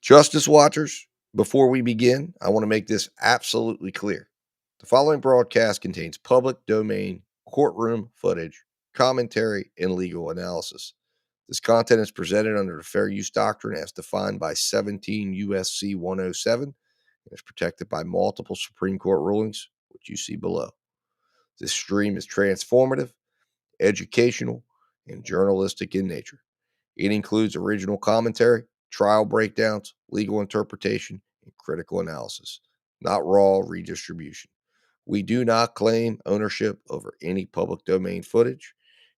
Justice Watchers, before we begin, I want to make this absolutely clear. The following broadcast contains public domain courtroom footage, commentary, and legal analysis. This content is presented under the fair use doctrine as defined by 17 USC 107 and is protected by multiple Supreme Court rulings, which you see below. This stream is transformative, educational, and journalistic in nature. It includes original commentary, trial breakdowns, legal interpretation, and critical analysis, not raw redistribution. We do not claim ownership over any public domain footage,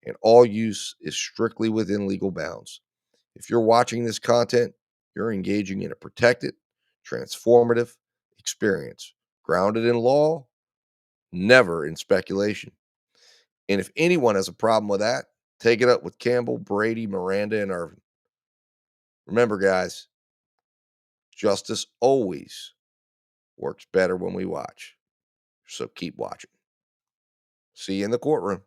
and all use is strictly within legal bounds. If you're watching this content, you're engaging in a protected, transformative experience, grounded in law, never in speculation. And if anyone has a problem with that, take it up with Campbell, Brady, Miranda, and Irvin. Remember, guys, justice always works better when we watch. So keep watching. See you in the courtroom.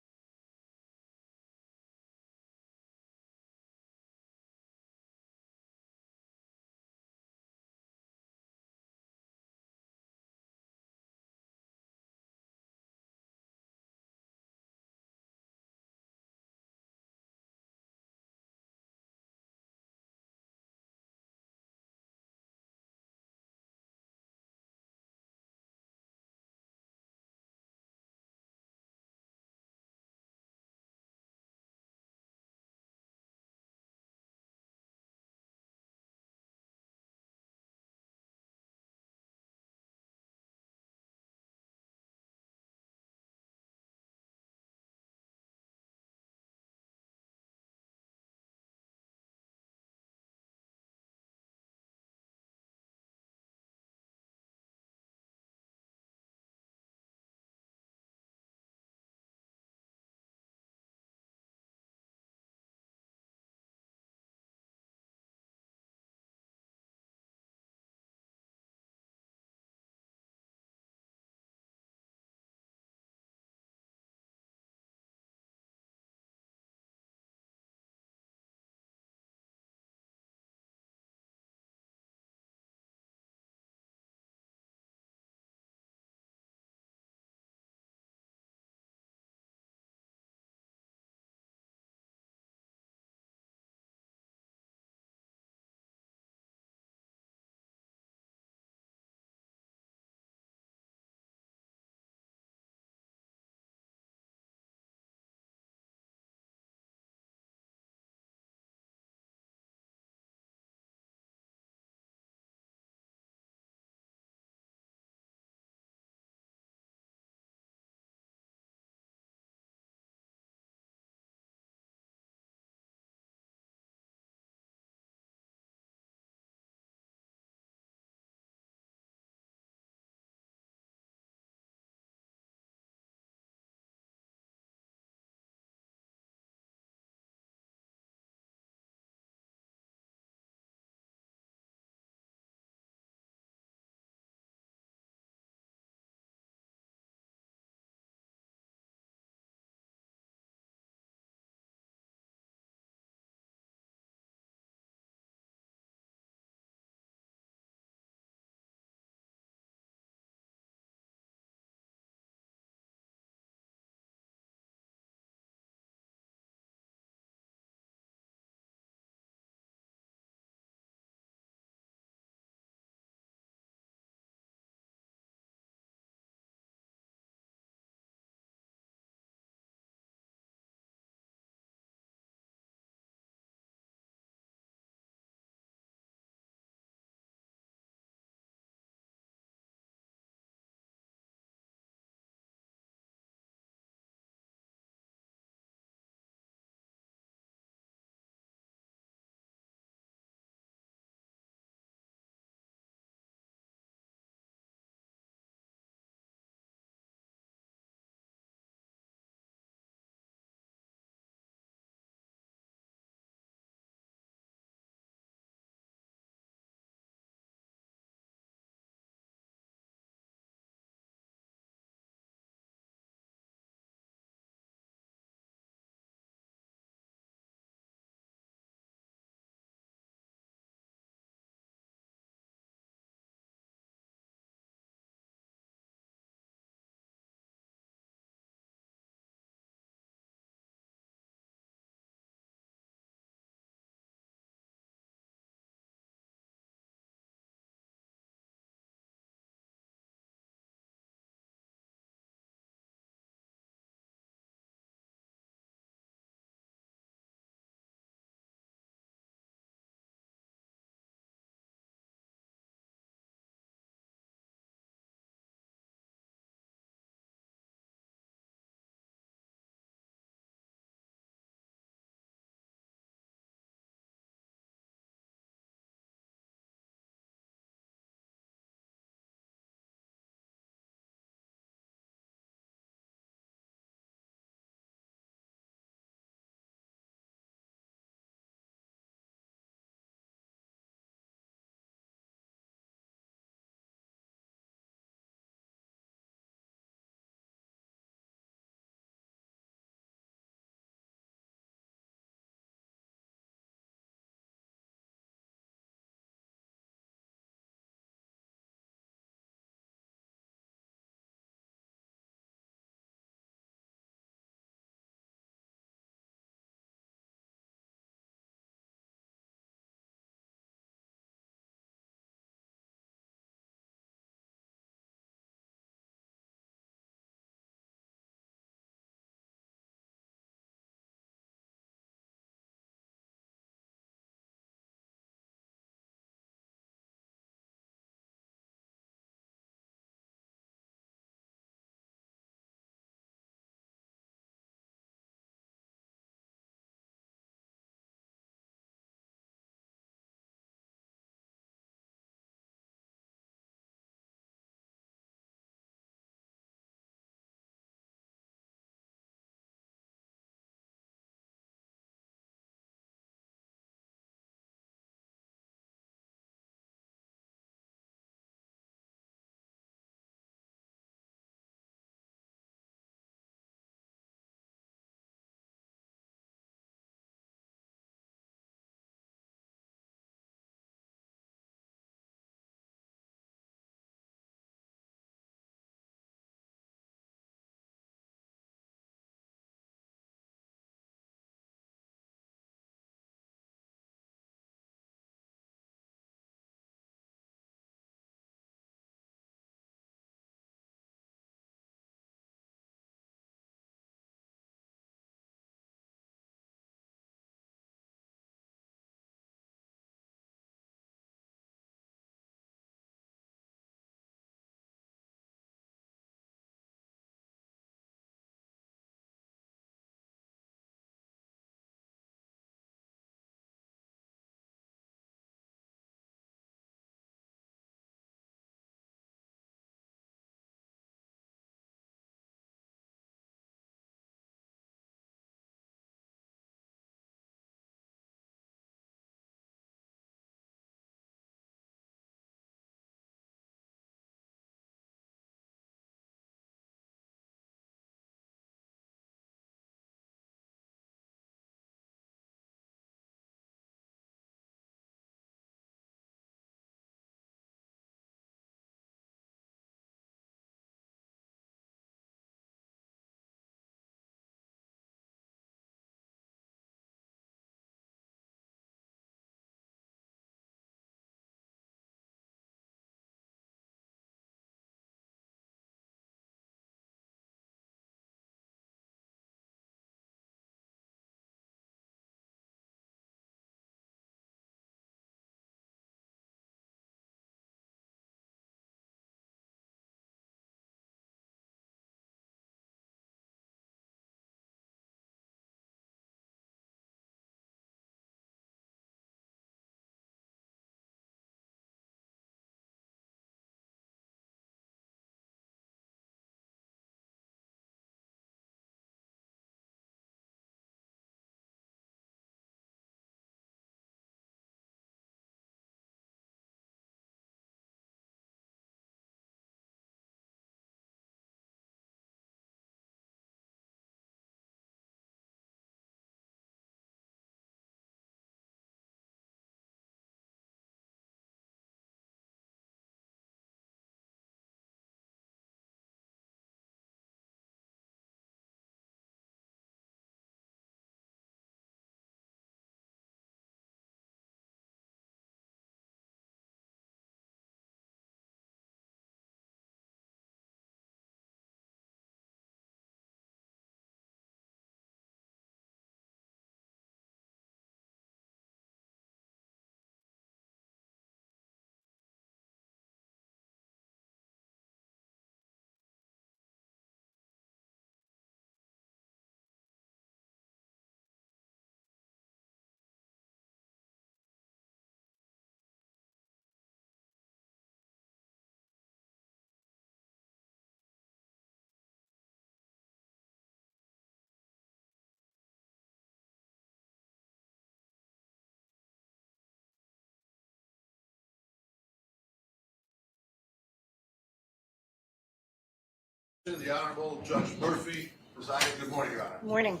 The Honorable Judge Murphy presiding. Good morning, Your Honor. Morning.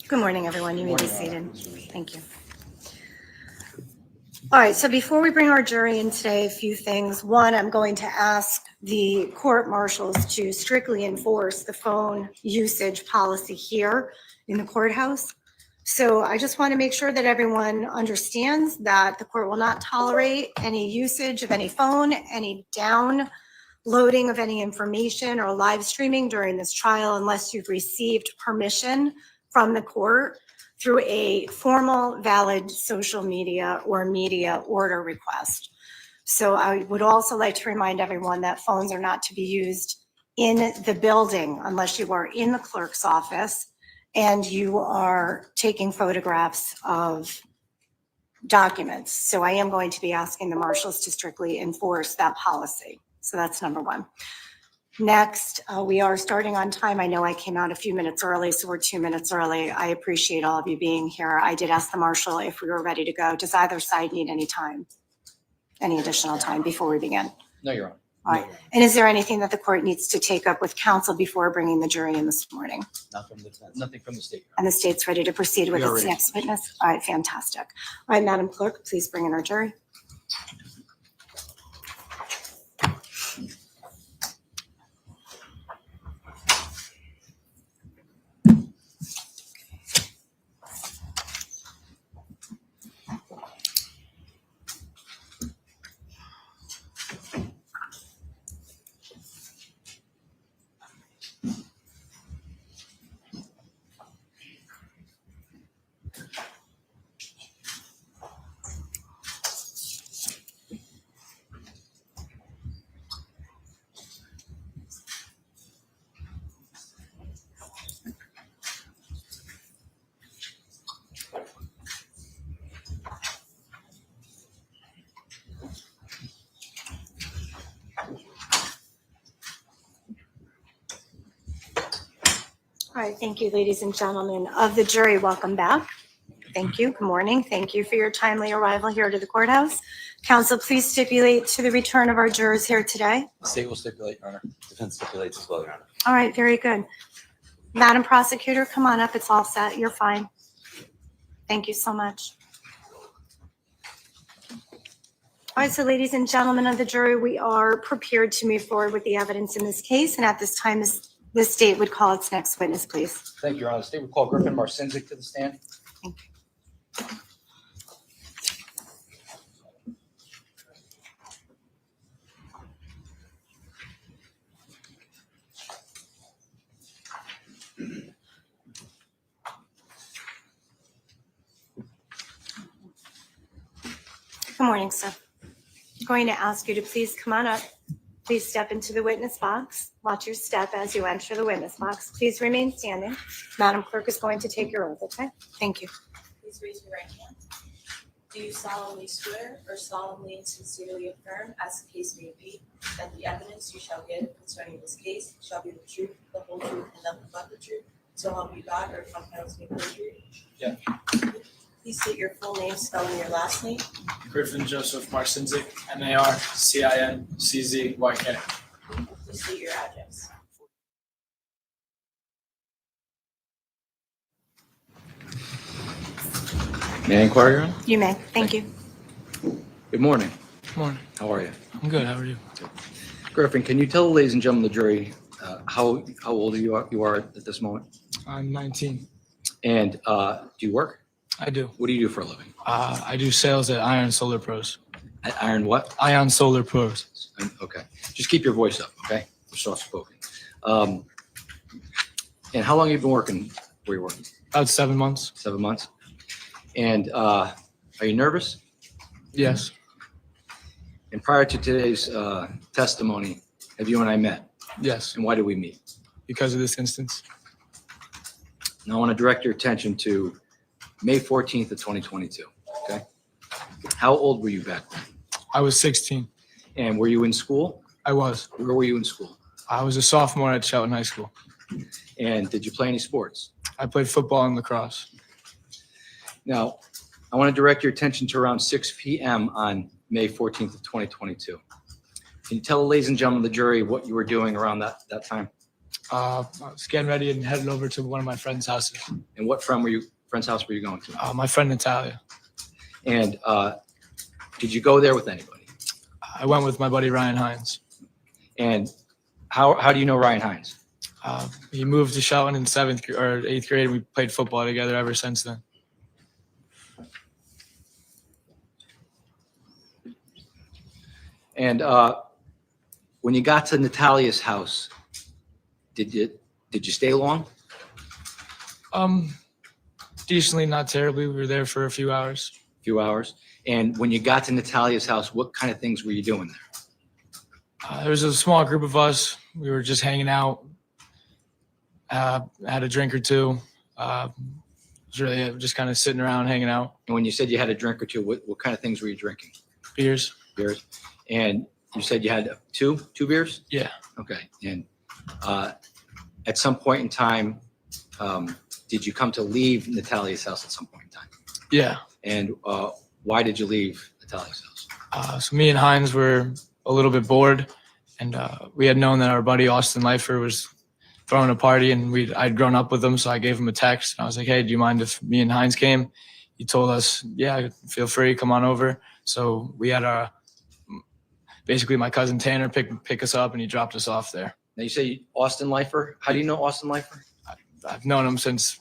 Good morning, everyone. You may be seated. Thank you. All right, so before we bring our jury in today, a few things. One, I'm going to ask the court marshals to strictly enforce the phone usage policy here in the courthouse. So I just want to make sure that everyone understands that the court will not tolerate any usage of any phone, any downloading of any information or live streaming during this trial unless you've received permission from the court through a formal, valid social media or media order request. So I would also like to remind everyone that phones are not to be used in the building unless you are in the clerk's office and you are taking photographs of documents. So I am going to be asking the marshals to strictly enforce that policy. So that's number one. Next, we are starting on time. I know I came out a few minutes early, so we're 2 minutes early. I appreciate all of you being here. I did ask the marshal if we were ready to go. Does either side need any time, any additional time before we begin? No, Your Honor. All right. And is there anything that the court needs to take up with counsel before bringing the jury in this morning? Nothing from the state. Your Honor. And the state's ready to proceed with its next witness? All right, fantastic. All right, Madam Clerk, please bring in our jury. All right, thank you, ladies and gentlemen of the jury. Welcome back. Thank you. Good morning. Thank you for your timely arrival here to the courthouse. Counsel, please stipulate to the return of our jurors here today. The state will stipulate, Your Honor. Defense stipulates as well, Your Honor. All right, very good. Madam Prosecutor, come on up. It's all set. You're fine. Thank you so much. All right, so ladies and gentlemen of the jury, we are prepared to move forward with the evidence in this case. And at this time, the state would call its next witness, please. Thank you, Your Honor. The state would call Griffin Marcinzik to the stand. Thank you. Good morning, sir. I'm going to ask you to please come on up. Please step into the witness box. Watch your step as you enter the witness box. Please remain standing. Madam Clerk is going to take your oath, okay? Thank you. Please raise your right hand. Do you solemnly swear or solemnly and sincerely affirm, as the case may be, that the evidence you shall give concerning this case shall be the truth, the whole truth, and nothing but the truth, so help you God, or upon penalty of perjury? Yeah. Please state your full name, spelling your last name. Griffin Joseph Marcinzik, MARCINCZYK. Please state your address. May I inquire, Your Honor? You may. Thank you. Good morning. Good morning. How are you? I'm good. How are you? Griffin, can you tell the ladies and gentlemen of the jury how old you are at this moment? I'm 19. And do you work? I do. What do you do for a living? I do sales at Ion Solar Pros. At Iron what? Ion Solar Pros. Okay. Just keep your voice up, okay? We're soft spoken. And how long have you been working where you're working? About 7 months. 7 months. And are you nervous? Yes. And prior to today's testimony, have you and I met? Yes. And why did we meet? Because of this instance. Now I want to direct your attention to May 14th of 2022, okay? How old were you back then? I was 16. And were you in school? I was. Where were you in school? I was a sophomore at Shelton High School. And did you play any sports? I played football and lacrosse. Now, I want to direct your attention to around 6 p.m. on May 14th of 2022. Can you tell the ladies and gentlemen of the jury what you were doing around that time? I was getting ready and headed over to one of my friend's houses. And what friend's house were you going to? My friend Natalia. And did you go there with anybody? I went with my buddy Ryan Hines. And how do you know Ryan Hines? He moved to Shelton in 7th or 8th grade. We played football together ever since then. And when you got to Natalia's house, did you stay long? Decently, not terribly. We were there for a few hours. Few hours. And when you got to Natalia's house, what kind of things were you doing there? There was a small group of us. We were just hanging out. Had a drink or two. It was really just kind of sitting around, hanging out. And when you said you had a drink or two, what kind of things were you drinking? Beers. Beers. And you said you had two beers? Yeah. Okay. And at some point in time, did you come to leave Natalia's house at some point in time? Yeah. And why did you leave Natalia's house? So me and Hines were a little bit bored, and we had known that our buddy Austin Leifer was throwing a party, and I'd grown up with him, so I gave him a text. And I was like, "Hey, do you mind if me and Hines came?" He told us, "Yeah, feel free, come on over." So we had basically my cousin Tanner pick us up, and he dropped us off there. Now you say Austin Leifer. How do you know Austin Leifer? I've known him since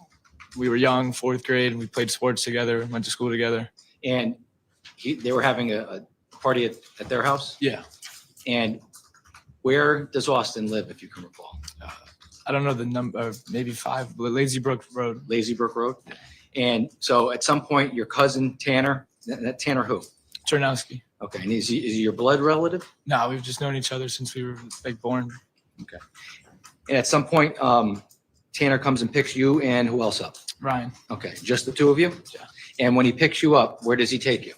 we were young, 4th grade. We played sports together, went to school together. And they were having a party at their house? Yeah. And where does Austin live, if you can recall? I don't know the number, maybe 5, but Lazy Brook Road. Lazy Brook Road. And so at some point, your cousin Tanner, that Tanner who? Czerkowski. Okay. And is he your blood relative? No, we've just known each other since we were born. Okay. And at some point, Tanner comes and picks you and who else up? Ryan. Okay. Just the two of you? Yeah. And when he picks you up, where does he take you?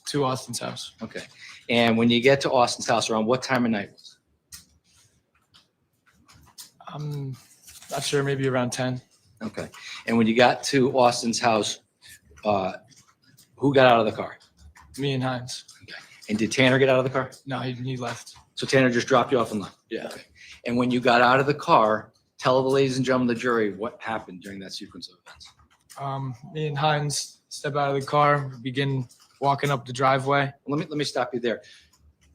To Austin's house. Okay. And when you get to Austin's house, around what time of night was it? I'm not sure, maybe around 10. Okay. And when you got to Austin's house, who got out of the car? Me and Hines. Okay. And did Tanner get out of the car? No, he left. So Tanner just dropped you off and left? Yeah. Okay. And when you got out of the car, tell the ladies and gentlemen of the jury what happened during that sequence of events. Me and Hines step out of the car, begin walking up the driveway. Let me stop you there.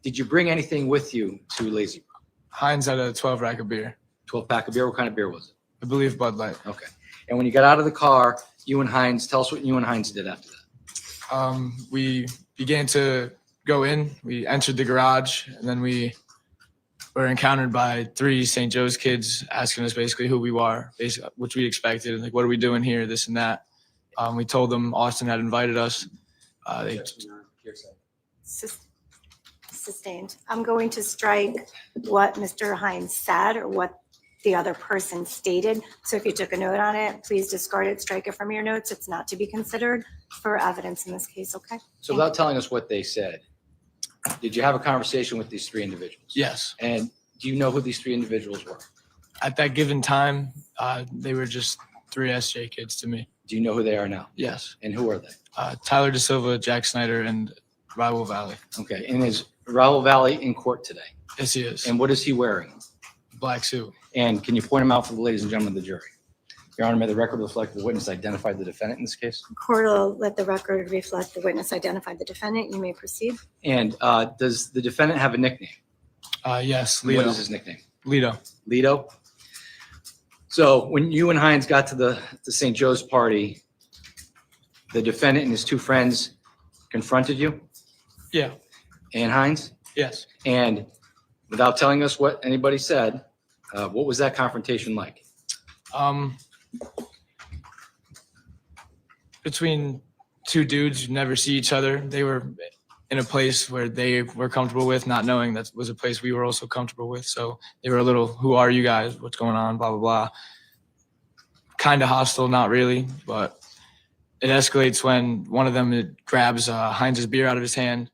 Did you bring anything with you to Lazy Brook? Hines had a 12 rack of beer. 12 pack of beer? What kind of beer was it? I believe Bud Light. Okay. And when you got out of the car, you and Hines, tell us what you and Hines did after that. We began to go in. We entered the garage, and then we were encountered by 3 St. Joe's kids asking us basically who we were, which we expected. Like, what are we doing here? This and that. We told them Austin had invited us. Sustained. I'm going to strike what Mr. Hines said or what the other person stated. So if you took a note on it, please discard it, strike it from your notes. It's not to be considered for evidence in this case, okay? So without telling us what they said, did you have a conversation with these 3 individuals? Yes. And do you know who these 3 individuals were? At that given time, they were just 3 SJ kids to me. Do you know who they are now? Yes. And who are they? Tyler Da Silva, Jack Snyder, and Raul Valle. Okay. And is Raul Valle in court today? Yes, he is. And what is he wearing? Black suit. And can you point him out for the ladies and gentlemen of the jury? Your Honor, may the record reflect the witness identified the defendant in this case? Court will let the record reflect the witness identified the defendant. You may proceed. And does the defendant have a nickname? Yes, What Lido. is his nickname? Lido. Lido. So when you and Hines got to the St. Joe's party, the defendant and his 2 friends confronted you Yeah. and Hines? Yes. And without telling us what anybody said, what was that confrontation like? Between 2 dudes who never see each other, they were in a place where they were comfortable with, not knowing that was a place we were also comfortable with. So they were a little, who are you guys? What's going on? Blah, blah, blah. Kind of hostile, not really, but it escalates when one of them grabs Heinz's beer out of his hand.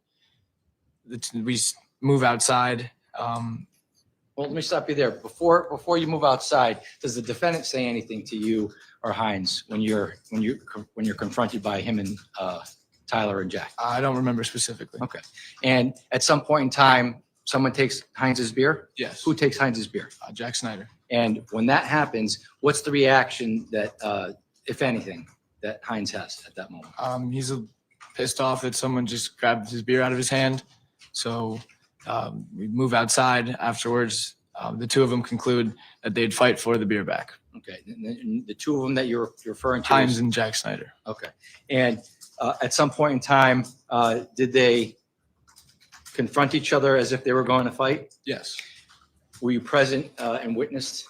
We move outside. Well, let me stop you there. Before you move outside, does the defendant say anything to you or Hines when you're confronted by him and Tyler and Jack? I don't remember specifically. Okay. And at some point in time, someone takes Heinz's beer? Yes. Who takes Heinz's beer? Jack Snyder. And when that happens, what's the reaction that, if anything, that Heinz has at that moment? He's pissed off that someone just grabbed his beer out of his hand. So we move outside afterwards. The two of them conclude that they'd fight for the beer back. Okay, and the two of them that you're referring to? Heinz and Jack Snyder. Okay, and at some point in time, did they confront each other as if they were going to fight? Yes. Were you present and witnessed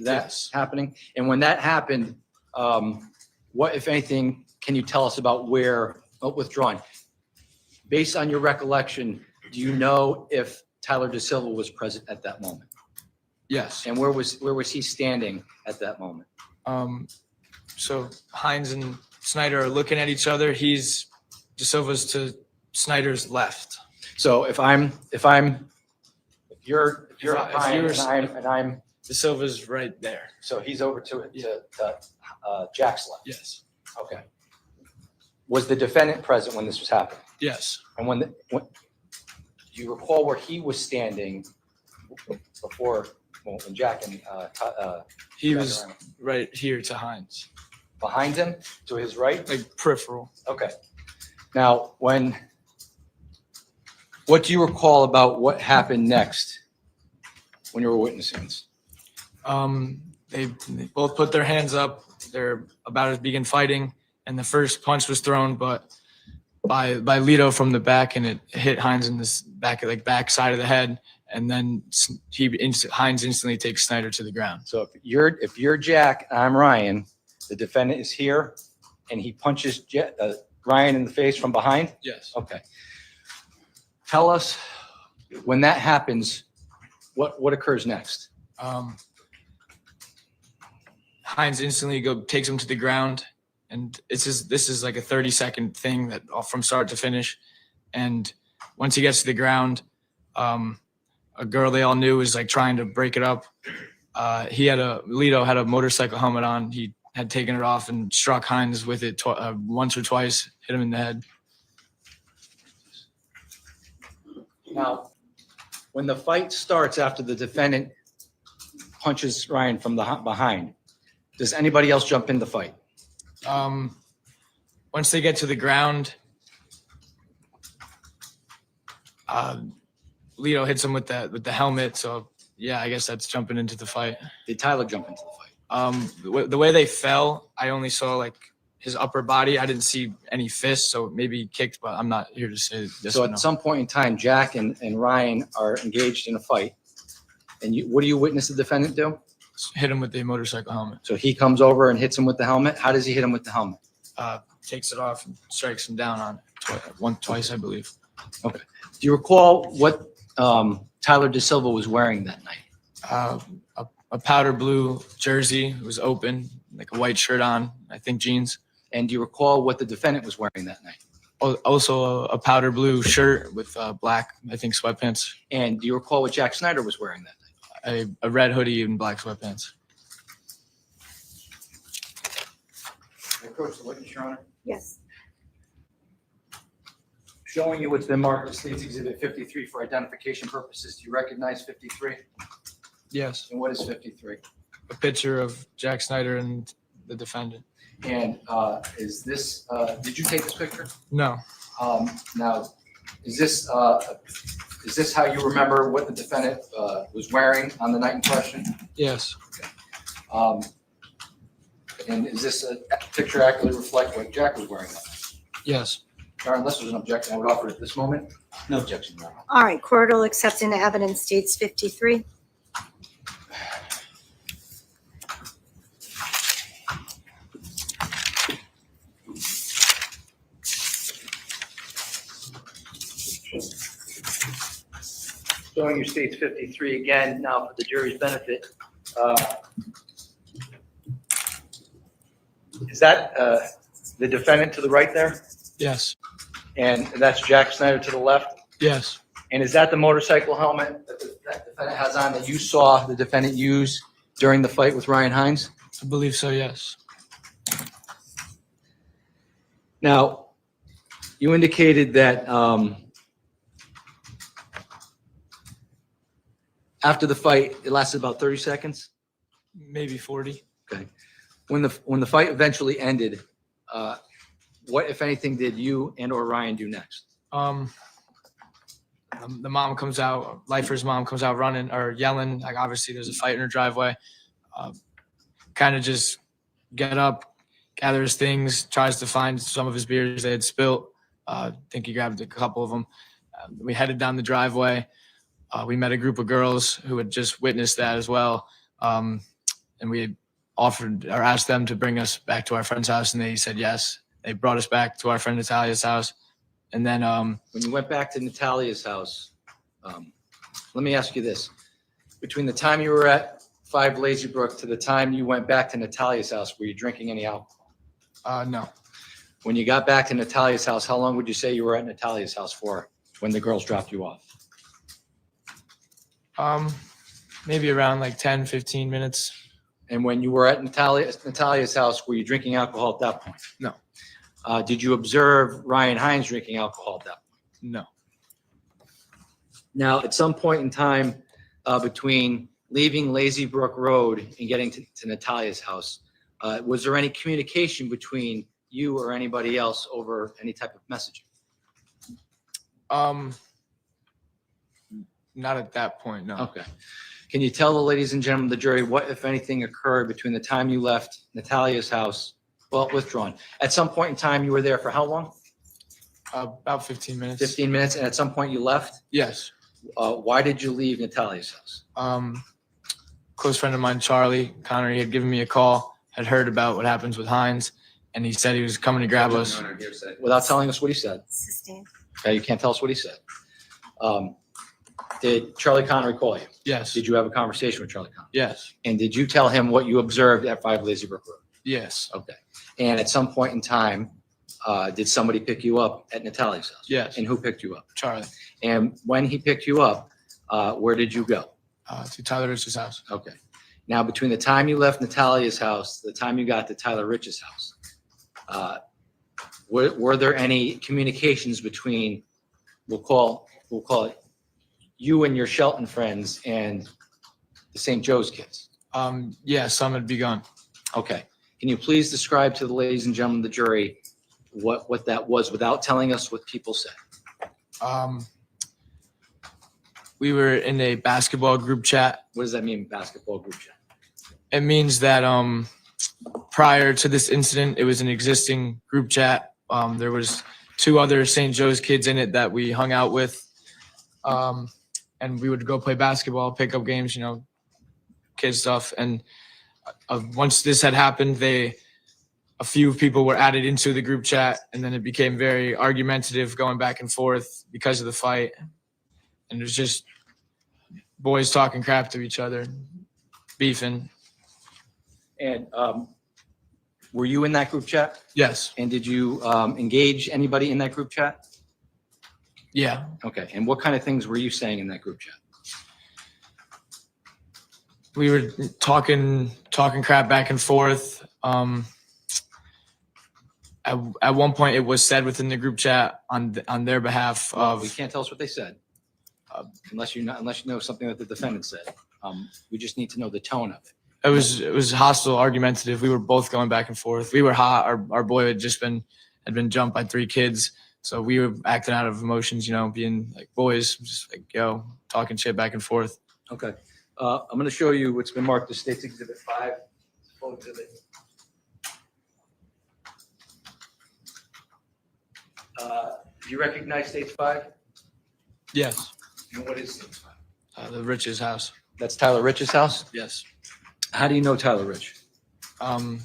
that Yes. happening? And when that happened, what, if anything, can you tell us about withdrawing? Based on your recollection, do you know if Tyler De Silva was present at that moment? Yes. And where was he standing at that moment? So Heinz and Snyder are looking at each other. De Silva's to Snyder's left. So if you're Heinz and I'm De Silva's right there. so he's over to Jack's left. Yes. Okay. Was the defendant present when this was happening? Yes. And when do you recall where he was standing before, when Jack and He Jack was around? right here to Heinz, Behind him, to his right? like peripheral. Okay. Now, what do you recall about what happened next when you were witnessing this? They both put their hands up. They're about to begin fighting, and the first punch was thrown, but by Lito from the back, and it hit Heinz in this back side of the head, and then Heinz instantly takes Snyder to the ground. So if you're Jack and I'm Ryan, the defendant is here, and he punches Ryan in the face from behind? Yes. Okay. Tell us, when that happens, what occurs next? Heinz instantly takes him to the ground, and this is like a 30-second thing that from start to finish. And once he gets to the ground, a girl they all knew was like trying to break it up. Lito had a motorcycle helmet on. He had taken it off and struck Heinz with it once or twice, hit him in the head. Now, when the fight starts after the defendant punches Ryan from behind, does anybody else jump in the fight? Once they get to the ground, Lito hits him with the helmet. So yeah, I guess that's jumping into the fight. Did Tyler jump into the fight? The way they fell, I only saw like his upper body. I didn't see any fists, so maybe he kicked, but I'm not here to say this. So or at no. some point in time, Jack and Ryan are engaged in a fight. And what do you witness the defendant do? Hit him with the motorcycle helmet. So he comes over and hits him with the helmet. How does he hit him with the helmet? Takes it off and strikes him down on it twice, I believe. Okay. Do you recall what Tyler De Silva was wearing that night? A powder blue jersey. It was open, like a white shirt on, I think jeans. And do you recall what the defendant was wearing that night? Also a powder blue shirt with black, I think, sweatpants. And do you recall what Jack Snyder was wearing that night? A red hoodie and black sweatpants. Approach the witness, Your Honor. Yes. Showing you what's been marked as State's Exhibit 53 for identification purposes. Do you recognize 53? Yes. And what is 53? A picture of Jack Snyder and the defendant. And is this, did you take this picture? No. Now, is this how you remember what the defendant was wearing on the night in question? Yes. And is this a picture accurately reflect what Jack was wearing that night? Yes. Your Honor, unless there's an objection, I would offer it at this moment. No objection, Your Honor. All right, court will accept into evidence states 53. Showing you State's 53 again, now for the jury's benefit. Is that the defendant to the right there? Yes. And that's Jack Snyder to the left? Yes. And is that the motorcycle helmet that the defendant has on that you saw the defendant use during the fight with Ryan Heinz? I believe so, yes. Now, you indicated that After the fight, it lasted about 30 seconds? maybe 40. Okay. When the fight eventually ended, what, if anything, did you and or Ryan do next? The mom comes out, Lifer's mom comes out running or yelling. Like, obviously there's a fight in her driveway. Kind of just get up, gathers things, tries to find some of his beers they had spilt. I think he grabbed a couple of them. We headed down the driveway. We met a group of girls who had just witnessed that as well. And we offered or asked them to bring us back to our friend's house, and they said yes. They brought us back to our friend Natalia's house. And then When you went back to Natalia's house, let me ask you this. Between the time you were at 5 Lazy Brook to the time you went back to Natalia's house, were you drinking any alcohol? no, When you got back to Natalia's house, how long would you say you were at Natalia's house for when the girls dropped you off? maybe around like 10, 15 minutes. And when you were at Natalia's house, were you drinking alcohol at that point? No. Did you observe Ryan Hines drinking alcohol at that point? No. Now, at some point in time between leaving Lazy Brook Road and getting to Natalia's house, was there any communication between you or anybody else over any type of messaging? Not at that point, no. Okay. Can you tell the ladies and gentlemen of the jury what, if anything, occurred between the time you left Natalia's house? Well, withdrawn. At some point in time, you were there for how long? About 15 minutes. 15 minutes, and at some point you left? Yes. Why did you leave Natalia's house? Close friend of mine, Charlie Connery, had given me a call, had heard about what happens with Hines, and he said he was coming to grab us. Without telling us what he said. Sustained. Okay, you can't tell us what he said. Did Charlie Connery call you? Yes. Did you have a conversation with Charlie Connery? Yes. And did you tell him what you observed at 5 Lazy Brook Road? Yes. Okay. And at some point in time, did somebody pick you up at Natalia's house? Yes. And who picked you up? Charlie. And when he picked you up, where did you go? To Tyler Rich's house. Okay. Now, between the time you left Natalia's house, the time you got to Tyler Rich's house, were there any communications between, we'll call it you and your Shelton friends and the St. Joe's kids? Yeah, some had begun. Okay. Can you please describe to the ladies and gentlemen of the jury what that was without telling us what people said? We were in a basketball group chat. What does that mean, basketball group chat? It means that prior to this incident, it was an existing group chat. There was 2 other St. Joe's kids in it that we hung out with. And we would go play basketball, pick up games, kid stuff. And once this had happened, a few people were added into the group chat, and then it became very argumentative, going back and forth because of the fight. And it was just boys talking crap to each other, beefing. And were you in that group chat? Yes. And did you engage anybody in that group chat? Yeah. Okay. And what kind of things were you saying in that group chat? We were talking crap back and forth. At one point, it was said within the group chat on their behalf of. We can't tell us what they said unless you know something that the defendant said. We just need to know the tone of it. It was hostile, argumentative. We were both going back and forth. We were hot. Our boy had been jumped by 3 kids. So we were acting out of emotions, being like boys, just like, talking shit back and forth. Okay. I'm going to show you what's been marked as State's Exhibit 5. Full exhibit. Do you recognize State's 5? Yes. And what is State's 5? The Rich's house. That's Tyler Rich's house? Yes. How do you know Tyler Rich? From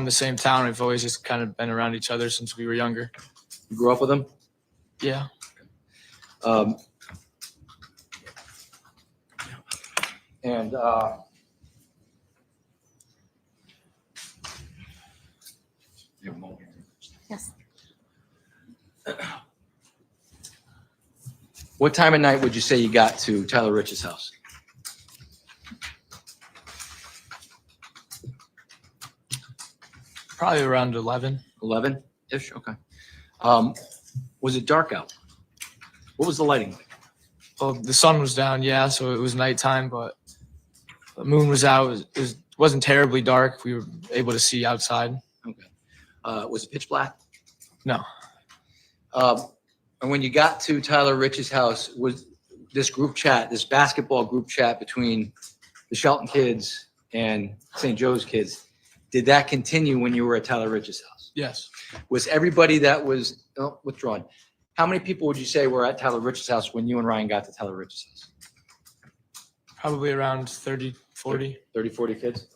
the same town. We've always just kind of been around each other since we were younger. You grew up with him? Yeah. Yes. What time of night would you say you got to Tyler Rich's house? Probably around 11. 11-ish? Okay. Was it dark out? What was the lighting like? Well, the sun was down, yeah, so it was nighttime, but the moon was out. It wasn't terribly dark. We were able to see outside. Was it pitch black? No. And when you got to Tyler Rich's house, was this group chat, this basketball group chat between the Shelton kids and St. Joe's kids, did that continue when you were at Tyler Rich's house? Yes. Was everybody that was withdrawn? How many people would you say were at Tyler Rich's house when you and Ryan got to Tyler Rich's house? Probably around 30, 40. 30, 40 kids?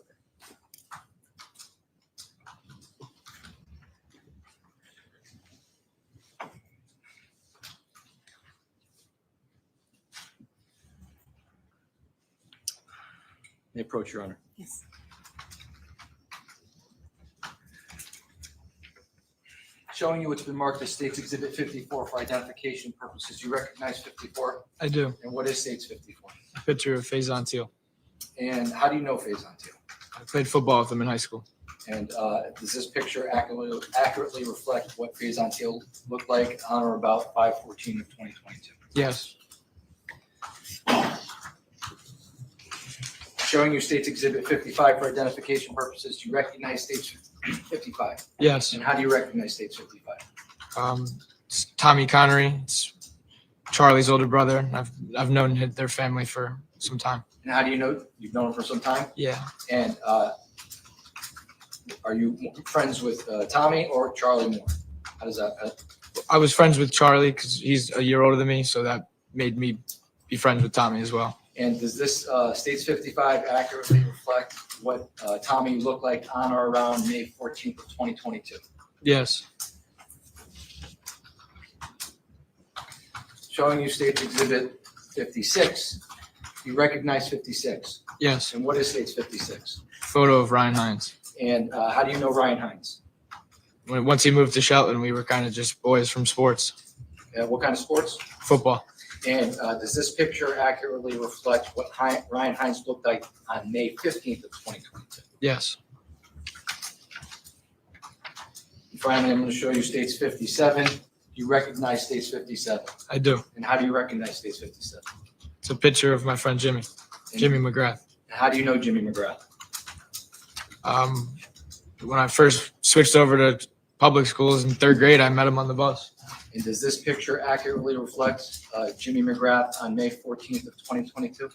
May approach, Your Honor. Yes. Showing you what's been marked as State's Exhibit 54 for identification purposes. You recognize 54? I do. And what is State's 54? A picture of Faison Teal. And how do you know Faison Teal? I played football with him in high school. And does this picture accurately reflect what Faison Teal looked like on or about 5/14 of 2022? Yes. Showing you State's Exhibit 55 for identification purposes. Do you recognize State's 55? Yes. And how do you recognize State's 55? It's Tommy Connery. It's Charlie's older brother. I've known their family for some time. And how do you know? You've known him for some time? Yeah. And are you friends with Tommy or Charlie Moore? How does that? I was friends with Charlie because he's a year older than me, so that made me be friends with Tommy as well. And does this State's 55 accurately reflect what Tommy looked like on or around May 14th of 2022? Yes. Showing you State's Exhibit 56. You recognize 56. Yes. And what is State's 56? Photo of Ryan Hines. And how do you know Ryan Hines? Once he moved to Shelton, we were kind of just boys from sports. What kind of sports? Football. And does this picture accurately reflect what Ryan Hines looked like on May 15th of 2022? Yes. And finally, I'm going to show you State's 57. You recognize State's 57. I do. And how do you recognize State's 57? It's a picture of my friend Jimmy McGrath. And how do you know Jimmy McGrath? When I first switched over to public schools in third grade, I met him on the bus. And does this picture accurately reflect Jimmy McGrath on May 14th of 2022?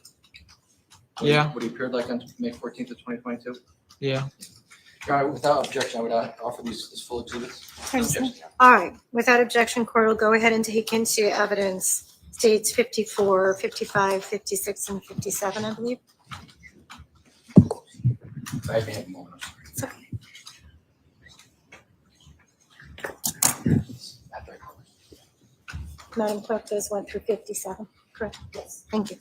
Yeah. What he appeared like on May 14th of 2022? Yeah. Your Honor, without objection, I would offer these as full exhibits. All right, without objection, court will go ahead and take into evidence states 54, 55, 56, and 57, I believe. I may have a moment. It's okay. After I call it. Madam Clerk, those went through 57, correct? Yes. Thank you.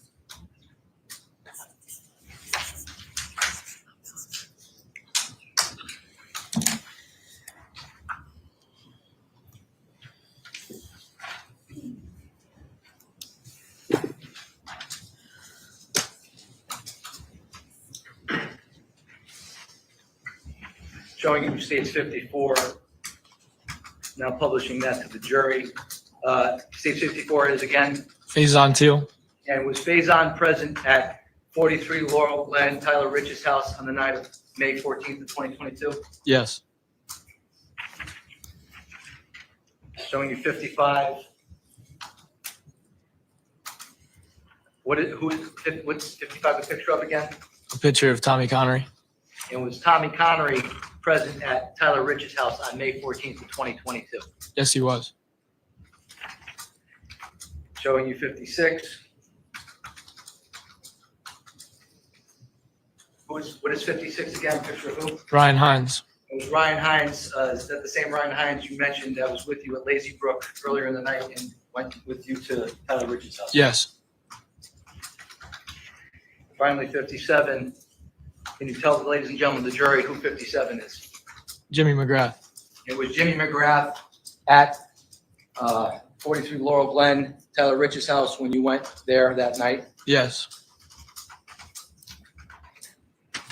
Showing you State's 54, now publishing that to the jury. State 54 is again, Faison Teal. and was Faison present at 43 Laurel Glen, Tyler Rich's house on the night of May 14th of 2022? Yes. Showing you 55. What's 55 a picture of again? A picture of Tommy Connery. And was Tommy Connery present at Tyler Rich's house on May 14th of 2022? Yes, he was. Showing you 56. What is 56 again? Picture of who? Ryan Hines. It was Ryan Hines. Is that the same Ryan Hines you mentioned that was with you at Lazy Brook earlier in the night and went with you to Tyler Rich's house? Yes. Finally, 57. Can you tell the ladies and gentlemen of the jury who 57 is? Jimmy McGrath. It was Jimmy McGrath at 43 Laurel Glen, Tyler Rich's house when you went there that night. Yes. I'm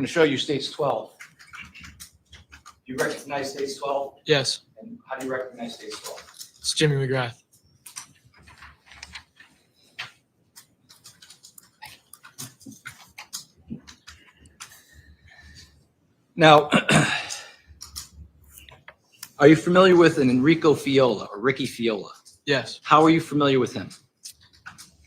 going to show you States 12. Do you recognize States 12? Yes. And how do you recognize States 12? It's Jimmy McGrath. Now, are you familiar with an Enrico Fiola or Ricky Fiola? Yes. How are you familiar with him?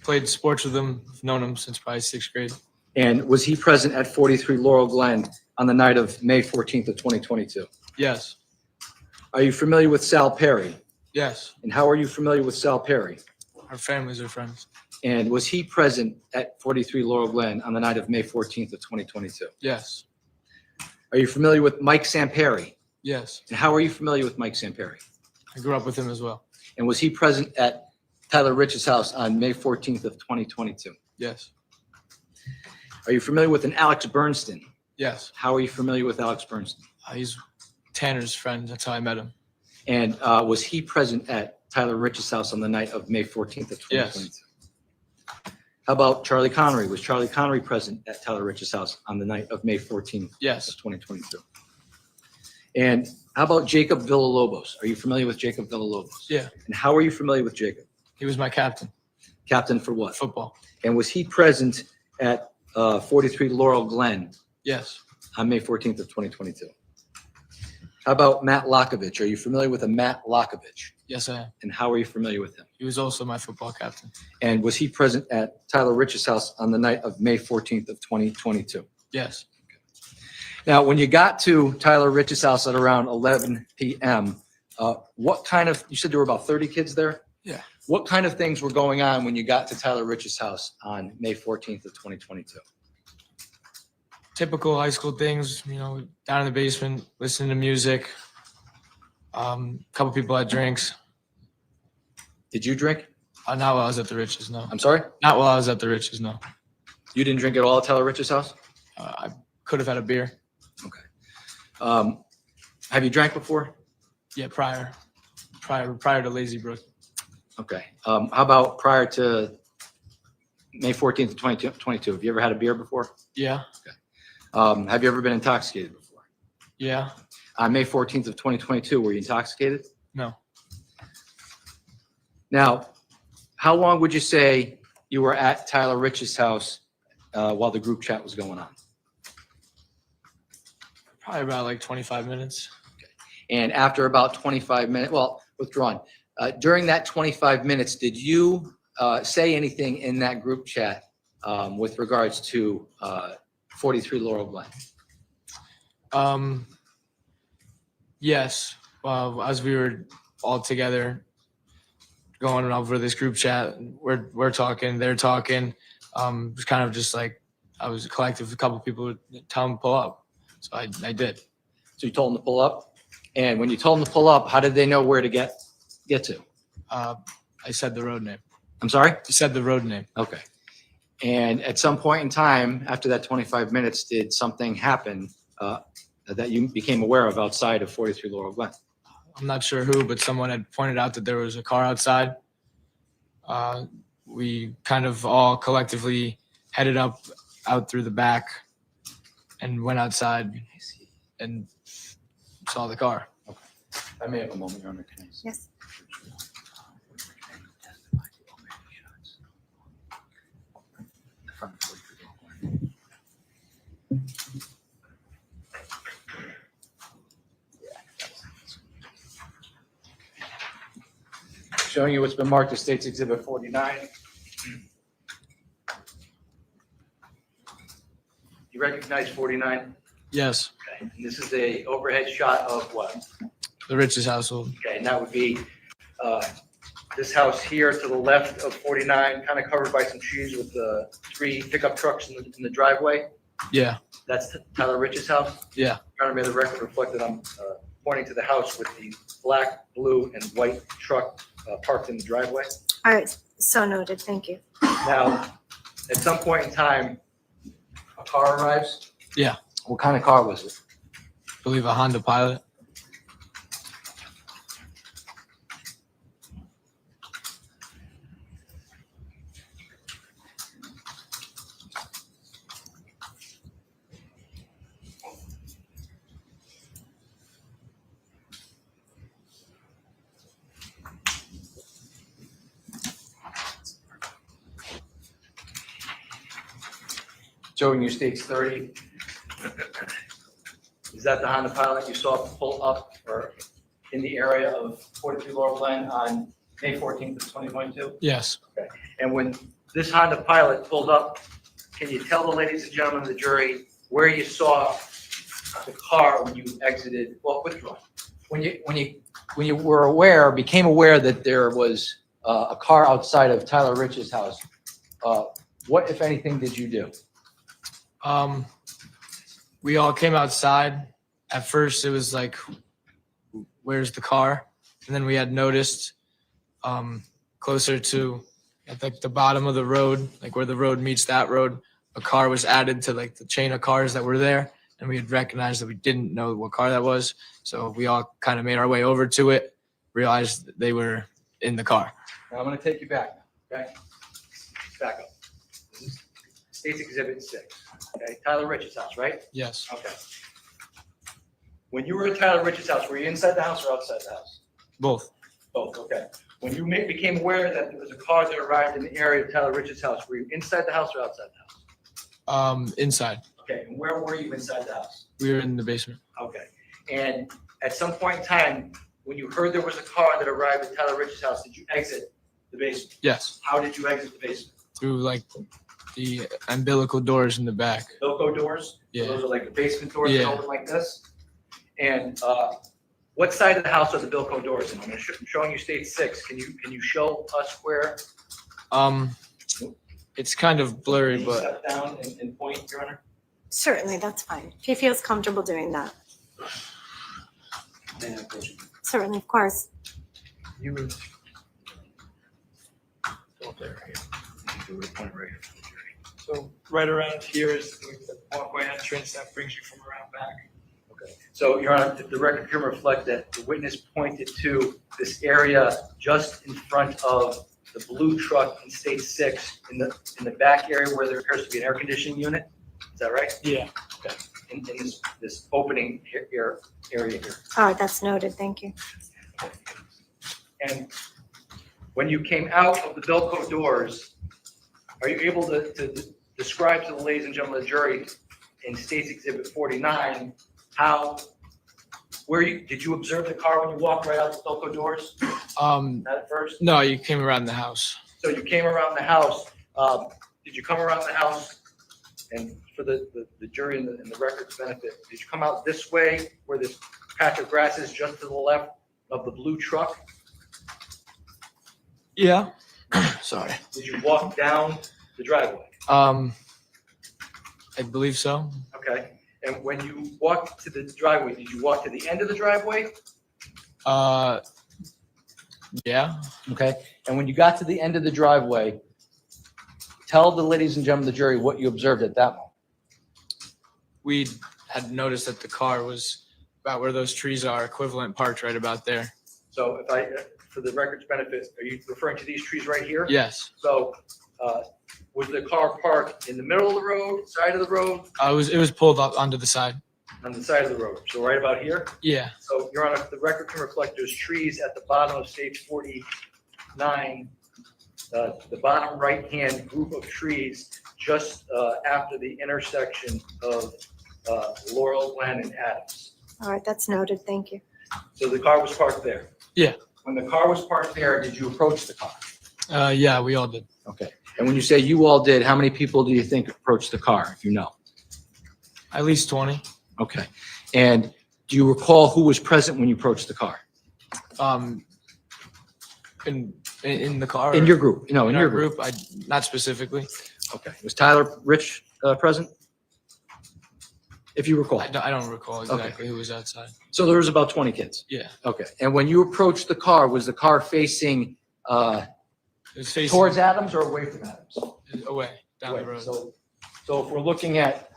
Played sports with him. Known him since probably 6th grade. And was he present at 43 Laurel Glen on the night of May 14th of 2022? Yes. Are you familiar with Sal Perry? Yes. And how are you familiar with Sal Perry? Our families are friends. And was he present at 43 Laurel Glen on the night of May 14th of 2022? Yes. Are you familiar with Mike Samperi? Yes. And how are you familiar with Mike Samperi? I grew up with him as well. And was he present at Tyler Rich's house on May 14th of 2022? Yes. Are you familiar with an Alex Bernstein? Yes. How are you familiar with Alex Bernstein? He's Tanner's friend. That's how I met him. And was he present at Tyler Rich's house on the night of May 14th of 2022? Yes. How about Charlie Connery? Was Charlie Connery present at Tyler Rich's house on the night of May 14th Yes. of 2022? And how about Jacob Villalobos? Are you familiar with Jacob Villalobos? Yeah. And how are you familiar with Jacob? He was my captain. Captain for what? Football. And was he present at 43 Laurel Glen Yes. on May 14th of 2022? How about Matt Lockovich? Are you familiar with a Matt Lockovich? Yes, I am. And how are you familiar with him? He was also my football captain. And was he present at Tyler Rich's house on the night of May 14th of 2022? Yes. Now, when you got to Tyler Rich's house at around 11 p.m., what kind of, you said there were about 30 kids there? Yeah. What kind of things were going on when you got to Tyler Rich's house on May 14th of 2022? Typical high school things, down in the basement, listening to music. A couple people had drinks. Did you drink? Not while I was at the Riches, no. I'm sorry? Not while I was at the Riches, no. You didn't drink at all at Tyler Rich's house? I could have had a beer. Okay. Have you drank before? Yeah, prior to Lazy Brook. Okay. How about prior to May 14th of 2022? Have you ever had a beer before? Yeah. Have you ever been intoxicated before? Yeah. On May 14th of 2022, were you intoxicated? No. Now, how long would you say you were at Tyler Rich's house while the group chat was going on? Probably about like 25 minutes. And after about 25 minutes, well, withdrawn. During that 25 minutes, did you say anything in that group chat with regards to 43 Laurel Glen? Yes. As we were all together going over this group chat, we're talking, they're talking. It was kind of just like I was a collective. A couple of people would tell them to pull up, so I did. So you told them to pull up, and when you told them to pull up, how did they know where to get to? I said the road name. I'm sorry? You said the road name. Okay. And at some point in time, after that 25 minutes, did something happen that you became aware of outside of 43 Laurel Glen? I'm not sure who, but someone had pointed out that there was a car outside. We kind of all collectively headed out through the back and went outside and saw the car. I may have a moment, Your Honor. Can I see? Yes. Showing you what's been marked as State's Exhibit 49. You recognize 49? Yes, Okay. And this is a overhead shot of what? the Rich's household. Okay, and that would be this house here to the left of 49, kind of covered by some trees with the 3 pickup trucks in the driveway. Yeah, That's Tyler Rich's house. yeah, Your Honor, may the record reflect that I'm pointing to the house with the black, blue, and white truck parked in the driveway. All right, so noted, thank you. Now, at some point in time, a car arrives. Yeah. What kind of car was it? I believe a Honda Pilot. Showing you States 30. This Is that the Honda Pilot you saw pull up or in the area of 43 Laurel Glen on May 14th of 2022? Yes. And when this Honda Pilot pulled up, can you tell the ladies and gentlemen of the jury where you saw the car when you exited, well, withdraw? When you were aware, became aware that there was a car outside of Tyler Rich's house, what, if anything, did you do? We all came outside. At first, it was like, where's the car? And then we had noticed closer to at like the bottom of the road, like where the road meets that road, a car was added to like the chain of cars that were there. And we had recognized that we didn't know what car that was. So we all kind of made our way over to it, realized that they were in the car. Now I'm going to take you back, okay? Back up. This is State's Exhibit 6, okay? Tyler Rich's house, right? Yes. Okay. When you were at Tyler Rich's house, were you inside the house or outside the house? Both. Both, okay. When you became aware that there was a car that arrived in the area of Tyler Rich's house, were you inside the house or outside the house? Inside. Okay, and where were you inside the house? We were in the basement. Okay. And at some point in time, when you heard there was a car that arrived at Tyler Rich's house, did you exit the basement? Yes. How did you exit the basement? Through like the umbilical doors in the back. Bilko doors? Yeah. Those are like the basement doors that Yeah. open like this? And what side of the house are the Bilko doors in? I'm showing you State 6. Can you show us where? It's kind of blurry, Can you but step down and point, Your Honor? Certainly, that's fine. If he feels comfortable doing that. Certainly, of course. You were. Go there, here. You were point right here. so right around here is the walkway entrance that brings you from around back. Okay. So, Your Honor, the record can reflect that the witness pointed to this area just in front of the blue truck in State 6 in the back area where there appears to be an air conditioning unit. Is that right? Yeah. Okay. In this opening area here. All right, that's noted. Thank you. And when you came out of the Bilko doors, are you able to describe to the ladies and gentlemen of the jury in State's Exhibit 49 did you observe the car when you walked right out the Bilko doors? Not at first? No, you came around the house. So you came around the house. Did you come around the house? And for the jury and the record's benefit, did you come out this way where this patch of grass is just to the left of the blue truck? Yeah. Sorry. Did you walk down the driveway? I believe so. Okay. And when you walked to the driveway, did you walk to the end of the driveway? Yeah. Okay. And when you got to the end of the driveway, tell the ladies and gentlemen of the jury what you observed at that moment. We had noticed that the car was about where those trees are, equivalent parked right about there. So for the record's benefit, are you referring to these trees right here? Yes. So was the car parked in the middle of the road, side of the road, It was pulled up onto the side. on the side of the road? So right about here? Yeah. So, Your Honor, the record can reflect there's trees at the bottom of Stage 49, the bottom right-hand group of trees just after the intersection of Laurel Glen and Adams. All right, that's noted. Thank you. So the car was parked there? Yeah. When the car was parked there, did you approach the car? Yeah, we all did. Okay. And when you say you all did, how many people do you think approached the car, if you know? At least 20. Okay. And do you recall who was present when you approached the car? In the car. In your group? No, in our your group. not specifically. Okay. Was Tyler Rich present? If you recall. I don't recall exactly who was outside. So there was about 20 kids? Yeah. Okay. And when you approached the car, was the car facing It was facing towards Adams or away from Adams? away down the Away. road. So if we're looking at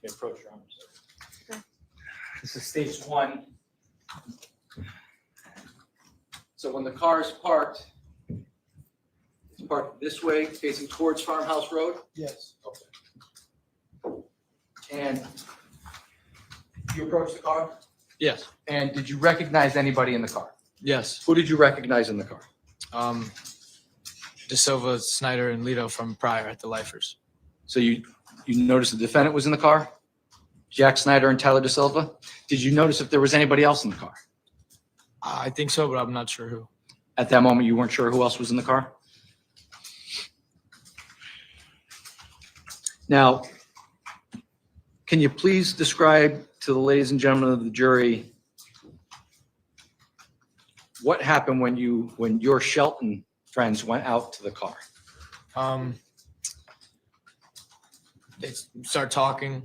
approach your arms. This is stage 1. So when the car is parked, it's parked this way, facing towards Farmhouse Road? Yes. Okay. And you approached the car? Yes. And did you recognize anybody in the car? Yes. Who did you recognize in the car? De Silva, Snyder, and Lito from prior at the lifers. So you noticed the defendant was in the car? Jack Snyder and Tyler De Silva? Did you notice if there was anybody else in the car? I think so, but I'm not sure who. At that moment, you weren't sure who else was in the car? Now, can you please describe to the ladies and gentlemen of the jury what happened when your Shelton friends went out to the car? They start talking,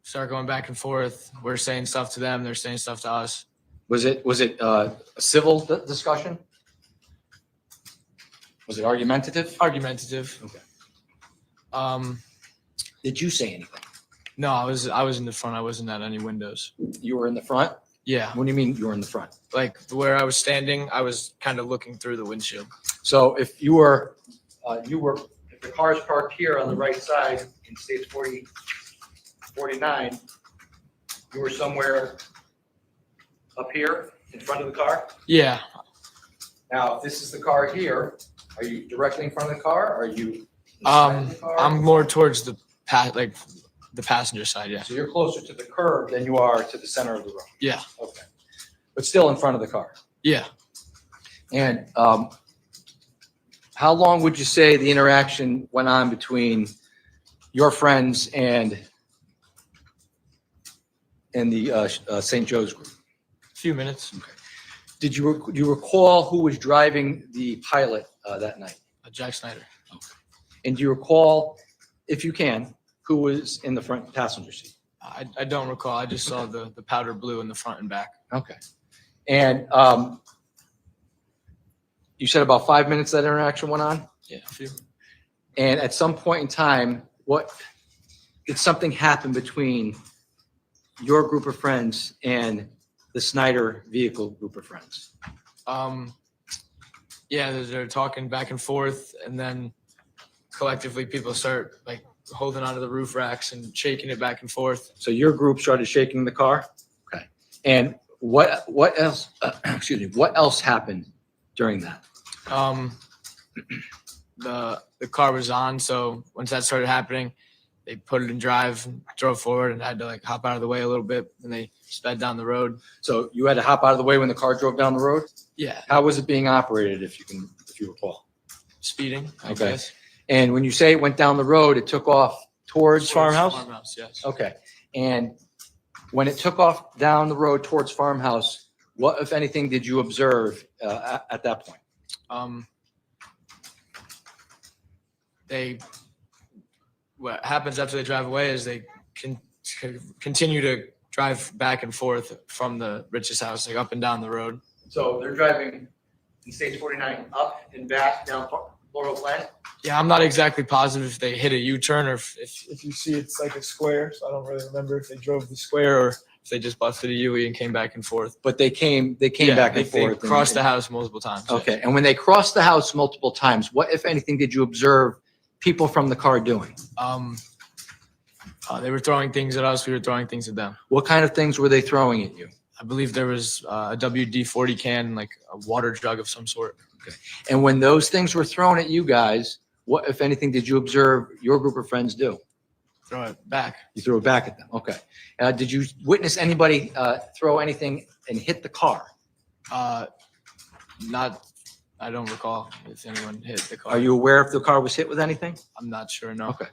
start going back and forth. We're saying stuff to them. They're saying stuff to us. Was it a civil discussion? Was it argumentative? Argumentative. Okay. Did you say anything? No, I was in the front. I wasn't at any windows. You were in the front? Yeah. What do you mean you were in the front? Like where I was standing, I was kind of looking through the windshield. So if you were, if the car is parked here on the right side in States 49, you were somewhere up here in front of the car? Yeah. Now, if this is the car here, are you directly in front of the car? Or are you inside the car? I'm more towards the passenger side. Yeah. So you're closer to the curb than you are to the center of the road? Yeah. Okay. But still in front of the car? Yeah. And how long would you say the interaction went on between your friends and the St. Joe's group? A few minutes. Okay. Do you recall who was driving the Pilot that night? Jack Snyder. Okay. And do you recall, if you can, who was in the front passenger seat? I don't recall. I just saw the powder blue in the front and back. Okay. And you said about 5 minutes that interaction went on? Yeah, a few. And at some point in time, did something happen between your group of friends and the Snyder vehicle group of friends? Yeah, they're talking back and forth, and then collectively people start like holding onto the roof racks and shaking it back and forth. So your group started shaking the car? Okay. And what else, excuse me, what else happened during that? The car was on, so once that started happening, they put it in drive, and drove forward, and I had to like hop out of the way a little bit, and they sped down the road. So you had to hop out of the way when the car drove down the road? Yeah. How was it being operated, if you recall? Speeding, I Okay. guess. And when you say it went down the road, it took off towards Farmhouse? Farmhouse, yes. Okay. And when it took off down the road towards Farmhouse, what, if anything, did you observe at that point? What happens after they drive away is they continue to drive back and forth from the Rich's house, like up and down the road. So they're driving in State 49 up and back down Laurel Glen? Yeah, I'm not exactly positive if they hit a U-turn or if you see it's like a square. So I don't really remember if they drove the square or if they just busted a UE and came back and forth. But they came Yeah, back and forth. They crossed the house multiple times. Okay. And when they crossed the house multiple times, what, if anything, did you observe people from the car doing? They were throwing things at us. We were throwing things at them. What kind of things were they throwing at you? I believe there was a WD-40 can, like a water jug of some sort. Okay. And when those things were thrown at you guys, what, if anything, did you observe your group of friends do? Throw it back. You threw it back at them. Okay. Did you witness anybody throw anything and hit the car? I don't recall if anyone hit the car. Are you aware if the car was hit with anything? I'm not sure, no. Okay.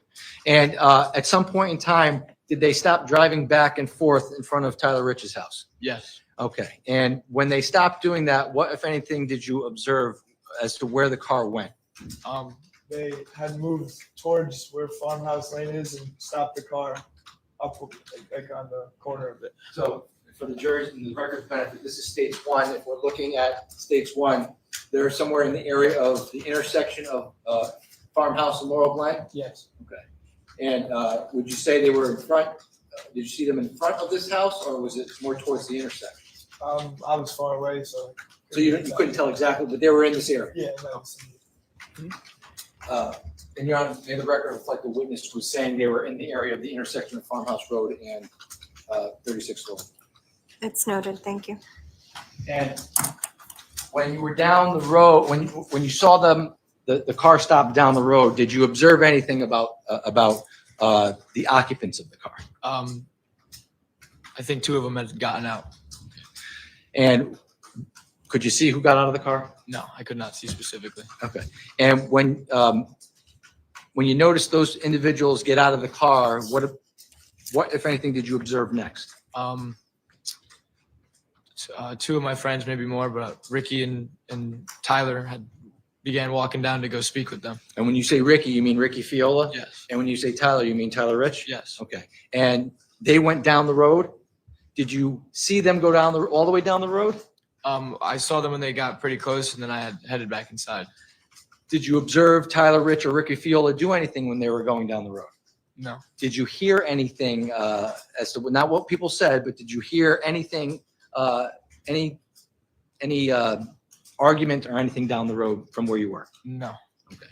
And at some point in time, did they stop driving back and forth in front of Tyler Rich's house? Yes. Okay. And when they stopped doing that, what, if anything, did you observe as to where the car went? They had moved towards where Farmhouse Lane is and stopped the car up like on the corner of it. So for the jury's and the record's benefit, this is States 1. If we're looking at States 1, they're somewhere in the area of the intersection of Farmhouse and Laurel Glen? Yes. Okay. And would you say they were in front? Did you see them in front of this house, or was it more towards the intersection? I was far away, so. So you couldn't tell exactly, but they were in this area. Yeah, no. And Your Honor, may the record reflect the witness was saying they were in the area of the intersection of Farmhouse Road and 36 Road. It's noted, thank you. And when you were down the road, when you saw them, the car stopped down the road, did you observe anything about the occupants of the car? I think 2 of them had gotten out. And could you see who got out of the car? No, I could not see specifically. Okay. And when you noticed those individuals get out of the car, what if anything did you observe next? 2 of my friends, maybe more, but Ricky and Tyler began walking down to go speak with them. And when you say Ricky, you mean Ricky Fiola? Yes. And when you say Tyler, you mean Tyler Rich? Yes. Okay. And they went down the road. Did you see them go down all the way down the road? I saw them when they got pretty close, and then I had headed back inside. Did you observe Tyler Rich or Ricky Fiola do anything when they were going down the road? No. Did you hear anything as to not what people said, but did you hear anything, any argument or anything down the road from where you were? No. Okay.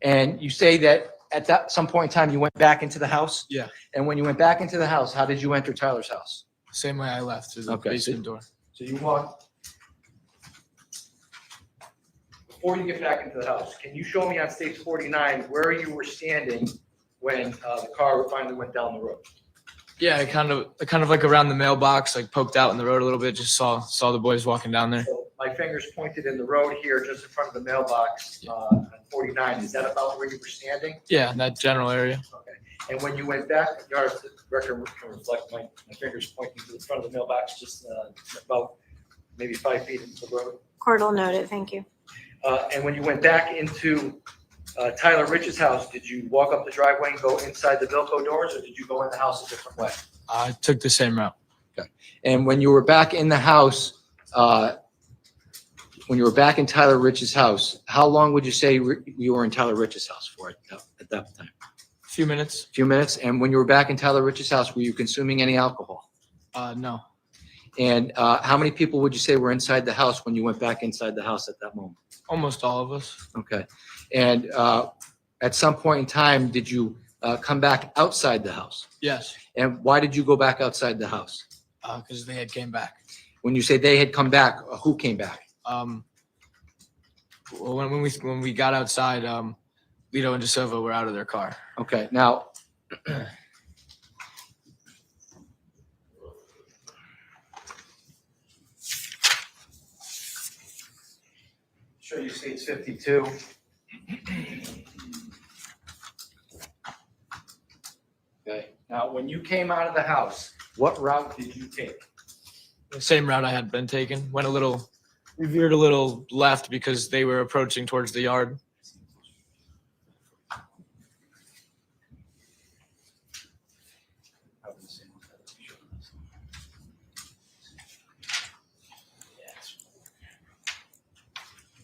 And you say that at some point in time you went back into the house? Yeah. And when you went back into the house, how did you enter Tyler's house? Same way I left, through the Okay. basement door. So you walked. Before you get back into the house, can you show me on stage 49 where you were standing when the car finally went down the road? Yeah, I kind of like around the mailbox, like poked out in the road a little bit, just saw the boys walking down there. So my finger's pointed in the road here, just in front of the mailbox on 49. Is that about where you were standing? Yeah, in that general area. Okay. And when you went back, the record can reflect my finger's pointing to the front of the mailbox, just about maybe 5 feet into the road. Court will note it. Thank you. And when you went back into Tyler Rich's house, did you walk up the driveway and go inside the Bilko doors, or did you go in the house a different way? I took the same route. And when you were back in the house, when you were back in Tyler Rich's house, how long would you say you were in Tyler Rich's house for at that time? A few minutes. A few minutes. And when you were back in Tyler Rich's house, were you consuming any alcohol? No. And how many people would you say were inside the house when you went back inside the house at that moment? Almost all of us. Okay. And at some point in time, did you come back outside the house? Yes. And why did you go back outside the house? Because they had came back. When you say they had come back, who came back? Well, when we got outside, Lito and DeSilva were out of their car. Okay. Now, show you states 52. Okay. Now, when you came out of the house, what route did you take? The same route I had been taken. We veered a little left because they were approaching towards the yard.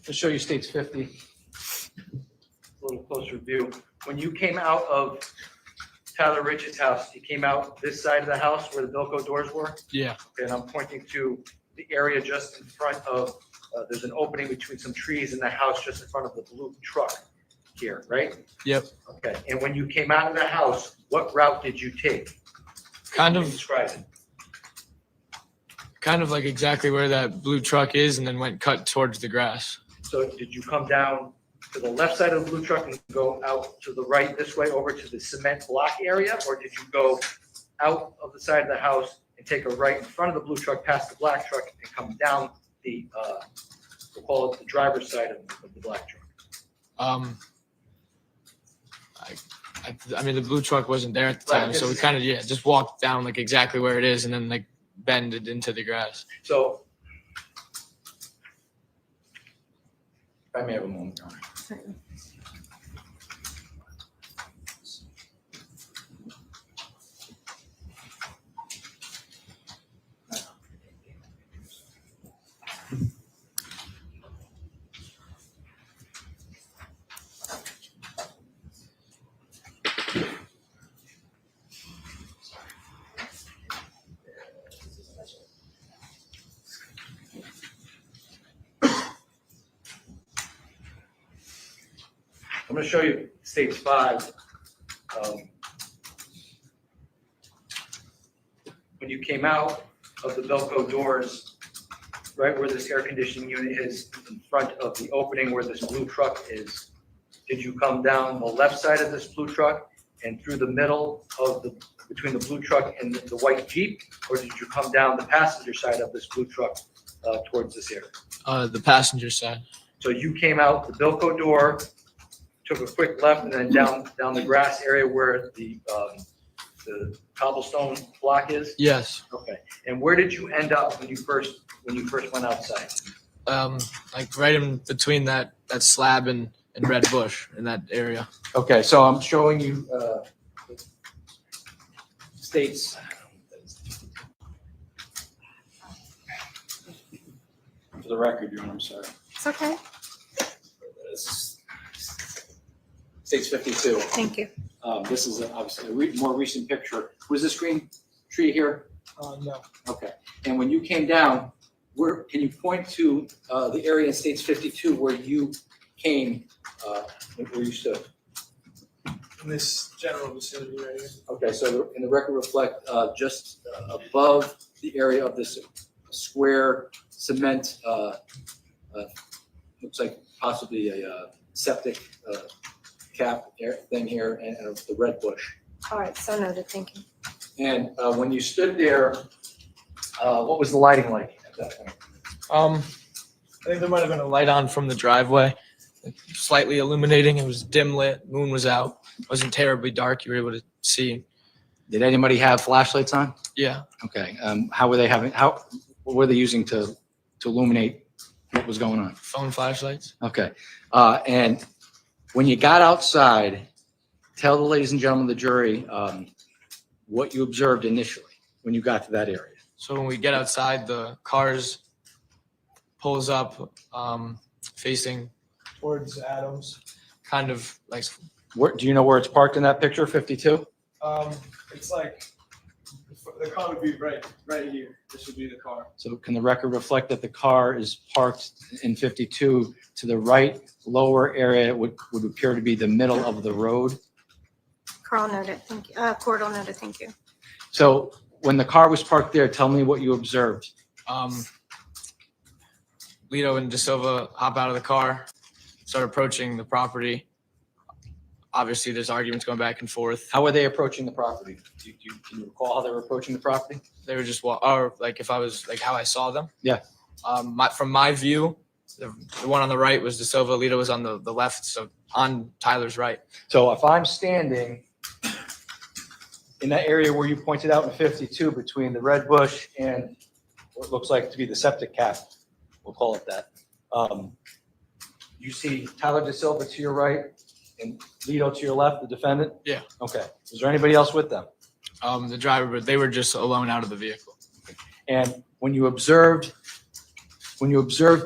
I'll show you states 50. A little closer view. When you came out of Tyler Rich's house, you came out this side of the house where the Bilko doors were? Yeah. Okay, and I'm pointing to the area just in front of, there's an opening between some trees in the house just in front of the blue truck here, right? Yep. Okay, and when you came out of the house, what route did you take? Kind Can you of describe it. like exactly where that blue truck is, and then went cut towards the grass. So did you come down to the left side of the blue truck and go out to the right this way over to the cement block area? Or did you go out of the side of the house and take a right in front of the blue truck, past the black truck, and come down the, we'll call it the driver's side of the black truck? I mean, the blue truck wasn't there at the time, so we kind of, just walked down like exactly where it is, and then like bended into the grass. So if I may have a moment. Your Honor. I'm going to show you stage 5. When you came out of the Bilko doors, right where this air conditioning unit is, in front of the opening where this blue truck is, did you come down the left side of this blue truck and through the middle of between the blue truck and the white Jeep? Or did you come down the passenger side of this blue truck towards this area? The passenger side. So you came out the Bilco door, took a quick left, and then down the grass area where the cobblestone block is? Yes. Okay. And where did you end up when you first went outside? Like right in between that slab and red bush in that area. Okay, so I'm showing you states. For the record, Your Honor, I'm sorry. It's okay. States 52. Thank you. This is obviously a more recent picture. Was this green tree here? No. Okay. And when you came down, can you point to the area in States 52 where you came, where you stood? In this general vicinity right here. Okay, so in the record reflect just above the area of this square cement, looks like possibly a septic cap thing here and the red bush. All right, so noted. Thank you. And when you stood there, what was the lighting like at that point? I think there might have been a light on from the driveway, slightly illuminating. It was dim lit. Moon was out. It wasn't terribly dark. You were able to see. Did anybody have flashlights on? Yeah. Okay. What were they using to illuminate what was going on? Phone flashlights. Okay. And when you got outside, tell the ladies and gentlemen of the jury what you observed initially when you got to that area. So when we get outside, the cars pulls up facing towards Adams, kind of like. Do you know where it's parked in that picture, 52? It's like the car would be right here. This would be the car. So can the record reflect that the car is parked in 52 to the right lower area would appear to be the middle of the road? Carl noted. Thank you. Cordell noted. Thank you. So when the car was parked there, tell me what you observed. Lito and De Silva hop out of the car, start approaching the property. Obviously, there's arguments going back and forth. How were they approaching the property? Can you recall how they were approaching the property? They were just or like if I was like how I saw them. Yeah. From my view, the one on the right was De Silva. Lito was on the left, so on Tyler's right. So if I'm standing in that area where you pointed out in 52 between the red bush and what looks like to be the septic cap, we'll call it that. You see Tyler De Silva to your right and Lito to your left, the defendant? Yeah. Okay. Was there anybody else with them? The driver, but they were just alone out of the vehicle. And when you observed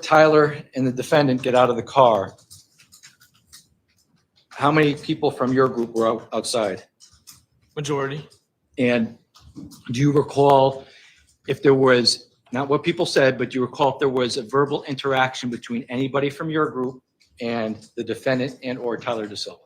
Tyler and the defendant get out of the car, how many people from your group were outside? Majority. And do you recall if there was, not what people said, but do you recall if there was a verbal interaction between anybody from your group and the defendant and or Tyler De Silva?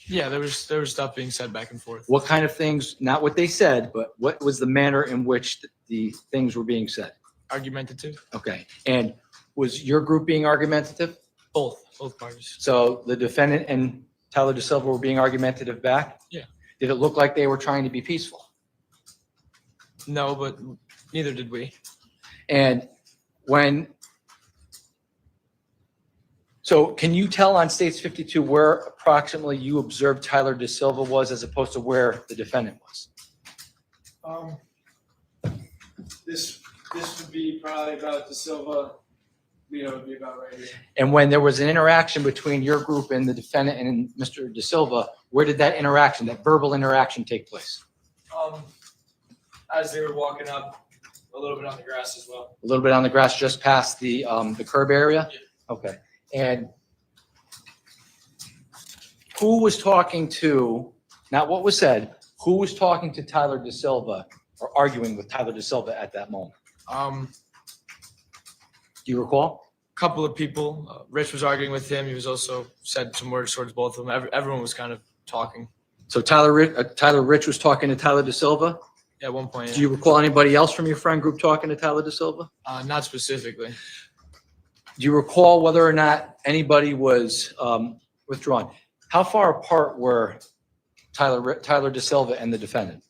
Yeah, there was stuff being said back and forth. What kind of things, not what they said, but what was the manner in which the things were being said? Argumentative. Okay. And was your group being argumentative? Both parties. So the defendant and Tyler De Silva were being argumentative back? Yeah. Did it look like they were trying to be peaceful? No, but neither did we. And so can you tell on States 52 where approximately you observed Tyler De Silva was as opposed to where the defendant was? This would be probably about De Silva. Lito would be about right here. And when there was an interaction between your group and the defendant and Mr. De Silva, where did that interaction, that verbal interaction take place? As they were walking up, a little bit on the grass as well. A little bit on the grass just past the curb area? Yeah. Okay. And who was talking to, not what was said, who was talking to Tyler De Silva or arguing with Tyler De Silva at that moment? Do you recall? A couple of people. Rich was arguing with him. He was also said some words towards both of them. Everyone was kind of talking. So Tyler Rich was talking to Tyler De Silva? At one point. Do you recall anybody else from your friend group talking to Tyler De Silva? Not specifically. Do you recall whether or not anybody was withdrawn. How far apart were Tyler DeSilva and the defendant?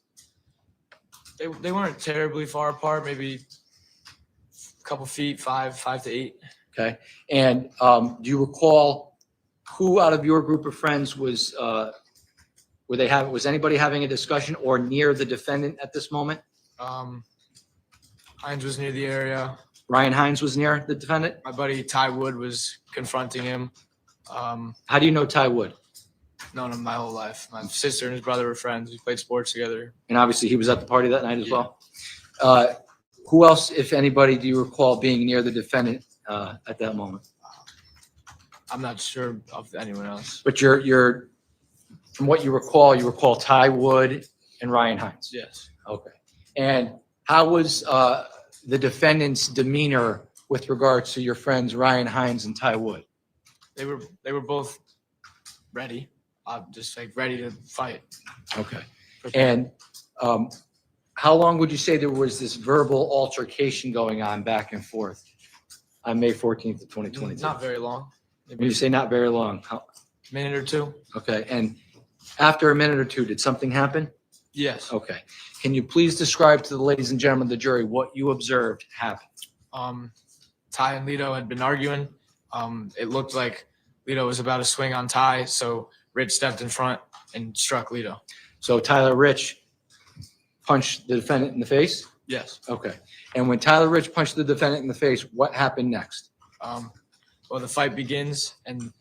They weren't terribly far apart, maybe a couple feet, 5 to 8. Okay. And do you recall who out of your group of friends was anybody having a discussion or near the defendant at this moment? Hines was near the area. Ryan Hines was near the defendant? My buddy Ty Wood was confronting him. How do you know Ty Wood? Known him my whole life. My sister and his brother were friends. We played sports together. And obviously he was at the party that night as Yeah. well. Who else, if anybody, do you recall being near the defendant at that moment? I'm not sure of anyone else. But you're from what you recall Ty Wood and Ryan Hines. Yes. Okay. And how was the defendant's demeanor with regards to your friends Ryan Hines and Ty Wood? They were both ready. Just like ready to fight. Okay. And how long would you say there was this verbal altercation going on back and forth on May 14th of 2022? Not very long. When you say not very long, how, Minute or two. okay. And after a minute or two, did something happen? Yes. Okay. Can you please describe to the ladies and gentlemen of the jury what you observed happened? Ty and Lito had been arguing. It looked like Lito was about to swing on Ty, so Rich stepped in front and struck Lito. So Tyler Rich punched the defendant in the face? Yes. Okay. And when Tyler Rich punched the defendant in the face, what happened next? Well, the fight begins, and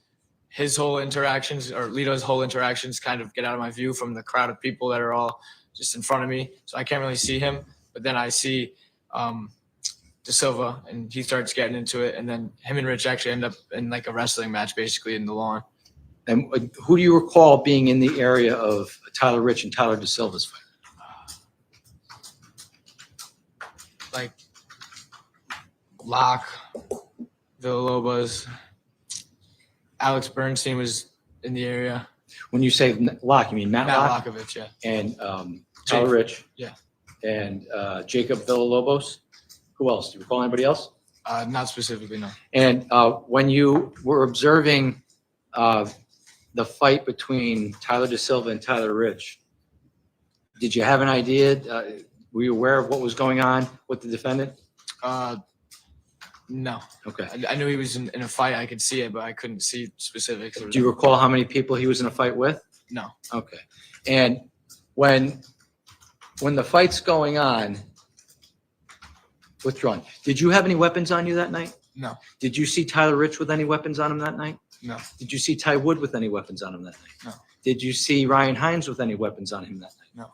his whole interactions, or Lito's whole interactions, kind of get out of my view from the crowd of people that are all just in front of me. So I can't really see him. But then I see De Silva, and he starts getting into it. And then him and Rich actually end up in like a wrestling match, basically in the lawn. And who do you recall being in the area of Tyler Rich and Tyler De Silva's fight? Like Locke, Villalobos, Alex Bernstein was in the area. When you say Locke, you mean Matt Locke? Lockovich, yeah. And Tyler Rich? Yeah. And Jacob Villalobos? Who else? Do you recall anybody else? Not specifically, no. And when you were observing the fight between Tyler De Silva and Tyler Rich, did you have an idea? Were you aware of what was going on with the defendant? No. Okay. I knew he was in a fight. I could see it, but I couldn't see specifics. Do you recall how many people he was in a fight with? No. Okay. And when the fight's going on, withdrawn, did you have any weapons on you that night? No. Did you see Tyler Rich with any weapons on him that night? No. Did you see Ty Wood with any weapons on him that night? No. Did you see Ryan Hines with any weapons on him that night?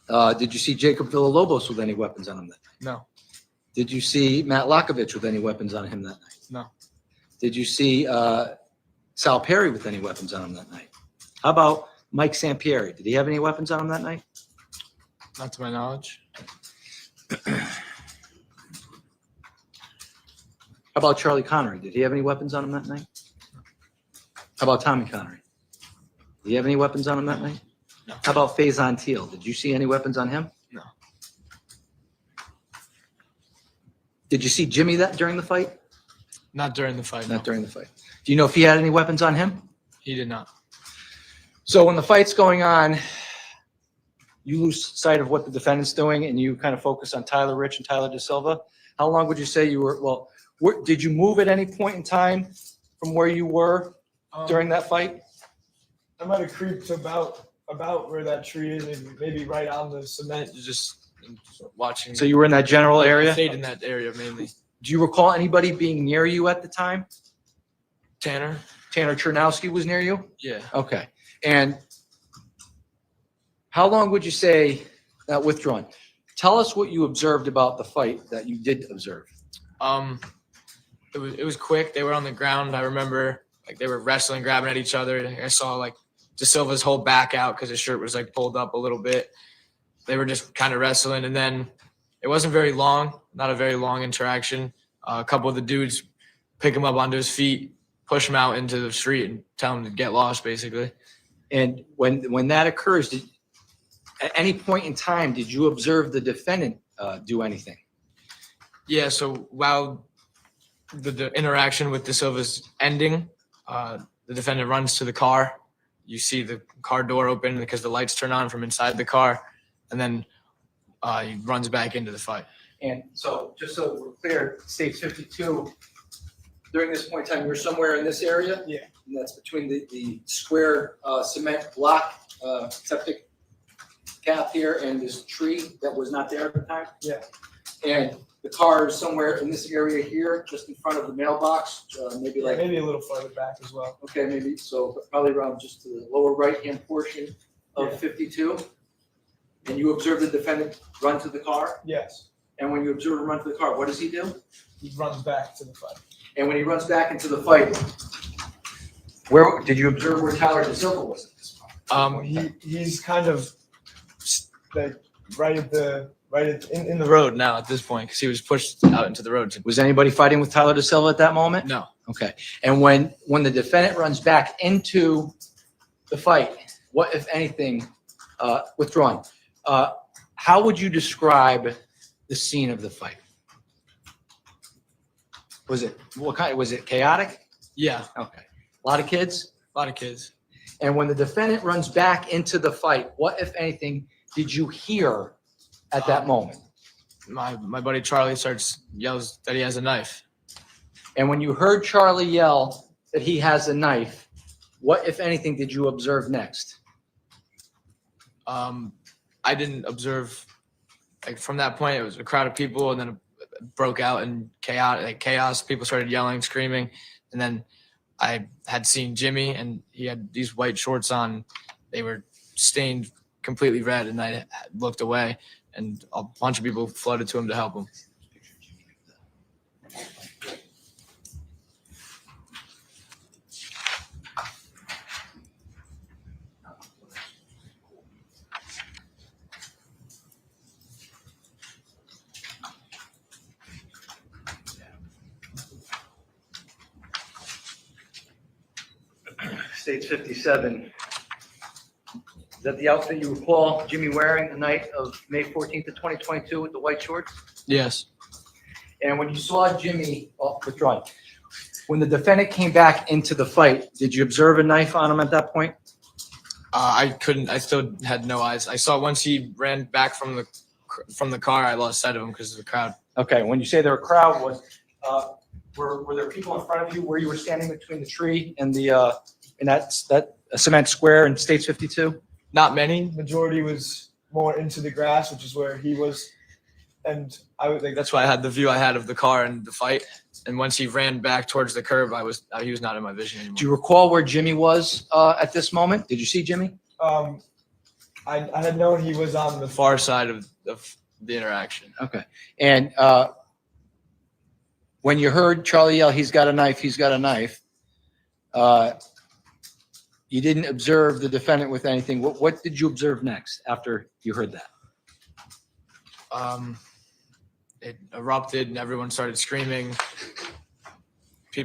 No. Did you see Jacob Villalobos with any weapons on him that night? No. Did you see Matt Lockovich with any weapons on him that night? No. Did you see Sal Perry with any weapons on him that night? How about Mike Sampieri? Did he have any weapons on him that night? Not to my knowledge. How about Charlie Connery? Did he have any weapons on him that night? How about Tommy Connery? Did he have any weapons on him that night? No. How about Faison Teal? Did you see any weapons on him? No. Did you see Jimmy during the fight? Not during the fight. Not No. during the fight. Do you know if he had any weapons on him? He did not. So when the fight's going on, you lose sight of what the defendant's doing and you kind of focus on Tyler Rich and Tyler De Silva. How long would you say you were, did you move at any point in time from where you were during that fight? I might have creeped about where that tree is, maybe right on the cement, just watching. So you were in that general area? Stayed in that area mainly. Do you recall anybody being near you at the time? Tanner? Tanner Czerkowski was near you? Yeah. Okay. And how long would you say that withdrawn? Tell us what you observed about the fight that you did observe. It was quick. They were on the ground. I remember like they were wrestling, grabbing at each other. I saw like De Silva's whole back out because his shirt was like pulled up a little bit. They were just kind of wrestling, and then it wasn't very long, not a very long interaction. A couple of the dudes pick him up onto his feet, push him out into the street, and tell him to get lost, basically. And when that occurs, at any point in time, did you observe the defendant do anything? Yeah, so while the interaction with De Silva's ending, the defendant runs to the car. You see the car door open because the lights turn on from inside the car, and then he runs back into the fight. And so, just so we're clear, State 52, during this point in time, you're somewhere in this area? Yeah. And that's between the square cement block, septic cap here and this tree that was not there at the time? Yeah. And the car is somewhere in this area here, just in front of the mailbox, maybe like, Maybe a little further back as well. okay, maybe, so probably around just to the lower right-hand portion of 52. And you observe the defendant run to the car? Yes. And when you observe him run to the car, what does he do? He runs back to the fight. And when he runs back into the fight, where did you observe where Tyler DeSilva was at this point? He's kind of like in the road now at this point because he was pushed out into the road. Was anybody fighting with Tyler DeSilva at that moment? No. Okay. And when the defendant runs back into the fight, what, if anything, withdrawn, how would you describe the scene of the fight? Was it chaotic? Yeah. Okay. A lot of kids? A lot of kids. And when the defendant runs back into the fight, what, if anything, did you hear at that moment? My buddy Charlie yells that he has a knife. And when you heard Charlie yell that he has a knife, what, if anything, did you observe next? I didn't observe, like from that point, it was a crowd of people, and then it broke out in chaos. People started yelling, screaming, and then I had seen Jimmy, and he had these white shorts on. They were stained completely red, and I looked away, and a bunch of people flooded to him to help him. State 57. Is that the outfit you recall Jimmy wearing the night of May 14th of 2022 with the white shorts? Yes. And when you saw Jimmy, withdrawn, when the defendant came back into the fight, did you observe a knife on him at that point? I still had no eyes. I saw once he ran back from the car, I lost sight of him because of the crowd. Okay, when you say there were a crowd, were there people in front of you where you were standing between the tree and the in that cement square in States 52? Not many. Majority was more into the grass, which is where he was. And I was like, that's why I had the view I had of the car and the fight. And once he ran back towards the curb, he was not in my vision anymore. Do you recall where Jimmy was at this moment? Did you see Jimmy? I had known he was on the far side of the interaction. Okay. And when you heard Charlie yell, he's got a knife, you didn't observe the defendant with anything. What did you observe next after you heard that? It erupted and everyone started screaming.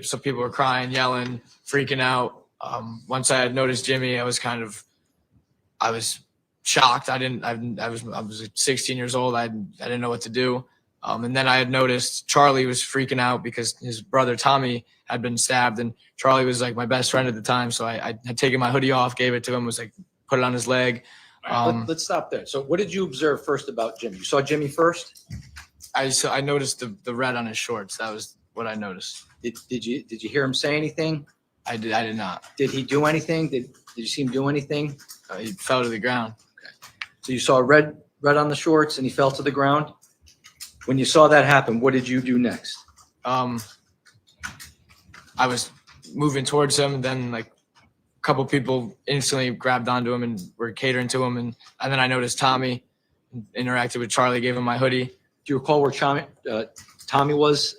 Some people were crying, yelling, freaking out. Once I had noticed Jimmy, I was shocked. I was 16 years old. I didn't know what to do. And then I had noticed Charlie was freaking out because his brother Tommy had been stabbed, and Charlie was like my best friend at the time. So I had taken my hoodie off, gave it to him, was like, put it on his leg. Let's stop there. So what did you observe first about Jimmy? You saw Jimmy first? I noticed the red on his shorts. That was what I noticed. Did you hear him say anything? I did not. Did he do anything? Did you see him do anything? He fell to the ground. So you saw red on the shorts and he fell to the ground? When you saw that happen, what did you do next? I was moving towards him, and then like a couple people instantly grabbed onto him and were catering to him, and then I noticed Tommy, interacted with Charlie, gave him my hoodie. Do you recall where Tommy was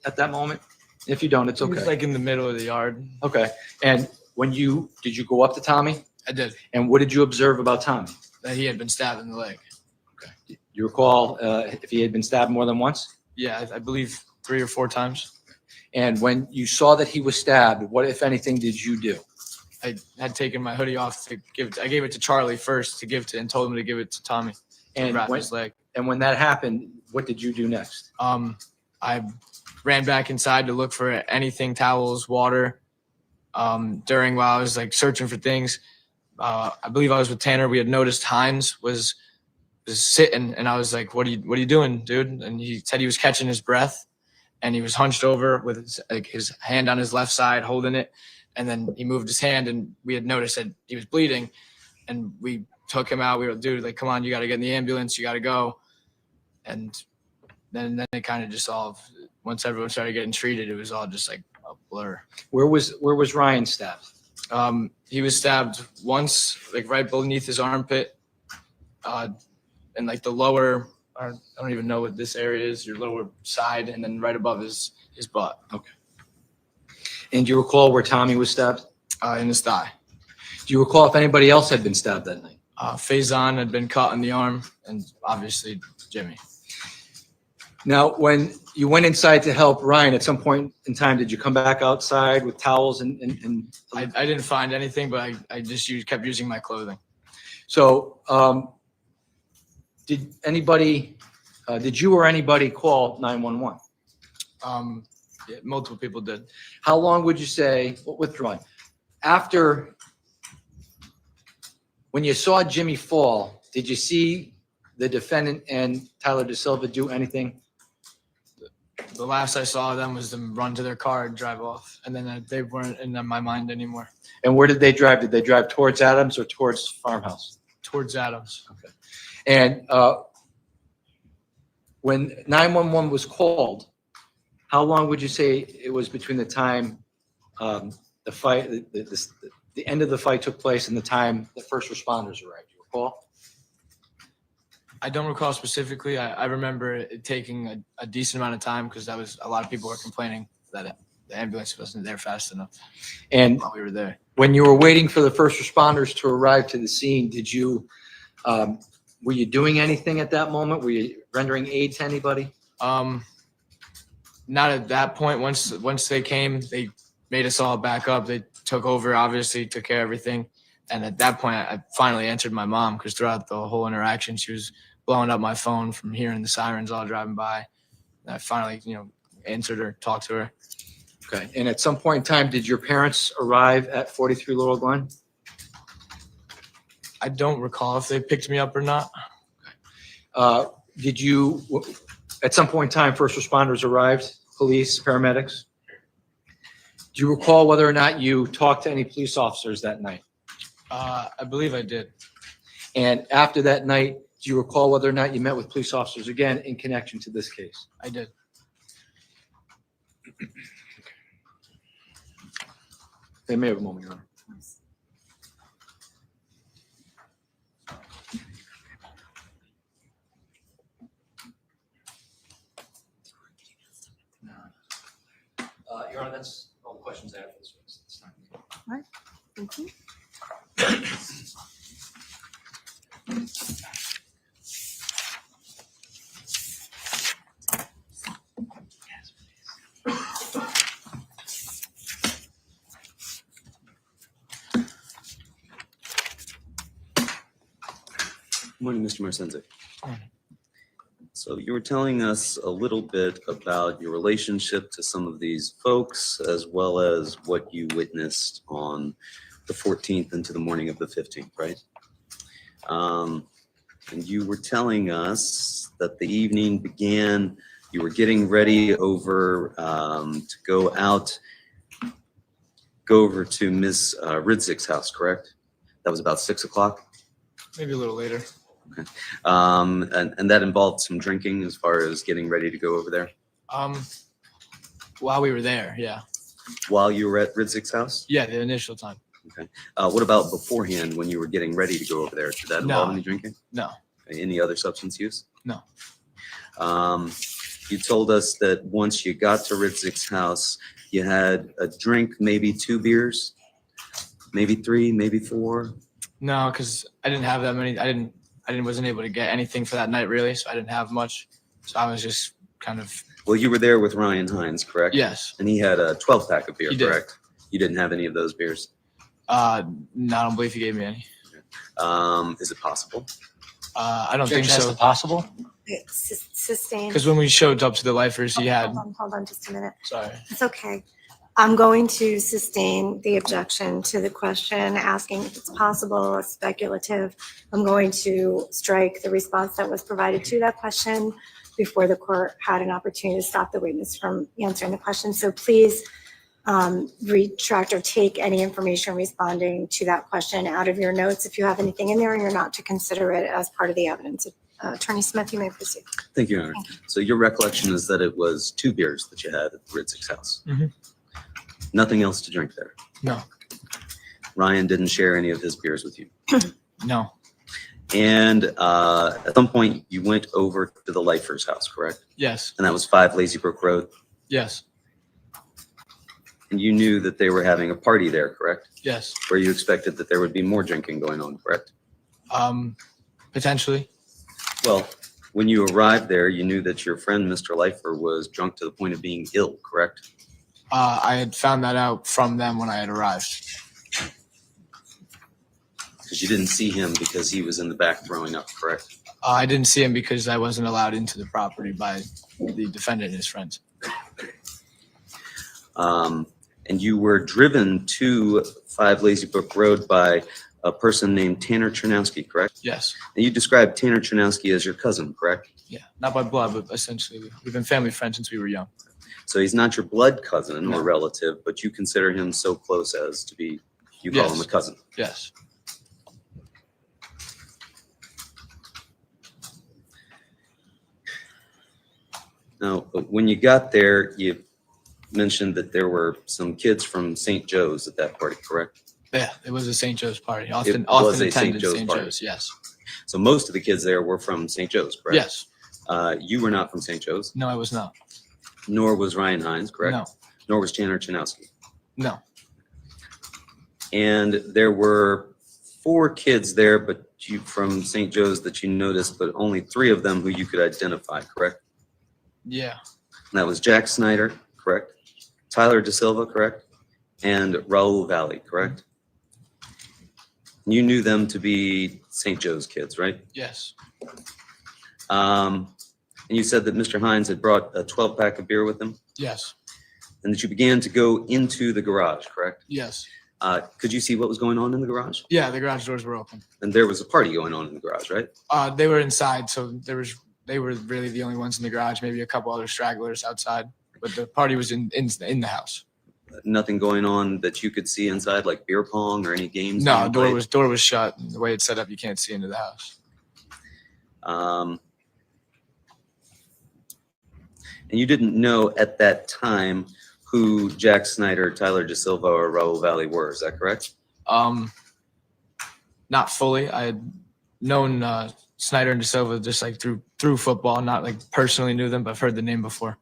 at that moment? If you don't, it's He was okay. like in the middle of the yard. Okay. And did you go up to Tommy? I did. And what did you observe about Tommy? That he had been stabbed in the leg. Okay. Do you recall if he had been stabbed more than once? Yeah, I believe 3 or 4 times. And when you saw that he was stabbed, what, if anything, did you do? I had taken my hoodie off to I gave it to Charlie first and told him to give it to Tommy and wrap his leg. And when that happened, what did you do next? I ran back inside to look for anything, towels, water, during while I was like searching for things. I believe I was with Tanner. We had noticed Hines was sitting, and I was like, what are you doing, dude? And he said he was catching his breath, and he was hunched over with his hand on his left side holding it. And then he moved his hand, and we had noticed that he was bleeding, and we took him out. We were, dude, like, come on, you got to get in the ambulance. You got to go. And then it kind of just all, once everyone started getting treated, it was all just like a blur. Where was Ryan stabbed? He was stabbed once, like right beneath his armpit, and like the lower, I don't even know what this area is, your lower side, and then right above his butt. Okay. And do you recall where Tommy was stabbed? In his thigh. Do you recall if anybody else had been stabbed that night? Faison had been cut in the arm, and obviously Jimmy. Now, when you went inside to help Ryan, at some point in time, did you come back outside with towels and I didn't find anything, but I just kept using my clothing. so did you or anybody call 911? Yeah, multiple people did. How long would you say, withdrawing, after, when you saw Jimmy fall, did you see the defendant and Tyler De Silva do anything? The last I saw of them was them run to their car and drive off, and then they weren't in my mind anymore. And where did they drive? Did they drive towards Adams or towards Farmhouse? Towards Adams. Okay. And when 911 was called, how long would you say it was between the time the fight, the end of the fight took place and the time the first responders arrived? Do you recall? I don't recall specifically. I remember it taking a decent amount of time because that was a lot of people were complaining that the ambulance wasn't there fast enough. And while we were there, when you were waiting for the first responders to arrive to the scene, did you, were you doing anything at that moment? Were you rendering aid to anybody? not at that point. Once they came, they made us all back up. They took over, obviously, took care of everything. And at that point, I finally answered my mom because throughout the whole interaction, she was blowing up my phone from hearing the sirens all driving by. And I finally, answered her, talked to her. Okay. And at some point in time, did your parents arrive at 43 Laurel Glen? I don't recall if they picked me up or not. Did you, at some point in time, first responders arrived, police, paramedics? Do you recall whether or not you talked to any police officers that night? I believe I did. And after that night, do you recall whether or not you met with police officers again in connection to this case? I did. They may have a moment, Your Honor. Your Honor, that's all the questions I have for this witness this time. All right, thank you. Good morning, Mr. Marcenzic. So you were telling us a little bit about your relationship to some of these folks, as well as what you witnessed on the 14th into the morning of the 15th, right? And you were telling us that the evening began, you were getting ready over to go over to Ms. Ridzik's house, correct? That was about 6 o'clock? Maybe a little later. Okay. And that involved some drinking as far as getting ready to go over there? While we were there, yeah. While you were at Ridzik's house? Yeah, the initial time. Okay. What about beforehand when you were getting ready to go over there? Did that involve No. any drinking? No. Any other substance use? No. You told us that once you got to Ridzik's house, you had a drink, maybe 2 beers, maybe 3, maybe 4. No, because I didn't have that many. I wasn't able to get anything for that night really, so I didn't have much. So I was just kind of. Well, you were there with Ryan Hines, correct? Yes. And he had a 12-pack of beer, He did. correct? You didn't have any of those beers? No, I don't believe he gave me any. Is it possible? I don't think That's so. possible? It's sustained. Because when we showed up to the lifers, he had. Hold on just a minute. Sorry. It's okay. I'm going to sustain the objection to the question, asking if it's possible, it's speculative. I'm going to strike the response that was provided to that question before the court had an opportunity to stop the witness from answering the question. So please retract or take any information responding to that question out of your notes if you have anything in there and you're not to consider it as part of the evidence. Attorney Smith, you may proceed. Thank you, Your Honor. Thank you. So your recollection is that it was 2 beers that you had at the Ritzick's house? Mhm. Nothing else to drink there? No, Ryan didn't share any of his beers with you? no, And at some point, you went over to the Lifers' house, correct? yes, And that was 5 Lazy Brook Road? yes, And you knew that they were having a party there, correct? yes. Where you expected that there would be more drinking going on, correct? Potentially, Well, when you arrived there, you knew that your friend, Mr. Lifer, was drunk to the point of being ill, correct? I had found that out from them when I had arrived. Because you didn't see him because he was in the back throwing up, correct? I didn't see him because I wasn't allowed into the property by the defendant and his friends. And you were driven to 5 Lazy Brook Road by a person named Tanner Czerkowski, correct? Yes, And you described Tanner Czerkowski as your cousin, correct? yeah, not by blood, but essentially we've been family friends since we were young. So he's not your blood cousin No. or relative, but you consider him so close as to be, you call Yes. him a cousin. Yes, Now, when you got there, you mentioned that there were some kids from St. Joe's at that party, correct? yeah, it was a St. Joe's party. Often was a St. attended Joe's St. party. Joe's. Yes, So most of the kids there were from St. Joe's, correct? yes. You were not from St. Joe's, No, I was not. nor was Ryan Hines, correct? No, Nor was Tanner Czerkowski. no. And there were 4 kids there, but you from St. Joe's that you noticed, but only 3 of them who you could identify, correct? Yeah, And that was Jack Snyder, correct? Tyler De Silva, correct? And Raul Valle, correct? You knew them to be St. Joe's kids, right? yes, And you said that Mr. Hines had brought a 12-pack of beer with him, yes, and that you began to go into the garage, correct? yes. Could you see what was going on in the garage? Yeah, the garage doors were open. And there was a party going on in the garage, right? They were inside, so they were really the only ones in the garage. Maybe a couple other stragglers outside, but the party was in the house. Nothing going on that you could see inside, like beer pong or any games? No, being played? door was shut. And the way it's set up, you can't see into the house. And you didn't know at that time who Jack Snyder, Tyler De Silva, or Raul Valle were, is that correct? Not fully. I had known Snyder and De Silva just like through football, not like personally knew them, but I've heard the name before.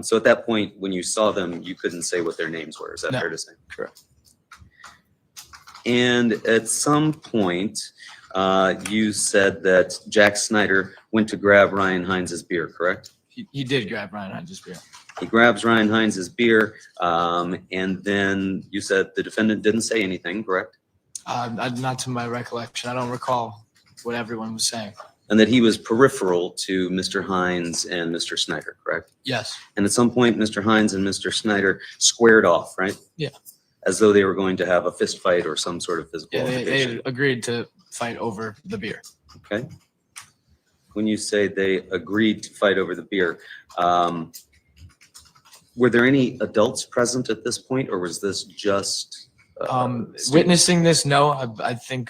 So at that point, when you saw them, you couldn't say what their names were, is that No. fair to say? Correct. And at some point, you said that Jack Snyder went to grab Ryan Hines' beer, correct? He did grab Ryan Hines' beer. He grabs Ryan Hines' beer, and then you said the defendant didn't say anything, correct? Not to my recollection. I don't recall what everyone was saying. And that he was peripheral to Mr. Hines and Mr. Snyder, correct? Yes. And at some point, Mr. Hines and Mr. Snyder squared off, right? Yeah. As though they were going to have a fist fight or some sort of physical Yeah, they altercation. agreed to fight over the beer. Okay. When you say they agreed to fight over the beer, were there any adults present at this point, or was this just students? Witnessing this, no. I think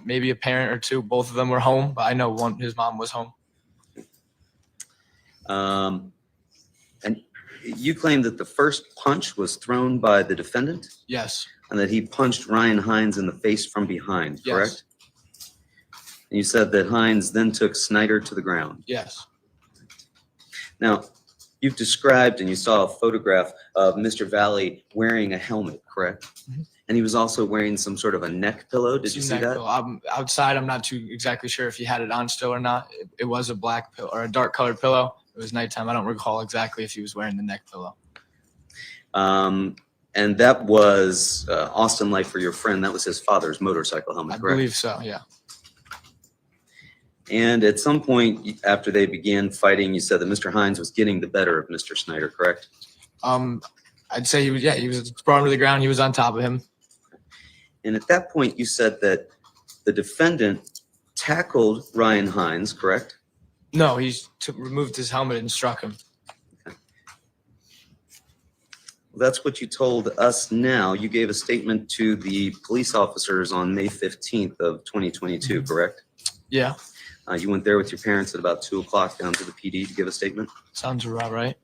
maybe a parent or two. Both of them were home, but I know his mom was home. And you claim that the first punch was thrown by the defendant Yes. and that he punched Ryan Hines in the face from behind, Yes. correct? And you said that Hines then took Snyder to the ground. Yes. Now, you've described and you saw a photograph of Mr. Valle wearing a helmet, correct? Mhm. And he was also wearing some sort of a neck pillow. Did you see that? Outside, I'm not too exactly sure if he had it on still or not. It was a black pillow or a dark colored pillow. It was nighttime. I don't recall exactly if he was wearing the neck pillow. And that was Austin Life for your friend. That was his father's motorcycle helmet, I correct? believe so. Yeah. And at some point after they began fighting, you said that Mr. Hines was getting the better of Mr. Snyder, correct? I'd say he was brought him to the ground. He was on top of him. And at that point, you said that the defendant tackled Ryan Hines, correct? No, removed his helmet and struck him. That's what you told us now. You gave a statement to the police officers on May 15th of 2022, correct? Yeah, You went there with your parents at about 2 o'clock down to the PD to give a statement. sounds about right.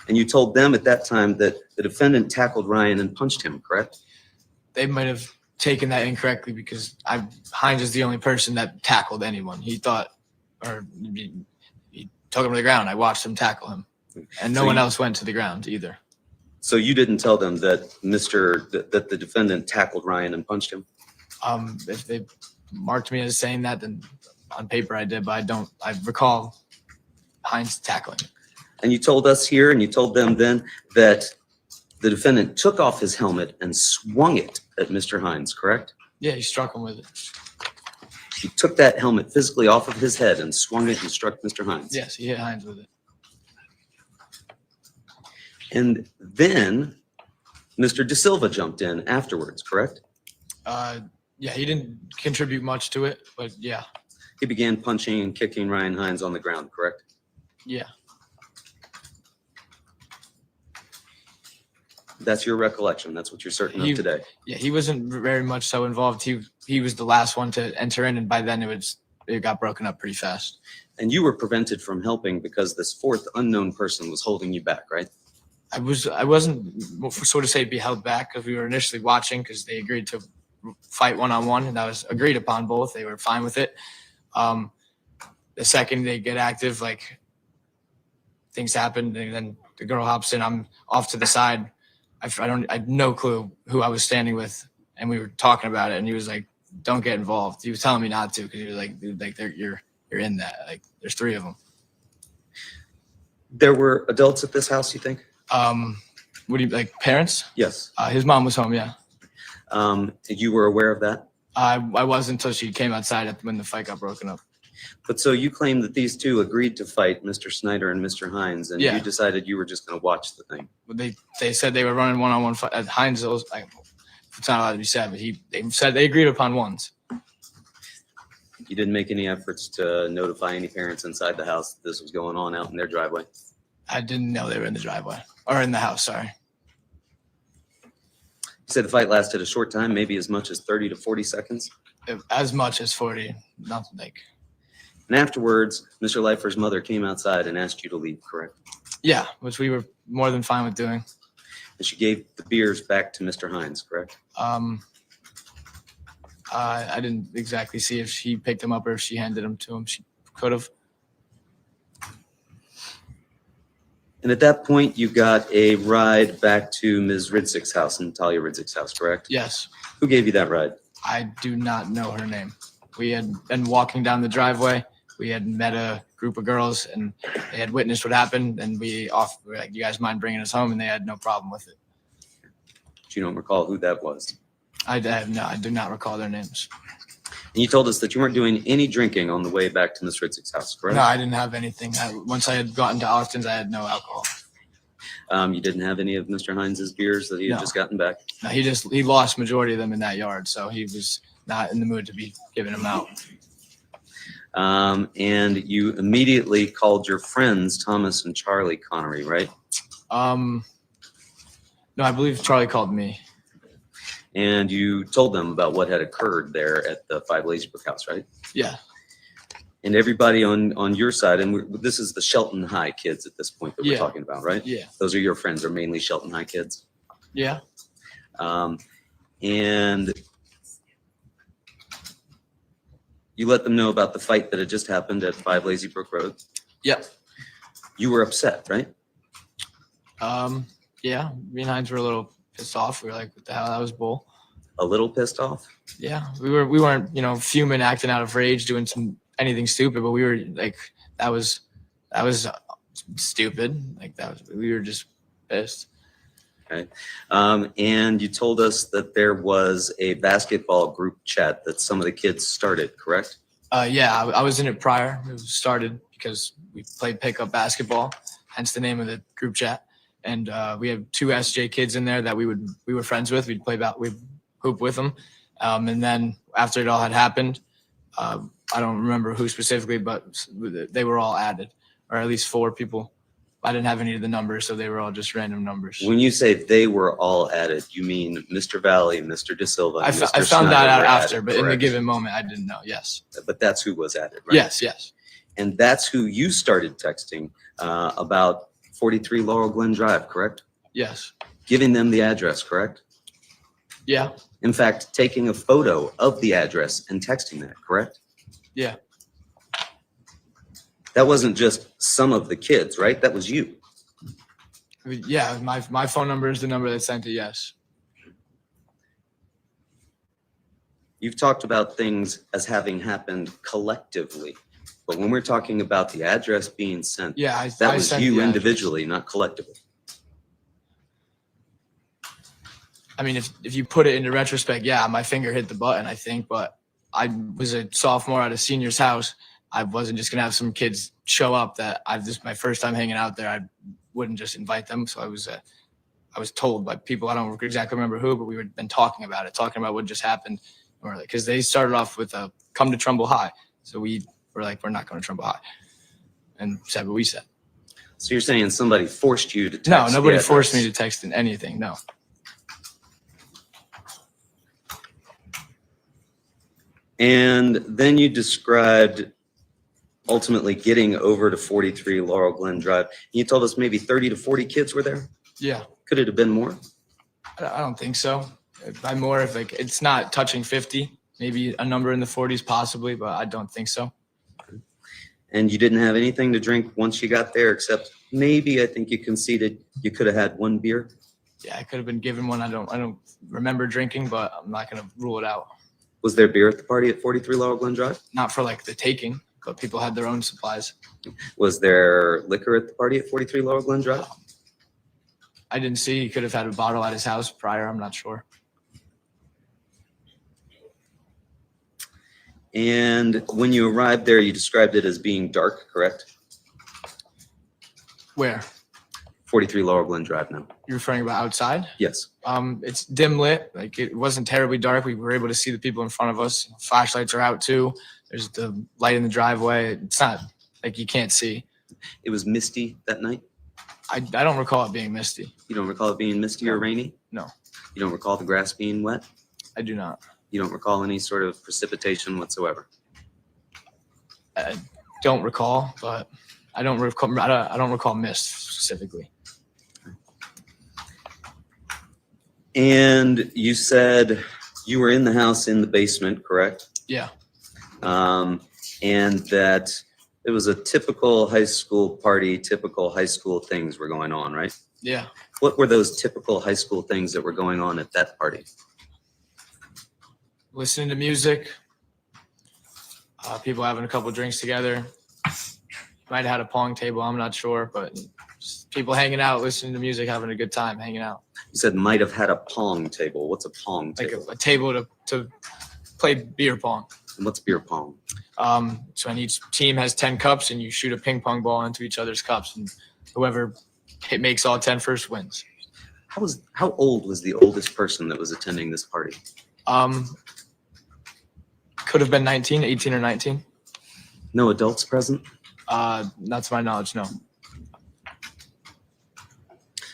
And you told them at that time that the defendant tackled Ryan and punched him, correct? They might have taken that incorrectly because Hines is the only person that tackled anyone. He took him to the ground. I watched him tackle him, and no one else went to the ground either. So you didn't tell them that that the defendant tackled Ryan and punched him? If they marked me as saying that, then on paper I did, but I recall Hines tackling. And you told us here, and you told them then, that the defendant took off his helmet and swung it at Mr. Hines, correct? Yeah, he struck him with it. He took that helmet physically off of his head and swung it and struck Mr. Hines. Yes, he hit Hines with it. And then Mr. De Silva jumped in afterwards, correct? Yeah, he didn't contribute much to it, but yeah, He began punching and kicking Ryan Hines on the ground, correct? yeah. That's your recollection. That's what you're certain of today. Yeah, he wasn't very much so involved. He was the last one to enter in, and by then it got broken up pretty fast. And you were prevented from helping because this fourth unknown person was holding you back, right? I wasn't sort of say be held back because we were initially watching because they agreed to fight one-on-one, and that was agreed upon both. They were fine with it. The second they get active, like things happen, and then the girl hops in. I'm off to the side. I had no clue who I was standing with, and we were talking about it, and he was like, "Don't get involved." He was telling me not to because he was like, "Dude, like you're in that. Like there's 3 of them." There were adults at this house, you think? What do you like? Parents? Yes. His mom was home. Yeah. You were aware of that? I wasn't until she came outside when the fight got broken up. But so you claim that these two agreed to fight Mr. Snyder and Mr. Hines, and Yeah. you decided you were just going to watch the thing. But they said they were running one-on-one fight. Hines, it's not allowed to be said, but they said they agreed upon ones. You didn't make any efforts to notify any parents inside the house that this was going on out in their driveway. I didn't know they were in the driveway or in the house. Sorry. You said the fight lasted a short time, maybe as much as 30 to 40 seconds. As much as 40, nothing like. And afterwards, Mr. Leifer's mother came outside and asked you to leave, correct? Yeah, which we were more than fine with doing. And she gave the beers back to Mr. Hines, correct? I didn't exactly see if she picked them up or if she handed them to him. She could have. And at that point, you got a ride back to Ms. Ridsick's house, Natalia Ridsick's house, correct? Yes. Who gave you that ride? I do not know her name. We had been walking down the driveway. We had met a group of girls, and they had witnessed what happened. And we were like, "You guys mind bringing us home?" And they had no problem with it. But you don't recall who that was. I do not recall their names. And you told us that you weren't doing any drinking on the way back to Ms. Ridsick's house, correct? No, I didn't have anything. Once I had gotten to Austin's, I had no alcohol. You didn't have any of Mr. Hines's beers that he had No. just gotten back? No, he lost majority of them in that yard, so he was not in the mood to be giving them out. And you immediately called your friends, Thomas and Charlie Connery, right? No, I believe Charlie called me. And you told them about what had occurred there at the 5 Lazybook house, right? Yeah. And everybody on your side, and this is the Shelton High kids at this point that we're Yeah. talking about, right? Yeah. Those are your friends, are mainly Shelton High kids. Yeah. And you let them know about the fight that had just happened at 5 Lazybrook Road. Yep. You were upset, right? Yeah. Me and Hines were a little pissed off. We were like, "What the hell? That was bull." A little pissed off? Yeah. We weren't, fuming, acting out of rage, doing anything stupid, but we were like, that was stupid. Like we were just pissed. Okay. And you told us that there was a basketball group chat that some of the kids started, correct? Yeah, I was in it prior. It was started because we played pickup basketball, hence the name of the group chat. and we have 2 SJ kids in there that we were friends with. We'd hoop with them, and then after it all had happened, I don't remember who specifically, but they were all added, or at least 4 people. I didn't have any of the numbers, so they were all just random numbers. When you say they were all added, you mean Mr. Valle, Mr. De Silva, and Mr. I found that Schneider out were after, added, but in the correct? given moment, I didn't know. Yes. But that's who was added, right? Yes. And that's who you started texting about 43 Laurel Glen Drive, correct? Yes. Giving them the address, correct? Yeah. In fact, taking a photo of the address and texting that, correct? Yeah. That wasn't just some of the kids, right? That was you. Yeah. My phone number is the number that sent it. Yes. You've talked about things as having happened collectively, but when we're talking about the address being sent, Yeah. that I was sent you the address. individually, not collectively. I mean, if you put it into retrospect, yeah, my finger hit the button, I think, but I was a sophomore at a senior's house. I wasn't just gonna have some kids show up that my first time hanging out there. I wouldn't just invite them. So I was told by people, I don't exactly remember who, but we had been talking about what just happened. Or like, because they started off with come to Trumbull High. So we were like, we're not going to Trumbull High, and said what we said. So you're saying somebody forced you to text? No, the nobody forced me address. to text in anything. No. And then you described ultimately getting over to 43 Laurel Glen Drive. You told us maybe 30 to 40 kids were there. Yeah. Could it have been more? I don't think so. By more, if like it's not touching 50, maybe a number in the 40s possibly, but I don't think so. And you didn't have anything to drink once you got there, except maybe I think you conceded you could have had 1 beer. Yeah, I could have been given one. I don't remember drinking, but I'm not going to rule it out. Was there beer at the party at 43 Laurel Glen Drive? Not for like the taking, but people had their own supplies. Was there liquor at the party at 43 Laurel Glen Drive? I didn't see. He could have had a bottle at his house prior. I'm not sure. And when you arrived there, you described it as being dark, correct? Where? 43 Laurel Glen Drive now. You're referring about outside? Yes. It's dim lit. Like it wasn't terribly dark. We were able to see the people in front of us. Flashlights are out too. There's the light in the driveway. It's not like you can't see. It was misty that night? I don't recall it being misty. You don't recall it being misty or rainy? No. You don't recall the grass being wet? I do not. You don't recall any sort of precipitation whatsoever? I don't recall, but I don't recall mist specifically. And you said you were in the house in the basement, correct? Yeah. And that it was a typical high school party, typical high school things were going on, right? Yeah. What were those typical high school things that were going on at that party? Listening to music. People having a couple drinks together. Might have had a pong table. I'm not sure, but just people hanging out, listening to music, having a good time, hanging out. You said might have had a pong table. What's a pong Like table? a table to play beer pong. And what's beer pong? So and each team has 10 cups, and you shoot a ping pong ball into each other's cups, and whoever makes all 10 first wins. How old was the oldest person that was attending this party? Could have been 19, 18 or 19. No adults present? Not to my knowledge, no.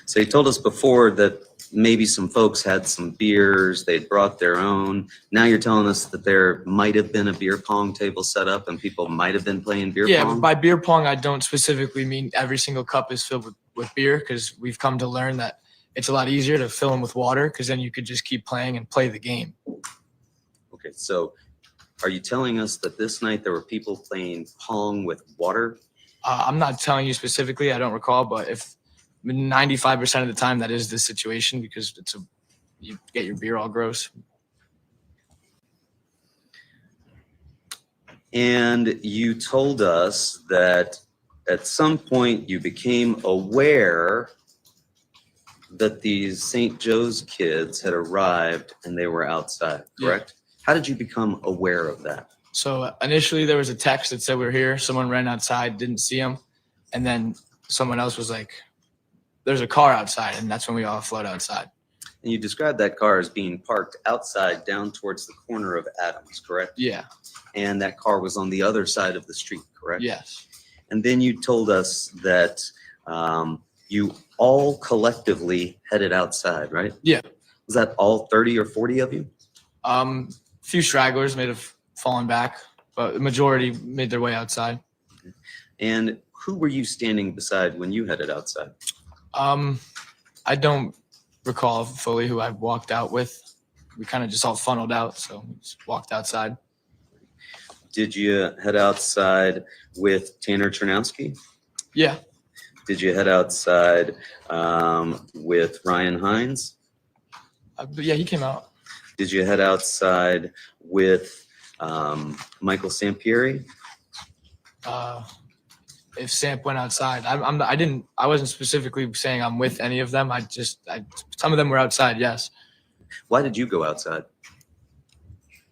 So you told us before that maybe some folks had some beers, they'd brought their own. Now you're telling us that there might have been a beer pong table set up and people might have been playing beer Yeah, pong? but by beer pong, I don't specifically mean every single cup is filled with beer, because we've come to learn that it's a lot easier to fill them with water, because then you could just keep playing and play the game. Okay, so are you telling us that this night there were people playing pong with water? I'm not telling you specifically, I don't recall, but if 95% of the time that is the situation, because you get your beer all gross. And you told us that at some point you became aware that these St. Joe's kids had arrived and they were outside, correct? How did you become aware of that? So initially there was a text that said we were here. Someone ran outside, didn't see him. And then someone else was like, there's a car outside, and that's when we all float outside. And you described that car as being parked outside down towards the corner of Adams, correct? Yeah. And that car was on the other side of the street, correct? Yes. And then you told us that you all collectively headed outside, right? Yeah. Was that all 30 or 40 of you? Few stragglers may have fallen back, but the majority made their way outside. And who were you standing beside when you headed outside? I don't recall fully who I walked out with. We kind of just all funneled out, so we just walked outside. Did you head outside with Tanner Czerkowski? Yeah. Did you head outside with Ryan Hines? But yeah, he came out. Did you head outside with Michael Sampieri? If Samp went outside, I wasn't specifically saying I'm with any of them. Some of them were outside, yes. Why did you go outside?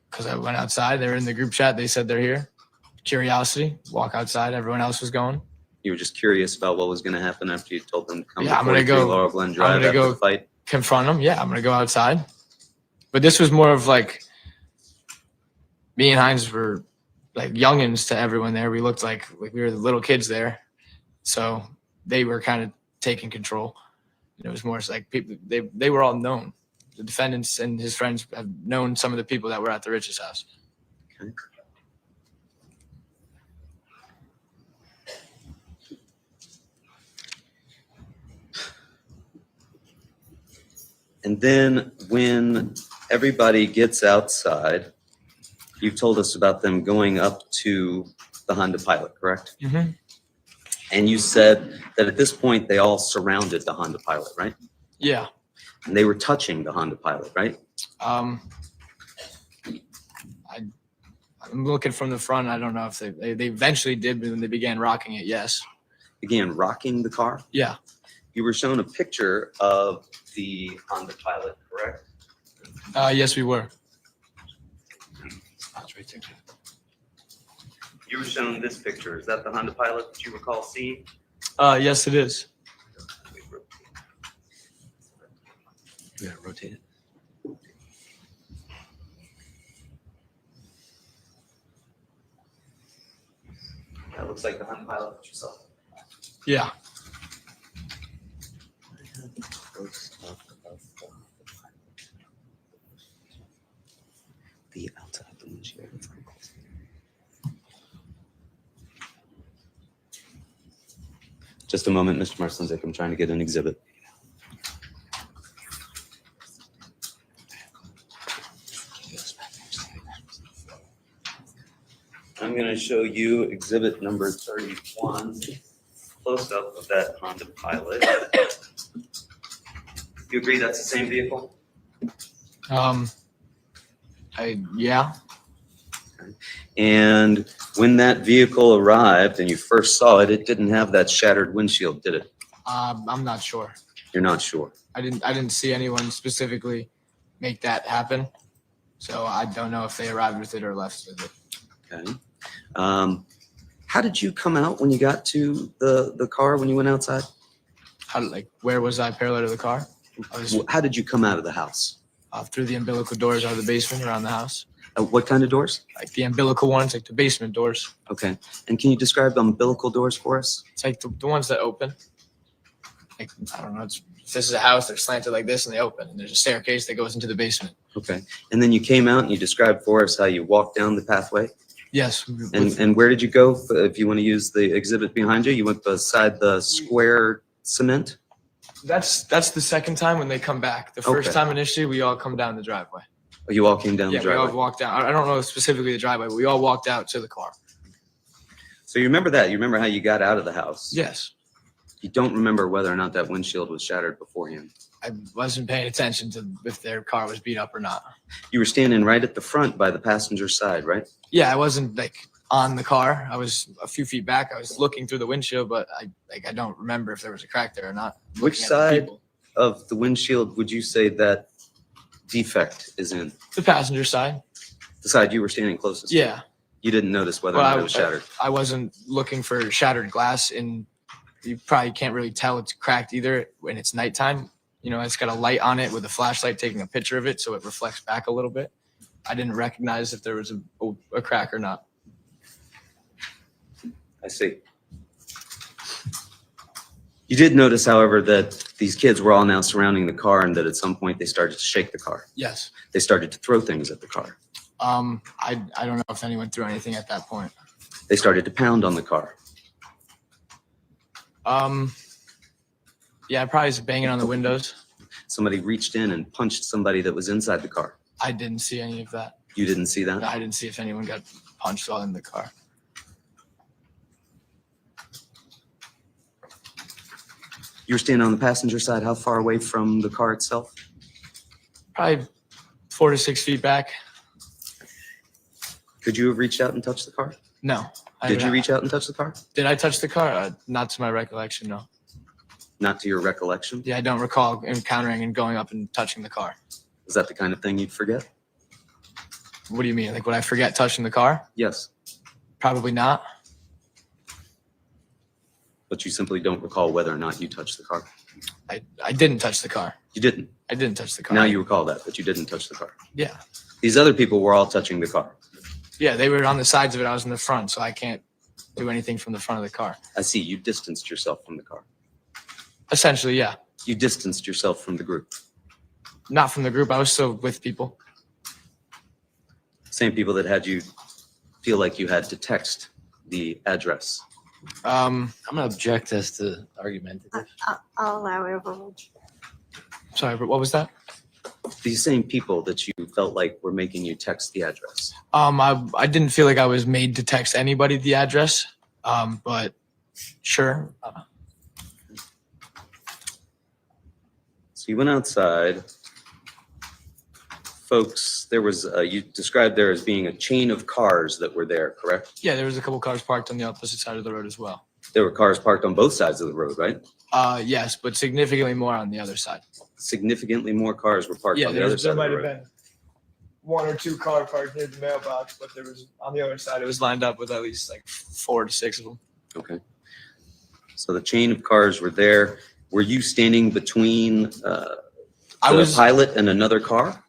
Because I went outside. They were in the group chat. They said they're here. Curiosity, walk outside. Everyone else was going. You were just curious about what was going to happen after you told them to come Yeah, to I'm gonna 43 go- Laurel Glen Drive gonna after go- the fight. Confront them. Yeah, I'm going to go outside. But this was more of like me and Hines were like youngins to everyone there. We looked like we were the little kids there. So they were kind of taking control. And it was more like people, they were all known. The defendants and his friends have known some of the people that were at the Rich's house. Okay. And then when everybody gets outside, you told us about them going up to the Honda Pilot, correct? Mm-hmm. And you said that at this point, they all surrounded the Honda Pilot, right? Yeah. And they were touching the Honda Pilot, right? I'm looking from the front. I don't know if they eventually did when they began rocking it. Yes. Began rocking the car. Yeah. You were shown a picture of the Honda Pilot, correct? Yes, we were. You were shown this picture. Is that the Honda Pilot that you recall seeing? Yes, it is. Yeah, rotate it. That looks like the Honda Pilot that you saw. Yeah. The outside of the windshield. Just a moment, Mr. Marcinzik. I'm trying to get an exhibit. I'm going to show you exhibit number 31, close up of that Honda Pilot. You agree that's the same vehicle? Yeah. And when that vehicle arrived and you first saw it, it didn't have that shattered windshield, did it? I'm not sure. You're not sure. I didn't see anyone specifically make that happen. So I don't know if they arrived with it or left with it. Okay. How did you come out when you got to the car when you went outside? Where was I parallel to the car? I was How did you come out of the house? through the umbilical doors out of the basement around the house. What kind of doors? Like the umbilical ones, like the basement doors. Okay. And can you describe the umbilical doors for us? It's like the ones that open. Like, I don't know. If this is a house, they're slanted like this and they open. And there's a staircase that goes into the basement. Okay. And then you came out and you described for us how you walked down the pathway. Yes. And where did you go? If you want to use the exhibit behind you, you went beside the square cement. That's the second time when they come back. The first Okay. time initially, we all come down the driveway. Oh, you all came down Yeah, the we all driveway. walked down. I don't know specifically the driveway, but we all walked out to the car. So you remember that? You remember how you got out of the house? Yes. You don't remember whether or not that windshield was shattered beforehand. I wasn't paying attention to if their car was beat up or not. You were standing right at the front by the passenger side, right? Yeah, I wasn't like on the car. I was a few feet back. I was looking through the windshield, but I don't remember if there was a crack there or not. Which Looking at the side people. of the windshield would you say that defect is in? The passenger side. The side you were standing closest to? Yeah. You didn't notice whether or Well, not it was shattered? I wasn't looking for shattered glass in you probably can't really tell it's cracked either when it's nighttime. You know, it's got a light on it with a flashlight taking a picture of it, so it reflects back a little bit. I didn't recognize if there was a crack or not. I see. You did notice, however, that these kids were all now surrounding the car and that at some point they started to shake the car. Yes. They started to throw things at the car. I don't know if anyone threw anything at that point. They started to pound on the car. Yeah, probably just banging on the windows. Somebody reached in and punched somebody that was inside the car. I didn't see any of that. You didn't see that? I didn't see if anyone got punched while in the car. You were standing on the passenger side. How far away from the car itself? Probably 4 to 6 feet back. Could you have reached out and touched the car? No. Did you reach out and touch the car? Did I touch the car? Not to my recollection, no. Not to your recollection? Yeah, I don't recall encountering and going up and touching the car. Is that the kind of thing you'd forget? What do you mean? Like, would I forget touching the car? Yes. Probably not. But you simply don't recall whether or not you touched the car. I didn't touch the car. You didn't. I didn't touch the car. Now you recall that, but you didn't touch the car. Yeah. These other people were all touching the car. Yeah, they were on the sides of it. I was in the front, so I can't do anything from the front of the car. I see. You distanced yourself from the car. Essentially, yeah. You distanced yourself from the group. Not from the group. I was still with people. Same people that had you feel like you had to text the address. I'm gonna object as to argumentative. I'll allow it overruled. Sorry, but what was that? These same people that you felt like were making you text the address. I didn't feel like I was made to text anybody the address. But sure. So you went outside. Folks, there was, you described there as being a chain of cars that were there, correct? Yeah, there was a couple cars parked on the opposite side of the road as well. There were cars parked on both sides of the road, right? Yes, but significantly more on the other side. Significantly more cars were parked Yeah, on the other side there of the might have road. been 1 or 2 car parked near the mailbox, but there was on the other side. It was lined up with at least like 4 to 6 of them. Okay. So the chain of cars were there. Were you standing between the pilot and another car?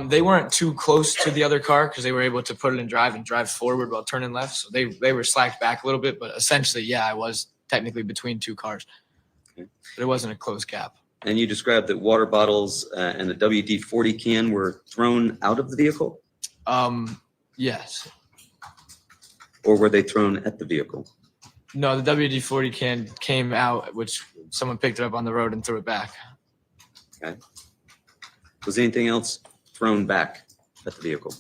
They weren't too close to the other car because they were able to put it in drive and drive forward while turning left. So they were slacked back a little bit, but essentially, yeah, I was technically between 2 cars. Okay. But it wasn't a close gap. And you described that water bottles and the WD-40 can were thrown out of the vehicle? Yes. Or were they thrown at the vehicle? No, the WD-40 can came out, which someone picked it up on the road and threw it back. Okay. Was anything else thrown back at the vehicle?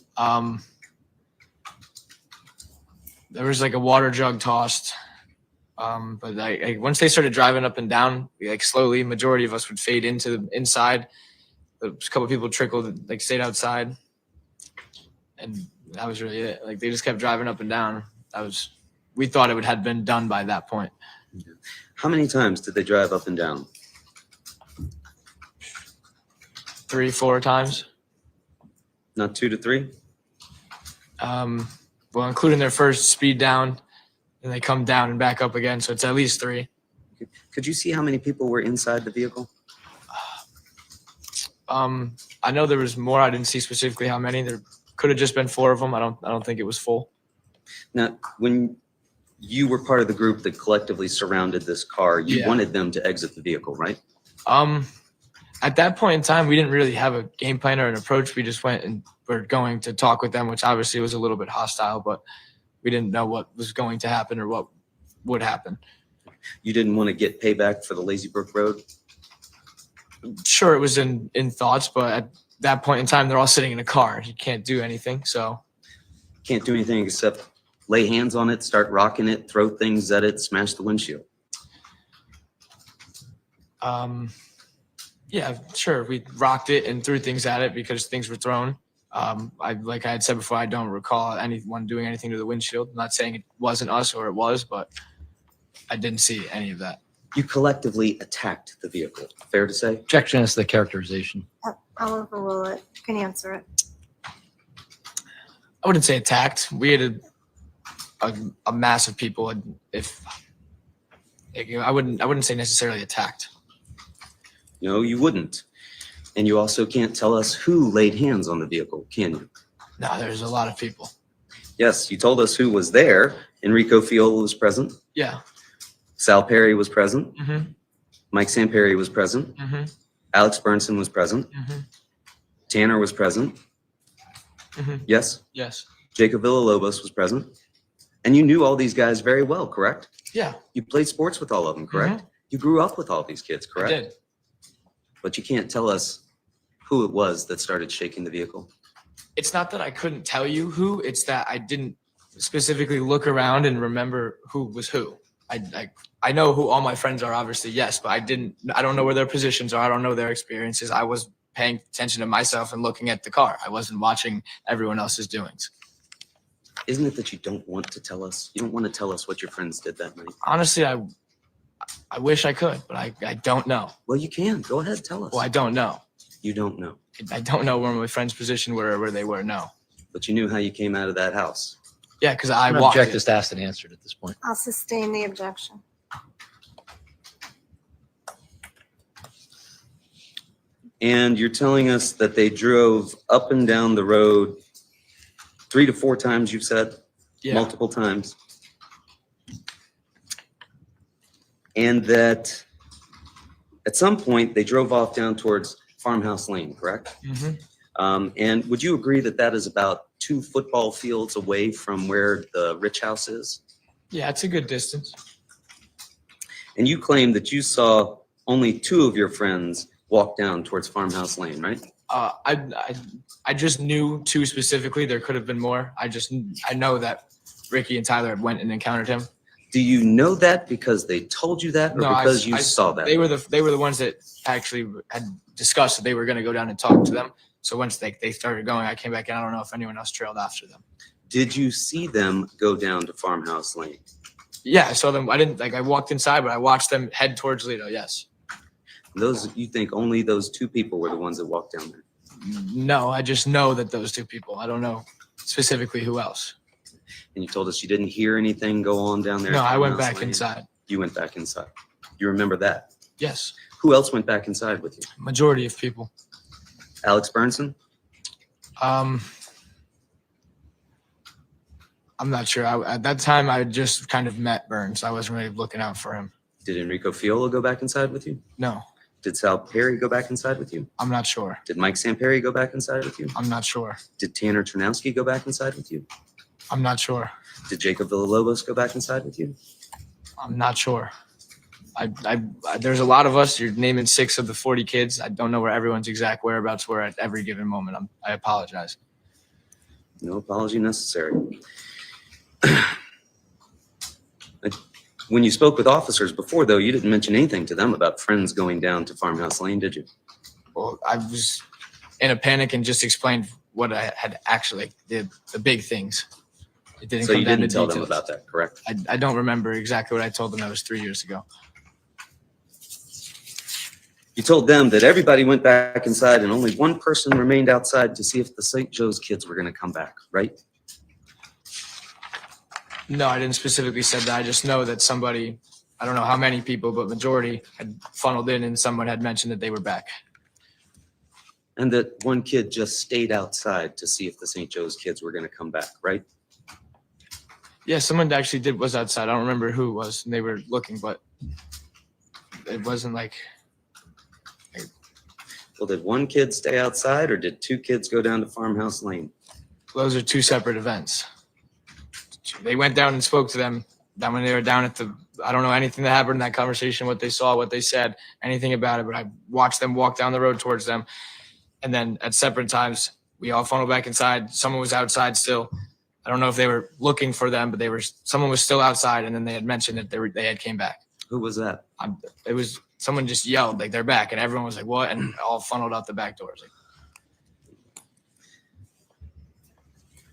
There was like a water jug tossed. But once they started driving up and down, like slowly, majority of us would fade into the inside. A couple of people trickled, like stayed outside, and that was really it. Like they just kept driving up and down. We thought it had been done by that point. How many times did they drive up and down? 3, 4 times. Not 2 to 3? Well, including their first speed down, and they come down and back up again. So it's at least 3. Could you see how many people were inside the vehicle? I know there was more. I didn't see specifically how many. There could have just been 4 of them. I don't think it was full. Now, when you were part of the group that collectively surrounded this car, you Yeah. wanted them to exit the vehicle, right? At that point in time, we didn't really have a game plan or an approach. We just went and were going to talk with them, which obviously was a little bit hostile, but we didn't know what was going to happen or what would happen. You didn't want to get payback for the Lazy Brook Road? Sure, it was in thoughts, but at that point in time, they're all sitting in a car. You can't do anything. So Can't do anything except lay hands on it, start rocking it, throw things at it, smash the windshield. yeah, sure. We rocked it and threw things at it because things were thrown. Like I had said before, I don't recall anyone doing anything to the windshield. I'm not saying it wasn't us or it was, but I didn't see any of that. You collectively attacked the vehicle, fair to say? Objection as to the characterization. I'll overrule it. You can answer it. I wouldn't say attacked. We had a mass of people. If I wouldn't say necessarily attacked. No, you wouldn't. And you also can't tell us who laid hands on the vehicle, can you? No, there's a lot of people. Yes, you told us who was there. Enrico Fiola was present. Yeah. Sal Perry was present. Mm-hmm. Mike Samperi was present. Mm-hmm. Alex Burnson was present. Mm-hmm. Tanner was present. Mm-hmm. Yes. Yes. Jacob Villalobos was present. And you knew all these guys very well, correct? Yeah. You played sports with all of them, correct? You grew up with all these kids, I correct? did. But you can't tell us who it was that started shaking the vehicle. It's not that I couldn't tell you who, it's that I didn't specifically look around and remember who was who. I know who all my friends are, obviously, yes, but I don't know where their positions are. I don't know their experiences. I was paying attention to myself and looking at the car. I wasn't watching everyone else's doings. Isn't it that you don't want to tell us? You don't want to tell us what your friends did that night? Honestly, I wish I could, but I don't know. Well, you can. Go ahead, tell us. Well, I don't know. You don't know. I don't know where my friends' position were or where they were, no. But you knew how you came out of that house. Yeah, because I I'm gonna walked object it. this asked and answered at this point. I'll sustain the objection. And you're telling us that they drove up and down the road 3 to 4 times, you've said? Yeah. Multiple times. And that at some point they drove off down towards Farmhouse Lane, correct? Mhm. And would you agree that that is about 2 football fields away from where the Rich House is? Yeah, it's a good distance. And you claim that you saw only 2 of your friends walk down towards Farmhouse Lane, right? I just knew 2 specifically. There could have been more. I know that Ricky and Tyler had went and encountered him. Do you know that because they told you that, or No, because you saw that? They were the ones that actually had discussed that they were going to go down and talk to them. So once they started going, I came back and I don't know if anyone else trailed after them. Did you see them go down to Farmhouse Lane? Yeah, I saw them. I walked inside, but I watched them head towards Lido. Yes. Those, you think only those 2 people were the ones that walked down there? No, I just know that those 2 people. I don't know specifically who else. And you told us you didn't hear anything go on down there? No, at I went Farmhouse back Lane? inside. You went back inside. You remember that? Yes. Who else went back inside with you? Majority of people. Alex Burnson? I'm not sure. At that time, I just kind of met Burns. I wasn't really looking out for him. Did Enrico Fiola go back inside with you? No, Did Sal Perry go back inside with you? I'm not sure. Did Mike Samperi go back inside with you? I'm not sure. Did Tanner Ternowski go back inside with you? I'm not sure. Did Jacob Villalobos go back inside with you? I'm not sure. There's a lot of us. You're naming 6 of the 40 kids. I don't know where everyone's exact whereabouts were at every given moment. I apologize. No apology necessary. When you spoke with officers before, though, you didn't mention anything to them about friends going down to Farmhouse Lane, did you? Well, I was in a panic and just explained what I had actually did, the big things. It didn't So come you down didn't to tell them details. about that, correct? I don't remember exactly what I told them. That was 3 years ago. You told them that everybody went back inside and only one person remained outside to see if the St. Joe's kids were going to come back, right? No, I didn't specifically said that. I just know that somebody, I don't know how many people, but majority had funneled in and someone had mentioned that they were back. And that one kid just stayed outside to see if the St. Joe's kids were going to come back, right? Yeah, someone actually was outside. I don't remember who it was, and they were looking, but it wasn't like. Well, did one kid stay outside or did 2 kids go down to Farmhouse Lane? Those are 2 separate events. They went down and spoke to them. Then when they were down at the, I don't know anything that happened in that conversation, what they saw, what they said, anything about it, but I watched them walk down the road towards them. And then at separate times, we all funneled back inside. Someone was outside still. I don't know if they were looking for them, but someone was still outside, and then they had mentioned that they had came back. Who was that? It was someone just yelled like they're back, and everyone was like, "What?" and all funneled out the back doors.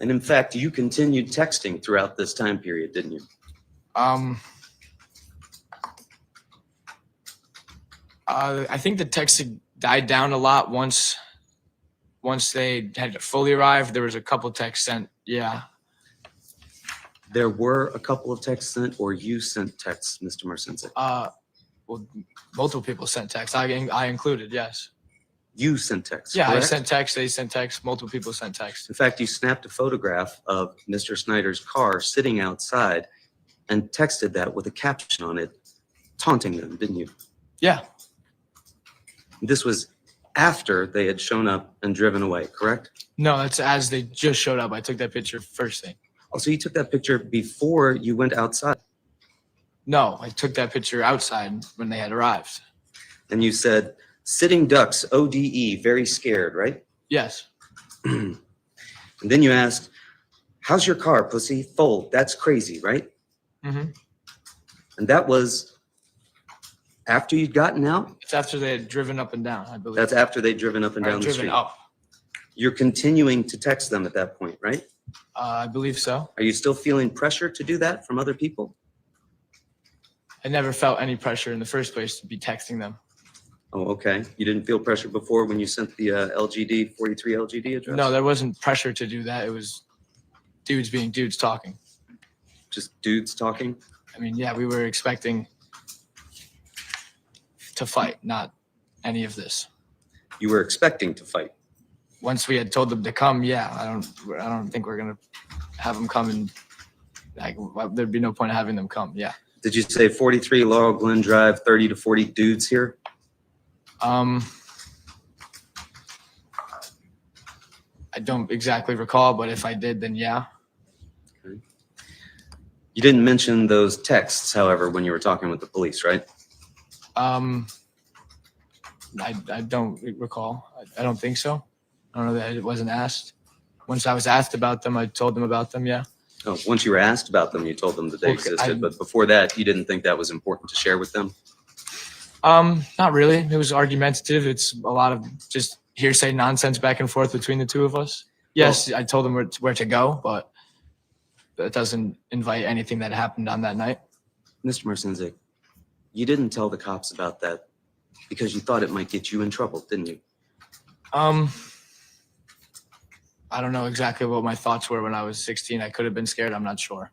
And in fact, you continued texting throughout this time period, didn't you? I think the texting died down a lot once they had fully arrived. There was a couple texts sent. Yeah. There were a couple of texts sent, or you sent texts, Mr. Marcinsic? Well, multiple people sent text. I included, yes. You sent texts, Yeah, I correct? sent text. They sent text. Multiple people sent text. In fact, you snapped a photograph of Mr. Snyder's car sitting outside and texted that with a caption on it, taunting them, didn't you? Yeah, This was after they had shown up and driven away, correct? no, that's as they just showed up. I took that picture first thing. Also, you took that picture before you went outside, No, I took that picture outside when they had arrived. and you said, "Sitting ducks, ODE, very scared," right? Yes, And then you asked, "How's your car, pussy? Full. That's crazy, right?" mm-hmm. And that was after you'd gotten out? It's after they had driven up and down, I believe. That's after they'd driven up and Or down the driven street. up. You're continuing to text them at that point, right? I believe so. Are you still feeling pressure to do that from other people? I never felt any pressure in the first place to be texting them. Oh, okay. You didn't feel pressure before when you sent the LGD 43 LGD address? No, there wasn't pressure to do that. It was dudes being dudes talking. Just dudes talking? I mean, yeah, we were expecting to fight, not any of this. You were expecting to fight. Once we had told them to come, yeah, I don't think we're gonna have them come and like there'd be no point in having them come. Yeah. Did you say 43 Laurel Glen Drive, 30 to 40 dudes here? I don't exactly recall, but if I did, then yeah. You didn't mention those texts, however, when you were talking with the police, right? I don't recall. I don't think so. I don't know that it wasn't asked. Once I was asked about them, I told them about them. Yeah. Oh, once you were asked about them, you told them that they Okay, existed, but before that, you didn't think that was important to share with them? Not really. It was argumentative. It's a lot of just hearsay nonsense back and forth between the two of us. Yes, I told them where to go, but that doesn't invite anything that happened on that night. Mr. Marcinsic, you didn't tell the cops about that because you thought it might get you in trouble, didn't you? I don't know exactly what my thoughts were when I was 16. I could have been scared. I'm not sure.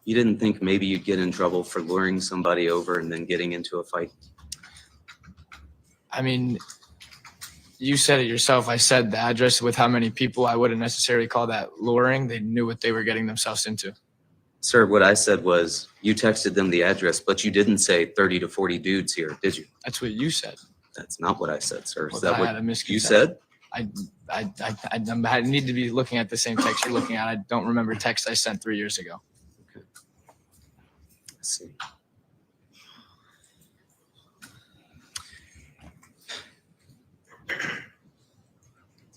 You didn't think maybe you'd get in trouble for luring somebody over and then getting into a fight? I mean, you said it yourself. I said the address with how many people. I wouldn't necessarily call that luring. They knew what they were getting themselves into. Sir, what I said was you texted them the address, but you didn't say 30 to 40 dudes here, did you? That's what you said. That's not what I said, sir. Is Well, that I had a what you misconception. said? I need to be looking at the same text you're looking at. I don't remember text I sent 3 years ago. Let's see.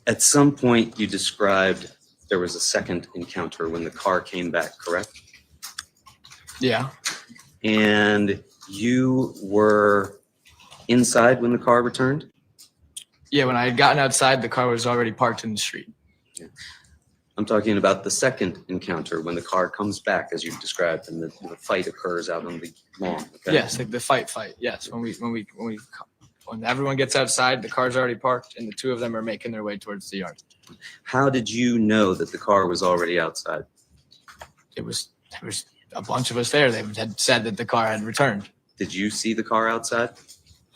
At some point, you described there was a second encounter when the car came back, correct? Yeah. And you were inside when the car returned? Yeah, when I had gotten outside, the car was already parked in the street. I'm talking about the second encounter when the car comes back, as you described, and the fight occurs out on the lawn. Okay? Yes, like the fight. Yes, when everyone gets outside, the car's already parked, and the two of them are making their way towards the yard. How did you know that the car was already outside? There was a bunch of us there. They had said that the car had returned. Did you see the car outside?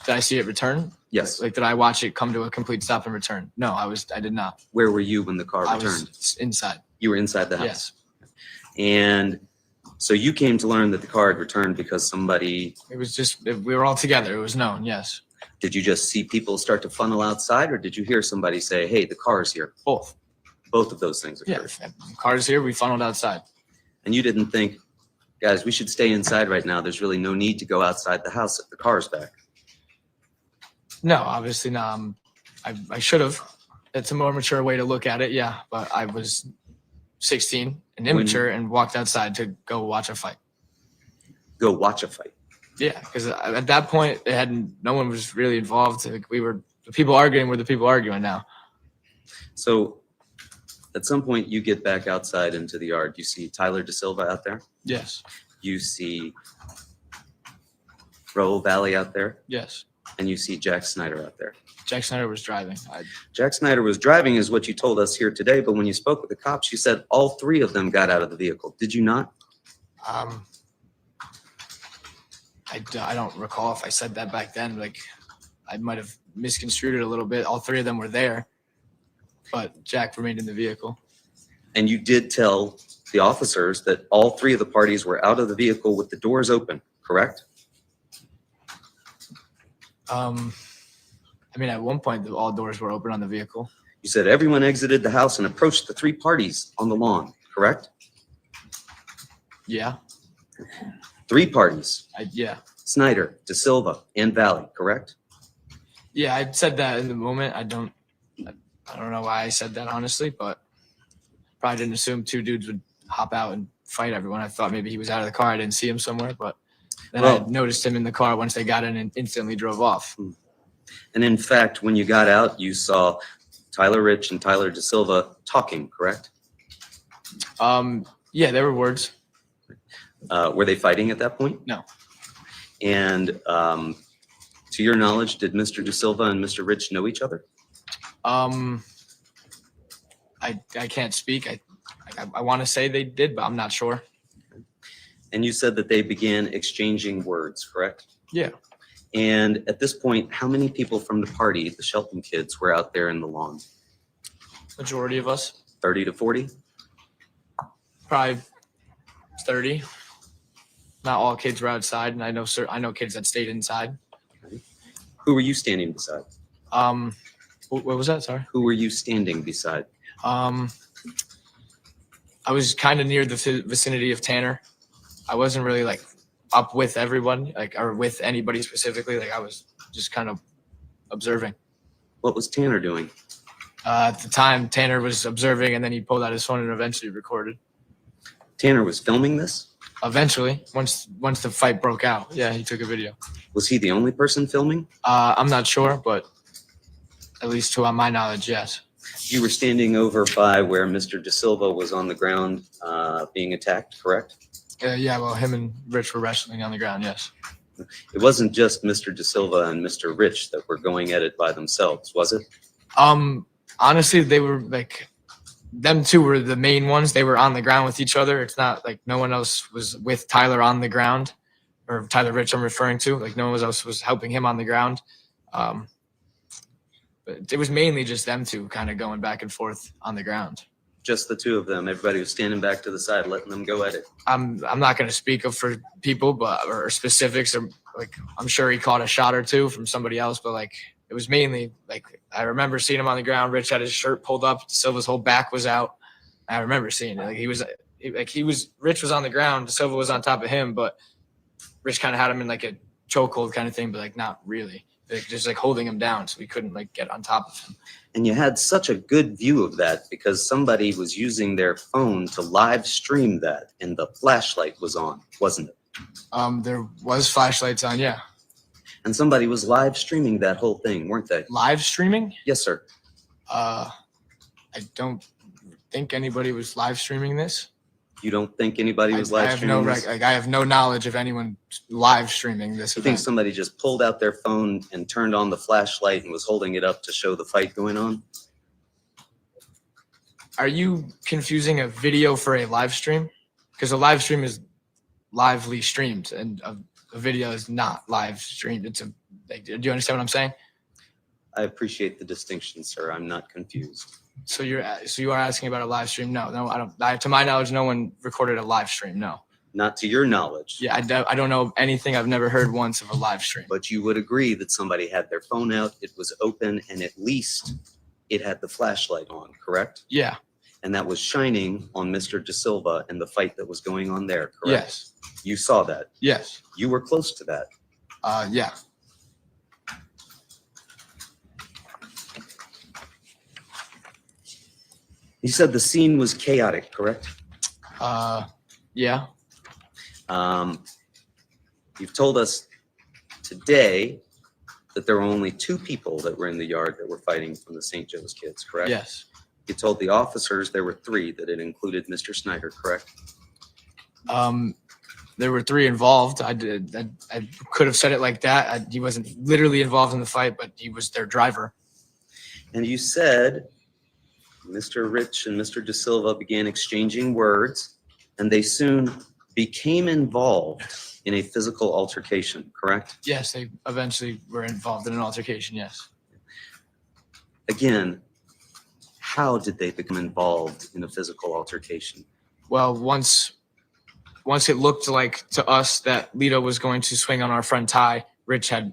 Did I see it return? Yes. Like, did I watch it come to a complete stop and return? No, I did not. Where were you when the car I returned? was inside. You were inside the house? Yes. And so you came to learn that the car had returned because somebody, It was just, we were all together. It was known. Yes. did you just see people start to funnel outside, or did you hear somebody say, hey, the car's here? Both. Both of those things Yeah. occurred. Car's here. We funneled outside. And you didn't think, guys, we should stay inside right now. There's really no need to go outside the house if the car's back. No, obviously not. I should have. It's a more mature way to look at it. Yeah. But I was 16 and immature and walked outside to go watch a fight. Go watch a fight. Yeah. Because at that point, no one was really involved. Like, the people arguing were the people arguing now. So at some point you get back outside into the yard. You see Tyler Da Silva out there. Yes. You see Raul Valle out there. Yes. And you see Jack Snyder out there. Jack Snyder was driving. Jack Snyder was driving is what you told us here today, but when you spoke with the cops, you said all three of them got out of the vehicle. Did you not? I don't recall if I said that back then. Like, I might have misconstrued it a little bit. All three of them were there, but Jack remained in the vehicle. And you did tell the officers that all three of the parties were out of the vehicle with the doors open, correct? I mean, at one point, all doors were open on the vehicle. You said everyone exited the house and approached the three parties on the lawn, correct? Yeah. Three parties, Yeah. Snyder, De Silva, and Valle, correct? Yeah, I said that in the moment. I don't know why I said that, honestly, but probably didn't assume two dudes would hop out and fight everyone. I thought maybe he was out of the car. I didn't see him somewhere, but then I noticed him in the car once they got in and instantly drove off. And in fact, when you got out, you saw Tyler Rich and Tyler De Silva talking, correct? Yeah, there were words. Were they fighting at that point? No. And to your knowledge, did Mr. De Silva and Mr. Rich know each other? I can't speak. I want to say they did, but I'm not sure. And you said that they began exchanging words, correct? Yeah. And at this point, how many people from the party, the Shelton kids, were out there in the lawn? Majority of us. 30 to 40? Probably 30. Not all kids were outside, and I know kids that stayed inside. Who were you standing beside? What was that? Sorry. Who were you standing beside? I was kind of near the vicinity of Tanner. I wasn't really like up with everyone, or with anybody specifically. Like, I was just kind of observing. What was Tanner doing? At the time, Tanner was observing, and then he pulled out his phone and eventually recorded. Tanner was filming this? Eventually, once the fight broke out, yeah, he took a video. Was he the only person filming? I'm not sure, but at least to my knowledge, yes. You were standing over by where Mr. De Silva was on the ground being attacked, correct? Yeah, well, him and Rich were wrestling on the ground, yes. It wasn't just Mr. De Silva and Mr. Rich that were going at it by themselves, was it? Honestly, they were like, them two were the main ones. They were on the ground with each other. It's not like no one else was with Tyler on the ground, or Tyler Rich I'm referring to. Like, no one else was helping him on the ground. But it was mainly just them two kind of going back and forth on the ground. Just the two of them. Everybody was standing back to the side, letting them go at it. I'm not going to speak of for people, or specifics. Or like, I'm sure he caught a shot or two from somebody else, but like, it was mainly like, I remember seeing him on the ground. Rich had his shirt pulled up. Silva's whole back was out. I remember seeing it. Like, Rich was on the ground. Silva was on top of him, but Rich kind of had him in like a chokehold kind of thing, but like, not really. Just like holding him down so we couldn't like get on top of him. And you had such a good view of that because somebody was using their phone to live stream that, and the flashlight was on, wasn't it? There was flashlights on, yeah. And somebody was live streaming that whole thing, weren't they? Live streaming? Yes, sir. I don't think anybody was live streaming this. You don't think anybody was I live have streaming no this? I have no knowledge of anyone live streaming this You think event. somebody just pulled out their phone and turned on the flashlight and was holding it up to show the fight going on? Are you confusing a video for a live stream? Because a live stream is lively streamed, and a video is not live streamed. It's do you understand what I'm saying? I appreciate the distinction, sir. I'm not confused. So you are asking about a live stream? No, I don't. To my knowledge, no one recorded a live stream. No. Not to your knowledge. Yeah, I don't know anything. I've never heard once of a live stream. But you would agree that somebody had their phone out, it was open, and at least it had the flashlight on, correct? Yeah. And that was shining on Mr. De Silva and the fight that was going on there, correct? Yes. You saw that. Yes. You were close to that. Yeah. You said the scene was chaotic, correct? Yeah. You've told us today that there were only 2 people that were in the yard that were fighting from the St. Joe's kids, correct? Yes. You told the officers there were 3, that it included Mr. Snyder, correct? there were 3 involved. I could have said it like that. He wasn't literally involved in the fight, but he was their driver. And you said Mr. Rich and Mr. De Silva began exchanging words, and they soon became involved in a physical altercation, correct? Yes, they eventually were involved in an altercation, yes. Again, how did they become involved in a physical altercation? Well, once it looked like to us that Lito was going to swing on our front tie, Rich had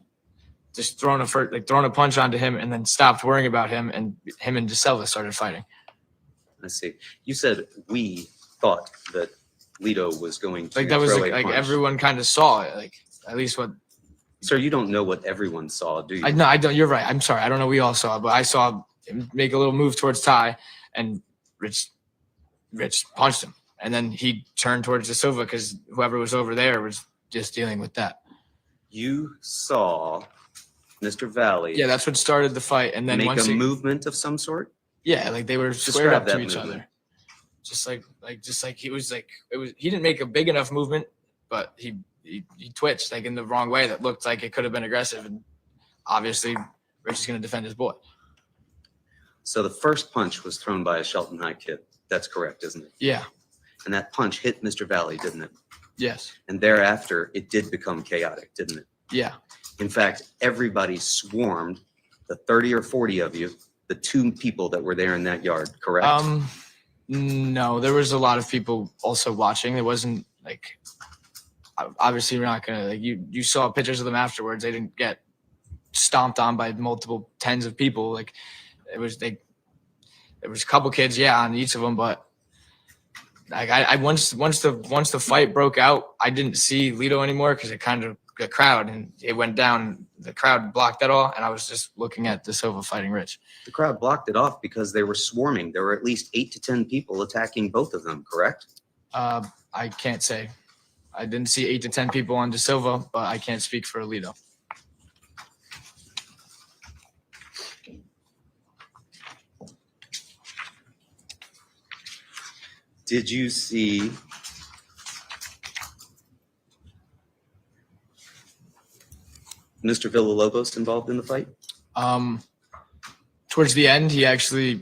just thrown a punch onto him and then stopped worrying about him, and him and De Silva started fighting. I see. You said we thought that Lito was going to Like that was throw like a punch. everyone kind of saw it, like at least what. Sir, you don't know what everyone saw, do you? No, I don't. You're right. I'm sorry. I don't know. We all saw it, but I saw him make a little move towards Ty, and Rich punched him, and then he turned towards De Silva because whoever was over there was just dealing with that. You saw Mr. Valle Yeah, that's what started the fight, and then make once a he, movement of some sort? yeah, like they were squared Describe up to that each movement. other, just like he was like it was. He didn't make a big enough movement, but he twitched like in the wrong way that looked like it could have been aggressive, and obviously Rich is going to defend his boy. So the first punch was thrown by a Shelton High kid. That's correct, isn't it? Yeah. And that punch hit Mr. Valle, didn't it? Yes. And thereafter, it did become chaotic, didn't it? Yeah. In fact, everybody swarmed, the 30 or 40 of you, the 2 people that were there in that yard, correct? No, there was a lot of people also watching. It wasn't like, obviously we're not gonna like you saw pictures of them afterwards. They didn't get stomped on by multiple tens of people. Like there was a couple kids, yeah, on each of them, but like I once the fight broke out, I didn't see Lito anymore because the crowd and it went down. The crowd blocked that all, and I was just looking at De Silva fighting Rich. The crowd blocked it off because they were swarming. There were at least 8 to 10 people attacking both of them, correct? I can't say. I didn't see 8 to 10 people on De Silva, but I can't speak for Alito. Did you see Mr. Villalobos involved in the fight? Towards the end, he actually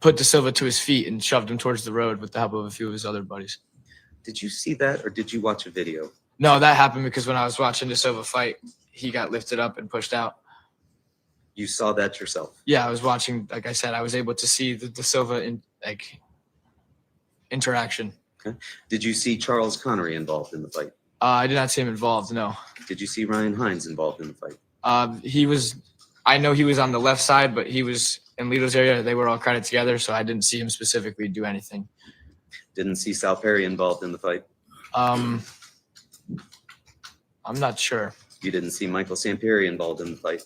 put De Silva to his feet and shoved him towards the road with the help of a few of his other buddies. Did you see that, or did you watch a video? No, that happened because when I was watching De Silva fight, he got lifted up and pushed out. You saw that yourself? Yeah, I was watching. Like I said, I was able to see the De Silva interaction. Okay. Did you see Charles Connery involved in the fight? I did not see him involved. No. Did you see Ryan Hines involved in the fight? He was. I know he was on the left side, but he was in Lito's area. They were all crowded together, so I didn't see him specifically do anything. Didn't see Sal Perry involved in the fight? I'm not sure. You didn't see Michael Sampieri involved in the fight?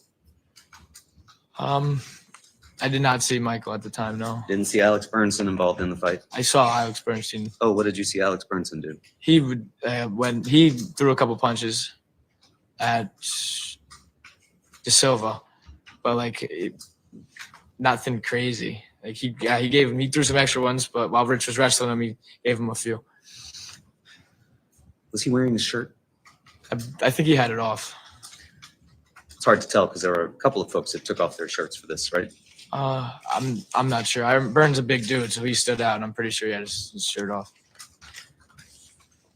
I did not see Michael at the time. No. Didn't see Alex Bernson involved in the fight? I saw Alex Bernstein. Oh, what did you see Alex Bernson do? He would when he threw a couple punches at De Silva, but nothing crazy. Like he threw some extra ones, but while Rich was wrestling him, he gave him a few. Was he wearing his shirt? I think he had it off. It's hard to tell because there were a couple of folks that took off their shirts for this, right? I'm not sure. Burns a big dude, so he stood out, and I'm pretty sure he had his shirt off.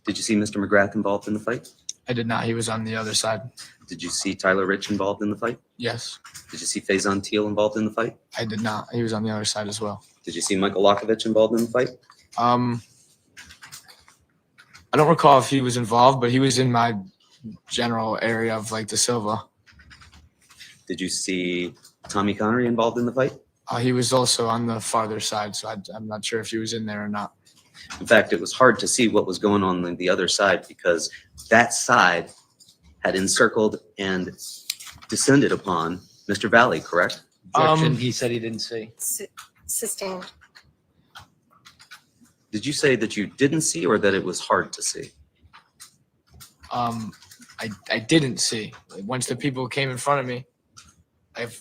Did you see Mr. McGrath involved in the fight? I did not. He was on the other side. Did you see Tyler Rich involved in the fight? Yes. Did you see Faison Teal involved in the fight? I did not. He was on the other side as well. Did you see Michael Lokovich involved in the fight? I don't recall if he was involved, but he was in my general area of De Silva. Did you see Tommy Connery involved in the fight? He was also on the farther side, so I'm not sure if he was in there or not. In fact, it was hard to see what was going on the other side because that side had encircled and descended upon Mr. Valle, correct? Objection, he said he didn't see. Sustained. Did you say that you didn't see or that it was hard to see? I didn't see. Once the people came in front of me,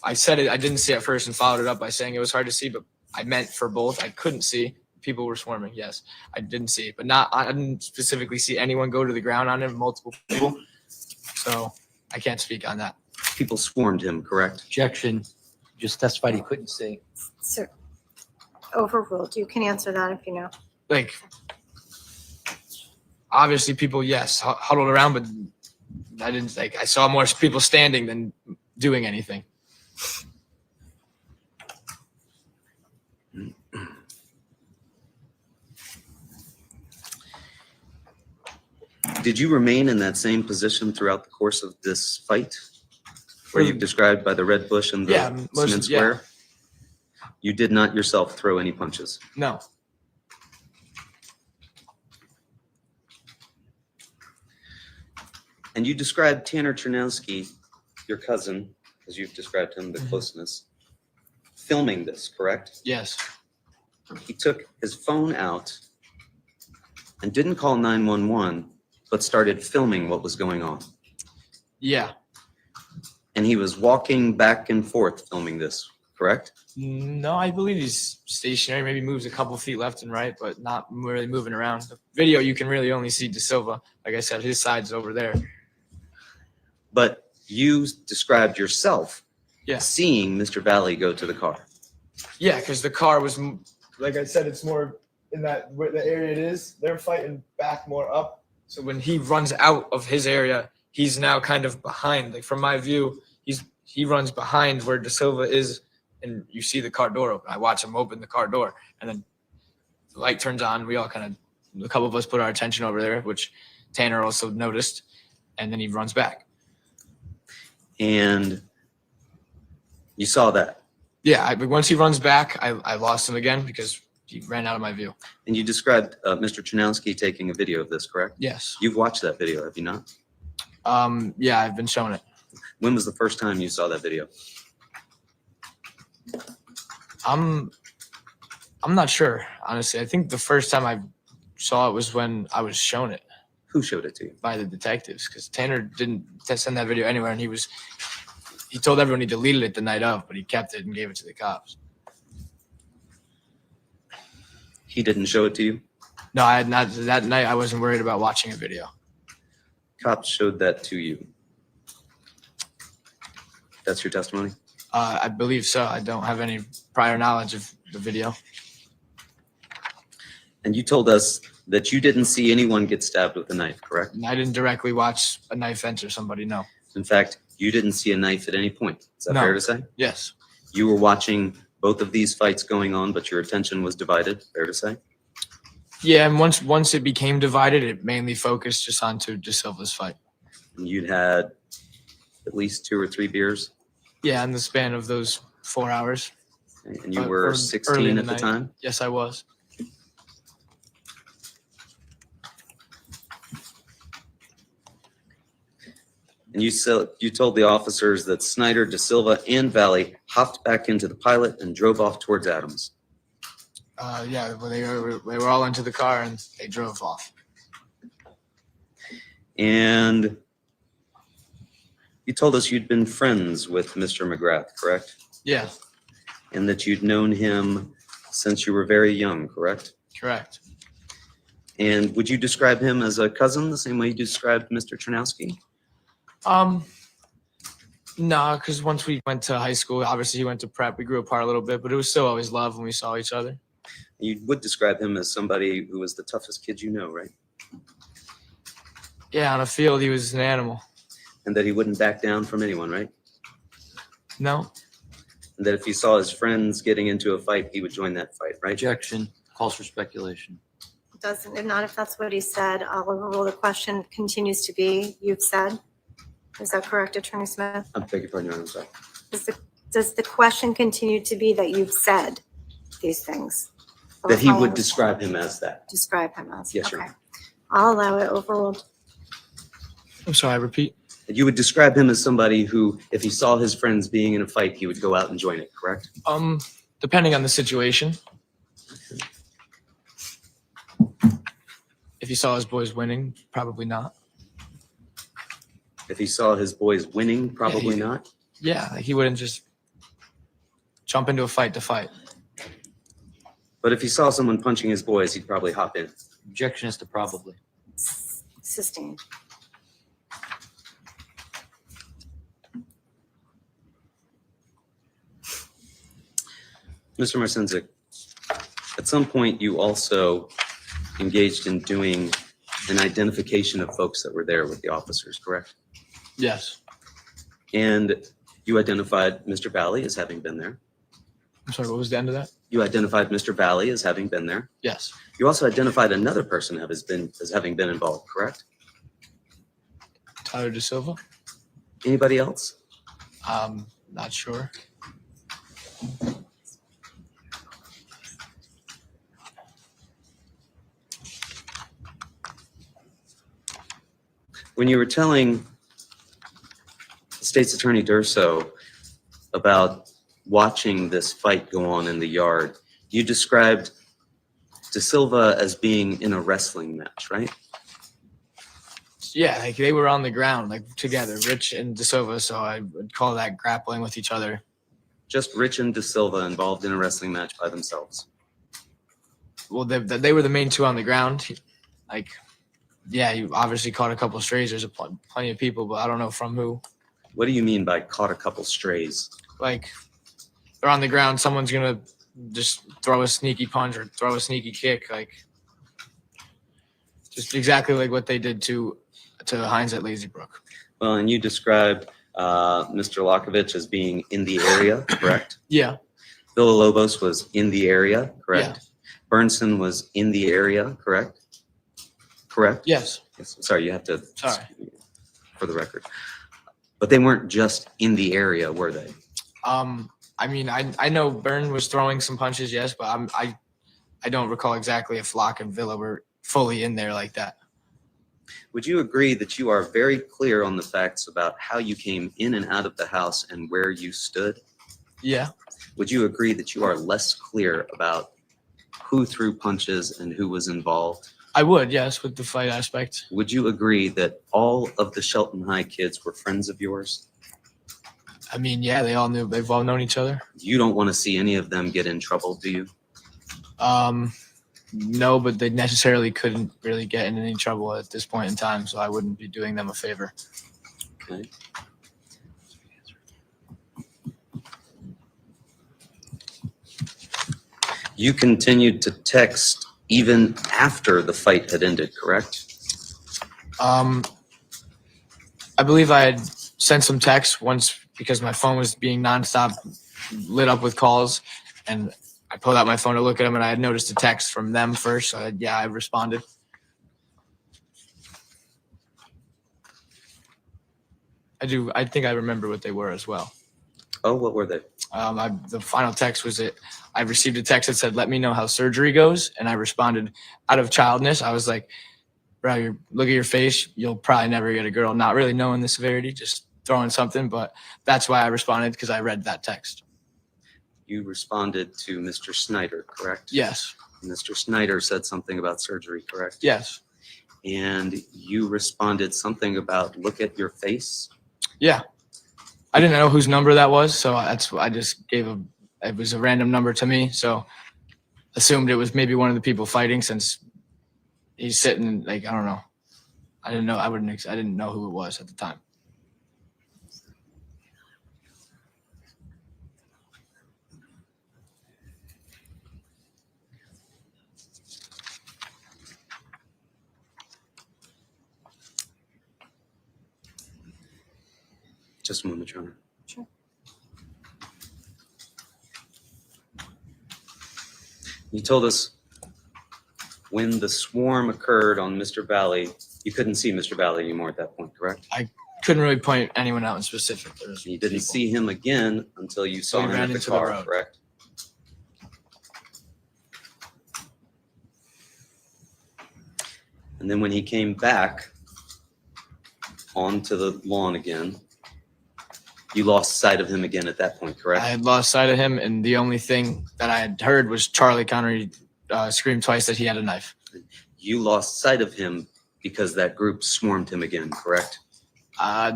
I said it. I didn't see at first and followed it up by saying it was hard to see, but I meant for both. I couldn't see. people were swarming. Yes, I didn't see it, but I didn't specifically see anyone go to the ground on him, multiple people. So I can't speak on that. People swarmed him, correct? Objection. Just testified he couldn't see. So overruled. You can answer that if you know. Like, obviously people, yes, huddled around, but I didn't, like, I saw more people standing than doing anything. Did you remain in that same position throughout the course of this fight? Where you've described by the red bush and the Yeah, cement square? You did not yourself throw any punches? No. And you described Tanner Czerkowski, your cousin, as you've described him, the closeness, filming this, correct? Yes. He took his phone out and didn't call 911, but started filming what was going on. Yeah. And he was walking back and forth filming this, correct? No, I believe he's stationary, maybe moves a couple feet left and right, but not really moving around. The video, you can really only see De Silva. Like I said, his side's over there. But you described yourself Yeah. seeing Mr. Valle go to the car. Yeah, because the car was, like I said, it's more in that where the area it is. They're fighting back more up. So when he runs out of his area, he's now kind of behind. Like from my view, he runs behind where De Silva is, and you see the car door open. I watch him open the car door, and then the light turns on. We all kind of, a couple of us put our attention over there, which Tanner also noticed, and then he runs back. And you saw that. Yeah, once he runs back, I lost him again because he ran out of my view. And you described Mr. Czerkowski taking a video of this, correct? Yes. You've watched that video, have you not? Yeah, I've been shown it. When was the first time you saw that video? I'm not sure, honestly. I think the first time I saw it was when I was shown it Who showed it to you? by the detectives, because Tanner didn't send that video anywhere, and he told everyone he deleted it the night of, but he kept it and gave it to the cops. He didn't show it to you? No, I had not. That night, I wasn't worried about watching a video. Cops showed that to you. That's your testimony? I believe so. I don't have any prior knowledge of the video. And you told us that you didn't see anyone get stabbed with a knife, correct? And I didn't directly watch a knife enter somebody, no. In fact, you didn't see a knife at any point. Is that No. fair to say? Yes. You were watching both of these fights going on, but your attention was divided, fair to say? Yeah, and once it became divided, it mainly focused just onto De Silva's fight. And you'd had at least 2 or 3 beers, Yeah, in the span of those 4 hours. and you Or were early 16 in at the night. time? Yes, I was. And you told the officers that Snyder, De Silva, and Valle hopped back into the Pilot and drove off towards Adams. Yeah, well, they were all into the car and they drove off. And you told us you'd been friends with Mr. McGrath, correct? Yeah, And that you'd known him since you were very young, correct? correct. And would you describe him as a cousin the same way you described Mr. Czerkowski? No, because once we went to high school, obviously he went to prep. We grew apart a little bit, but it was still always love when we saw each other. You would describe him as somebody who was the toughest kid you know, right? Yeah, on a field, he was an animal. And that he wouldn't back down from anyone, right? No? And that if he saw his friends getting into a fight, he would join that fight, right? Objection. Calls for speculation. Doesn't, not if that's what he said. I'll overrule. The question continues to be, you've said. Is that correct, Attorney Smith? I beg your pardon, Your Honor, I'm sorry. Does the question continue to be that you've said these things? That he would describe him as that. Describe him as? Yes, Your Okay. Honor. I'll allow it overruled. I'm sorry, repeat. That you would describe him as somebody who, if he saw his friends being in a fight, he would go out and join it, correct? Depending on the situation. If he saw his boys winning, probably not. If he saw his boys winning, probably not. Yeah, like he wouldn't just jump into a fight to fight. But if he saw someone punching his boys, he'd probably hop in. Objection is to probably. Sustained. Mr. Marcinzik, at some point you also engaged in doing an identification of folks that were there with the officers, correct? Yes. And you identified Mr. Valle as having been there. I'm sorry, what was the end of that? You identified Mr. Valle as having been there. Yes. You also identified another person as having been involved, correct? Tyler De Silva? Anybody else? Not sure. When you were telling State's Attorney Durso about watching this fight go on in the yard, you described De Silva as being in a wrestling match, right? Yeah, like they were on the ground, like together, Rich and De Silva. So I would call that grappling with each other. Just Rich and De Silva involved in a wrestling match by themselves. Well, they were the main two on the ground. Like, yeah, you obviously caught a couple strays. There's plenty of people, but I don't know from who. What do you mean by caught a couple strays? Like, they're on the ground. Someone's going to just throw a sneaky punch or throw a sneaky kick. Like, just exactly like what they did to Hines at Lazy Brook. Well, and you described Mr. Lakovich as being in the area, correct? Yeah. Villalobos was in the area, correct? Yeah. Burnson was in the area, correct? Correct? Yes. Yes. Sorry, you have to. Sorry. For the record. But they weren't just in the area, were they? I mean, I know Byrne was throwing some punches, yes, but I don't recall exactly if Locke and Villa were fully in there like that. Would you agree that you are very clear on the facts about how you came in and out of the house and where you stood? Yeah. Would you agree that you are less clear about who threw punches and who was involved? I would, yes, with the fight aspect. Would you agree that all of the Shelton High kids were friends of yours? I mean, yeah, they've all known each other. You don't want to see any of them get in trouble, do you? No, but they necessarily couldn't really get in any trouble at this point in time, so I wouldn't be doing them a favor. Okay. You continued to text even after the fight had ended, correct? I believe I had sent some texts once because my phone was being nonstop lit up with calls, and I pulled out my phone to look at them, and I had noticed a text from them first. So I responded. I think I remember what they were as well. Oh, what were they? The final text was it. I received a text that said, "Let me know how surgery goes," and I responded out of childness. I was like, "Bro, look at your face. You'll probably never get a girl." Not really knowing the severity, just throwing something. But that's why I responded, because I read that text. You responded to Mr. Snyder, correct? Yes. Mr. Snyder said something about surgery, correct? Yes. And you responded something about look at your face. Yeah. I didn't know whose number that was, so I just gave it was a random number to me, so assumed it was maybe one of the people fighting, since he's sitting, like, I don't know. I didn't know who it was at the time. Just a moment, Your Honor. Sure. You told us when the swarm occurred on Mr. Valle, you couldn't see Mr. Valle anymore at that point, correct? Couldn't really point anyone out in specific. You didn't see him again until you saw We him ran at the into the car, road. correct? And then when he came back onto the lawn again, you lost sight of him again at that point, correct? I had lost sight of him, and the only thing that I had heard was Charlie Connery scream twice that he had a knife. You lost sight of him because that group swarmed him again, correct?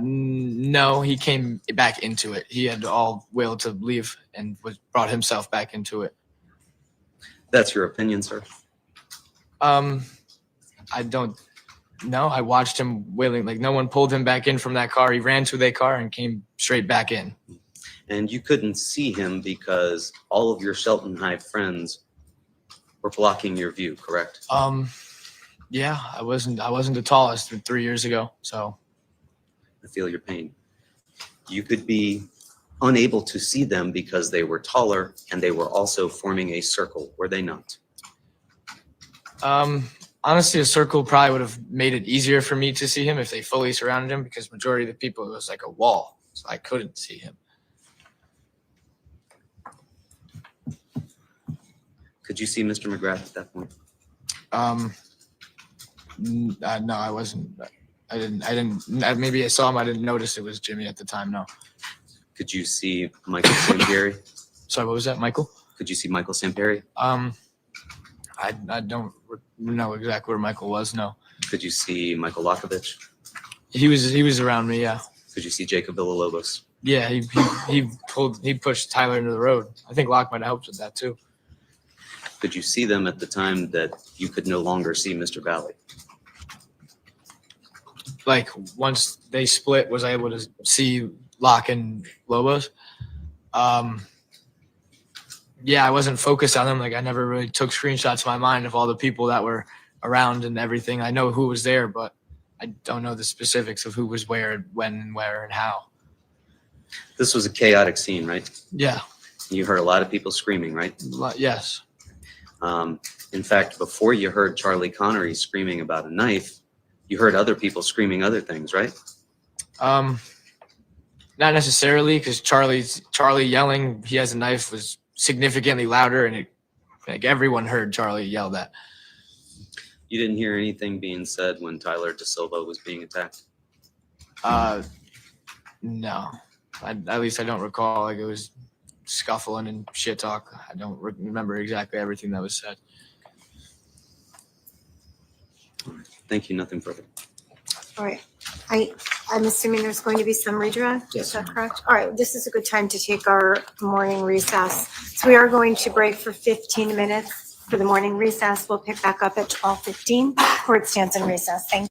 No, he came back into it. He had all willed to leave and brought himself back into it. That's your opinion, sir? I don't know. I watched him willing, like no one pulled him back in from that car. He ran to their car and came straight back in. And you couldn't see him because all of your Shelton High friends were blocking your view, correct? Yeah, I wasn't the tallest 3 years ago, so I feel your pain. You could be unable to see them because they were taller and they were also forming a circle, were they not? honestly, a circle probably would have made it easier for me to see him if they fully surrounded him, because majority of the people, it was like a wall, so I couldn't see him. Could you see Mr. McGrath at that point? No, I wasn't. I didn't. Maybe I saw him. I didn't notice it was Jimmy at the time. No. Could you see Michael Sampieri? Sorry, what was that, Michael? Could you see Michael Sampieri? I don't know exactly where Michael was. No. Could you see Michael Lakovich? He was around me. Yeah. Could you see Jacob Villalobos? Yeah. He pushed Tyler into the road. I think Locke might have helped with that too. Could you see them at the time that you could no longer see Mr. Valle? Like once they split, was I able to see Locke and Lobos? Yeah, I wasn't focused on them. Like I never really took screenshots in my mind of all the people that were around and everything. I know who was there, but I don't know the specifics of who was where, when, and where, and how. This was a chaotic scene, right? Yeah. You heard a lot of people screaming, right? Yes. In fact, before you heard Charlie Connery screaming about a knife, you heard other people screaming other things, right? Not necessarily, because Charlie yelling he has a knife was significantly louder, and like everyone heard Charlie yell that. You didn't hear anything being said when Tyler DeSilva was being attacked? No. At least I don't recall. Like it was scuffling and shit talk. I don't remember exactly everything that was said. Thank you. Nothing further. All right. I'm assuming there's going to be some redraft. Is that correct? All right. This is a good time to take our morning recess. So we are going to break for 15 minutes for the morning recess. We'll pick back up at 12:15. Court stands in recess. Thank you.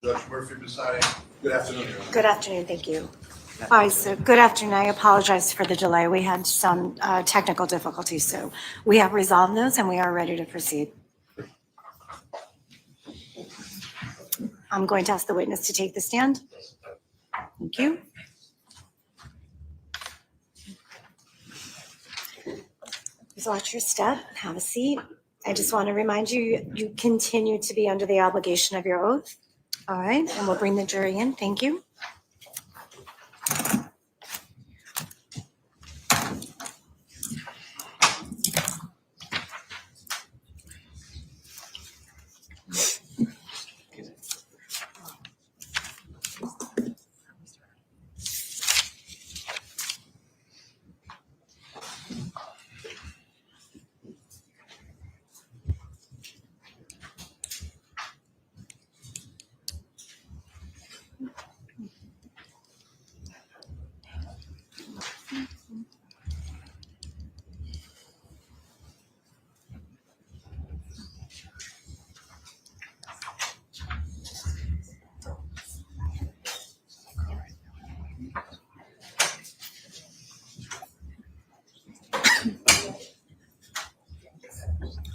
Judge Murphy presiding. Good afternoon, Your Honor. Good afternoon, thank you. All right, so good afternoon. I apologize for the delay. We had some technical difficulties, so we have resolved those and we are ready to proceed. I'm going to ask the witness to take the stand. Thank you. Please watch your step, have a seat. I just want to remind you, you continue to be under the obligation of your oath. All right, and we'll bring the jury in. Thank you.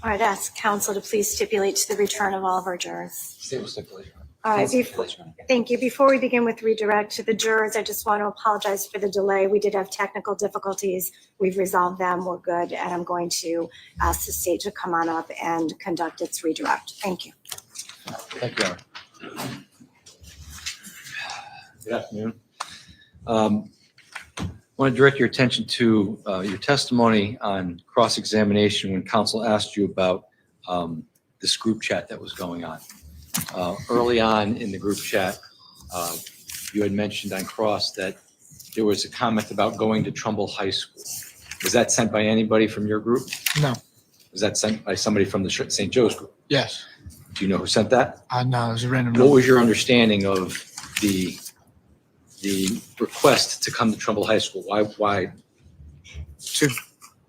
All right, ask counsel to please stipulate to the return of all of our jurors. State stipulation. All right, thank you. Before we begin with redirect to the jurors, I just want to apologize for the delay. We did have technical difficulties. We've resolved them. We're good. And I'm going to ask the state to come on up and conduct its redirect. Thank you. Thank you, Your Honor. Good afternoon. I want to direct your attention to your testimony on cross-examination when counsel asked you about this group chat that was going on. Early on in the group chat, you had mentioned on cross that there was a comment about going to Trumbull High School. Was that sent by anybody from your group? No. Was that sent by somebody from the St. Joe's group? Yes. Do you know who sent that? No, it was a random What number. was your understanding of the request to come to Trumbull High School? Why? To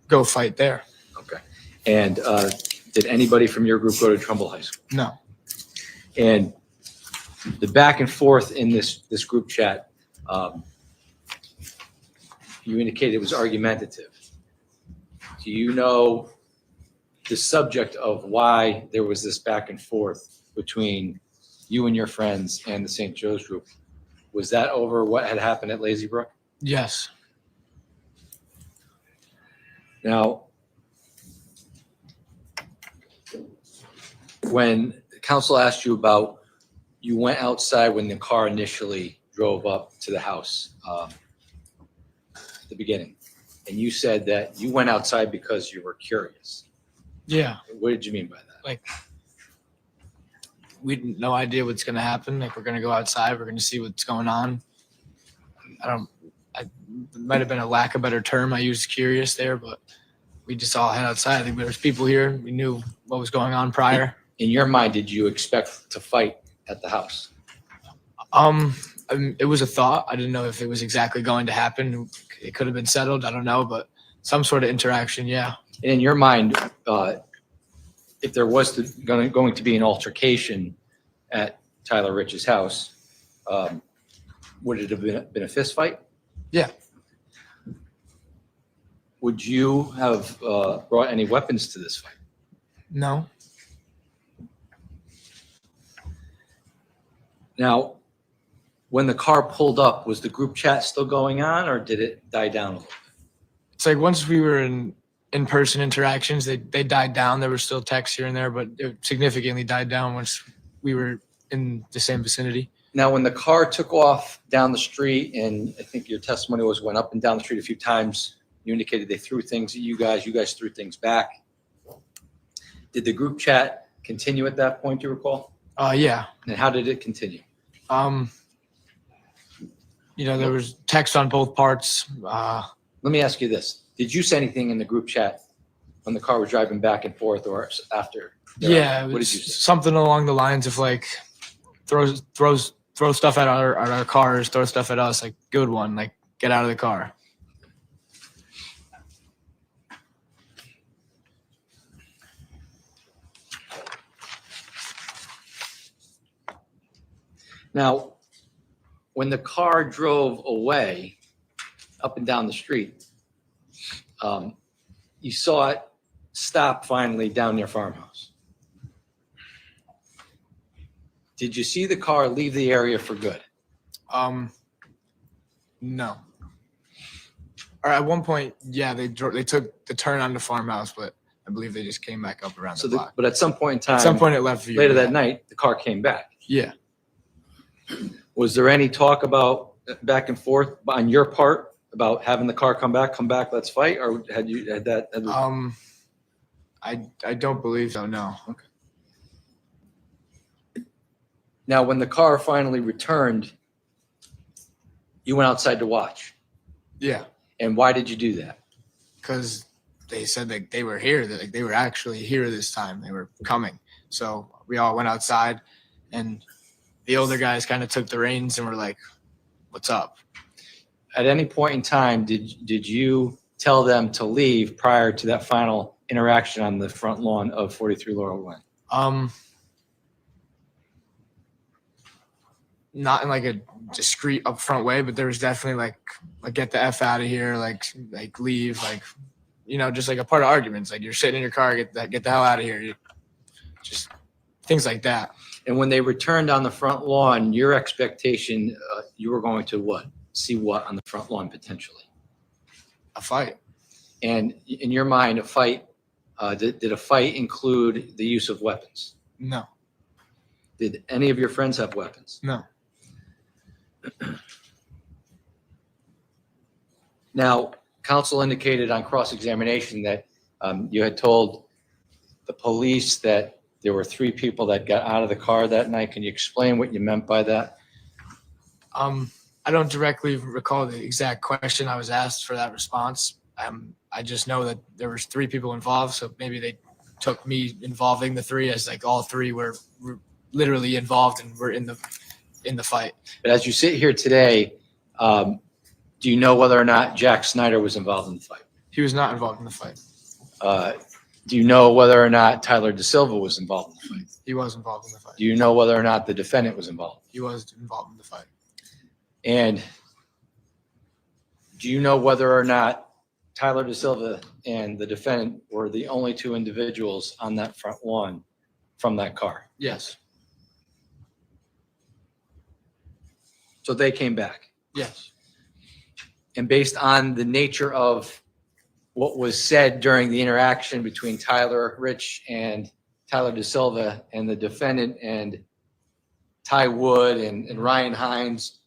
go fight there. Okay. And did anybody from your group go to Trumbull High School? No. And the back and forth in this group chat, you indicated it was argumentative. Do you know the subject of why there was this back and forth between you and your friends and the St. Joe's group? Was that over what had happened at Lazy Brook? Yes. Now, when counsel asked you about, you went outside when the car initially drove up to the house at the beginning, and you said that you went outside because you were curious. Yeah. What did you mean by that? Like, we had no idea what's going to happen. Like, we're going to go outside. We're going to see what's going on. It might have been a lack of a better term. I used curious there, but we just all head outside. I think there was people here. We knew what was going on prior. In your mind, did you expect to fight at the house? It was a thought. I didn't know if it was exactly going to happen. It could have been settled. I don't know, but some sort of interaction. Yeah. In your mind, if there was going to be an altercation at Tyler Rich's house, would it have been a fist fight? Yeah. Would you have brought any weapons to this fight? No. Now, when the car pulled up, was the group chat still going on, or did it die down a little bit? It's like once we were in-person interactions, they died down. There were still texts here and there, but it significantly died down once we were in the same vicinity. Now, when the car took off down the street, and I think your testimony was went up and down the street a few times, you indicated they threw things at you guys threw things back. Did the group chat continue at that point, do you recall? Yeah. And how did it continue? There was text on both parts. Let me ask you this. Did you say anything in the group chat when the car was driving back and forth or after? Yeah. What did you say? Something along the lines of like, throw stuff at our cars, throw stuff at us, like, good one, like, get out of the car. Now, when the car drove away up and down the street, you saw it stop finally down near farmhouse. Did you see the car leave the area for good? No. Or at one point, yeah, they took the turn on the farmhouse, but I believe they just came back up around So the block. but at some point in time, At some point, it left view. later yeah. that night, the car came back. Yeah. Was there any talk about back and forth on your part about having the car come back, let's fight, or had that? I don't believe so. No. Okay. Now, when the car finally returned, you went outside to watch. Yeah, And why did you do that? because they said that they were here. That like, they were actually here this time. They were coming. So we all went outside, and the older guys kind of took the reins and were like, "What's up?" At any point in time, did you tell them to leave prior to that final interaction on the front lawn of 43 Laurel Lane? Not in like a discreet upfront way, but there was definitely like get the F out of here, like leave, like, you know, just like a part of arguments. Like you're sitting in your car, get the hell out of here. Just things like that. And when they returned on the front lawn, your expectation, you were going to what? See what on the front lawn potentially? A fight. And in your mind, a fight, did a fight include the use of weapons? No, Did any of your friends have weapons? no. Now, counsel indicated on cross-examination that you had told the police that there were 3 people that got out of the car that night. Can you explain what you meant by that? I don't directly recall the exact question I was asked for that response. I just know that there was 3 people involved, so maybe they took me involving the 3 as like all 3 were literally involved and were in the fight. But as you sit here today, do you know whether or not Jack Snyder was involved in the fight? He was not involved in the fight. Do you know whether or not Tyler DeSilva was involved in the fight? He was involved in the fight. Do you know whether or not the defendant was involved? He was involved in the fight. And do you know whether or not Tyler DeSilva and the defendant were the only 2 individuals on that front lawn from that car? Yes. So they came back. Yes. And based on the nature of what was said during the interaction between Tyler Rich and Tyler DeSilva and the defendant and Ty Wood and Ryan Hines,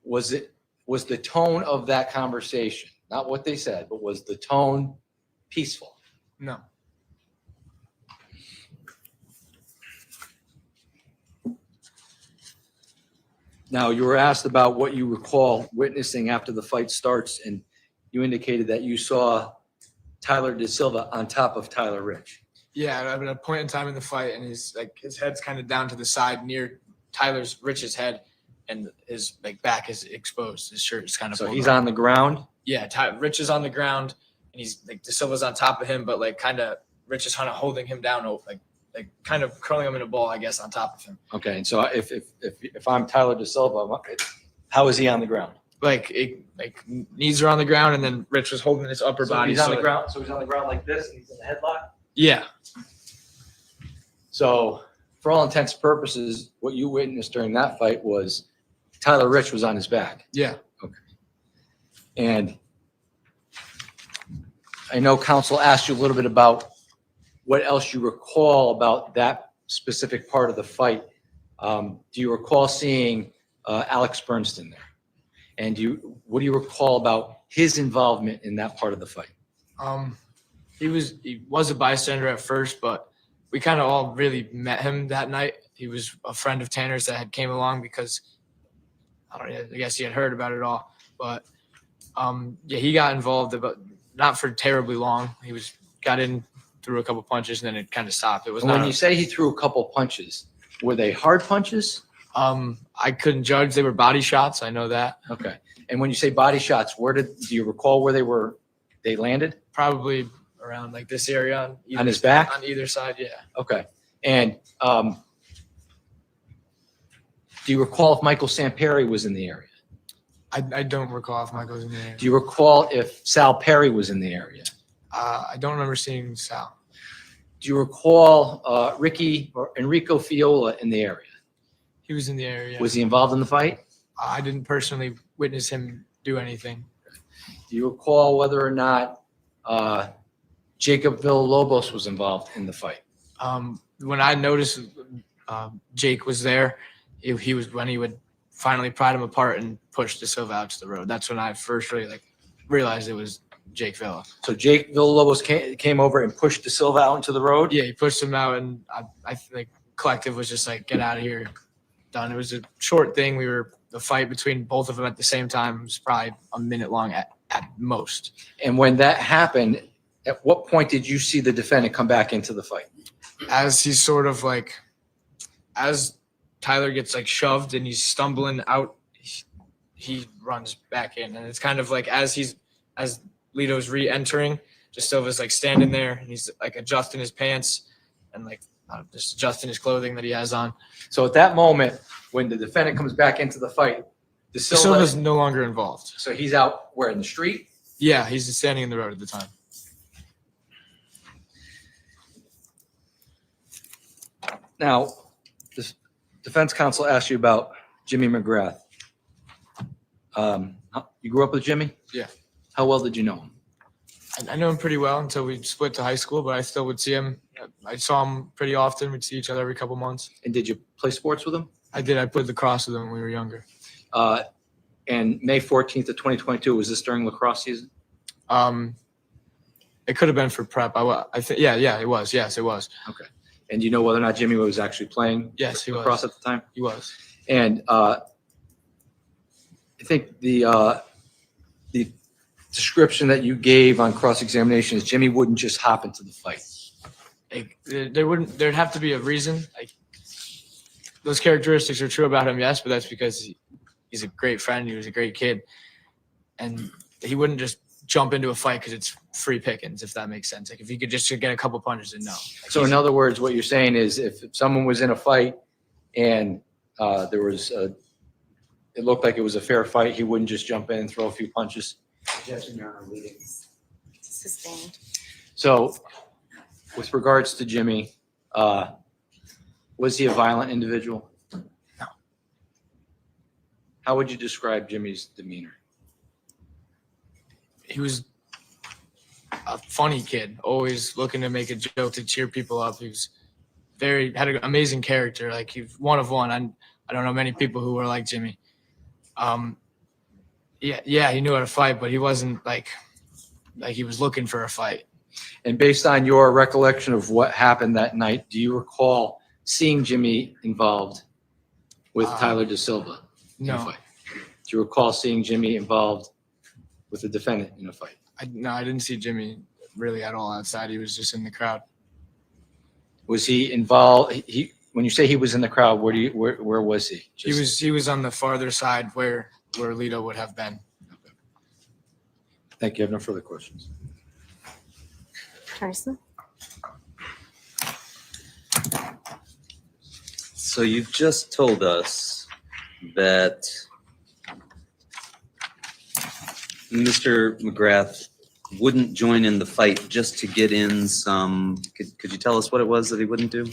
was the tone of that conversation, not what they said, but was the tone peaceful? No. Now, you were asked about what you recall witnessing after the fight starts, and you indicated that you saw Tyler DeSilva on top of Tyler Rich. Yeah, at a point in time in the fight, and his head's kind of down to the side near Rich's head, and his back is exposed. His shirt is kind of So pulled he's up. on the ground. Yeah, Rich is on the ground, and he's DeSilva's on top of him, but kind of Rich is kind of holding him down, kind of curling him in a ball, I guess, on top of him. Okay, and so if I'm Tyler DeSilva, how is he on the ground? Knees are on the ground, and then Rich was holding his upper So body. he's on the ground. So he's on the ground like this, and he's in the headlock. Yeah, So, for all intents and purposes, what you witnessed during that fight was Tyler Rich was on his back. yeah. And I know counsel asked you a little bit about what else you recall about that specific part of the fight. Do you recall seeing Alex Bernstein there? And what do you recall about his involvement in that part of the fight? He was a bystander at first, but we kind of all really met him that night. He was a friend of Tanner's that had came along because I guess he had heard about it all. But yeah, he got involved, but not for terribly long. He got in, threw a couple punches, and then it kind of stopped. It was And not. when you say he threw a couple punches, were they hard punches? I couldn't judge. They were body shots. I know that. Okay. And when you say body shots, do you recall where they landed? Probably around this area On his back? on either side. Yeah. Okay. And Do you recall if Michael Samperi was in the area? I don't recall if Michael was in there. Do you recall if Sal Perry was in the area? I don't remember seeing Sal. Do you recall Ricky or Enrico Fiola in the area? He was in the area. Was he involved in the fight? I didn't personally witness him do anything. Do you recall whether or not Jacob Villalobos was involved in the fight? When I noticed Jake was there, he was when he would finally pry him apart and push De Silva out to the road. That's when I first really realized it was Jake Villa. So Jake Villalobos came over and pushed De Silva out into the road? Yeah, he pushed him out, and I think collective was just like, get out of here, done. It was a short thing. The fight between both of them at the same time was probably a minute long at most. And when that happened, at what point did you see the defendant come back into the fight? As he's sort of as Tyler gets shoved and he's stumbling out, he runs back in. And it's kind of as Lito's re-entering, De Silva's standing there and he's adjusting his pants and just adjusting his clothing that he has on. So at that moment, when the defendant comes back into the fight, De De Silva's Silva, no longer involved. so he's out where, in the street? Yeah, he's standing in the road at the time. Now, the defense counsel asked you about Jimmy McGrath. You grew up with Jimmy? Yeah. How well did you know him? I know him pretty well until we split to high school, but I still would see him. I saw him pretty often. We'd see each other every couple months. And did you play sports with him? I did. I played lacrosse with him when we were younger. And May 14th of 2022, was this during lacrosse season? It could have been for prep. I think. Yeah, it was. Yes, it was. Okay. And do you know whether or not Jimmy was actually playing Yes, he lacrosse was. at the time? He was. And I think the description that you gave on cross-examination is Jimmy wouldn't just hop into the fight. There'd have to be a reason. Those characteristics are true about him, yes, but that's because he's a great friend. He was a great kid, and he wouldn't just jump into a fight because it's free pickings, if that makes sense. If he could just get a couple punches, then no. So in other words, what you're saying is if someone was in a fight and there was it looked like it was a fair fight, he wouldn't just jump in and throw a few punches. Objection, Your Honor, leading. Sustained. So with regards to Jimmy, was he a violent individual? No. How would you describe Jimmy's demeanor? He was a funny kid, always looking to make a joke to cheer people up. He was had an amazing character. He was one of one. I don't know many people who were like Jimmy. Yeah, he knew how to fight, but he wasn't like he was looking for a fight. And based on your recollection of what happened that night, do you recall seeing Jimmy involved with Tyler De Silva in a No, fight? Do you recall seeing Jimmy involved with the defendant in a fight? I didn't see Jimmy really at all outside. He was just in the crowd. Was he involved? When you say he was in the crowd, where was he? He was on the farther side where Lito would have been. Thank you. I have no further questions. Carson? So you've just told us that Mr. McGrath wouldn't join in the fight just to get in some, could you tell us what it was that he wouldn't do?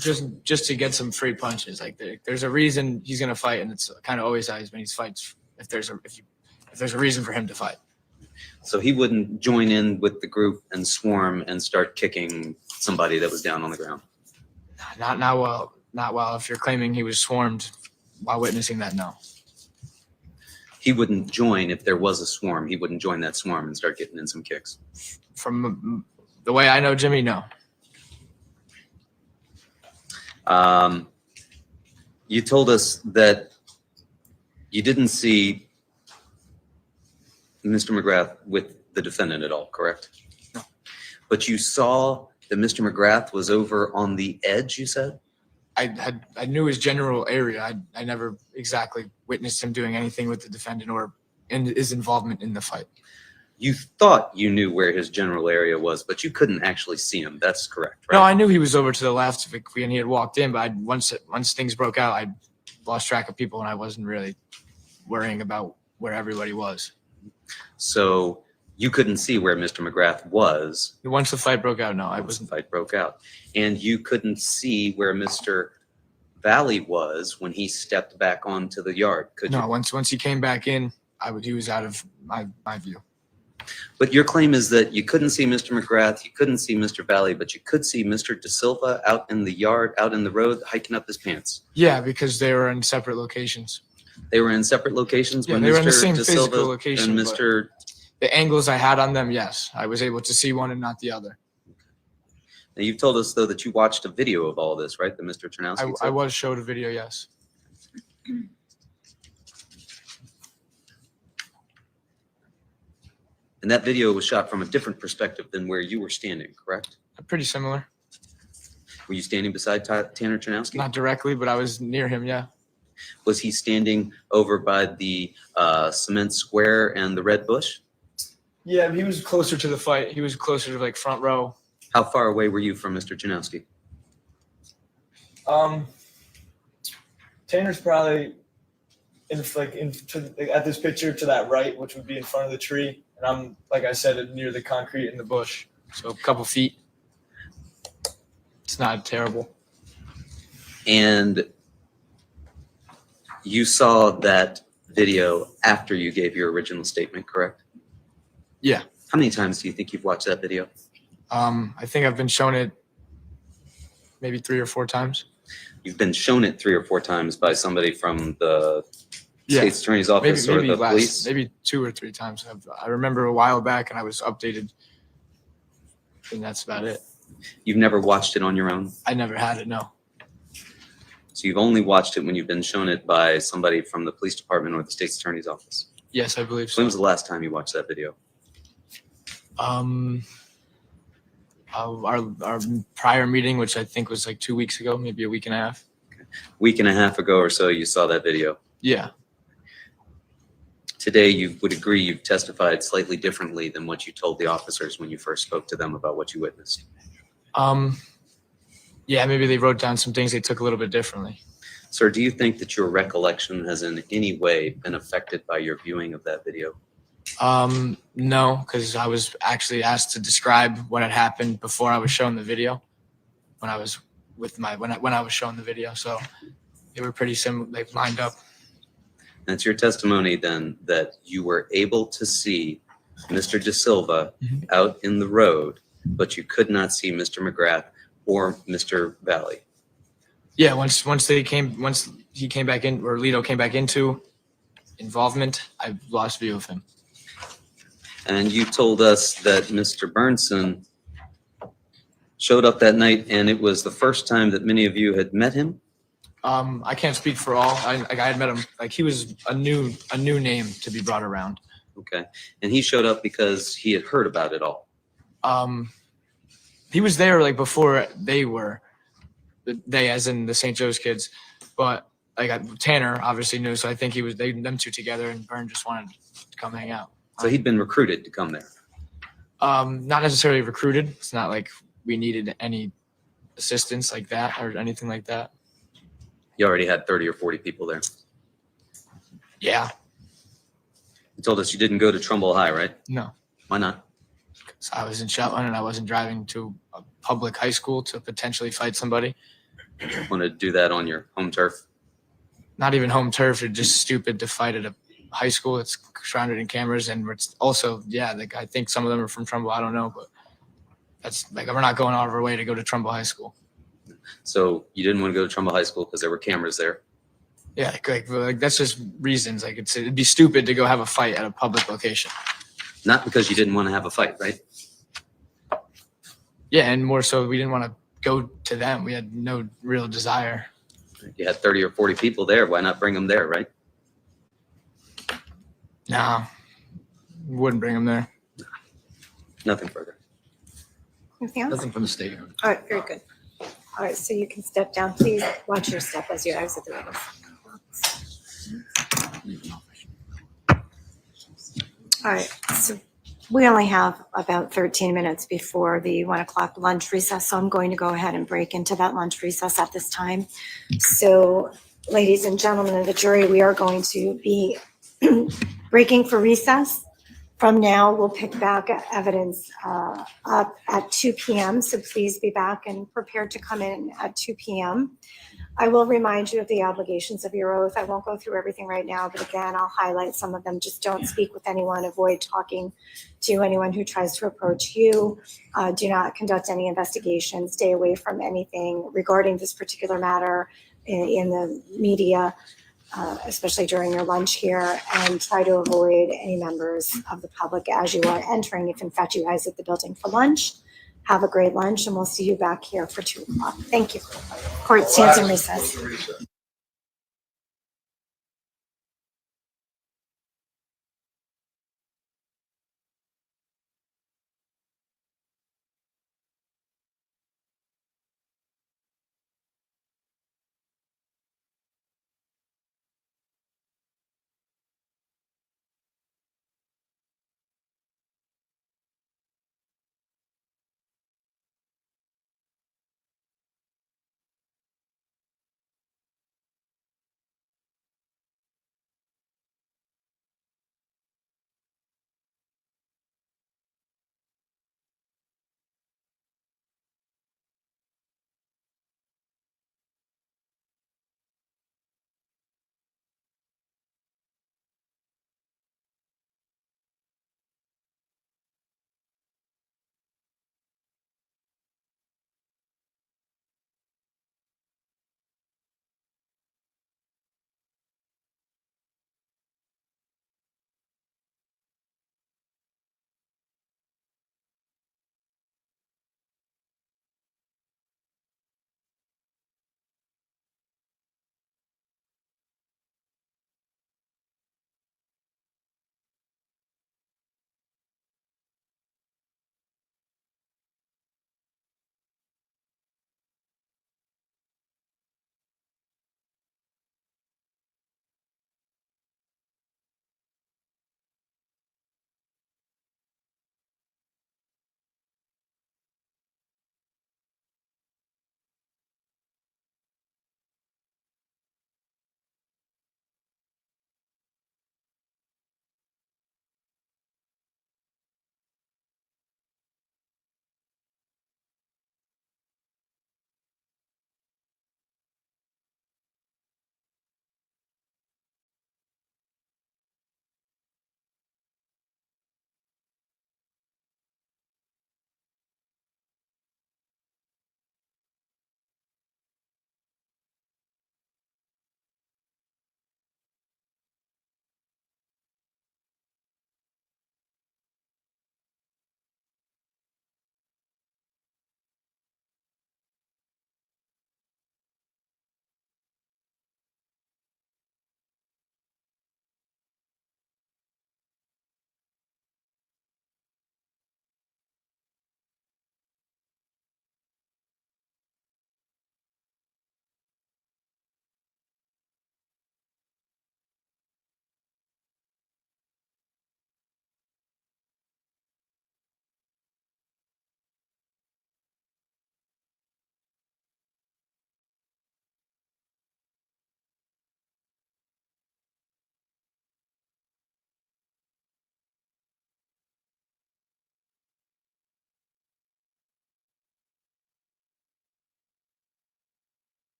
Just to get some free punches. There's a reason he's gonna fight, and it's kind of always how he's been. He fights if there's a reason for him to fight. So he wouldn't join in with the group and swarm and start kicking somebody that was down on the ground? Not while if you're claiming he was swarmed while witnessing that, no. He wouldn't join if there was a swarm. He wouldn't join that swarm and start getting in some kicks. From the way I know Jimmy, no. You told us that you didn't see Mr. McGrath with the defendant at all, correct? No. But you saw that Mr. McGrath was over on the edge, you said? I knew his general area. I never exactly witnessed him doing anything with the defendant or in his involvement in the fight. You thought you knew where his general area was, but you couldn't actually see him. That's correct, right? No, I knew he was over to the left when he had walked in, but once things broke out, I lost track of people and I wasn't really worrying about where everybody was. So you couldn't see where Mr. McGrath was. Once the fight broke out, no, I Once the wasn't. fight broke out. And you couldn't see where Mr. Valle was when he stepped back onto the yard, could you? No, once he came back in, he was out of my view. But your claim is that you couldn't see Mr. McGrath, you couldn't see Mr. Valle, but you could see Mr. De Silva out in the yard, out in the road, hiking up his pants. Yeah, because they were in separate locations. They were in separate locations Yeah, when they were in the Mr. same De physical Silva location, and but- Mr. The angles I had on them, yes, I was able to see one and not the other. Now, you've told us, though, that you watched a video of all this, right? That Mr. Czerkowski I was showed a video, yes. And that video was shot from a different perspective than where you were standing, correct? Pretty similar. Were you standing beside Tanner Czerkowski? Not directly, but I was near him, yeah. Was he standing over by the cement square and the red bush? Yeah, he was closer to the fight. He was closer to like front row. How far away were you from Mr. Czerkowski? Tanner's probably at this picture to that right, which would be in front of the tree. And I'm, like I said, near the concrete in the bush. So a couple feet. It's not terrible. And you saw that video after you gave your original statement, correct? Yeah. How many times do you think you've watched that video? I think I've been shown it maybe 3 or 4 times. You've been shown it 3 or 4 times by somebody from the Yeah. state's attorney's office or the police? Maybe 2 or 3 times. I remember a while back and I was updated. And that's about it. You've never watched it on your own? I never had it, no. So you've only watched it when you've been shown it by somebody from the police department or the state's attorney's office? Yes, I believe so. When was the last time you watched that video? Our prior meeting, which I think was like 2 weeks ago, maybe a week and a half. Week and a half ago or so, you saw that video. Yeah. Today, you would agree you've testified slightly differently than what you told the officers when you first spoke to them about what you witnessed. Yeah, maybe they wrote down some things they took a little bit differently. Sir, do you think that your recollection has in any way been affected by your viewing of that video? No, because I was actually asked to describe what had happened before I was shown the video. When I was when I was shown the video, so they were pretty similar. They lined up. And it's your testimony then that you were able to see Mr. De Silva out in the road, but you could not see Mr. McGrath or Mr. Valle. Yeah, once he came back in, or Lito came back into involvement, I lost view of him. And you told us that Mr. Burnson showed up that night, and it was the first time that many of you had met him. I can't speak for all. I had met him. Like, he was a new name to be brought around. Okay. And he showed up because he had heard about it all. He was there like before they were. They, as in the St. Joe's kids, but like Tanner obviously knew. So I think them two together, and Byrne just wanted to come hang out. So he'd been recruited to come there. Not necessarily recruited. It's not like we needed any assistance like that or anything like that. You already had 30 or 40 people there. Yeah. You told us you didn't go to Trumbull High, right? No. Why not? So I was in Shetland and I wasn't driving to a public high school to potentially fight somebody. Want to do that on your home turf? Not even home turf. It's just stupid to fight at a high school. It's surrounded in cameras, and it's also, yeah, like I think some of them are from Trumbull. I don't know, but that's like, we're not going out of our way to go to Trumbull High School. So you didn't want to go to Trumbull High School because there were cameras there. Yeah, like that's just reasons. Like it'd be stupid to go have a fight at a public location. Not because you didn't want to have a fight, right? Yeah, and more so, we didn't want to go to them. We had no real desire. You had 30 or 40 people there. Why not bring them there, right? No, wouldn't bring them there. Nothing further. Anything else? Nothing from the state. All right, very good. All right, so you can step down. Please watch your step as you exit the room. All right, so We only have about 13 minutes before the 1 o'clock lunch recess, so I'm going to go ahead and break into that lunch recess at this time. So, ladies and gentlemen of the jury, we are going to be breaking for recess. From now, we'll pick back evidence up at 2 p.m., so please be back and prepared to come in at 2 p.m. I will remind you of the obligations of your oath. I won't go through everything right now, but again, I'll highlight some of them. Just don't speak with anyone, avoid talking to anyone who tries to approach you. Do not conduct any investigation, stay away from anything regarding this particular matter in the media, especially during your lunch here, and try to avoid any members of the public as you are entering, if in fact you guys at the building for lunch. Have a great lunch, and we'll see you back here for 2 o'clock. Thank you. Court stands in recess.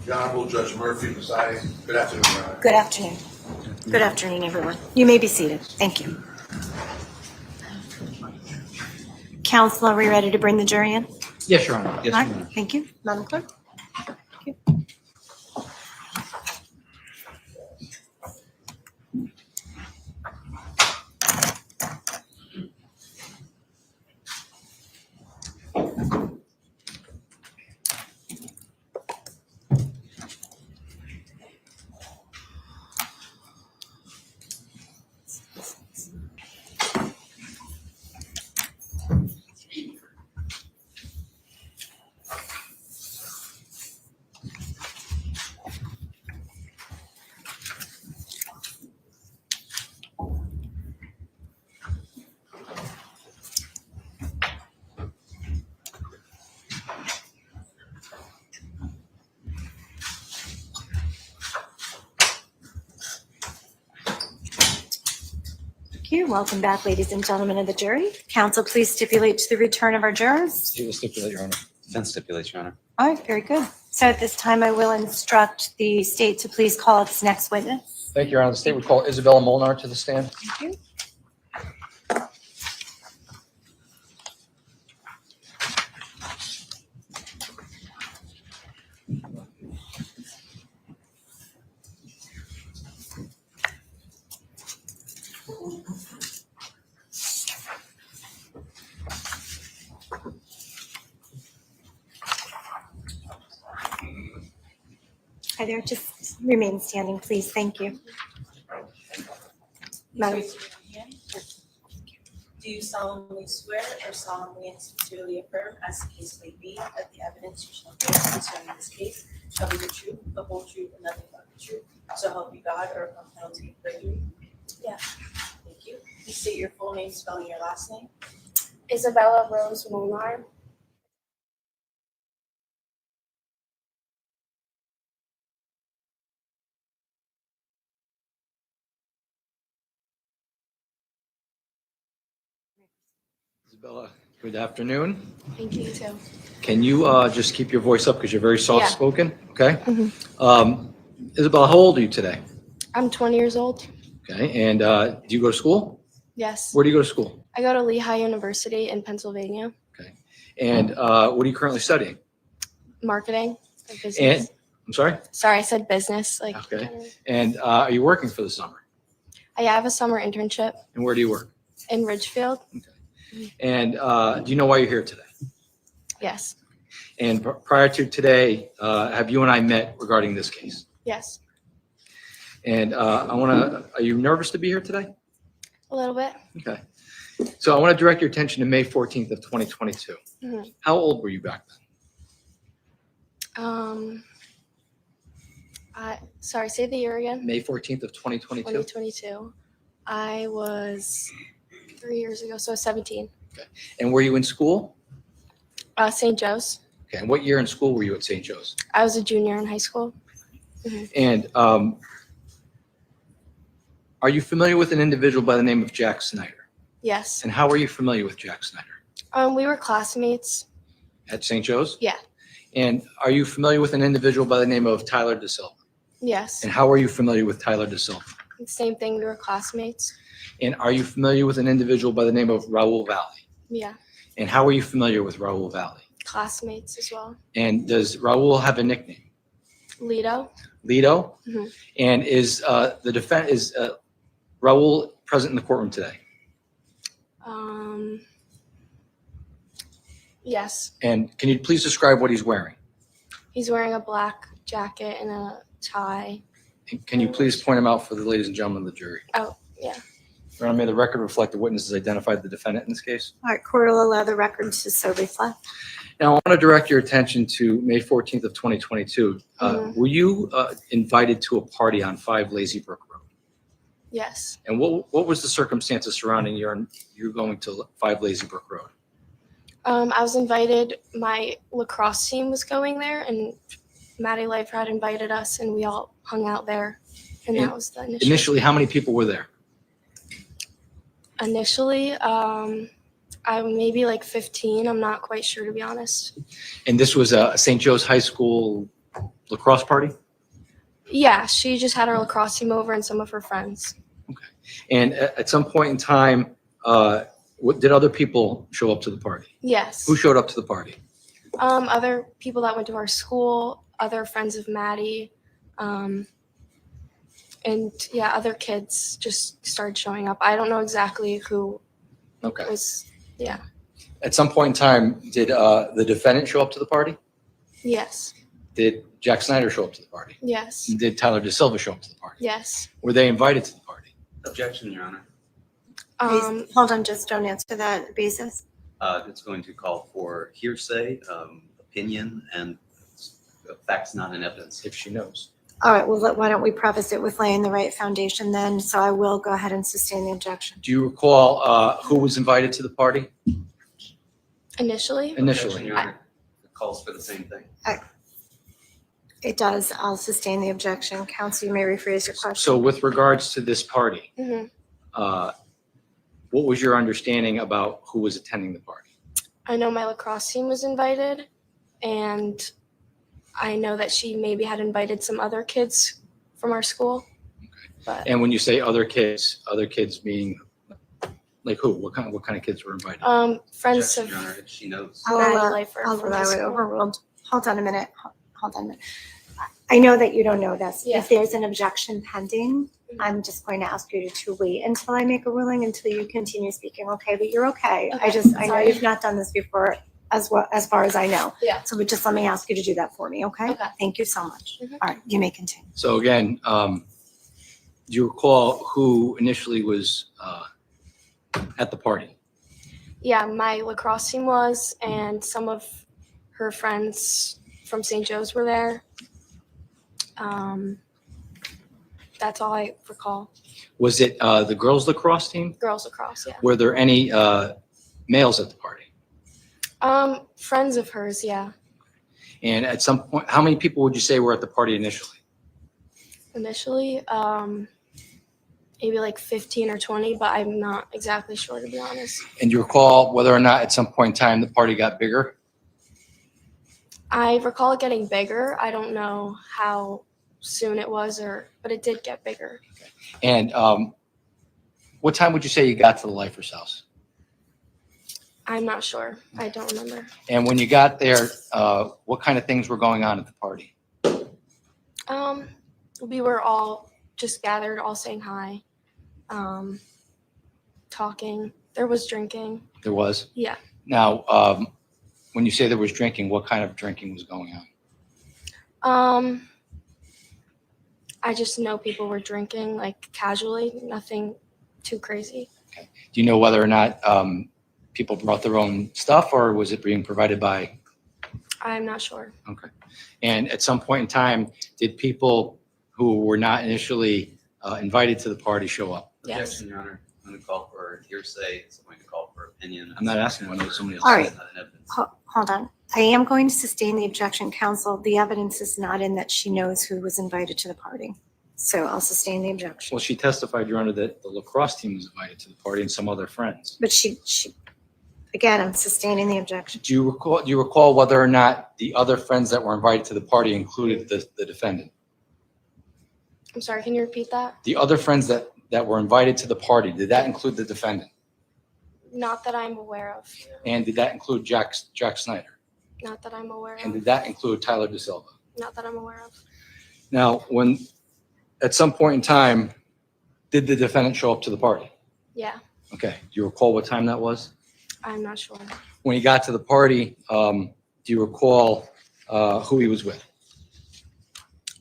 The Honorable Judge Murphy presiding. Good afternoon, Your Honor. Good afternoon. Good afternoon, everyone. You may be seated. Thank you. Counsel, are we ready to bring the jury in? Yes, Your Honor. Yes, All Your right, Honor. thank you. Madam Clerk? Thank you. Thank you. Welcome back, ladies and gentlemen of the jury. Counsel, please stipulate to the return of our jurors. You will stipulate, Your Honor. Defense stipulates, Your Honor. All right, very good. So at this time, I will instruct the state to please call its next witness. Thank you, Your Honor. The state would call Isabella Molnar to the stand. Thank you. Hi there, just remain standing, please. Thank you. Madam, Raise your right hand. Do you solemnly swear or solemnly and sincerely affirm, as the case may be, that the evidence you shall give concerning this case shall be the truth, the whole truth, and nothing but the truth, so help you God, or upon penalty of perjury? Yeah. Thank you. Please state your full name, spelling your last name. Isabella Rose Molnar. Isabella, good afternoon. Thank you too. Can you just keep your voice up because you're very soft-spoken? Okay. Mhm. Isabella, how old are you today? I'm 20 years old. Okay. And do you go to school? Yes. Where do you go to school? I go to Lehigh University in Pennsylvania. Okay. And what are you currently studying? Marketing or business. And I'm sorry? Sorry, I said business. Like. Okay. And are you working for the summer? I have a summer internship And where do you work? in Ridgefield. And do you know why you're here today? Yes. And prior to today, have you and I met regarding this case? Yes. And are you nervous to be here today? A little bit. Okay. So I want to direct your attention to May 14th of 2022. Mhm. How old were you back then? Sorry, say the year again. May 14th of 2022? 2022. I was 3 years ago, so 17. And were you in school? St. Joe's. Okay. And what year in school were you at St. Joe's? I was a junior in high school. And are you familiar with an individual by the name of Jack Snyder? Yes. And how are you familiar with Jack Snyder? We were classmates. At St. Joe's? Yeah. And are you familiar with an individual by the name of Tyler DeSilva? Yes. And how are you familiar with Tyler DeSilva? Same thing. We were classmates. And are you familiar with an individual by the name of Raul Valle? Yeah. And how are you familiar with Raul Valle? Classmates as well. And does Raul have a nickname? Lido. Lido? Mhm. And is Raul present in the courtroom today? Yes. And can you please describe what he's wearing? He's wearing a black jacket and a tie. And can you please point him out for the ladies and gentlemen of the jury? Oh, yeah. Your Honor, may the record reflect the witnesses identified the defendant in this case? all right, court will allow the record to so reflect. Now, I want to direct your attention to May 14th of 2022. Mhm. Were you invited to a party on 5 Lazy Brook Road? Yes. And what was the circumstances surrounding you going to 5 Lazy Brook Road? I was invited. My lacrosse team was going there, and Maddie Leifer had invited us, and we all hung out there. And that was the initial. Initially, how many people were there? Initially, I maybe like 15. I'm not quite sure, to be honest. And this was St. Joe's High School lacrosse party? Yeah, she just had her lacrosse team over and some of her friends. And at some point in time, did other people show up to the party? Yes. Who showed up to the party? Other people that went to our school, other friends of Maddie, and yeah, other kids just started showing up. I don't know exactly who Okay. was. Yeah. At some point in time, did the defendant show up to the party? Yes. Did Jack Snyder show up to the party? Yes. Did Tyler DeSilva show up to the party? Yes. Were they invited to the party? Objection, Your Honor. Hold on, just don't answer that basis. It's going to call for hearsay, opinion, and facts not in evidence. If she knows. All right, well, why don't we preface it with laying the right foundation then? So I will go ahead and sustain the objection. Do you recall who was invited to the party Initially. initially? Objection, Your Honor. It calls for the same thing. It does. I'll sustain the objection. Counsel, you may rephrase your question. So with regards to this party, hmm what was your understanding about who was attending the party? I know my lacrosse team was invited, and I know that she maybe had invited some other kids from our school. But And when you say other kids meaning like who? What kind of kids were invited? friends Objection, of Your Honor, if she knows. Maddie I'll Lightford from allow high it school. overruled. Hold on a minute. Hold on a minute. I know that you don't know this. Yeah. If there's an objection pending, I'm just going to ask you to wait until I make a ruling until you continue speaking, okay? But you're okay. I Okay, know sorry. you've not done this before as well, as far as I know. Yeah. So but just let me ask you to do that for me, okay? Okay. Thank you so much. Mhm. All right, you may continue. So again, do you recall who initially was at the party? Yeah, my lacrosse team was, and some of her friends from St. Joe's were there. That's all I recall. Was it the girls lacrosse team? Girls lacrosse, yeah. Were there any males at the party? Friends of hers, yeah. And at some point, how many people would you say were at the party initially? Initially, maybe like 15 or 20, but I'm not exactly sure, to be honest. And do you recall whether or not at some point in time the party got bigger? I recall it getting bigger. I don't know how soon it was, but it did get bigger. And what time would you say you got to the Lifers' house? I'm not sure. I don't remember. And when you got there, what kind of things were going on at the party? We were all just gathered, all saying hi, talking. There was drinking. There was. Yeah. Now, when you say there was drinking, what kind of drinking was going on? I just know people were drinking like casually, nothing too crazy. Do you know whether or not people brought their own stuff, or was it being provided by? I'm not sure. Okay. And at some point in time, did people who were not initially invited to the party show up? Yes. Objection, Your Honor. I'm going to call for hearsay. It's going to call for opinion. I'm not asking what somebody else All said. right. Not in evidence. Hold on. I am going to sustain the objection, counsel. The evidence is not in that she knows who was invited to the party. So I'll sustain the objection. Well, she testified, Your Honor, that the lacrosse team was invited to the party and some other friends. But she, again, I'm sustaining the objection. Do you recall whether or not the other friends that were invited to the party included the defendant? I'm sorry, can you repeat that? The other friends that were invited to the party, did that include the defendant? Not that I'm aware of. And did that include Jack Snyder? Not that I'm aware And of. did that include Tyler DeSilva? Not that I'm aware of. Now, at some point in time, did the defendant show up to the party? Yeah, Okay. Do you recall what time that was? I'm not sure. When he got to the party, do you recall who he was with?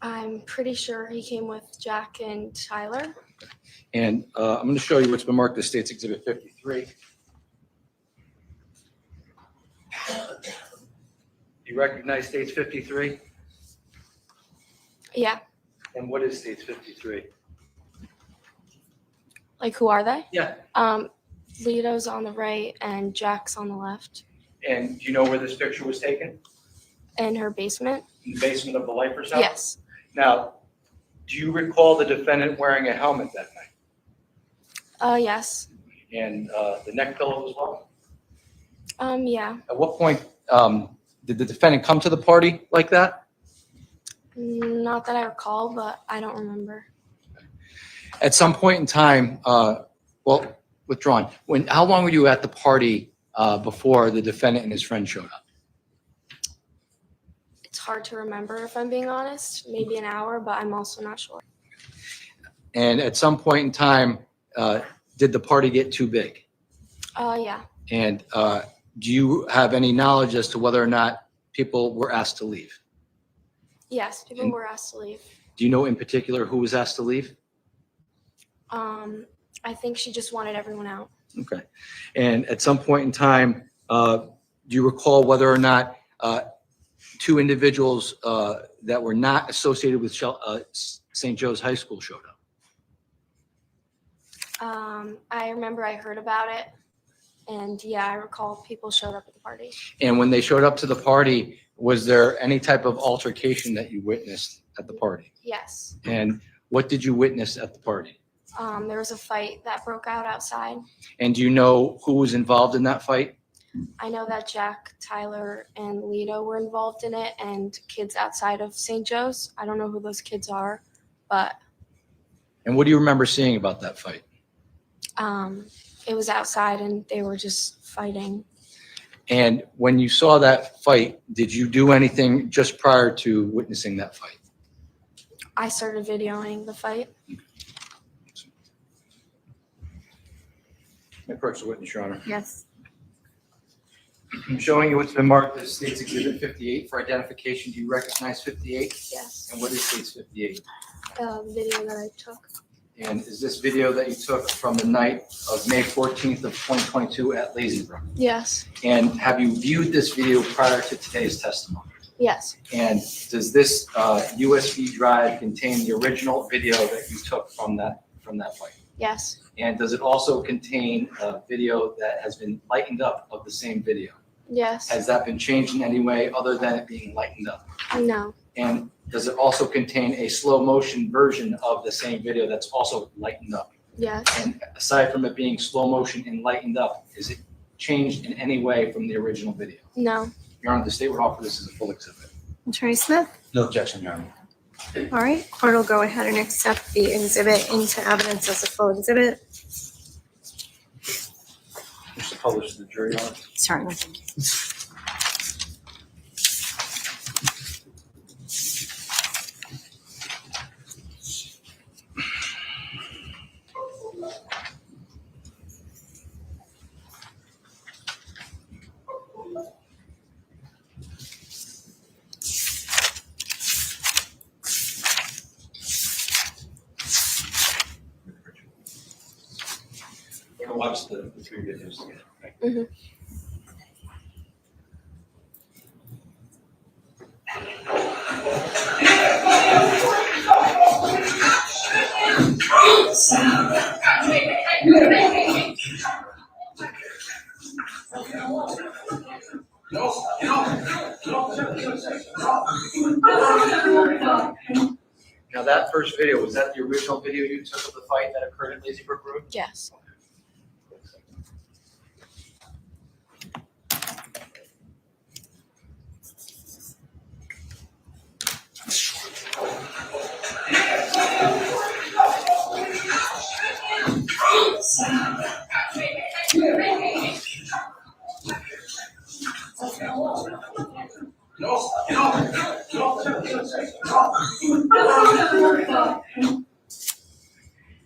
I'm pretty sure he came with Jack and Tyler. And I'm going to show you what's been marked as State's Exhibit 53. You recognize State's 53? Yeah, And what is State's 53? like who are they? Yeah. Lito's on the right and Jack's on the left. And do you know where this picture was taken? In her basement? In the basement of the Lifers' house? Yes. Now, do you recall the defendant wearing a helmet that night? Yes. And the neck pillow as well? Yeah. At what point did the defendant come to the party like that? Not that I recall, but I don't remember. At some point in time, well, withdrawn. How long were you at the party before the defendant and his friend showed up? It's hard to remember if I'm being honest. Maybe an hour, but I'm also not sure. And at some point in time, did the party get too big? Yeah. And do you have any knowledge as to whether or not people were asked to leave? Yes, people were asked to leave. Do you know in particular who was asked to leave? I think she just wanted everyone out. Okay. And at some point in time, do you recall whether or not two individuals that were not associated with St. Joe's High School showed up? I remember I heard about it, and yeah, I recall people showed up at the party. And when they showed up to the party, was there any type of altercation that you witnessed at the party? Yes. And what did you witness at the party? There was a fight that broke out outside. And do you know who was involved in that fight? I know that Jack, Tyler, and Lito were involved in it, and kids outside of St. Joe's. I don't know who those kids are, but And what do you remember seeing about that fight? it was outside, and they were just fighting. And when you saw that fight, did you do anything just prior to witnessing that fight? I started videoing the fight. Approach the witness, Your Honor. Yes. I'm showing you what's been marked as State's Exhibit 58 for identification. Do you recognize 58? Yes. And what is State's 58? The video that I took. And is this video that you took from the night of May 14th of 2022 at Lazy Brook? Yes. And have you viewed this video prior to today's testimony? Yes. And does this USB drive contain the original video that you took from that fight? Yes. And does it also contain a video that has been lightened up of the same video? Yes. Has that been changed in any way other than it being lightened up? No. And does it also contain a slow motion version of the same video that's also lightened up? Yes. And aside from it being slow motion and lightened up, is it changed in any way from the original video? No. Your Honor, the state would offer this as a full exhibit. Attorney Smith? No objection, Your Honor. All right, court will go ahead and accept the exhibit into evidence as a full exhibit. Just to publish to the jury, Your Honor. Certainly, thank you. We're gonna watch the three videos together. Right? Mhm. Now, that first video, was that the original video you took of the fight that occurred at Lazy Brook Road? Yes.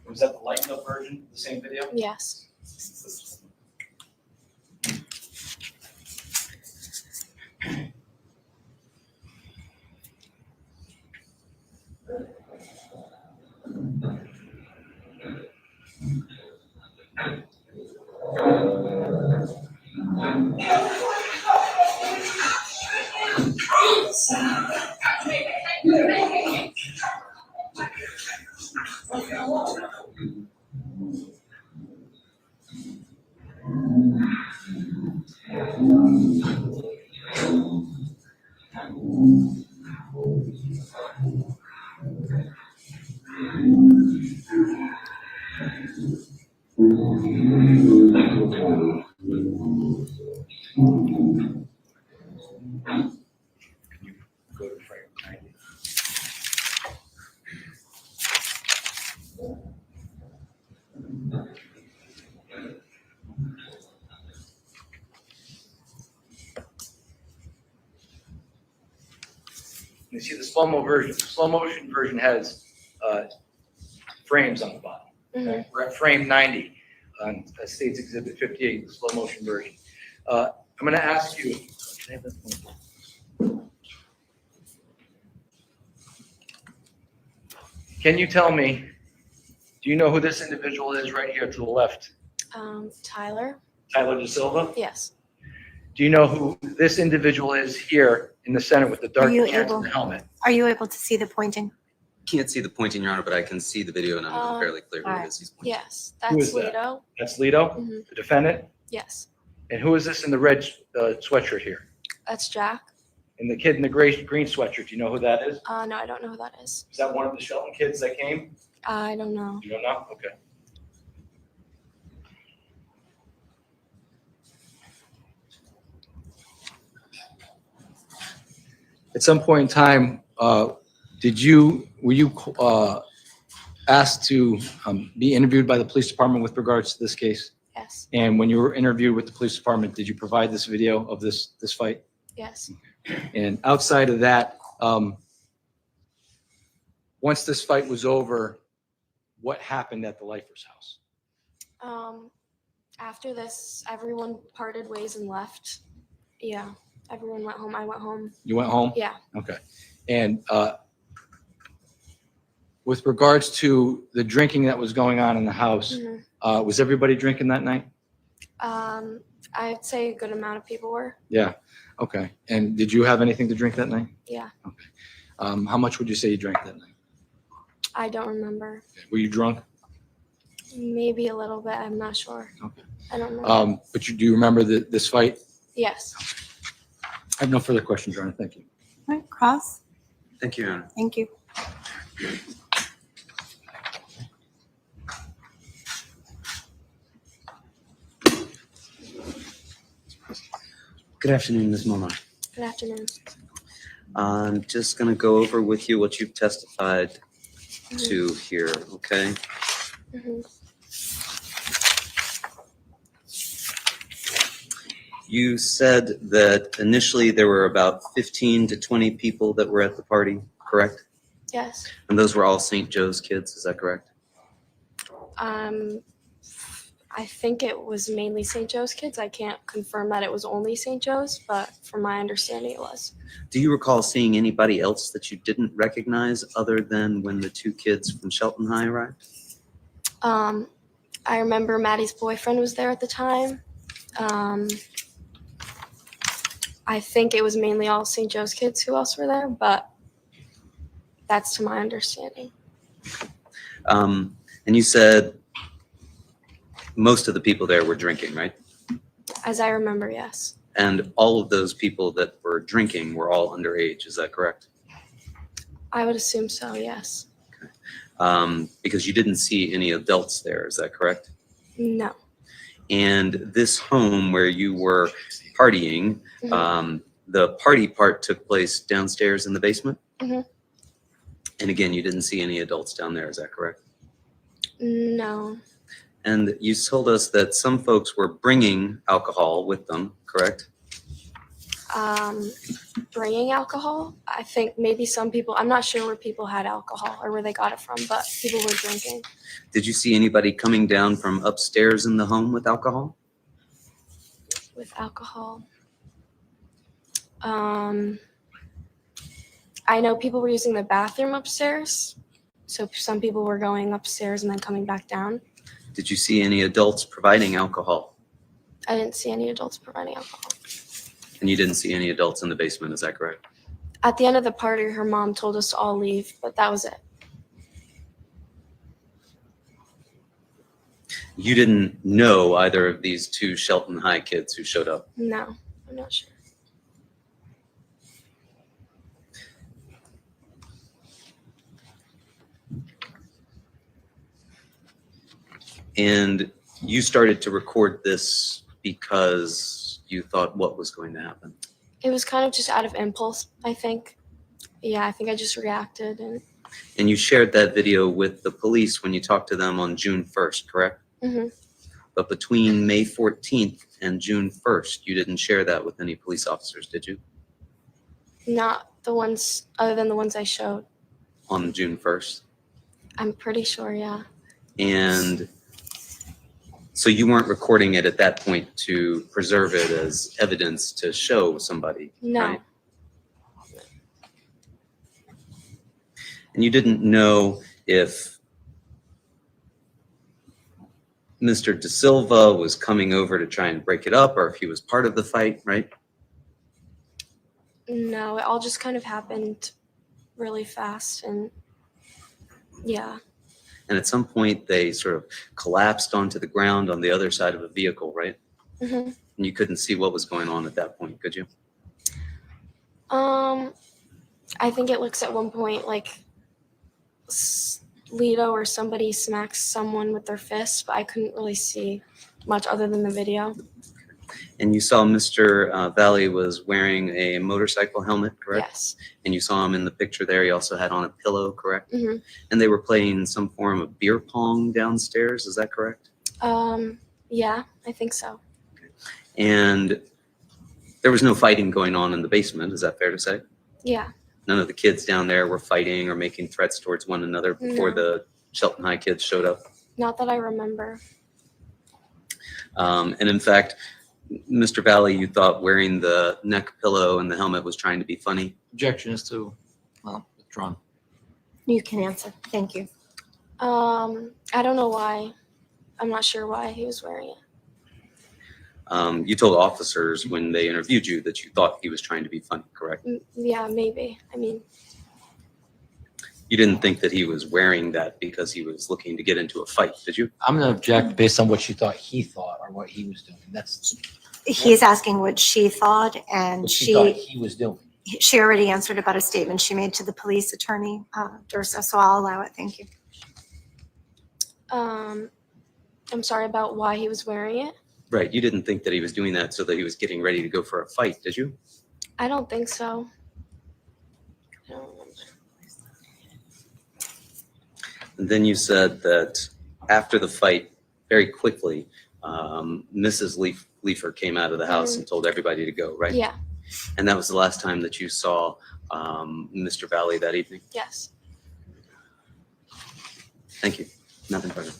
Was that the lightened up version of the same video? Yes. Go to frame 90. You see the slow-mo version. The slow motion version has frames on the bottom. Okay? We're at frame 90 on State's Exhibit 58, the slow motion version. I'm going to ask you. Can I have this one? Can you tell me, do you know who this individual is right here to the left? Tyler? Tyler De Silva? Yes. Do you know who this individual is here in the center with the dark you pants able- and the helmet? Are you able to see the pointing? Can't see the pointing, Your Honor, but I can see the video and I'm fairly clear who it is he's pointing. Yes, Who that's is that? Lito. That's Lito, Mhm. the defendant? Yes, And who is this in the red sweatshirt here? that's Jack. And the kid in the green sweatshirt, do you know who that is? No, I don't know who that is. Is that one of the Shelton kids that came? I don't know. You don't know? Okay. At some point in time, were you asked to be interviewed by the police department with regards to this case? Yes, And when you were interviewed with the police department, did you provide this video of this fight? yes. And outside of that, once this fight was over, what happened at the Lifers house? After this, everyone parted ways and left. Yeah, everyone went home. I went home. You went home? Yeah. Okay. And with regards to the drinking that was going on in the house, Mhm. Was everybody drinking that night? I'd say a good amount of people were. Yeah. Okay. And did you have anything to drink that night? Yeah, How much would you say you drank that night? I don't remember. Were you drunk? Maybe a little bit. I'm not sure. Okay. I don't know. But do you remember this fight? Yes. I have no further questions, Your Honor. Thank you. All right, Cross. Thank you, Your Honor. Thank you. Good afternoon, Ms. Molnar. Good afternoon. I'm just going to go over with you what you've testified to here, okay? Mhm. You said that initially there were about 15 to 20 people that were at the party, correct? Yes. And those were all St. Joe's kids, is that correct? I think it was mainly St. Joe's kids. I can't confirm that it was only St. Joe's, but from my understanding, it was. Do you recall seeing anybody else that you didn't recognize other than when the two kids from Shelton High arrived? I remember Maddie's boyfriend was there at the time. I think it was mainly all St. Joe's kids who else were there, but that's to my understanding. And you said most of the people there were drinking, right? As I remember, yes. And all of those people that were drinking were all underage, is that correct? I would assume so, yes. Because you didn't see any adults there, is that correct? No. And this home where you were partying, the party part took place downstairs in the basement? Mhm. And again, you didn't see any adults down there, is that correct? No. And you told us that some folks were bringing alcohol with them, correct? Bringing alcohol, I think maybe some people, I'm not sure where people had alcohol or where they got it from, but people were drinking. Did you see anybody coming down from upstairs in the home with alcohol? With alcohol. I know people were using the bathroom upstairs. So some people were going upstairs and then coming back down. Did you see any adults providing alcohol? I didn't see any adults providing alcohol. And you didn't see any adults in the basement, is that correct? At the end of the party, her mom told us to all leave, but that was it. You didn't know either of these two Shelton High kids who showed up? No, I'm not sure. And you started to record this because you thought what was going to happen? It was kind of just out of impulse, I think. Yeah, I think I just reacted. And you shared that video with the police when you talked to them on June 1st, correct? Mhm. But between May 14th and June 1st, you didn't share that with any police officers, did you? Not the ones other than the ones I showed. on June 1st? I'm pretty sure, yeah. And so you weren't recording it at that point to preserve it as evidence to show somebody, No. right? And you didn't know if Mr. De Silva was coming over to try and break it up or if he was part of the fight, right? No, it all just kind of happened really fast, and yeah. And at some point they sort of collapsed onto the ground on the other side of a vehicle, right? hmm And you couldn't see what was going on at that point, could you? I think it looks at one point like Lido or somebody smacks someone with their fist, but I couldn't really see much other than the video. And you saw Mr. Valle was wearing a motorcycle helmet, correct? Yes. And you saw him in the picture there. He also had on a pillow, correct? hmm And they were playing some form of beer pong downstairs. Is that correct? Yeah, I think so. And there was no fighting going on in the basement. Is that fair to say? Yeah. None of the kids down there were fighting or making threats towards one another before No. the Shelton High kids showed up. Not that I remember. And in fact, Mr. Valle, you thought wearing the neck pillow and the helmet was trying to be funny. Objection is to, withdrawn. You can answer. Thank you. I don't know why. I'm not sure why he was wearing it. You told officers when they interviewed you that you thought he was trying to be funny, correct? Yeah, maybe. I mean, You didn't think that he was wearing that because he was looking to get into a fight, did you? I'm going to object based on what you thought he thought or what he was doing. That's He's asking what she thought, and what she thought she he was doing. already answered about a statement she made to the police attorney, Dursa, so I'll allow it. Thank you. I'm sorry about why he was wearing it. Right, you didn't think that he was doing that so that he was getting ready to go for a fight, did you? I don't think so. I don't remember. And then you said that after the fight, very quickly, Mrs. Leifer came out of the house and told everybody to go, right? Yeah. And that was the last time that you saw Mr. Valle that evening? Yes. Thank you. Nothing further.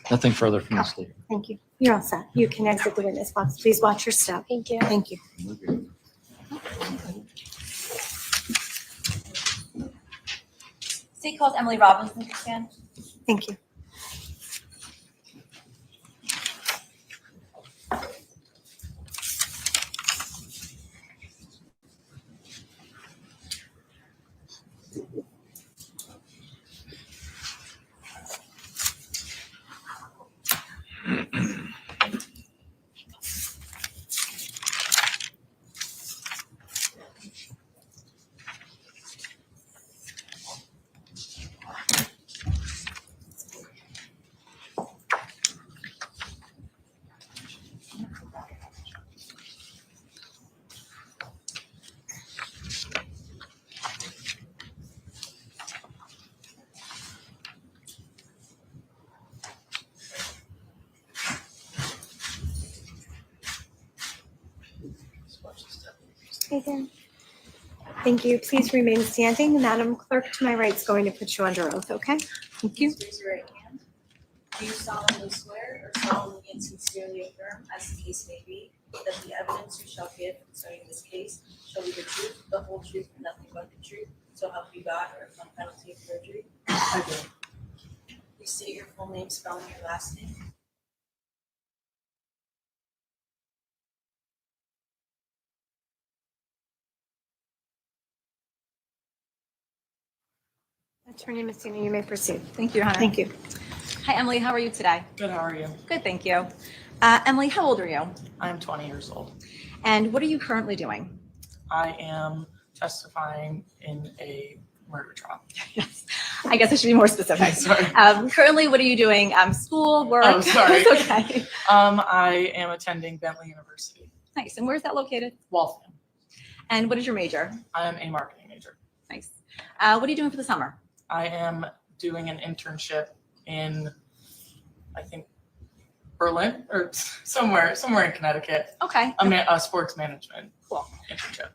Nothing further from Ms. Lee. Thank you. You're all set. You can exit the witness box. Please watch your step. Thank you. Thank you. State calls Emily Robinson to stand. Thank you. Okay. Thank you. Please remain standing. Madam Clerk, to my right, is going to put you under oath, okay? Thank you. Please raise your right hand. Do you solemnly swear or solemnly and sincerely affirm, as the case may be, that the evidence you shall give concerning this case shall be the truth, the whole truth, and nothing but the truth, so help you God, or upon penalty of perjury? I do. Please state your full name, spelling your last name. Attorney Messina, you may proceed. Thank you, Hannah. Thank you. Hi, Emily. How are you today? Good, how are you? Good, thank you. Emily, how old are you? I'm 20 years old. And what are you currently doing? I am testifying in a murder trial. Yes. I guess I should be more specific. Sorry. Currently, what are you doing? School, work? Oh, sorry. It's okay. I am attending Bentley University, Nice. And where's that located? Waltham. And what is your major? I am a marketing major. Nice. What are you doing for the summer? I am doing an internship in, I think, Berlin or somewhere in Connecticut. Okay. A sports management Cool. internship.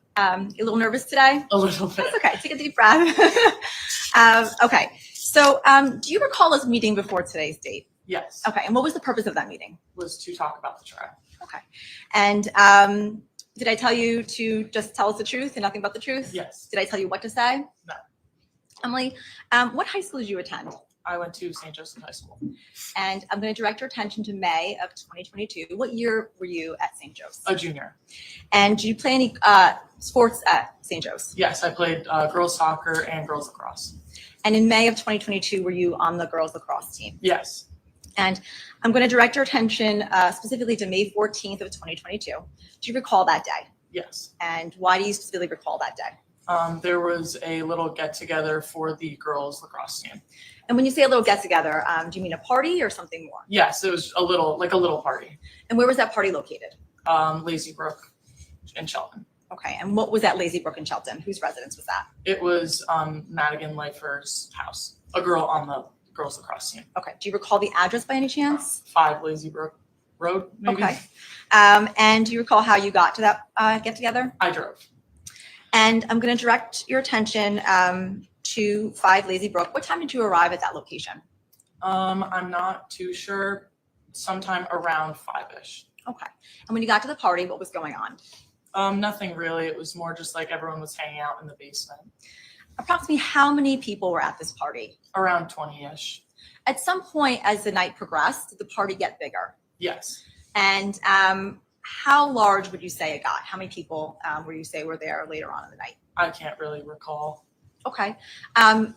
You a little nervous today? A little bit. That's okay. Take a deep breath. Okay. So, do you recall us meeting before today's date? Yes. Okay. And what was the purpose of that meeting? Was to talk about the trial. Okay. And did I tell you to just tell us the truth and nothing but the truth? Yes. Did I tell you what to say? No. Emily, what high school did you attend? I went to St. Joseph High School. And I'm going to direct your attention to May of 2022. What year were you at St. Joe's? A junior. And did you play any sports at St. Joe's? Yes, I played girls soccer and girls lacrosse. And in May of 2022, were you on the girls lacrosse team? Yes. And I'm going to direct your attention specifically to May 14th of 2022. Do you recall that day? Yes. And why do you specifically recall that day? There was a little get together for the girls lacrosse team. And when you say a little get together, do you mean a party or something more? Yes, it was a little party. And where was that party located? Lazy Brook in Shelton. Okay. And what was that Lazy Brook in Shelton? Whose residence was that? It was Madigan Lifer's house, a girl on the girls lacrosse team. Okay. Do you recall the address by any chance? 5 Lazy Brook Road, maybe. Okay. And do you recall how you got to that get together? I drove. And I'm going to direct your attention to 5 Lazy Brook. What time did you arrive at that location? I'm not too sure. Sometime around 5-ish. Okay. And when you got to the party, what was going on? Nothing really. It was more just like everyone was hanging out in the basement. Approximately how many people were at this party? Around 20-ish. At some point as the night progressed, did the party get bigger? Yes. And how large would you say it got? How many people would you say were there later on in the night? I can't really recall. Okay.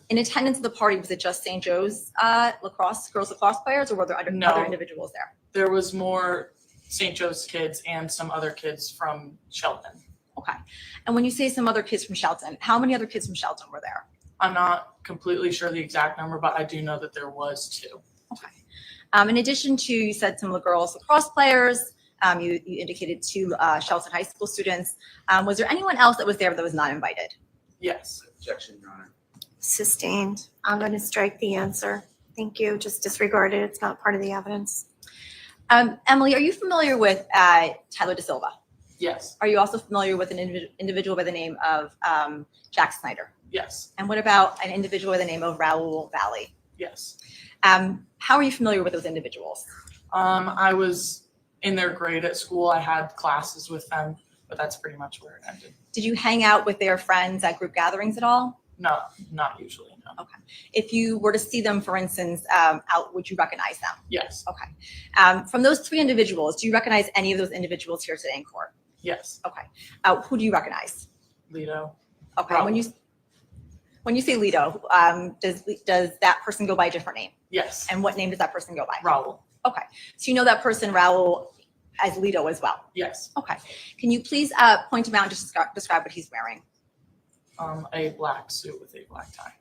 In attendance at the party, was it just St. Joe's girls lacrosse players, or were there other individuals there? There was more St. Joe's kids and some other kids from Shelton. Okay. And when you say some other kids from Shelton, how many other kids from Shelton were there? I'm not completely sure the exact number, but I do know that there was 2. Okay. In addition to, you said some of the girls lacrosse players, you indicated 2 Shelton High School students. Was there anyone else that was there that was not invited? Yes. Objection, Your Honor. Sustained. I'm going to strike the answer. Thank you. Just disregard it. It's not part of the evidence. Emily, are you familiar with Tyler De Silva? Yes. Are you also familiar with an individual by the name of Jack Snyder? Yes. And what about an individual by the name of Raul Valle? Yes. How are you familiar with those individuals? I was in their grade at school. I had classes with them, but that's pretty much where it ended. Did you hang out with their friends at group gatherings at all? No, not usually, no. Okay. If you were to see them, for instance, out, would you recognize them? Yes. Okay. From those 3 individuals, do you recognize any of those individuals here today in court? Yes. Okay. Who do you recognize? Lido. Okay. Raul. When you say Lido, does that person go by a different name? Yes. And what name does that person go by? Raul. Okay. So you know that person, Raul, as Lido as well? Yes. Okay. Can you please point him out and just describe what he's wearing? A black suit with a black tie.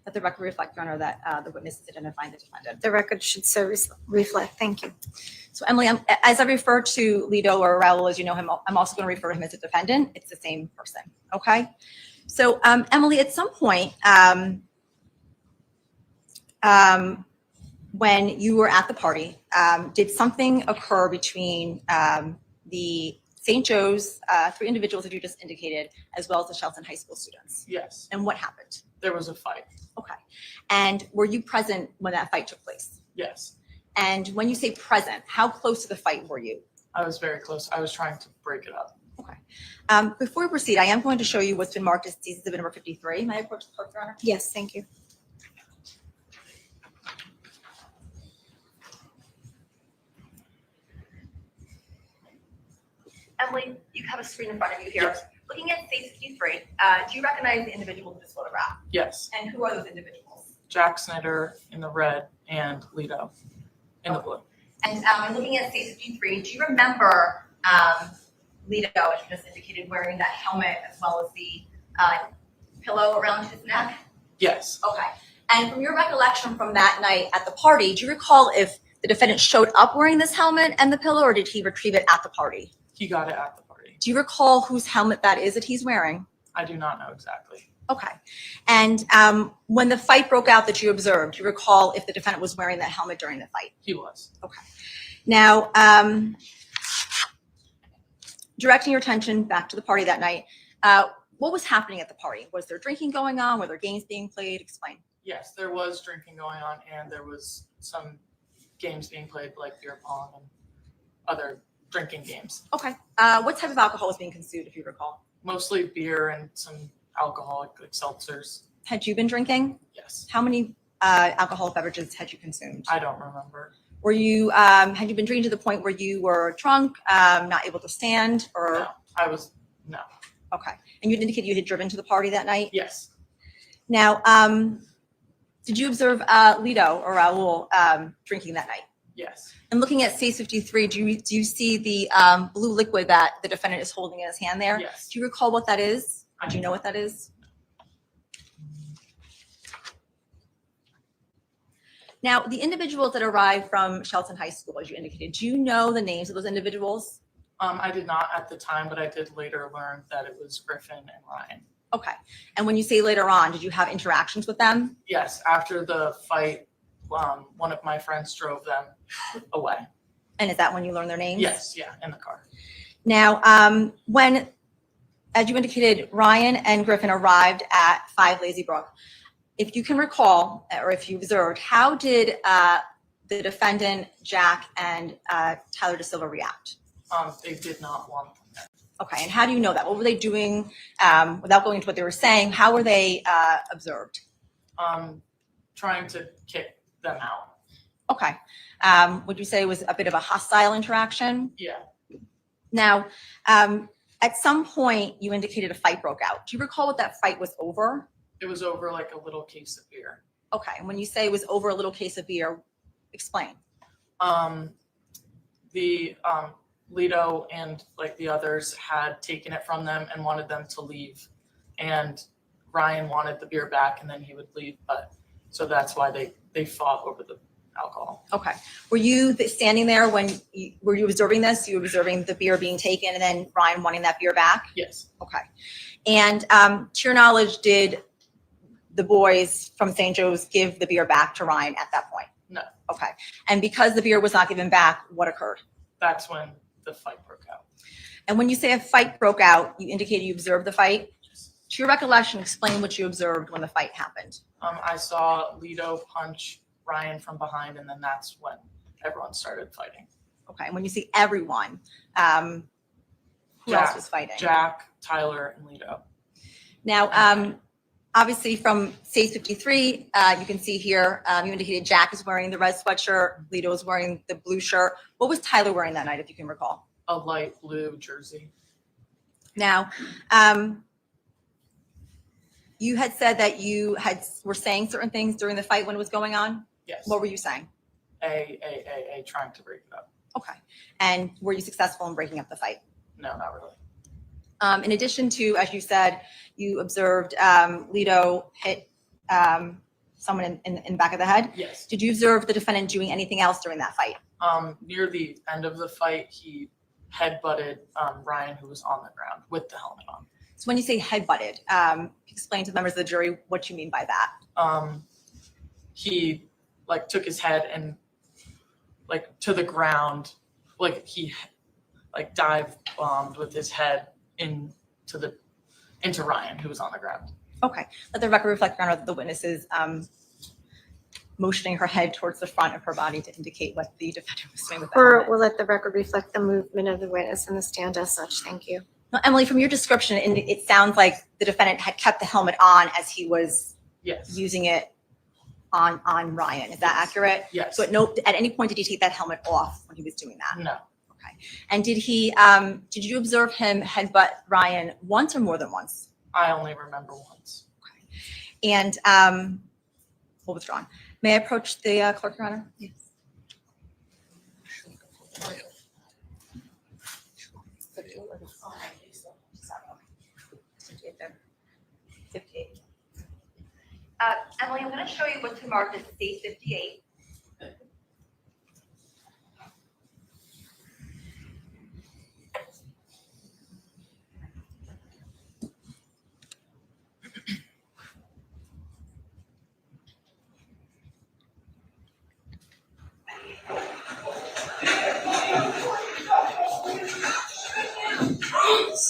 Let the record reflect, Your Honor, that the witness is identifying the defendant. The record should so reflect. Thank you. So Emily, as I refer to Lido or Raul, as you know him, I'm also going to refer to him as a defendant. It's the same person. Okay. So Emily, at some point, when you were at the party, did something occur between the St. Joe's 3 individuals that you just indicated, as well as the Shelton High School students? Yes. And what happened? There was a fight. Okay. And were you present when that fight took place? Yes. And when you say present, how close to the fight were you? I was very close. I was trying to break it up. Okay. Before we proceed, I am going to show you what's been marked as Exhibit number 53. May I approach the clerk, Your Honor? Yes, thank you. Emily, you have a screen in front of you here. Yes. Looking at stage 53, do you recognize the individual in this photograph? Yes. And who are those individuals? Jack Snyder in the red and Lido in the blue. And looking at stage 53, do you remember Lido, as you just indicated, wearing that helmet as well as the pillow around his neck? Yes. Okay. And from your recollection from that night at the party, do you recall if the defendant showed up wearing this helmet and the pillow, or did he retrieve it at the party? He got it at the party. Do you recall whose helmet that is that he's wearing? I do not know exactly. Okay. And when the fight broke out that you observed, do you recall if the defendant was wearing that helmet during the fight? He was. Okay. Now, directing your attention back to the party that night, what was happening at the party? Was there drinking going on? Were there games being played? Explain. Yes, there was drinking going on, and there was some games being played like beer pong and other drinking games. Okay. What type of alcohol was being consumed, if you recall? Mostly beer and some alcoholic like seltzers. Had you been drinking? Yes. How many alcoholic beverages had you consumed? I don't remember. Were you had you been drinking to the point where you were drunk, not able to stand, or No, I was no. okay? And you indicated you had driven to the party that night. Yes. Now, did you observe Lido or Raul drinking that night? Yes. And looking at C53, do you see the blue liquid that the defendant is holding in his hand there? Yes. Do you recall what that is? Do you know what that is? Now, the individuals that arrived from Shelton High School, as you indicated, do you know the names of those individuals? I did not at the time, but I did later learn that it was Griffin and Ryan. Okay. And when you say later on, did you have interactions with them? Yes, after the fight, one of my friends drove them away. And is that when you learned their names? Yes, yeah, in the car. Now, when, as you indicated, Ryan and Griffin arrived at 5 Lazy Brook, if you can recall, or if you observed, how did the defendant, Jack, and Tyler DeSilva react? They did not want them there. Okay, and how do you know that? What were they doing, without going into what they were saying, how were they observed? Trying to kick them out. Okay. Would you say it was a bit of a hostile interaction? Yeah. Now, at some point, you indicated a fight broke out. Do you recall what that fight was over? It was over like a little case of beer. Okay, and when you say it was over a little case of beer, explain. The Lido and like the others had taken it from them and wanted them to leave. And Ryan wanted the beer back and then he would leave. But so that's why they fought over the alcohol. Okay. Were you standing there when were you observing this? You were observing the beer being taken and then Ryan wanting that beer back? Yes. Okay. And to your knowledge, did the boys from St. Joe's give the beer back to Ryan at that point? No. Okay. And because the beer was not given back, what occurred? That's when the fight broke out. And when you say a fight broke out, you indicated you observed the fight. To your recollection, explain what you observed when the fight happened. I saw Lido punch Ryan from behind, and then that's when everyone started fighting. Okay. And when you see everyone, who else was fighting? Jack, Tyler, and Lido. Now, obviously from stage 53, you can see here, you indicated Jack is wearing the red sweatshirt, Lido is wearing the blue shirt. What was Tyler wearing that night, if you can recall? A light blue jersey. Now, you had said that you were saying certain things during the fight when it was going on. Yes. What were you saying? Trying to break it up. Okay. And were you successful in breaking up the fight? No, not really. In addition to, as you said, you observed Lido hit someone in the back of the head. Yes. Did you observe the defendant doing anything else during that fight? Near the end of the fight, he headbutted Ryan, who was on the ground with the helmet on. So when you say headbutted, explain to the members of the jury what you mean by that. He like took his head and like to the ground, like he like dive bombed with his head into Ryan, who was on the ground. Okay. Let the record reflect, Your Honor, that the witness is motioning her head towards the front of her body to indicate what the defendant was doing with the Or helmet. we'll let the record reflect the movement of the witness in the stand as such. Thank you. Now, Emily, from your description, it sounds like the defendant had kept the helmet on as he was Yes. using it on Ryan. Is that accurate? Yes. So at any point did he take that helmet off when he was doing that? No. Okay. And did you observe him headbutt Ryan once or more than once? I only remember once. And we'll withdraw. May I approach the clerk, Your Honor? Yes. Emily, I'm going to show you what's marked as C58.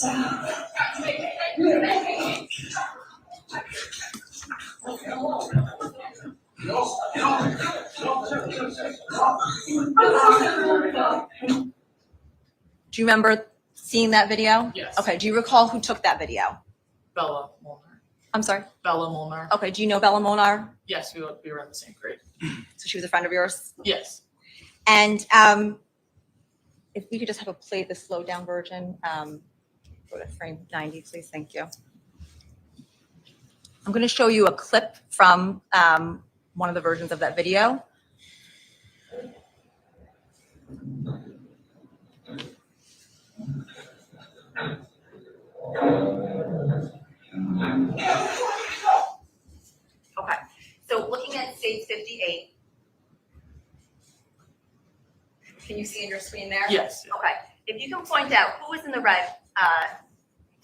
Do you remember seeing that video? Yes. Okay, do you recall who took that video? Bella Molnar. I'm sorry? Bella Molnar. Okay, do you know Bella Molnar? Yes, we were in the same grade. So she was a friend of yours? Yes. And if we could just have a play the slowed down version, go to frame 90, please, thank you. I'm gonna show you a clip from one of the versions of that video. Okay, so looking at stage 58. Can you see in your screen there? Yes. Okay, if you can point out who was in the red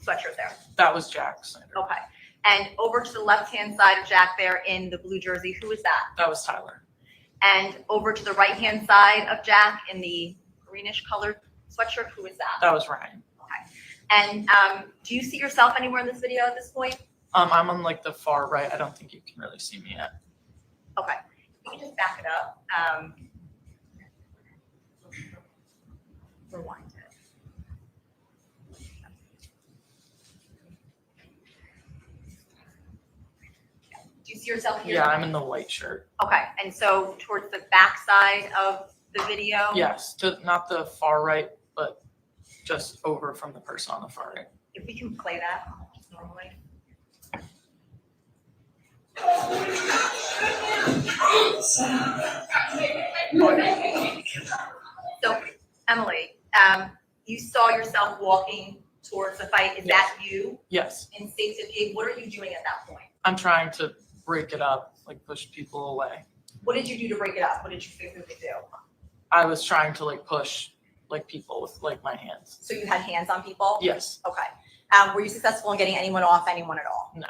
sweatshirt there. That was Jack Snyder. Okay, and over to the left-hand side of Jack there in the blue jersey, who was that? That was Tyler. And over to the right-hand side of Jack in the greenish colored sweatshirt, who is that? That was Ryan. Okay, and do you see yourself anywhere in this video at this point? I'm on like the far right. I don't think you can really see me yet. Okay, you can just back it up. Rewind it. Do you see yourself here? Yeah, I'm in the white shirt. Okay, and so towards the back side of the video? Yes, to not the far right, but just over from the person on the far right. If we can play that normally. So, Emily, you saw yourself walking towards the fight. Is that you Yes, in state 58? What are you doing at that point? I'm trying to break it up, like push people away. What did you do to break it up? What did you physically do? I was trying to like push like people with like my hands. So you had hands on people? Yes, Okay. Were you successful in getting anyone off anyone at all? No.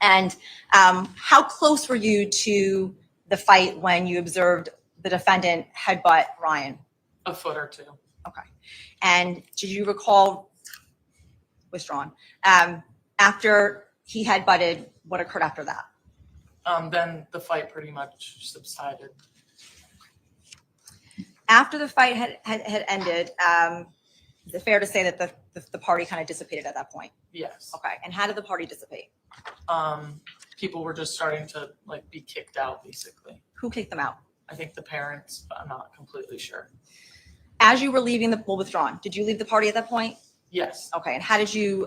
And how close were you to the fight when you observed the defendant headbutt Ryan? a foot or two. Okay. And did you recall, withdrawn, after he headbutted, what occurred after that? Then the fight pretty much subsided. After the fight had ended, is it fair to say that the party kind of dissipated at that point? Yes. Okay. And how did the party dissipate? People were just starting to like be kicked out basically. Who kicked them out? I think the parents, but I'm not completely sure. As you were leaving withdrawn, did you leave the party at that point? Yes, Okay. And how did you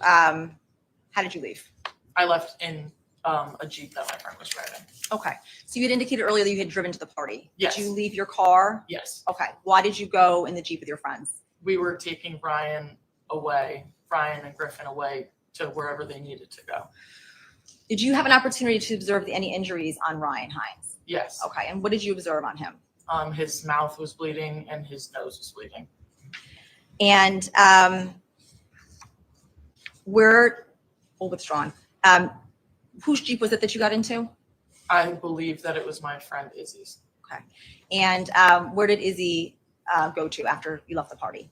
leave? I left in a Jeep that my friend was driving. Okay. So you had indicated earlier that you had driven to the party. Yes. Did you leave your car? Yes, Okay. Why did you go in the Jeep with your friends? we were taking Ryan and Griffin away to wherever they needed to go. Did you have an opportunity to observe any injuries on Ryan Hines? Yes. Okay. And what did you observe on him? His mouth was bleeding and his nose was bleeding. And withdrawn. Whose Jeep was it that you got into? I believe that it was my friend Izzy's. Okay. And where did Izzy go to after you left the party?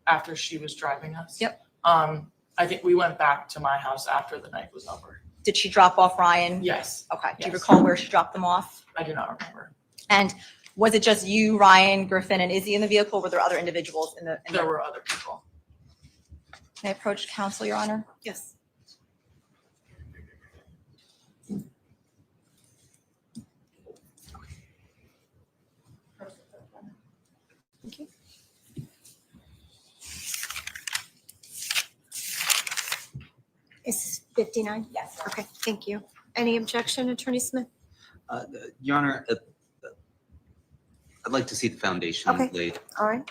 After she was driving us. Yep. I think we went back to my house after the night was over. Did she drop off Ryan? Yes, Okay. Do you Yes. recall where she dropped them off? I do not remember. And was it just you, Ryan, Griffin, and Izzy in the vehicle? Or were there other individuals in the? There were other people. Can I approach counsel, Your Honor? Yes. Thank you. Is 59? Yes. Okay, thank you. Any objection, Attorney Smith? Your Honor, I'd like to see the foundation Okay. laid. All right.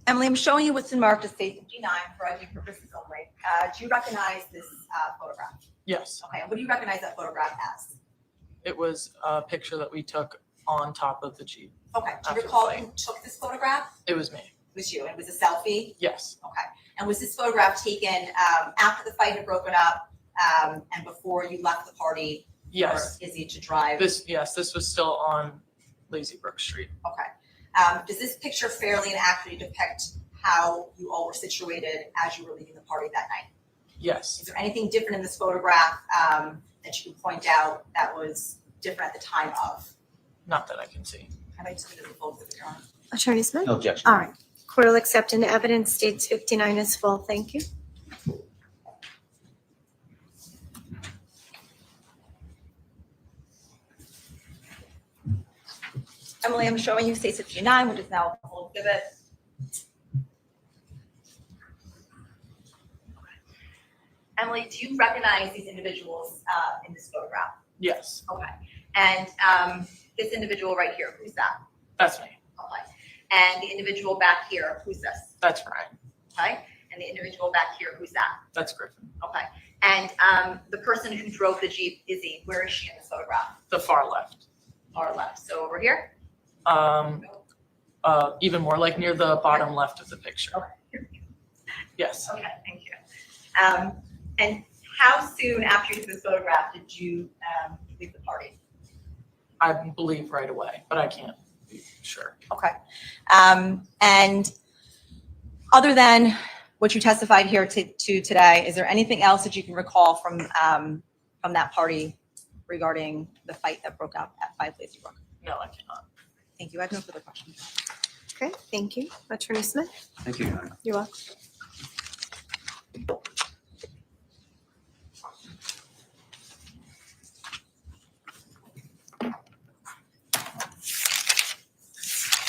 Emily, I'm showing you what's in marked as state 59 for ID purposes only. Do you recognize this photograph? Yes, Okay, and what do you recognize that photograph as? it was a picture that we took on top of the Jeep. Okay, do After you the recall fight. who took this photograph? It was me. It was you, and it was a selfie? Yes, Okay, and was this photograph taken after the fight had broken up and before you left the party yes. for Izzy to drive? This was still on Lazy Brook Street. Okay. Does this picture fairly and accurately depict how you all were situated as you were leaving the party that night? Yes. Is there anything different in this photograph that you can point out that was different at the time of? Not that I can see. Have I submitted the photos of your own? Attorney Smith? No objection. All right. Court will accept into evidence states 59 is full. Thank you. Emily, I'm showing you State 59, which is now a full exhibit. Emily, do you recognize these individuals in this photograph? Yes, Okay. And this individual right here, who's that? that's me. Okay. And the individual back here, who's this? That's Ryan. Okay. And the individual back here, who's that? That's Griffin. Okay. And the person who drove the Jeep, Izzy, where is she in this photograph? The far left. Far left. So over here? Even more like near the bottom left of the picture. Okay. Yes. Okay, thank you. And how soon after you took this photograph did you leave the party? I believe right away, but I can't be sure. Okay. And other than what you testified here to today, is there anything else that you can recall from that party regarding the fight that broke out at 5 Lazy Brook? No, I cannot. Thank you. I have no further questions. Okay, thank you. Attorney Smith? Thank you, Your Honor. You're welcome.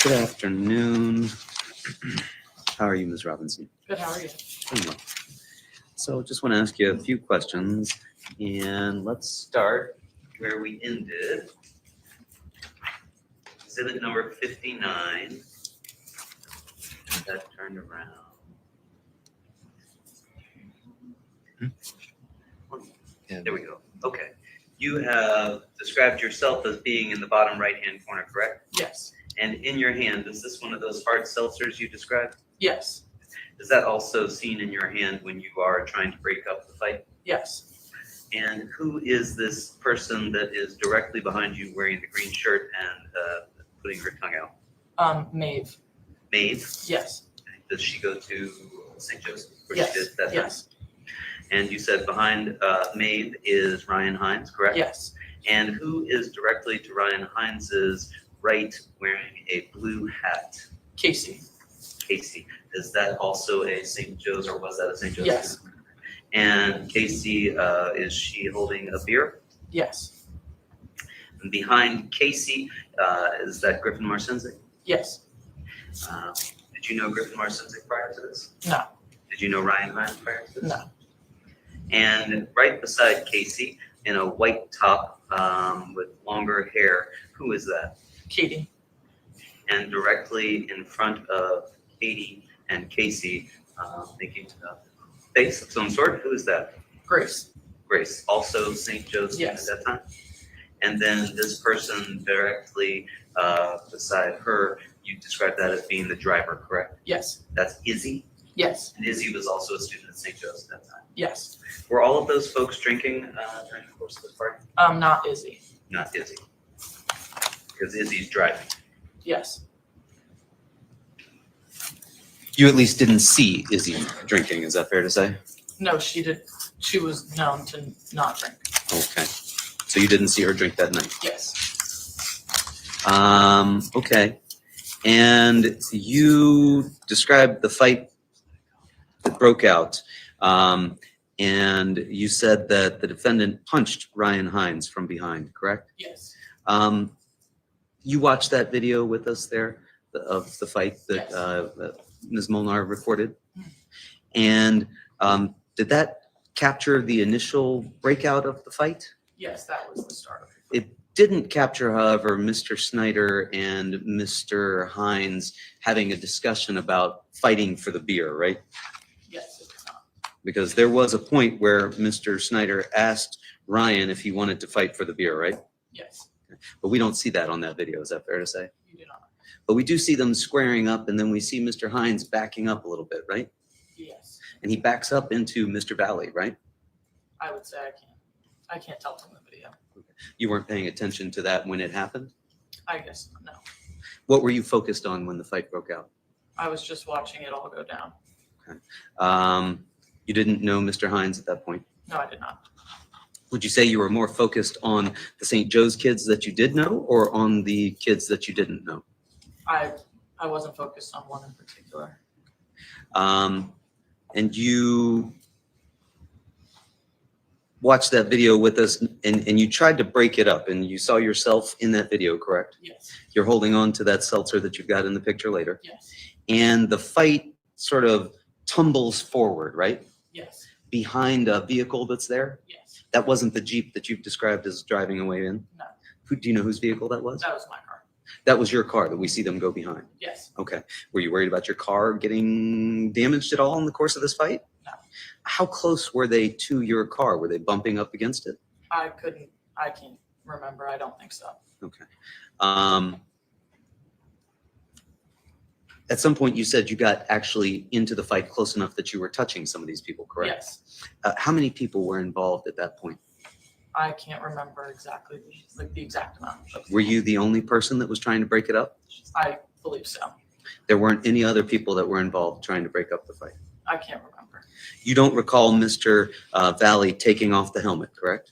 Good afternoon. How are you, Ms. Robinson? Good, how are you? Doing well. So just want to ask you a few questions, and let's start where we ended. Exhibit number 59. That turned around. There we go. Okay. You have described yourself as being in the bottom right-hand corner, correct? Yes. And in your hand, is this one of those hard seltzers you described? Yes. Is that also seen in your hand when you are trying to break up the fight? Yes. And who is this person that is directly behind you wearing the green shirt and putting her tongue out? Maeve. Maeve? Yes. Does she go to St. Joseph? Where Yes. she did that time? Yes. And you said behind Maeve is Ryan Hines, correct? Yes. And who is directly to Ryan Hines's right wearing a blue hat? Casey. Casey. Is that also a St. Joe's, or was that a St. Joe's? Yes. And Casey, is she holding a beer? Yes. And behind Casey, is that Griffin Marcinzik? Yes. Did you know Griffin Marcinzik prior to this? No. Did you know Ryan Hines prior to this? No. And right beside Casey, in a white top with longer hair, who is that? Katie. And directly in front of Katie and Casey, making a face of some sort, who is that? Grace. Grace, also St. Joe's Yes. at that time? And then this person directly beside her, you described that as being the driver, correct? Yes. That's Izzy? Yes. And Izzy was also a student at St. Joe's at that time. Yes. Were all of those folks drinking during the course of the party? Not Izzy. Not Izzy. Because Izzy's driving. Yes. You at least didn't see Izzy drinking, is that fair to say? No, she did. She was known to not drink. Okay. So you didn't see her drink that night? Yes. Okay. And you described the fight that broke out. And you said that the defendant punched Ryan Hines from behind, correct? Yes. You watched that video with us there of the fight that that Ms. Molnar recorded? And did that capture the initial breakout of the fight? Yes, that was the start of it. It didn't capture, however, Mr. Snyder and Mr. Hines having a discussion about fighting for the beer, right? Yes, it was not. Because there was a point where Mr. Snyder asked Ryan if he wanted to fight for the beer, right? Yes, But we don't see that on that video, is that fair to say? you do not. But we do see them squaring up, and then we see Mr. Hines backing up a little bit, right? Yes, And he backs up into Mr. Valle, right? I would say I can't. I can't tell from the video. You weren't paying attention to that when it happened? I guess no. What were you focused on when the fight broke out? I was just watching it all go down. You didn't know Mr. Hines at that point? No, I did not. Would you say you were more focused on the St. Joe's kids that you did know or on the kids that you didn't know? I wasn't focused on one in particular. And you watched that video with us and you tried to break it up and you saw yourself in that video, correct? Yes. You're holding on to that seltzer that you've got in the picture later. Yes. And the fight sort of tumbles forward, right? Yes. Behind a vehicle that's there? Yes. That wasn't the Jeep that you've described as driving away in? No. Do you know whose vehicle that was? That was my car. That was your car that we see them go behind? Yes. Okay. Were you worried about your car getting damaged at all in the course of this fight? No. How close were they to your car? Were they bumping up against it? I can't remember. I don't think so. Okay. At some point you said you got actually into the fight close enough that you were touching some of these people, correct? Yes. How many people were involved at that point? I can't remember exactly, the exact amount. Were you the only person that was trying to break it up? I believe so. There weren't any other people that were involved trying to break up the fight? I can't remember. You don't recall Mr. Valle taking off the helmet, correct?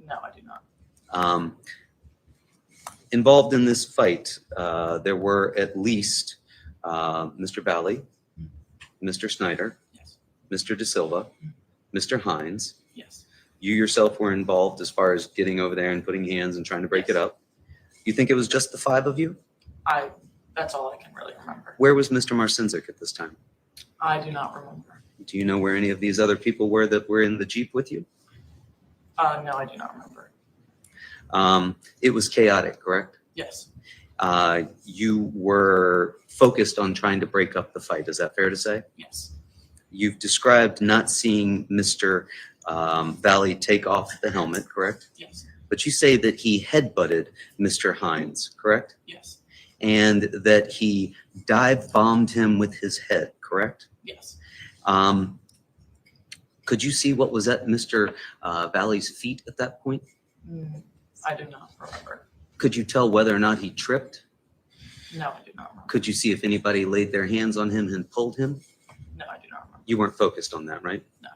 No, I do not. Involved in this fight, there were at least Mr. Valle, Mr. Snyder, Yes. Mr. De Silva, Mr. Hines. Yes. You yourself were involved as far as getting over there and putting hands and trying to break it up. You think it was just the 5 of you? That's all I can really remember. Where was Mr. Marcinzik at this time? I do not remember. Do you know where any of these other people were that were in the Jeep with you? No, I do not remember. It was chaotic, correct? Yes. You were focused on trying to break up the fight. Is that fair to say? Yes. You've described not seeing Mr. Valle take off the helmet, correct? Yes. But you say that he headbutted Mr. Hines, correct? Yes. And that he dive bombed him with his head, correct? Yes. Could you see what was at Mr. Valle's feet at that point? I do not remember. Could you tell whether or not he tripped? No, I do not remember. Could you see if anybody laid their hands on him and pulled him? No, I do not remember. You weren't focused on that, right? No.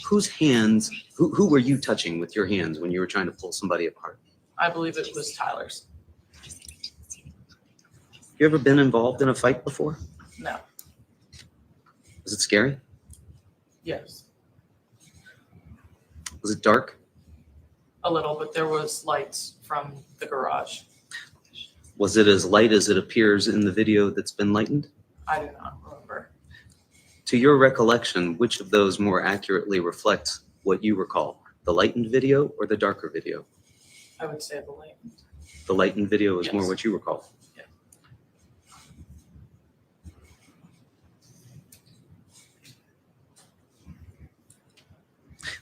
Whose hands, who were you touching with your hands when you were trying to pull somebody apart? I believe it was Tyler's. You ever been involved in a fight before? No. Was it scary? Yes. Was it dark? A little, but there was lights from the garage. Was it as light as it appears in the video that's been lightened? I do not remember. To your recollection, which of those more accurately reflects what you recall? The lightened video or the darker video? I would say the light. The lightened video is more Yes. what you recall. Yeah.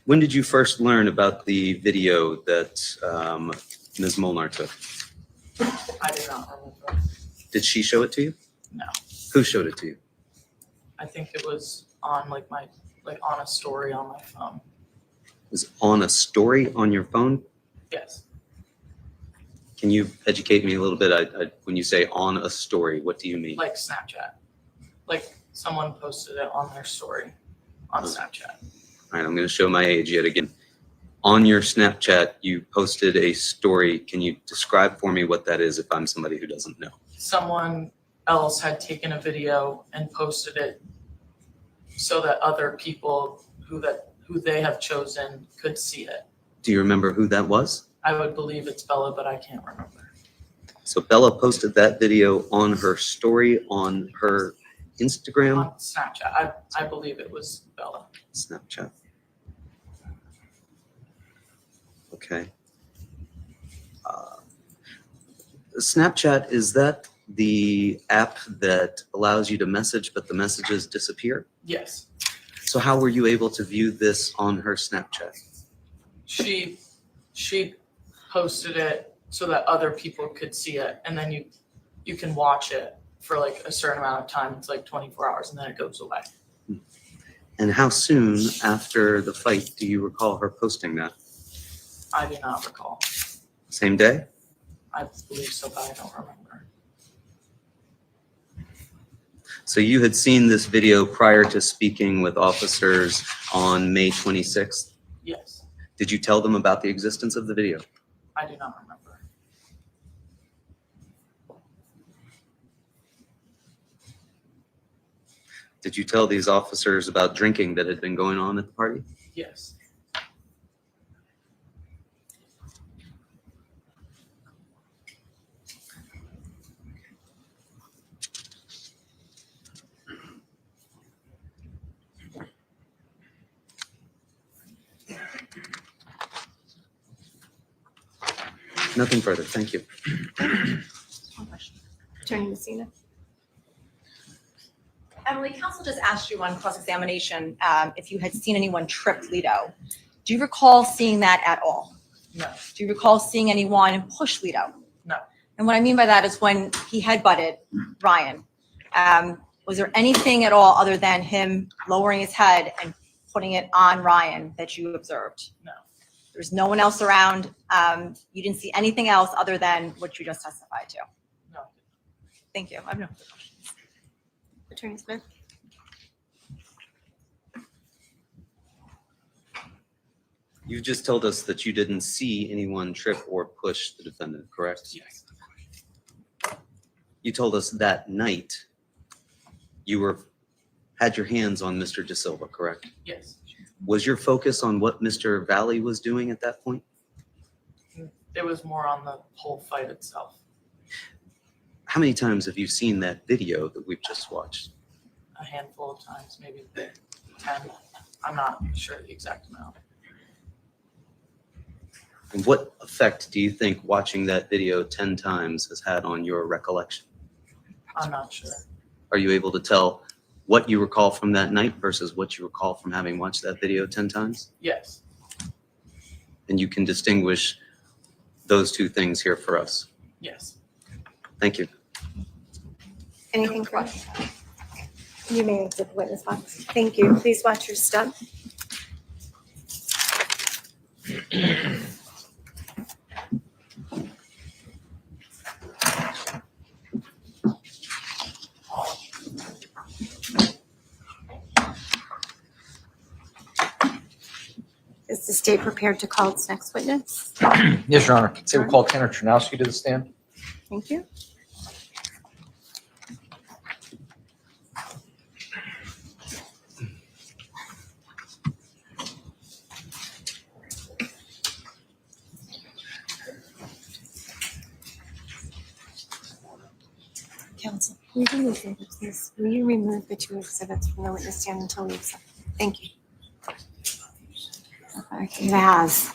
When did you first learn about the video that Ms. Molnar took? I do not remember. Did she show it to you? No. Who showed it to you? I think it was on on a story on my phone. It was on a story on your phone? Yes. Can you educate me a little bit? When you say on a story, what do you mean? Like Snapchat. Like someone posted it on their story on Snapchat. All right, I'm going to show my age yet again. On your Snapchat, you posted a story. Can you describe for me what that is if I'm somebody who doesn't know? Someone else had taken a video and posted it so that other people who they have chosen could see it. Do you remember who that was? I would believe it's Bella, but I can't remember. So Bella posted that video on her story on her Instagram? On Snapchat. I believe it was Bella. Snapchat. Okay. Snapchat, is that the app that allows you to message, but the messages disappear? Yes. So how were you able to view this on her Snapchat? She posted it so that other people could see it, and then you can watch it for like a certain amount of time. It's like 24 hours, and then it goes away. And how soon after the fight do you recall her posting that? I do not recall. Same day? I believe so, but I don't remember. So you had seen this video prior to speaking with officers on May 26th. Yes, Did you tell them about the existence of the video? I do not remember. Did you tell these officers about drinking that had been going on at the party? Yes, Nothing further. Thank you. One question. Attorney Messina. Emily, counsel just asked you on cross-examination if you had seen anyone trip Lito. Do you recall seeing that at all? no, Do you recall seeing anyone push Lito? no, And what I mean by that is when he headbutted Ryan, was there anything at all other than him lowering his head and putting it on Ryan that you observed? no, There's no one else around. You didn't see anything else other than what you just testified to. no. Thank you. I have no further questions. Attorney Smith. You just told us that you didn't see anyone trip or push the defendant, correct? Yes, You told us that night you had your hands on Mr. De Silva, correct? yes. Was your focus on what Mr. Valle was doing at that point? It was more on the whole fight itself. How many times have you seen that video that we've just watched? A handful of times, maybe 10. I'm not sure the exact amount. And what effect do you think watching that video 10 times has had on your recollection? I'm not sure. Are you able to tell what you recall from that night versus what you recall from having watched that video 10 times? Yes, And you can distinguish those two things here for us. yes. Thank you. Anything further? You may exit the witness box. Thank you. Please watch your step. Is the state prepared to call its next witness? Yes, Your Honor. Say we'll call Tanner Czerkowski to the stand. Thank you. Counsel, will you do me a favor, please? Will you remove the two exhibits from the witness stand until we accept? Thank you. Okay, it has.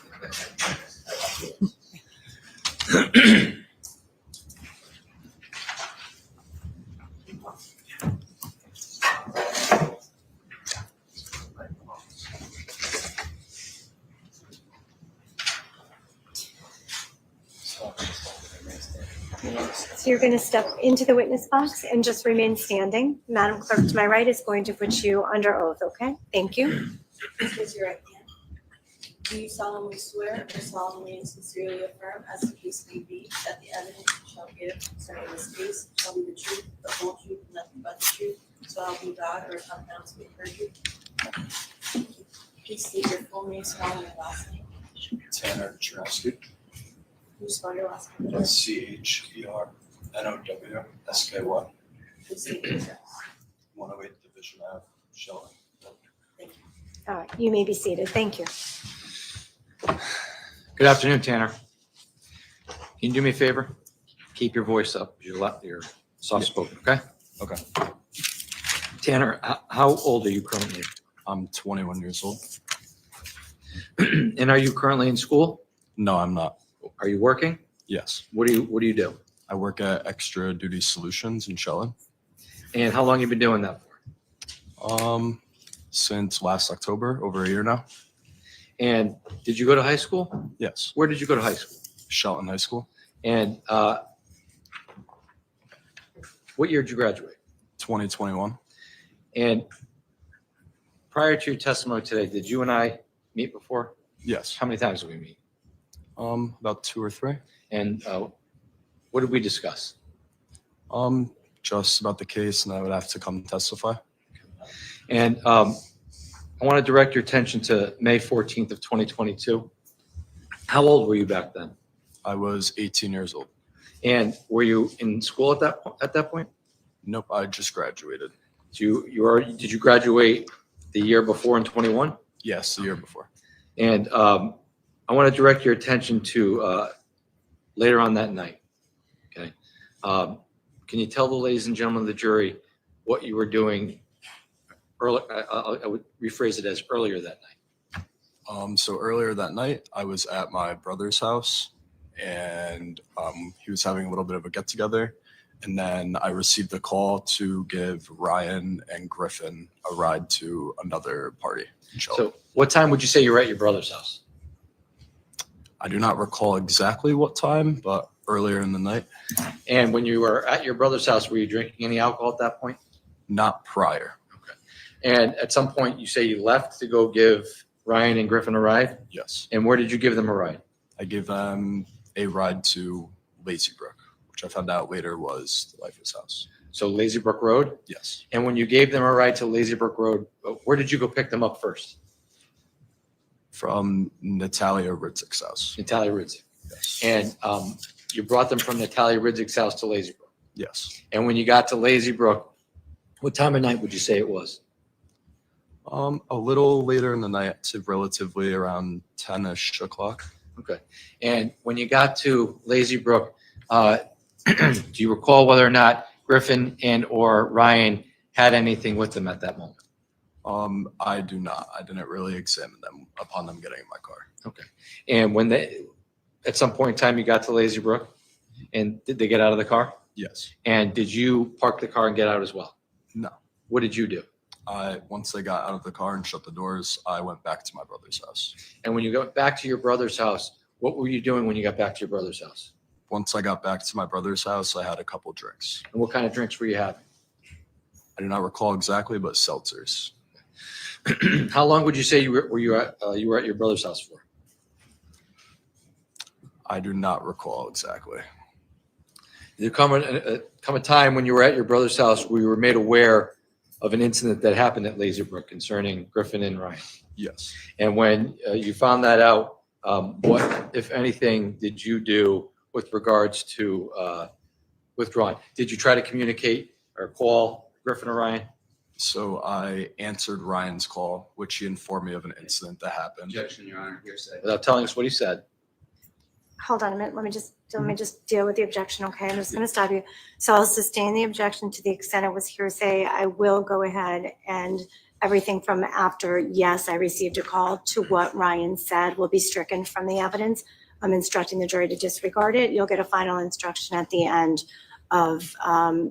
So you're going to step into the witness box and just remain standing. Madam Clerk to my right is going to put you under oath, okay? Thank you. Please raise your right hand. Do you solemnly swear or solemnly and sincerely affirm, as the case may be, that the evidence you shall give concerning this case shall be the truth, the whole truth, and nothing but the truth, so help you God, or if I'm found to be perjured? Please state your full name, spelling your last name. Tanner Czerkowski. Can you spell your last name? That's CHERNOWSKY. Please state your address. 108 Division Ave, Shelton. Thank you. All right, you may be seated. Thank you. Good afternoon, Tanner. Can you do me a favor? Keep your voice up. You're soft spoken, okay? Okay. Tanner, how old are you currently? I'm 21 years old. And are you currently in school? No, I'm not. Are you working? Yes. What do you do? I work at Extra Duty Solutions in Shelton. And how long have you been doing that for? Since last October, over a year now. And did you go to high school? Yes. Where did you go to high school? Shelton High School. And what year did you graduate? 2021. And prior to your testimony today, did you and I meet before? Yes. How many times did we meet? About 2 or 3. And what did we discuss? Just about the case, and I would have to come testify. And I want to direct your attention to May 14th of 2022. How old were you back then? I was 18 years old. And were you in school at that point? Nope, I just graduated. Did you graduate the year before in 21? Yes, the year before. And I want to direct your attention to later on that night. Okay. Can you tell the ladies and gentlemen of the jury what you were doing early? I would rephrase it as earlier that night. So earlier that night, I was at my brother's house, and he was having a little bit of a get together. And then I received a call to give Ryan and Griffin a ride to another party in Shelby. So what time would you say you were at your brother's house? I do not recall exactly what time, but earlier in the night. And when you were at your brother's house, were you drinking any alcohol at that point? Not prior. And at some point, you say you left to go give Ryan and Griffin a ride? Yes. And where did you give them a ride? I gave them a ride to Lazy Brook, which I found out later was the Life's house. So Lazy Brook Road? Yes. And when you gave them a ride to Lazy Brook Road, where did you go pick them up first? From Natalia Ritzik's house. Natalia Ridzik. Yes. And you brought them from Natalia Ridzik's house to Lazy Brook. Yes. And when you got to Lazy Brook, what time of night would you say it was? A little later in the night, to relatively around 10-ish o'clock. Okay. And when you got to Lazy Brook, do you recall whether or not Griffin and or Ryan had anything with them at that moment? I do not. I didn't really examine them upon them getting in my car. Okay. And when at some point in time, you got to Lazy Brook, and did they get out of the car? Yes. And did you park the car and get out as well? No. What did you do? Once they got out of the car and shut the doors, I went back to my brother's house. And when you got back to your brother's house, what were you doing when you got back to your brother's house? Once I got back to my brother's house, I had a couple drinks. And what kind of drinks were you having? I do not recall exactly, but seltzers. How long would you say you were at your brother's house for? I do not recall exactly. Did there come a time when you were at your brother's house where you were made aware of an incident that happened at Lazy Brook concerning Griffin and Ryan? Yes. And when you found that out, what, if anything, did you do with regards to withdrawing? Did you try to communicate or call Griffin or Ryan? So I answered Ryan's call, which he informed me of an incident that happened. Objection, Your Honor, hearsay. Without telling us what he said. Hold on a minute. Let me just deal with the objection. Okay, I'm just going to stop you. So I'll sustain the objection to the extent it was hearsay. I will go ahead and everything from after, yes, I received a call, to what Ryan said will be stricken from the evidence. I'm instructing the jury to disregard it. You'll get a final instruction at the end of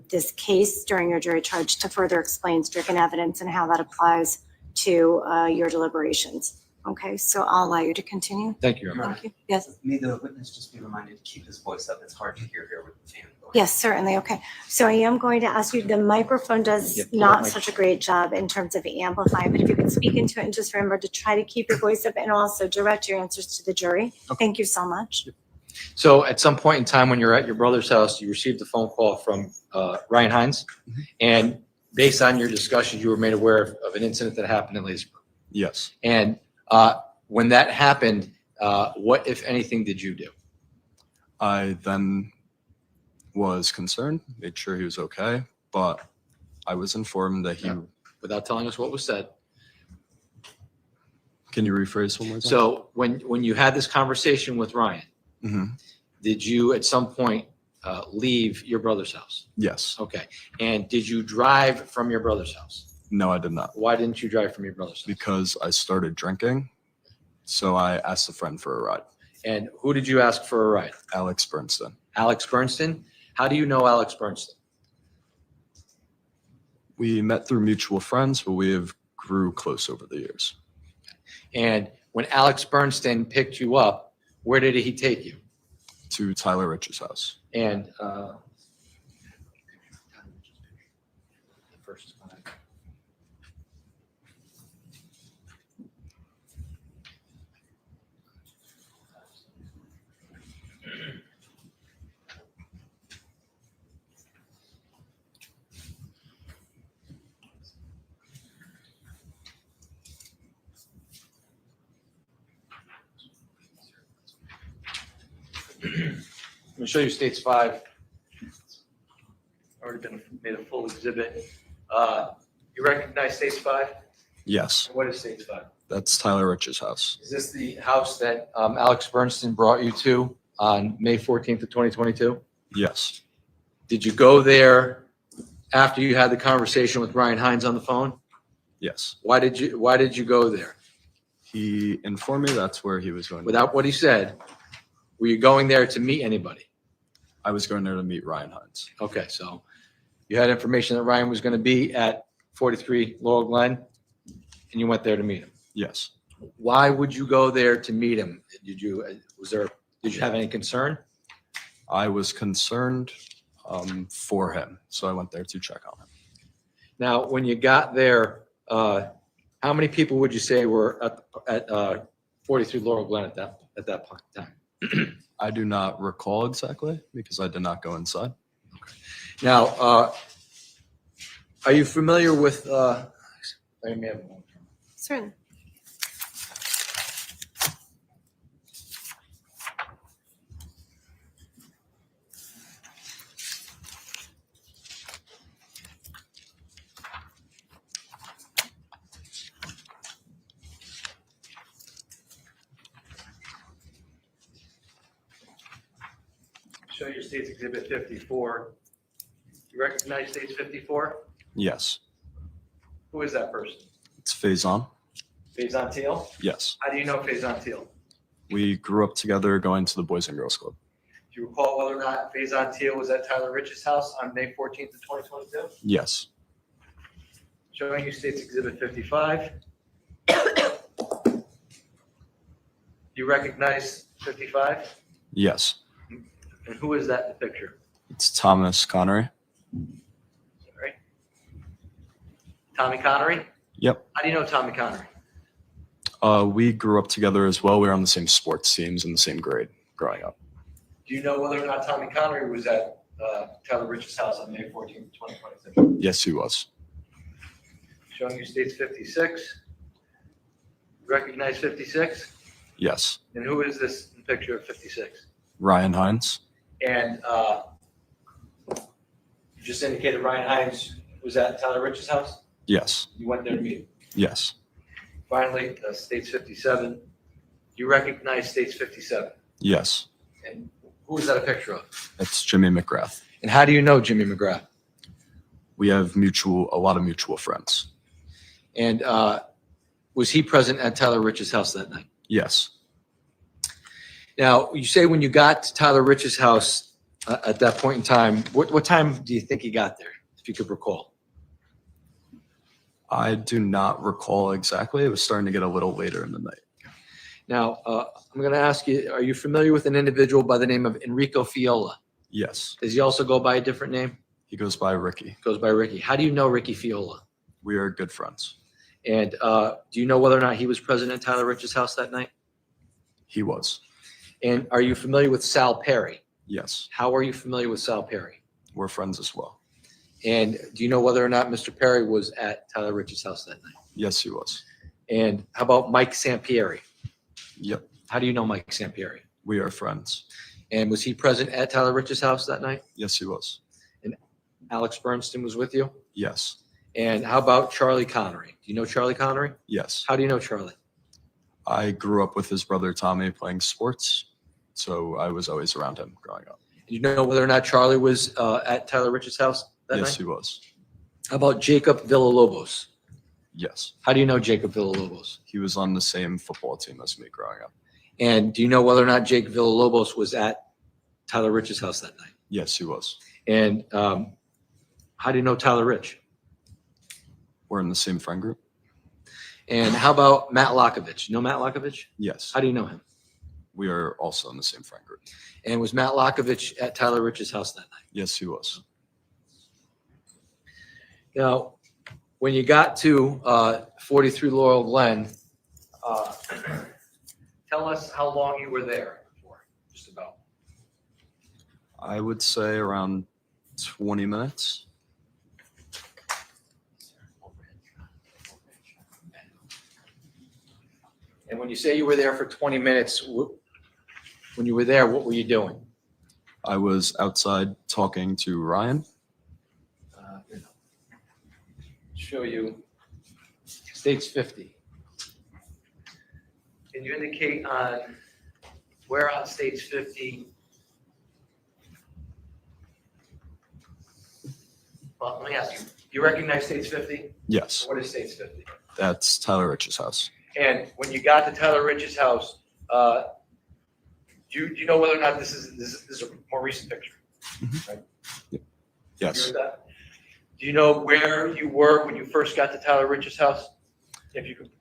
this case during your jury charge to further explain stricken evidence and how that applies to your deliberations. Okay, so I'll allow you to continue. Thank you, Your Honor. Thank you. Yes. May the witness just be reminded to keep his voice up. It's hard to hear here with the fan going. Yes, certainly. Okay. So I am going to ask you, the microphone does Yep, not mic. such a great job in terms of amplifying, but if you could speak into it and just remember to try to keep your voice up and also direct your answers to the jury. Thank you so much. So at some point in time when you're at your brother's house, you received a phone call from Ryan Hines. And based on your discussion, you were made aware of an incident that happened in Lazy Brook. Yes. And when that happened, what, if anything, did you do? I then was concerned, made sure he was okay, but I was informed that he. Yeah. Without telling us what was said. Can you rephrase one more time? So when you had this conversation with Ryan, Mhm. did you at some point leave your brother's house? Yes. Okay. And did you drive from your brother's house? No, I did not. Why didn't you drive from your brother's house? Because I started drinking, so I asked a friend for a ride. And who did you ask for a ride? Alex Bernstein. Alex Bernstein? How do you know Alex Bernstein? We met through mutual friends, but we have grew close over the years. And when Alex Bernstein picked you up, where did he take you? To Tyler Rich's house. And I'm gonna show you states 5. Already been made a full exhibit. You recognize states 5? Yes, What is states 5? that's Tyler Rich's house. Is this the house that Alex Bernstein brought you to on May 14th of 2022? Yes, Did you go there after you had the conversation with Ryan Hines on the phone? yes. Why did you go there? He informed me that's where he was going. Without what he said, were you going there to meet anybody? I was going there to meet Ryan Hines. Okay, so you had information that Ryan was going to be at 43 Laurel Glen, and you went there to meet him. Yes, Why would you go there to meet him? Did you have any concern? I was concerned for him, so I went there to check on him. Now, when you got there, how many people would you say were at 43 Laurel Glen at that point in time? I do not recall exactly because I did not go inside. Now, are you familiar with? Certainly. Show your state's exhibit 54. You recognize state's 54? Yes, Who is that person? it's Faison. Faison Teal? Yes, How do you know Faison Teal? we grew up together going to the Boys and Girls Club. Do you recall whether or not Faison Teal was at Tyler Rich's house on May 14th of 2022? Yes, Showing you state's exhibit 55. You recognize 55? yes, And who is that in the picture? it's Thomas Connery. Sorry. Tommy Connery? Yep. How do you know Tommy Connery? We grew up together as well. We were on the same sports teams in the same grade growing up. Do you know whether or not Tommy Connery was at Tyler Rich's house on May 14th, 2022? Yes, he was. Showing you states 56. Recognize 56? Yes, And who is this in picture of 56? Ryan Hines. And you just indicated Ryan Hines was at Tyler Rich's house? Yes, You went there to meet him. yes, Finally, states 57. You recognize states 57? yes. And who is that a picture of? It's Jimmy McGrath. And how do you know Jimmy McGrath? We have a lot of mutual friends. And was he present at Tyler Rich's house that night? Yes, Now, you say when you got to Tyler Rich's house at that point in time, what time do you think he got there, if you could recall? I do not recall exactly. It was starting to get a little later in the night. Now, I'm going to ask you, are you familiar with an individual by the name of Enrico Fiola? Yes, Does he also go by a different name? he goes by Ricky. Goes by Ricky. How do you know Ricky Fiola? We are good friends. And do you know whether or not he was present at Tyler Rich's house that night? He was. And are you familiar with Sal Perry? Yes, How are you familiar with Sal Perry? we're friends as well. And do you know whether or not Mr. Perry was at Tyler Rich's house that night? Yes, he was. And how about Mike Sampieri? Yep, How do you know Mike Sampieri? we are friends. And was he present at Tyler Rich's house that night? Yes, he was. Alex Bernstein was with you? Yes, And how about Charlie Connery? Do you know Charlie Connery? yes. How do you know Charlie? I grew up with his brother Tommy playing sports, so I was always around him growing up. Do you know whether or not Charlie was at Tyler Rich's house that Yes, night? he was. How about Jacob Villalobos? Yes, How do you know Jacob Villalobos? he was on the same football team as me growing up. And do you know whether or not Jake Villalobos was at Tyler Rich's house that night? Yes, he was. And how do you know Tyler Rich? We're in the same friend group. And how about Matt Lockovich? You know Matt Lockovich? Yes, How do you know him? we are also in the same friend group. And was Matt Lockovich at Tyler Rich's house that night? Yes, he was. Now, when you got to 43 Laurel Glen, tell us how long you were there for, just about. I would say around 20 minutes. And when you say you were there for 20 minutes, When you were there, what were you doing? I was outside talking to Ryan. Show you States 50. Can you indicate on where on States 50? Well, let me ask you, do you recognize States 50? Yes, What is States 50? that's Tyler Rich's house. And when you got to Tyler Rich's house, do you know whether or not this is a more recent picture? Right? You Yes, agree with that? Do you know where you were when you first got to Tyler Rich's house? If you could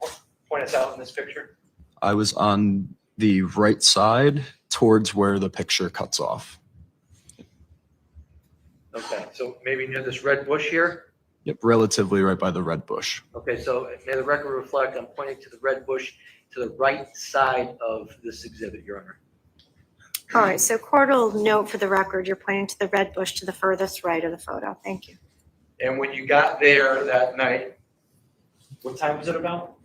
point us out in this picture. I was on the right side towards where the picture cuts off. Okay, so maybe near this red bush here? Yep, relatively right by the red bush. Okay, so may the record reflect, I'm pointing to the red bush to the right side of this exhibit, Your Honor. All right, so court will note for the record, you're pointing to the red bush to the furthest right of the photo. Thank you. And when you got there that night, what time was it about?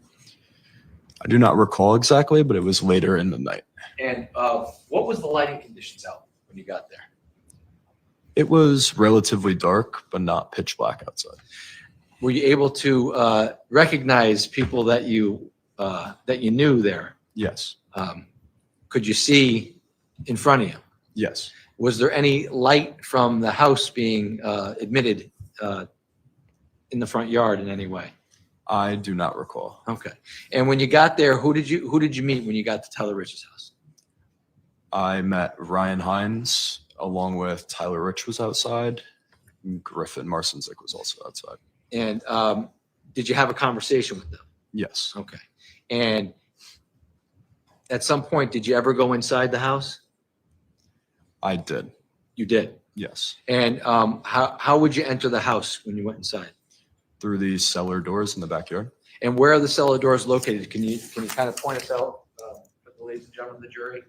I do not recall exactly, but it was later in the night. And what was the lighting conditions out when you got there? It was relatively dark, but not pitch black outside. Were you able to recognize people that you knew there? Yes, Could you see in front of you? yes. Was there any light from the house being admitted in the front yard in any way? I do not recall. Okay. And when you got there, who did you meet when you got to Tyler Rich's house? I met Ryan Hines along with Tyler Rich was outside. Griffin Marcinzik was also outside. And did you have a conversation with them? Yes, Okay. And at some point, did you ever go inside the house? I did. You did. Yes, And how would you enter the house when you went inside? through the cellar doors in the backyard. And where are the cellar doors located? Can you kind of point us out, for the ladies and gentlemen of the jury?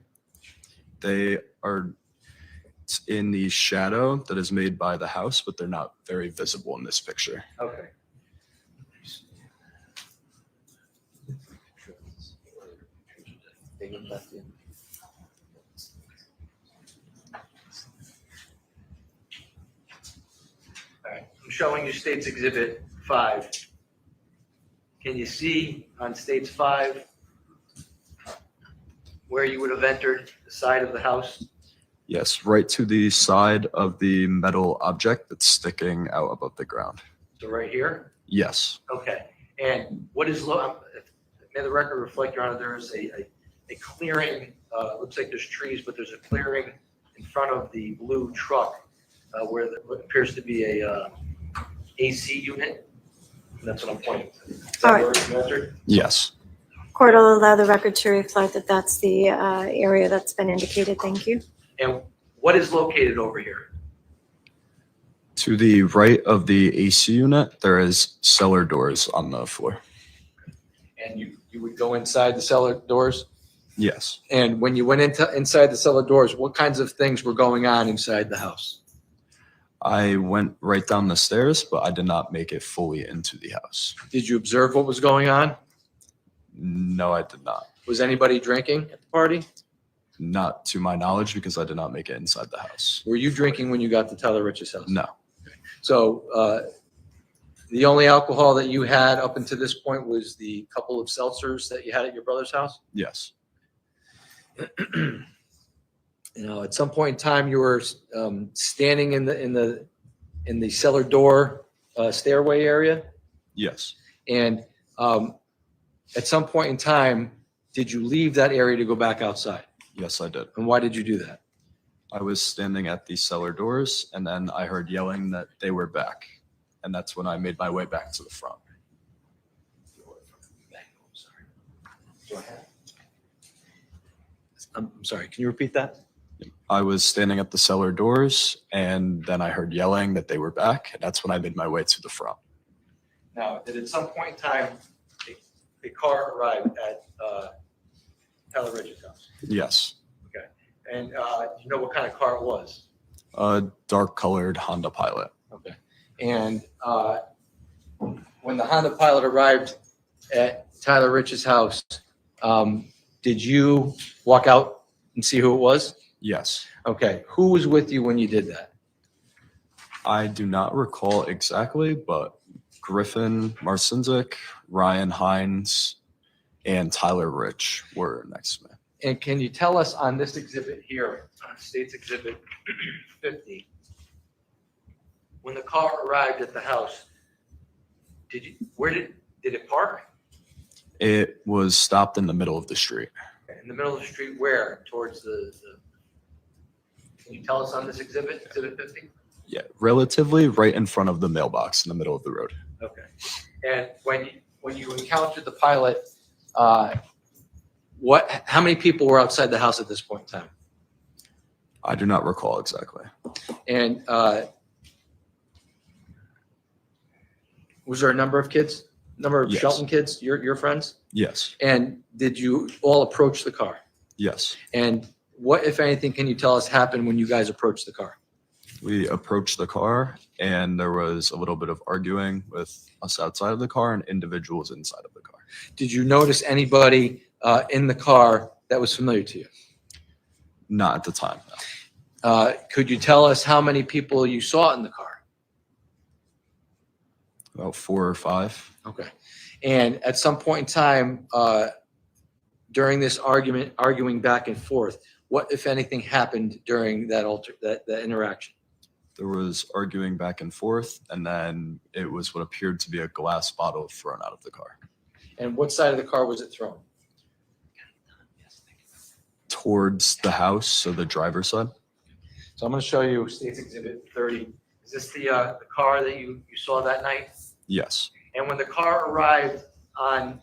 They are in the shadow that is made by the house, but they're not very visible in this picture. Okay. All right, I'm showing you States Exhibit 5. Can you see on States 5 where you would have entered the side of the house? Yes, right to the side of the metal object that's sticking out above the ground. So right here? Yes, Okay. And what is, may the record reflect, Your Honor, there is a clearing, looks like there's trees, but there's a clearing in front of the blue truck where what appears to be a AC unit. And that's what I'm pointing to. Is that All right. where you entered? yes. Court will allow the record to reflect that that's the area that's been indicated. Thank you. And what is located over here? To the right of the AC unit, there is cellar doors on the floor. And you would go inside the cellar doors? Yes, And when you went inside the cellar doors, what kinds of things were going on inside the house? I went right down the stairs, but I did not make it fully into the house. Did you observe what was going on? No, I did not. Was anybody drinking at the party? Not to my knowledge, because I did not make it inside the house. Were you drinking when you got to Tyler Rich's house? No, So the only alcohol that you had up until this point was the couple of seltzers that you had at your brother's house? yes, You know, at some point in time, you were standing in the cellar door stairway area, yes, and at some point in time, did you leave that area to go back outside? yes, I did. And why did you do that? I was standing at the cellar doors, and then I heard yelling that they were back. And that's when I made my way back to the front. I'm sorry, can you repeat that? I was standing at the cellar doors, and then I heard yelling that they were back, and that's when I made my way to the front. Now, did at some point in time, a car arrived at Tyler Rich's house? Yes, And do you know what kind of car it was? a dark-colored Honda Pilot. Okay. And when the Honda Pilot arrived at Tyler Rich's house, did you walk out and see who it was? Yes. Okay. Who was with you when you did that? I do not recall exactly, but Griffin Marcinzik, Ryan Hines, and Tyler Rich were next to me. And can you tell us on this exhibit here, State's Exhibit 50, when the car arrived at the house, did it park? It was stopped in the middle of the street. In the middle of the street where? Towards the can you tell us on this exhibit, Exhibit 50? Yeah, relatively right in front of the mailbox in the middle of the road. Okay. And when you encountered the pilot, how many people were outside the house at this point in time? I do not recall exactly. And was there a number of kids? Number of Yes. Shelton kids, your friends? Yes. And did you all approach the car? Yes. And what, if anything, can you tell us happened when you guys approached the car? We approached the car and there was a little bit of arguing with us outside of the car and individuals inside of the car. Did you notice anybody in the car that was familiar to you? Not at the time. No. Could you tell us how many people you saw in the car? About 4 or 5. Okay. And at some point in time, during this arguing back and forth, what, if anything, happened during that interaction? There was arguing back and forth, and then it was what appeared to be a glass bottle thrown out of the car. And what side of the car was it thrown? Towards the house, so the driver's side. So I'm going to show you State's Exhibit 30. Is this the car that you saw that night? Yes. And when the car arrived on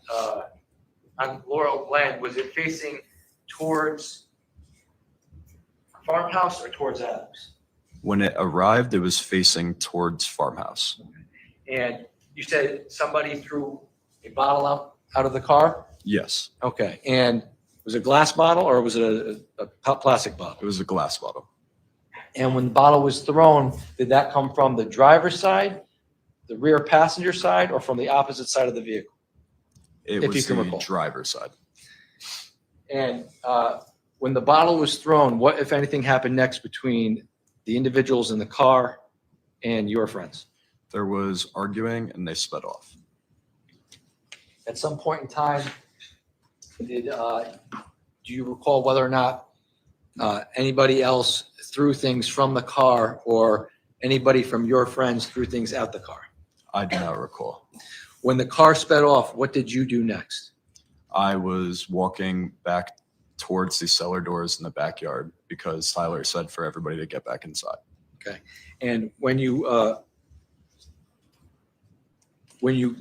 Laurel land, was it facing towards Farmhouse or towards Adams? When it arrived, it was facing towards Farmhouse. And you said somebody threw a bottle out of the car? Yes. Okay. And was it a glass bottle or was it a plastic bottle? It was a glass bottle. And when the bottle was thrown, did that come from the driver's side, the rear passenger side, or from the opposite side of the vehicle? It If you was can the recall. driver's side. And when the bottle was thrown, what, if anything, happened next between the individuals in the car and your friends? There was arguing and they sped off. At some point in time, do you recall whether or not anybody else threw things from the car or anybody from your friends threw things out the car? I do not recall. When the car sped off, what did you do next? I was walking back towards the cellar doors in the backyard because Tyler said for everybody to get back inside. Okay. And when you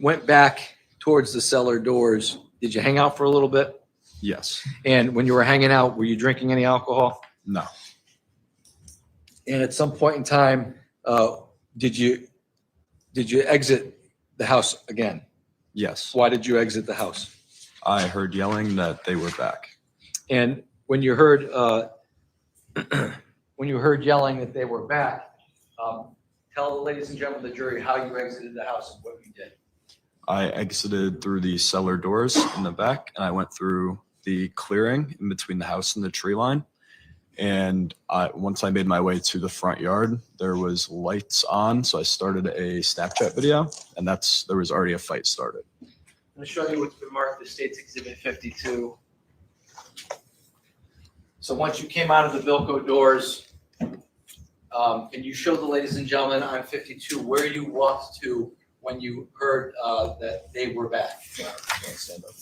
went back towards the cellar doors, did you hang out for a little bit? Yes. And when you were hanging out, were you drinking any alcohol? No. And at some point in time, did you exit the house again? Yes. Why did you exit the house? I heard yelling that they were back. And when you heard yelling that they were back, tell the ladies and gentlemen of the jury how you exited the house and what you did. I exited through the cellar doors in the back and I went through the clearing in between the house and the tree line. And once I made my way to the front yard, there was lights on. So I started a Snapchat video and there was already a fight started. I'm going to show you what's been marked as State's Exhibit 52. So once you came out of the Bilko doors, can you show the ladies and gentlemen on 52 where you walked to when you heard that they were back? Stand up.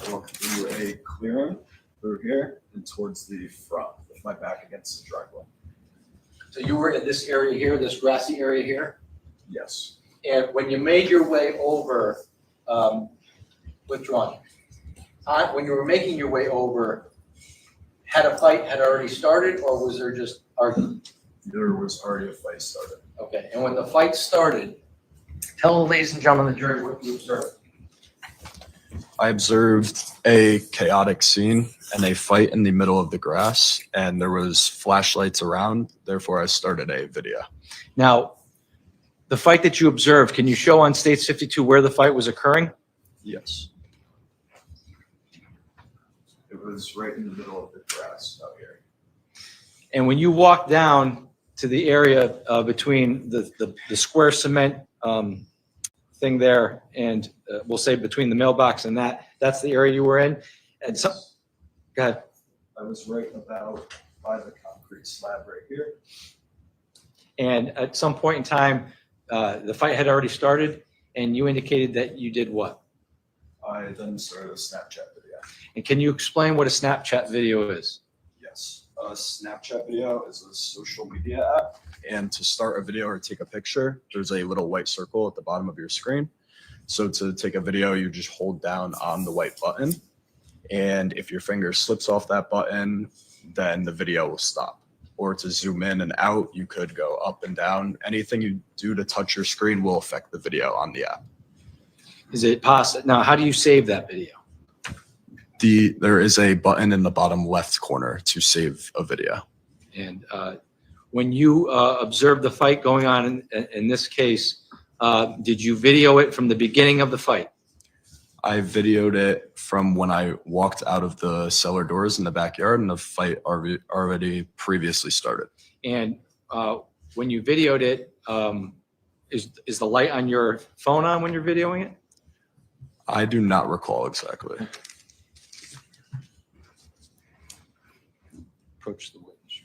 I walked through a clearing through here and towards the front with my back against the driveway. So you were in this area here, this grassy area here? Yes. And when you made your way over, withdrawn, when you were making your way over, had a fight had already started or was there just argument? There was already a fight started. Okay, and when the fight started, tell the ladies and gentlemen of the jury what you observed. I observed a chaotic scene and a fight in the middle of the grass, and there was flashlights around. Therefore, I started a video. Now, the fight that you observed, can you show on States 52 where the fight was occurring? Yes. was right in the middle of the grass out here. And when you walk down to the area between the square cement thing there, and we'll say between the mailbox and that's the area you were in? And so, go ahead. I was right about by the concrete slab right here. And at some point in time, the fight had already started, and you indicated that you did what? I then started a Snapchat video. And can you explain what a Snapchat video is? Yes, a Snapchat video is a social media app. And to start a video or take a picture, there's a little white circle at the bottom of your screen. So to take a video, you just hold down on the white button. And if your finger slips off that button, then the video will stop. Or to zoom in and out, you could go up and down. Anything you do to touch your screen will affect the video on the app. Is it possible? Now, how do you save that video? There is a button in the bottom left corner to save a video. And when you observed the fight going on in this case, did you video it from the beginning of the fight? I videoed it from when I walked out of the cellar doors in the backyard and the fight already previously started. And when you videoed it, is the light on your phone on when you're videoing it? I do not recall exactly. Approach the witness.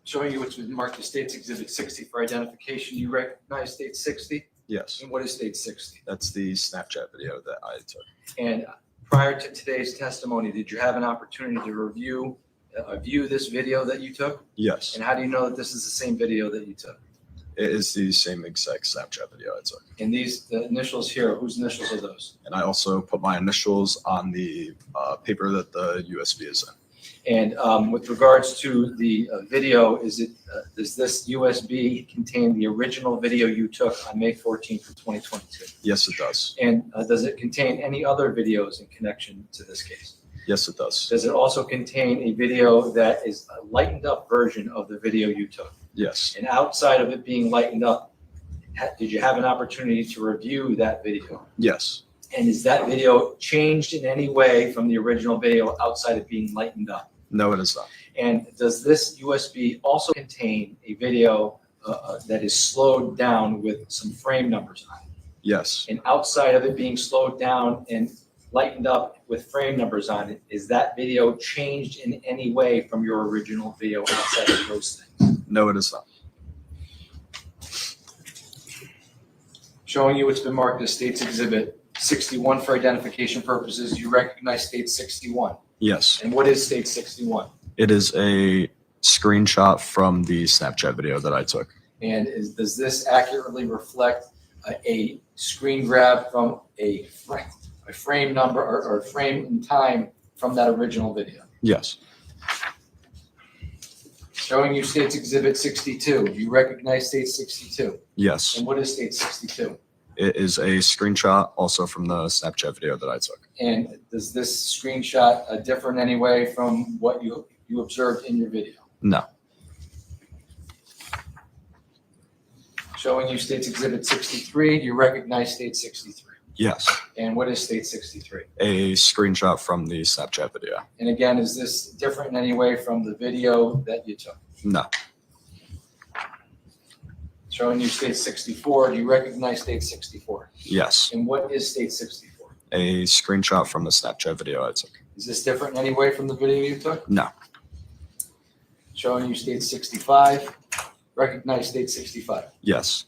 Showing you what's been marked as State's Exhibit 60 for identification. You recognize State 60? Yes, And what is State 60? that's the Snapchat video that I took. And prior to today's testimony, did you have an opportunity to view this video that you took? Yes, And how do you know that this is the same video that you took? it is the same exact Snapchat video I took. And the initials here, whose initials are those? And I also put my initials on the paper that the USB is in. And with regards to the video, does this USB contain the original video you took on May 14th of 2022? Yes, it does. And does it contain any other videos in connection to this case? Yes, it does. Does it also contain a video that is a lightened up version of the video you took? Yes, And outside of it being lightened up, did you have an opportunity to review that video? yes, And is that video changed in any way from the original video outside of being lightened up? no, it is not. And does this USB also contain a video that is slowed down with some frame numbers on it? Yes, And outside of it being slowed down and lightened up with frame numbers on it, is that video changed in any way from your original video outside of those things? no, it is not. Showing you what's been marked as State's Exhibit 61 for identification purposes, you recognize State 61. Yes, And what is State 61? it is a screenshot from the Snapchat video that I took. And does this accurately reflect a screen grab from a frame number or frame in time from that original video? Yes, Showing you State's Exhibit 62. Do you recognize State 62? yes, And what is State 62? it is a screenshot also from the Snapchat video that I took. And does this screenshot differ in any way from what you observed in your video? No, Showing you State's Exhibit 63. Do you recognize State 63? yes, And what is State 63? a screenshot from the Snapchat video. And again, is this different in any way from the video that you took? No, Showing you State 64. Do you recognize State 64? yes, And what is State 64? a screenshot from the Snapchat video I took. Is this different in any way from the video you took? No, Showing you State 65. Recognize State 65. yes,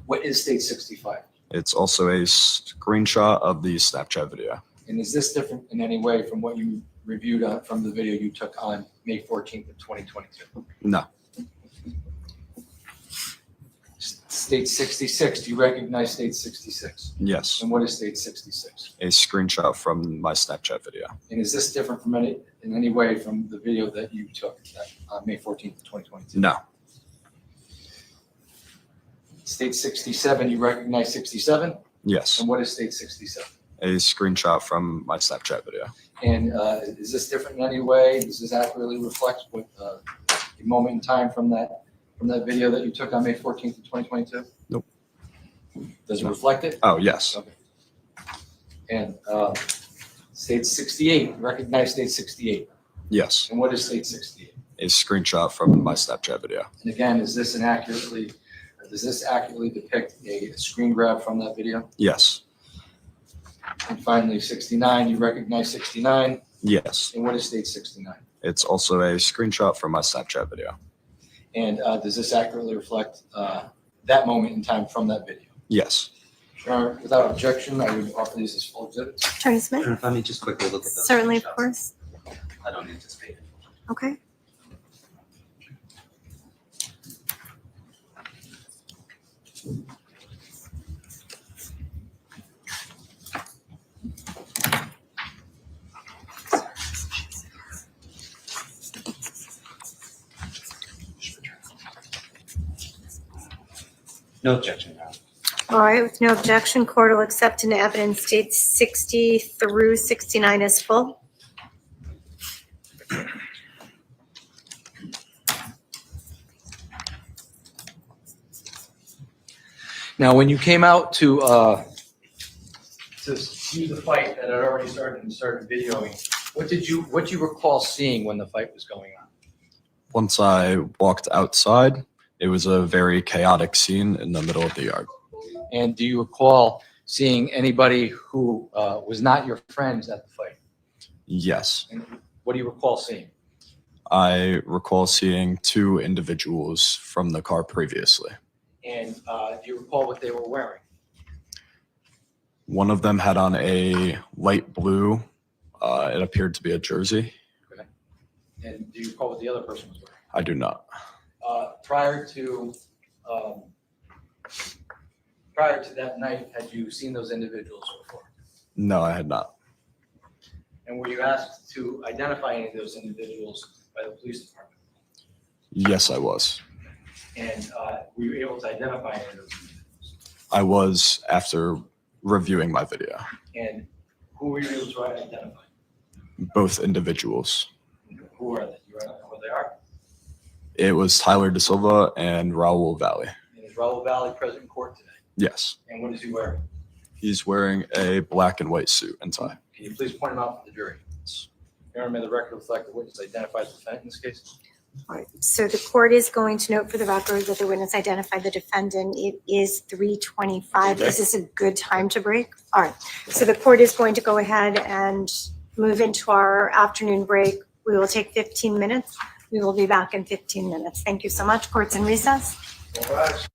What is State 65? it's also a screenshot of the Snapchat video. And is this different in any way from what you reviewed from the video you took on May 14th of 2022? No, State 66. Do you recognize State 66? yes, And what is State 66? a screenshot from my Snapchat video. And is this different from in any way from the video that you took on May 14th of 2022? No, State 67, you recognize 67? yes, And what is State 67? a screenshot from my Snapchat video. And is this different in any way? Does this accurately reflect what the moment in time from from that video that you took on May 14th, 2022? Nope. Does it reflect it? Oh, yes. Okay. And state 68, recognize state 68. Yes. And what is state 68? A screenshot from my Snapchat video. And again, does this accurately depict a screen grab from that video? Yes. And finally, 69, you recognize 69. Yes. And what is state 69? It's also a screenshot from my Snapchat video. And does this accurately reflect that moment in time from that video? Yes. Your Honor, without objection, I would offer these as full exhibits. Attorney Smith? If I may just quickly look at those. Certainly, of screenshots. course. I don't anticipate it. Okay. No objection, Your Honor. All right, with no objection, court will accept into evidence states 60 through 69 as full. Now, when you came out to see the fight that had already started and started videoing, what do you recall seeing when the fight was going on? Once I walked outside, it was a very chaotic scene in the middle of the yard. And do you recall seeing anybody who was not your friends at the fight? Yes. And what do you recall seeing? I recall seeing two individuals from the car previously. And do you recall what they were wearing? One of them had on a light blue, it appeared to be a jersey. Okay. And do you recall what the other person was wearing? I do not. Prior to that night, had you seen those individuals before? No, I had not. And were you asked to identify any of those individuals by the police department? Yes, I was. And were you able to identify any of those individuals? I was after reviewing my video. And who were you able to identify? Both individuals. Who are they? You know who they are? It was Tyler De Silva and Raul Valle. And is Raul Valle present in court today? Yes. And what is he wearing? He's wearing a black and white suit and tie. Can you please point him out for the jury? Your Honor, may the record reflect the witness identified the defendant in this case? All right, so the court is going to note for the record that the witness identified the defendant. It is 3:25. Is this a good time to break? All right, so the court is going to go ahead and move into our afternoon break. We will take 15 minutes. We will be back in 15 minutes. Thank you so much. Court's in recess. All right.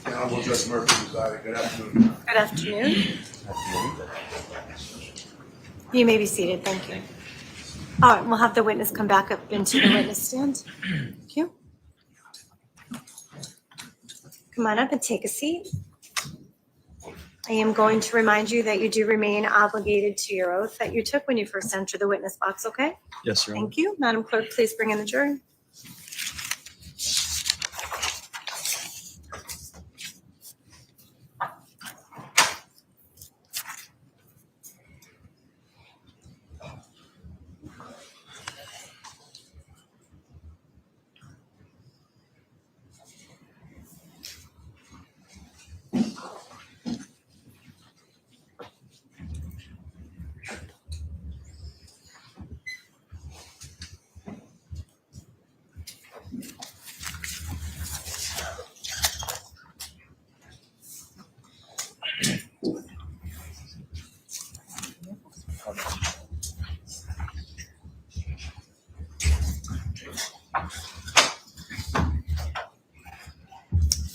The Honorable Judge Murphy presiding. Good afternoon. Good afternoon. You may be seated. Thank you. All right, we'll have the witness come back up into the witness stand. Thank you. Come on up and take a seat. I am going to remind you that you do remain obligated to your oath that you took when you first entered the witness box, okay? Yes, Your Honor. Thank you. Madam Clerk, please bring in the jury.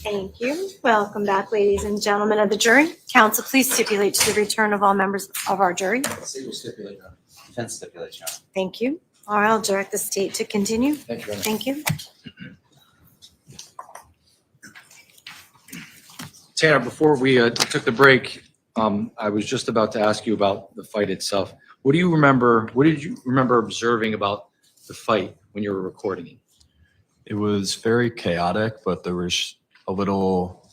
Thank you. Welcome back, ladies and gentlemen of the jury. Counsel, please stipulate to the return of all members of our jury. State will stipulate, Your Honor. Defense stipulates, Your Honor. Thank you. All right, I'll direct the state to continue. Thank you, Your Honor. Thank you. Tanner, before we took the break, I was just about to ask you about the fight itself. What did you remember observing about the fight when you were recording it? It was very chaotic, but there was a little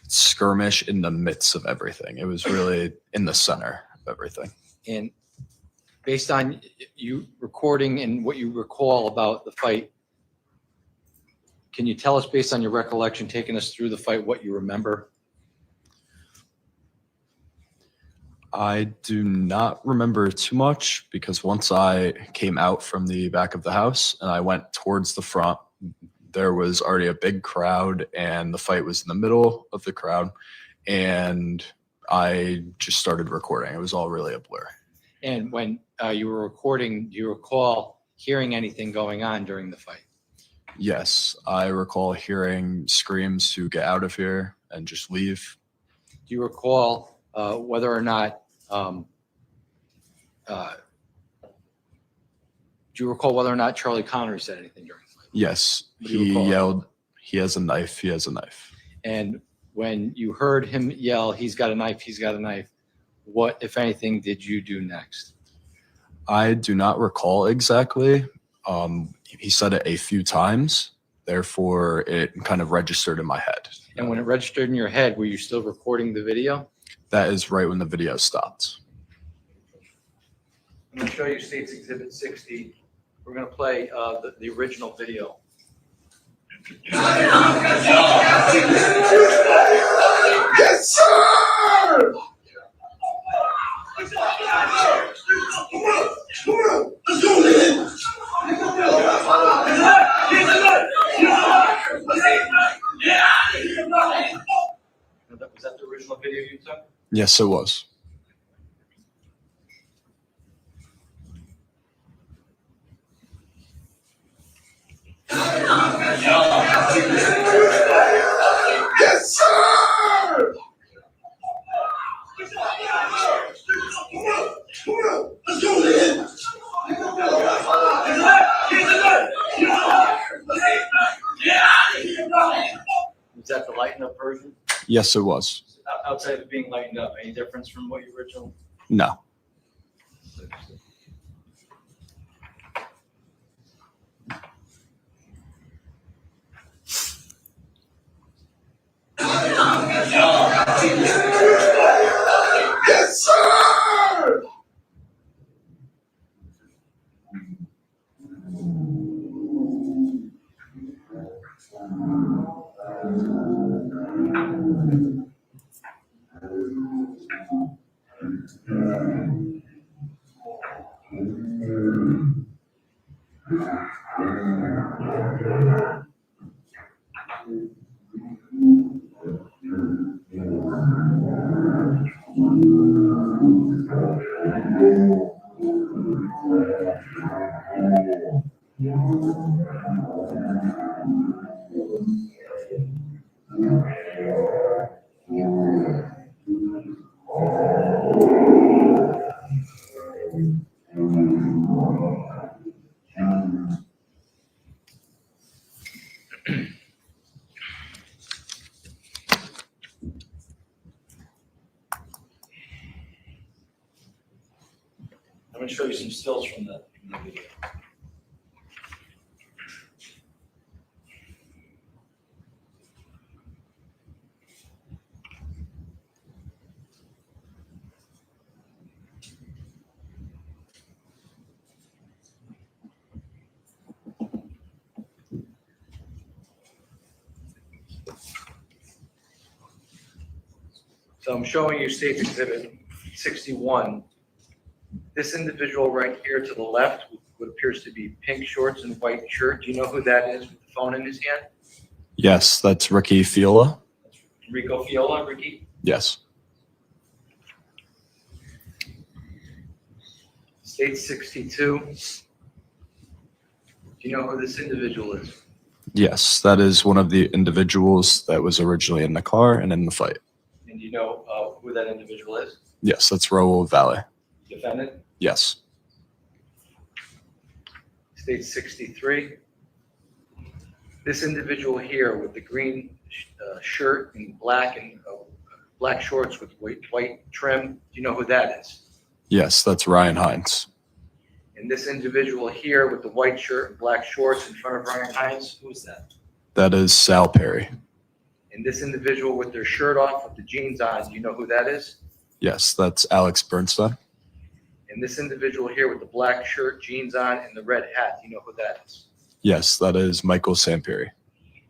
skirmish in the midst of everything. It was really in the center of everything. And based on you recording and what you recall about the fight, can you tell us, based on your recollection, taking us through the fight, what you remember? I do not remember too much because once I came out from the back of the house and I went towards the front, there was already a big crowd and the fight was in the middle of the crowd, and I just started recording. It was all really a blur. And when you were recording, do you recall hearing anything going on during the fight? Yes, I recall hearing screams to get out of here and just leave. Do you recall whether or not Charlie Connery said anything during the fight? Yes, What do you he recall? yelled, "He has a knife, he has a knife." And when you heard him yell, "He's got a knife, he's got a knife," what, if anything, did you do next? I do not recall exactly. He said it a few times, therefore it kind of registered in my head. And when it registered in your head, were you still recording the video? That is right when the video stopped. I'm going to show you State's Exhibit 60. We're going to play the original video. Yes, sir! Let's go, man! Was that the original video you took? Yes, it was. Yes, sir! Let's go, man! Was that the lightened up version? Yes, it was. Outside of being lightened up, any difference from what you originally? No. Yes, sir! show you some stills from the video. So I'm showing you State Exhibit 61. This individual right here to the left, with what appears to be pink shorts and white shirt, do you know who that is with the phone in his hand? Yes, that's Ricky Fiola. Rico Fiola, Ricky? Yes. State 62. Do you know who this individual is? Yes, that is one of the individuals that was originally in the car and in the fight. And do you know who that individual is? Yes, that's Raul Valle. Defendant? Yes. State 63. This individual here with the green shirt and black shorts with white trim, do you know who that is? Yes, that's Ryan Hines. And this individual here with the white shirt and black shorts in front of Ryan Hines, who is that? That is Sal Perry. And this individual with their shirt off with the jeans on, do you know who that is? Yes, that's Alex Bernstein. And this individual here with the black shirt, jeans on, and the red hat, do you know who that is? Yes, that is Michael Samperi.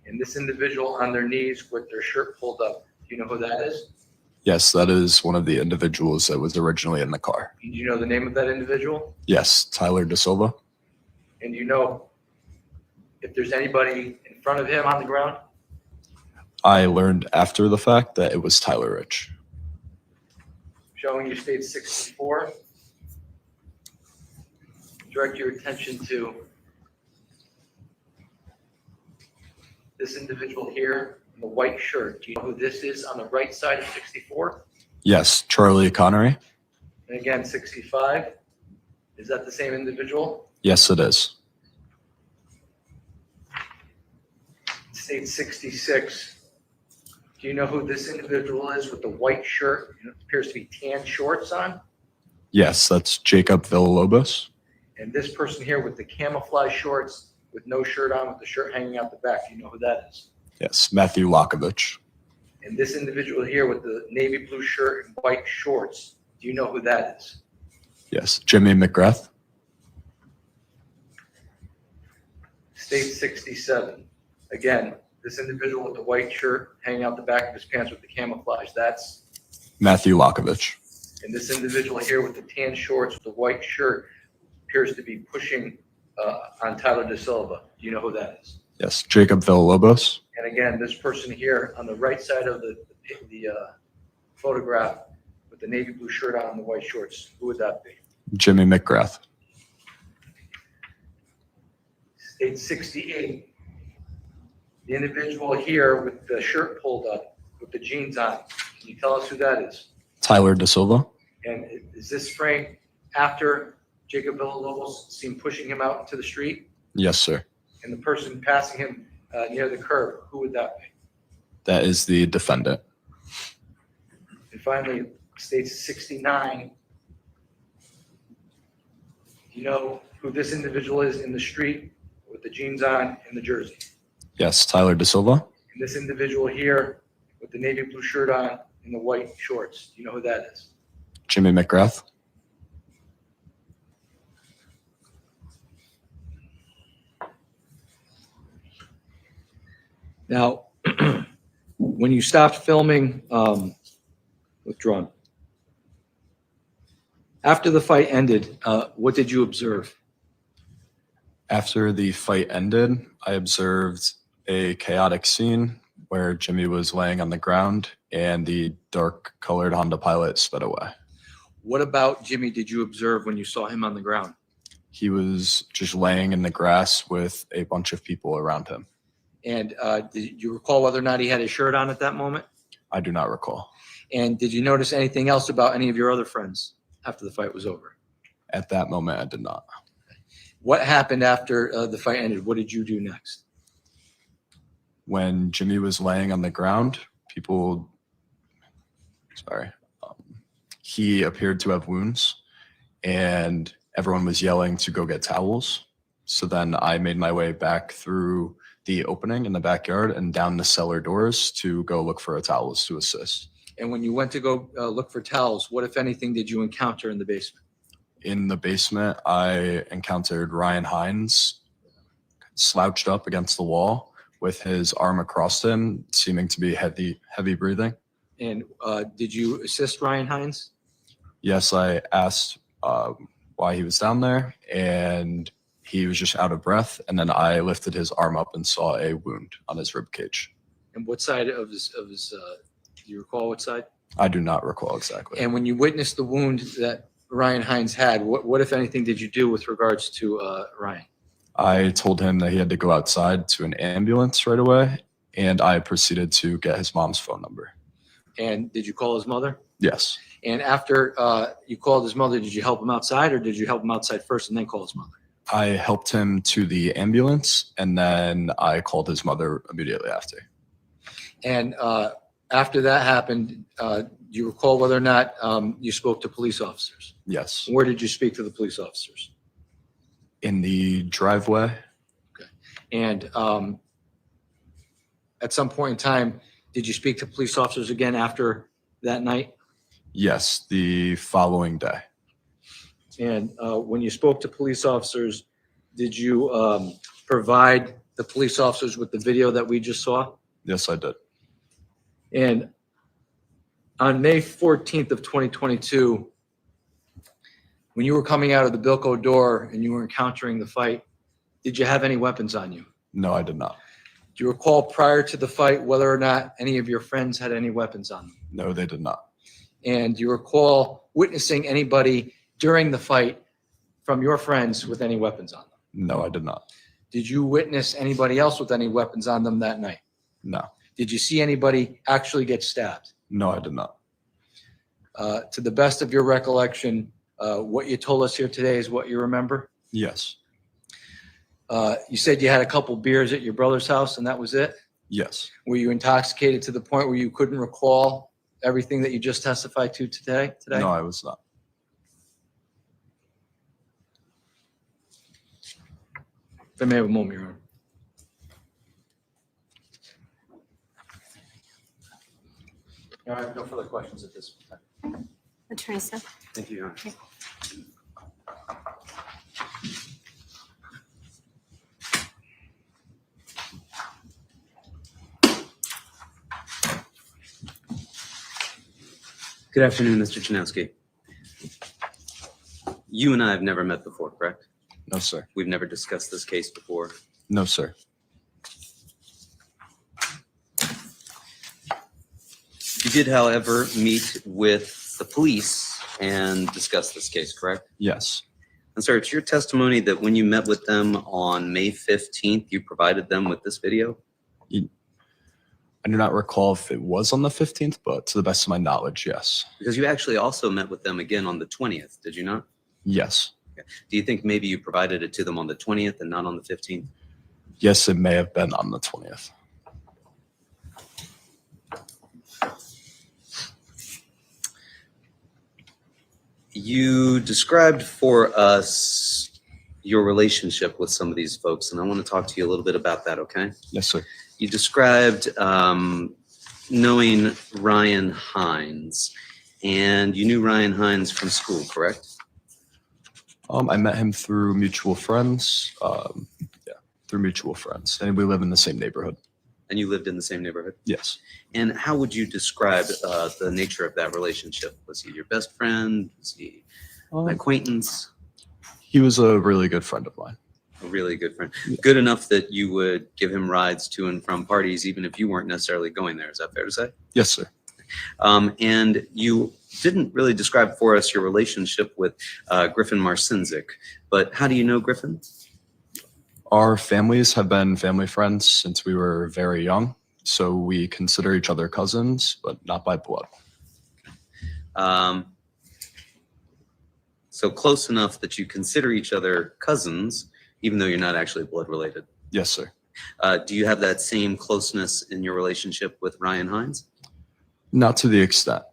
And this individual on their knees with their shirt pulled up, do you know who that is? Yes, that is one of the individuals that was originally in the car. And do you know the name of that individual? Yes, Tyler De Silva. And do you know if there's anybody in front of him on the ground? I learned after the fact that it was Tyler Rich. Showing you State 64. Direct your attention to this individual here in the white shirt. Do you know who this is on the right side of 64? Yes, Charlie Connery. And again, 65. Is that the same individual? Yes, it is. State 66. Do you know who this individual is with the white shirt? It appears to be tan shorts on. Yes, that's Jacob Villalobos. And this person here with the camouflage shorts with no shirt on, with the shirt hanging out the back. Do you know who that is? Yes, Matthew Lakovich. And this individual here with the navy blue shirt and white shorts. Do you know who that is? Yes, Jimmy McGrath. State 67. Again, this individual with the white shirt hanging out the back of his pants with the camouflage. That's. Matthew Lakovich. And this individual here with the tan shorts with the white shirt appears to be pushing on Tyler De Silva. Do you know who that is? Yes, Jacob Villalobos. And again, this person here on the right side of the photograph with the navy blue shirt on and the white shorts, who would that be? Jimmy McGrath. State 68. The individual here with the shirt pulled up, with the jeans on, can you tell us who that is? Tyler De Silva. And is this frame after Jacob Villalobos seen pushing him out into the street? Yes, sir. And the person passing him near the curb, who would that be? That is the defendant. And finally, State 69. Do you know who this individual is in the street with the jeans on and the jersey? Yes, Tyler De Silva. And this individual here with the navy blue shirt on and the white shorts, do you know who that is? Jimmy McGrath. Now, when you stopped filming, withdrawn. After the fight ended, what did you observe? After the fight ended, I observed a chaotic scene where Jimmy was laying on the ground and the dark colored Honda Pilot sped away. What about Jimmy did you observe when you saw him on the ground? He was just laying in the grass with a bunch of people around him. And did you recall whether or not he had his shirt on at that moment? I do not recall. And did you notice anything else about any of your other friends after the fight was over? At that moment, I did not. What happened after the fight ended? What did you do next? When Jimmy was laying on the ground, he appeared to have wounds, and everyone was yelling to go get towels. So then I made my way back through the opening in the backyard and down the cellar doors to go look for towels to assist. And when you went to go look for towels, what, if anything, did you encounter in the basement? In the basement, I encountered Ryan Hines slouched up against the wall with his arm across him, seeming to be heavy breathing. And did you assist Ryan Hines? Yes, I asked why he was down there, and he was just out of breath. And then I lifted his arm up and saw a wound on his rib cage. And what side of his do you recall what side? I do not recall exactly. And when you witnessed the wound that Ryan Hines had, what if anything, did you do with regards to Ryan? I told him that he had to go outside to an ambulance right away, and I proceeded to get his mom's phone number. And did you call his mother? Yes. And after you called his mother, did you help him outside, or did you help him outside first and then call his mother? I helped him to the ambulance, and then I called his mother immediately after. And after that happened, do you recall whether or not you spoke to police officers? Yes. Where did you speak to the police officers? In the driveway. And at some point in time, did you speak to police officers again after that night? Yes, the following day. And when you spoke to police officers, did you provide the police officers with the video that we just saw? Yes, I did. And on May 14th of 2022, when you were coming out of the Bilko door and you were encountering the fight, did you have any weapons on you? No, I did not. Do you recall prior to the fight whether or not any of your friends had any weapons on them? No, they did not. And do you recall witnessing anybody during the fight from your friends with any weapons on them? No, I did not. Did you witness anybody else with any weapons on them that night? No. Did you see anybody actually get stabbed? No, I did not. To the best of your recollection, what you told us here today is what you remember? Yes. You said you had a couple beers at your brother's house and that was it? Yes. Were you intoxicated to the point where you couldn't recall everything that you just testified to today? No, I was not. If I may have a moment, Your Honor. I have no further questions at this time. Attorney Smith? Thank you, Your Honor. Good afternoon, Mr. Czerkowski. You and I have never met before, correct? No, sir. We've never discussed this case before. No, sir. You did, however, meet with the police and discuss this case, correct? Yes. And sir, it's your testimony that when you met with them on May 15th, you provided them with this video? I do not recall if it was on the 15th, but to the best of my knowledge, yes. Because you actually also met with them again on the 20th, did you not? Yes. Okay. Do you think maybe you provided it to them on the 20th and not on the 15th? Yes, it may have been on the 20th. You described for us your relationship with some of these folks, and I want to talk to you a little bit about that, okay? Yes, sir. You described knowing Ryan Hines, and you knew Ryan Hines from school, correct? I met him through mutual friends. Through mutual friends, and we live in the same neighborhood. And you lived in the same neighborhood? Yes. And how would you describe the nature of that relationship? Was he your best friend? Was he an acquaintance? He was a really good friend of mine. A really good friend. Good enough that you would give him rides to and from parties, even if you weren't necessarily going there. Is that fair to say? Yes, sir. And you didn't really describe for us your relationship with Griffin Marcinzik, but how do you know Griffin? Our families have been family friends since we were very young, so we consider each other cousins, but not by blood. So close enough that you consider each other cousins, even though you're not actually blood related. Yes, sir. Do you have that same closeness in your relationship with Ryan Hines? Not to the extent.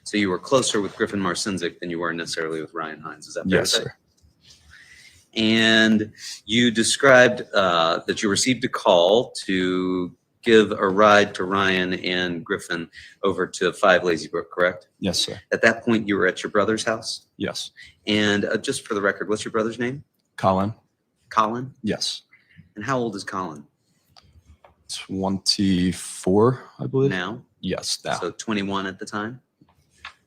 So you were closer with Griffin Marcinzik than you were necessarily with Ryan Hines. Is that fair Yes, to say? sir. And you described that you received a call to give a ride to Ryan and Griffin over to 5 Lazy Brook, correct? Yes, sir. At that point, you were at your brother's house? Yes. And just for the record, what's your brother's name? Colin? Colin? Yes. And how old is Colin 24, I believe. now? Yes, now. So 21 at the time?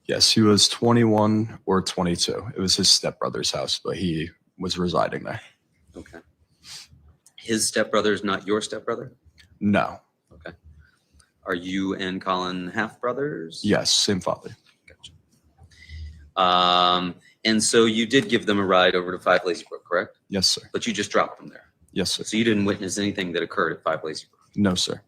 Yes, he was 21 or 22. It was his stepbrother's house, but he was residing there. Okay. His stepbrother is not your stepbrother? No. Okay. Are you and Colin half brothers? Yes, same father. Gotcha. And so you did give them a ride over to 5 Lazy Brook, correct? Yes, sir. But you just dropped them there. Yes, sir. So you didn't witness anything that occurred at 5 Lazy Brook. No, sir.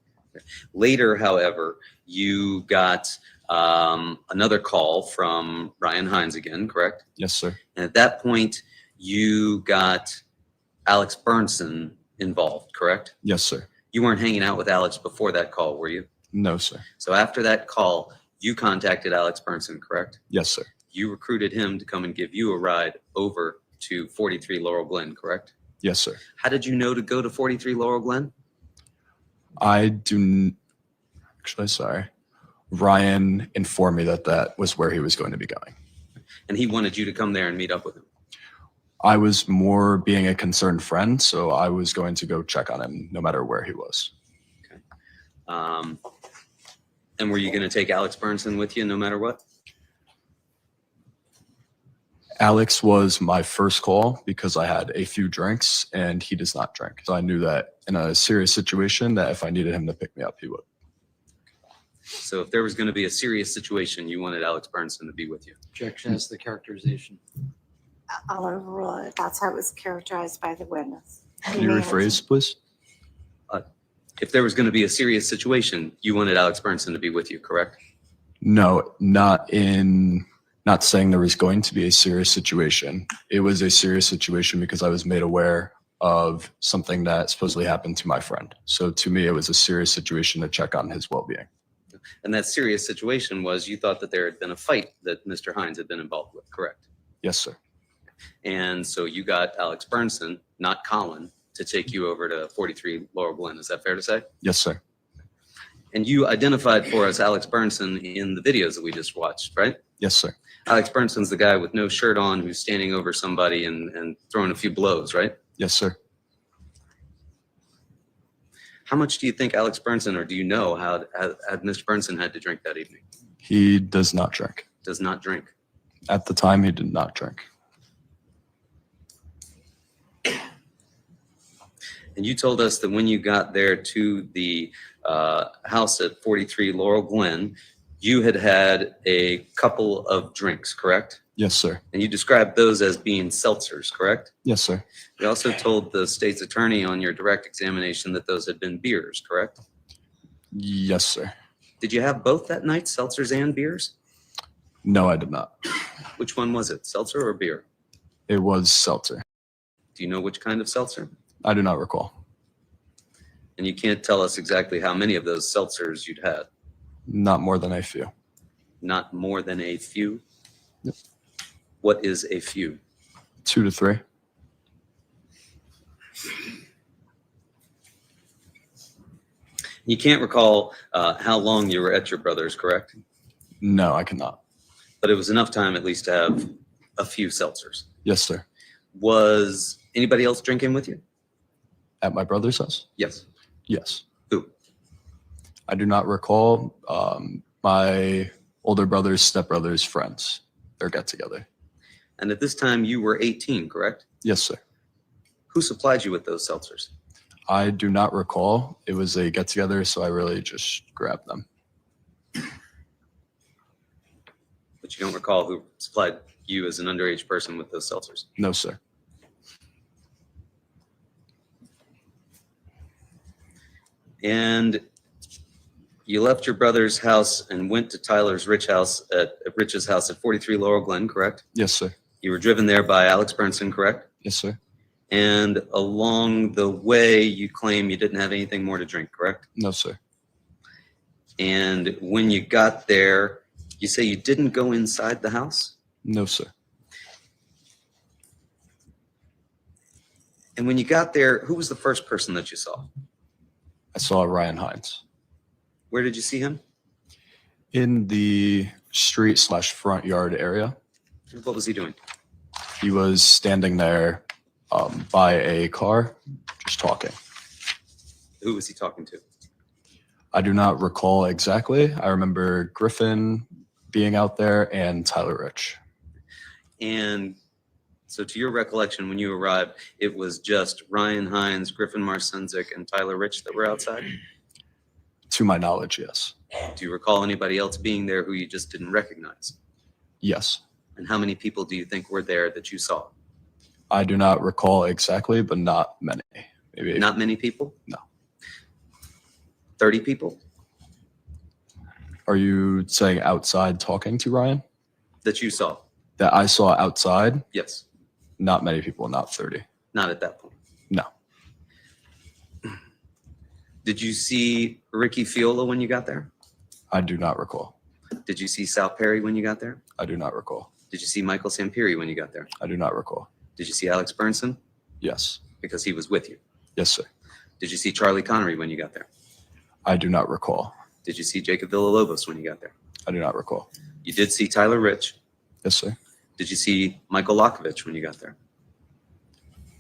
Later, however, you got another call from Ryan Hines again, correct? Yes, sir. And at that point, you got Alex Burnson involved, correct? Yes, sir. You weren't hanging out with Alex before that call, were you? No, sir. So after that call, you contacted Alex Burnson, correct? Yes, sir. You recruited him to come and give you a ride over to 43 Laurel Glen, correct? Yes, sir. How did you know to go to 43 Laurel Glen? Actually, sorry. Ryan informed me that that was where he was going to be going. And he wanted you to come there and meet up with him. I was more being a concerned friend, so I was going to go check on him no matter where he was. And were you going to take Alex Burnson with you no matter what? Alex was my first call because I had a few drinks and he does not drink. So I knew that in a serious situation that if I needed him to pick me up, he would. So if there was going to be a serious situation, you wanted Alex Burnson to be with you. Objection as to the characterization. I'll overrule it. That's how it was characterized by the witness. Can you rephrase, please? If there was going to be a serious situation, you wanted Alex Burnson to be with you, correct? No, not saying there was going to be a serious situation. It was a serious situation because I was made aware of something that supposedly happened to my friend. So to me, it was a serious situation to check on his well-being. And that serious situation was you thought that there had been a fight that Mr. Hines had been involved with, correct? Yes, sir. And so you got Alex Burnson, not Colin, to take you over to 43 Laurel Glen. Is that fair to say? Yes, sir. And you identified for us Alex Burnson in the videos that we just watched, right? Yes, sir. Alex Burnson's the guy with no shirt on who's standing over somebody and throwing a few blows, right? Yes, sir. How much do you think Alex Burnson, or do you know how had Mr. Burnson had to drink that evening? He does not drink. Does not drink. At the time, he did not drink. And you told us that when you got there to the house at 43 Laurel Glen, you had had a couple of drinks, correct? Yes, sir. And you described those as being seltzers, correct? Yes, sir. You also told the state's attorney on your direct examination that those had been beers, correct? Yes, sir. Did you have both that night, seltzers and beers? No, I did not. Which one was it, seltzer or beer? It was seltzer. Do you know which kind of seltzer? I do not recall. And you can't tell us exactly how many of those seltzers you'd had? Not more than a few. Not more than a few? Yep. What is a few? 2 to 3. You can't recall how long you were at your brother's, correct? No, I cannot. But it was enough time at least to have a few seltzers. Yes, sir. Was anybody else drinking with you? At my brother's house? Yes. Yes. Who? I do not recall. My older brother's stepbrother's friends, their get together. And at this time you were 18, correct? Yes, sir. Who supplied you with those seltzers? I do not recall. It was a get together, so I really just grabbed them. But you don't recall who supplied you as an underage person with those seltzers? No, sir. And you left your brother's house and went to Tyler's Rich's house at 43 Laurel Glen, correct? Yes, sir. You were driven there by Alex Burnson, correct? Yes, sir. And along the way, you claim you didn't have anything more to drink, correct? No, sir. And when you got there, you say you didn't go inside the house? No, sir. And when you got there, who was the first person that you saw? I saw Ryan Hines Where did you see him? in the street/front yard area. What was he doing? He was standing there by a car, just talking. Who was he talking to? I do not recall exactly. I remember Griffin being out there and Tyler Rich. And so to your recollection, when you arrived, it was just Ryan Hines, Griffin Marcinzik, and Tyler Rich that were outside? To my knowledge, yes. Do you recall anybody else being there who you just didn't recognize? Yes. And how many people do you think were there that you saw? I do not recall exactly, but not many. Maybe Not many people? No. 30 people Are you saying outside talking to Ryan? that you saw? That I saw outside? Yes. Not many people, not 30. Not at that point. No. Did you see Ricky Fiola when you got there? I do not recall. Did you see Sal Perry when you got there? I do not recall. Did you see Michael Sampiri when you got there? I do not recall. Did you see Alex Burnson? Yes. Because he was with you. Yes, sir. Did you see Charlie Connery when you got there? I do not recall. Did you see Jacob Villalobos when you got there? I do not recall. You did see Tyler Rich. Yes, sir. Did you see Michael Lokovich when you got there?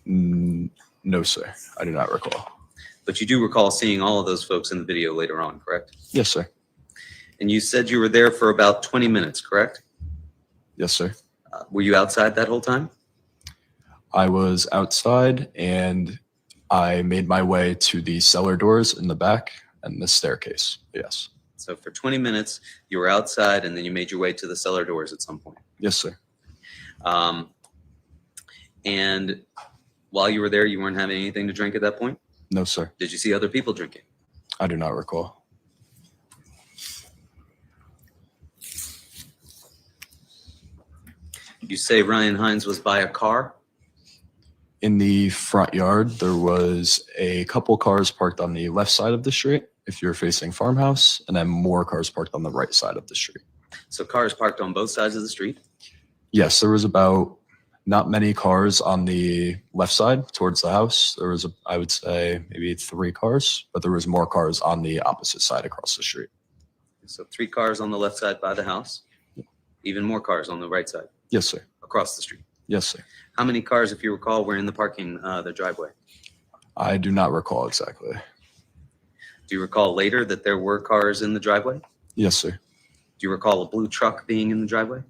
No, sir. I do not recall. But you do recall seeing all of those folks in the video later on, correct? Yes, sir. And you said you were there for about 20 minutes, correct? Yes, sir. Were you outside that whole time? I was outside and I made my way to the cellar doors in the back and the staircase. Yes. So for 20 minutes, you were outside and then you made your way to the cellar doors at some point. Yes, sir. And while you were there, you weren't having anything to drink at that point? No, sir. Did you see other people drinking? I do not recall. You say Ryan Hines was by a car? In the front yard, there was a couple cars parked on the left side of the street if you're facing farmhouse, and then more cars parked on the right side of the street. So cars parked on both sides of the street? Yes, there was about not many cars on the left side towards the house. There was, I would say, maybe 3 cars, but there was more cars on the opposite side across the street. So 3 cars on the left side by the house, even more cars on the right side Yes, sir. across the street. Yes, sir. How many cars, if you recall, were in the parking, the driveway? I do not recall exactly. Do you recall later that there were cars in the driveway? Yes, sir. Do you recall a blue truck being in the driveway?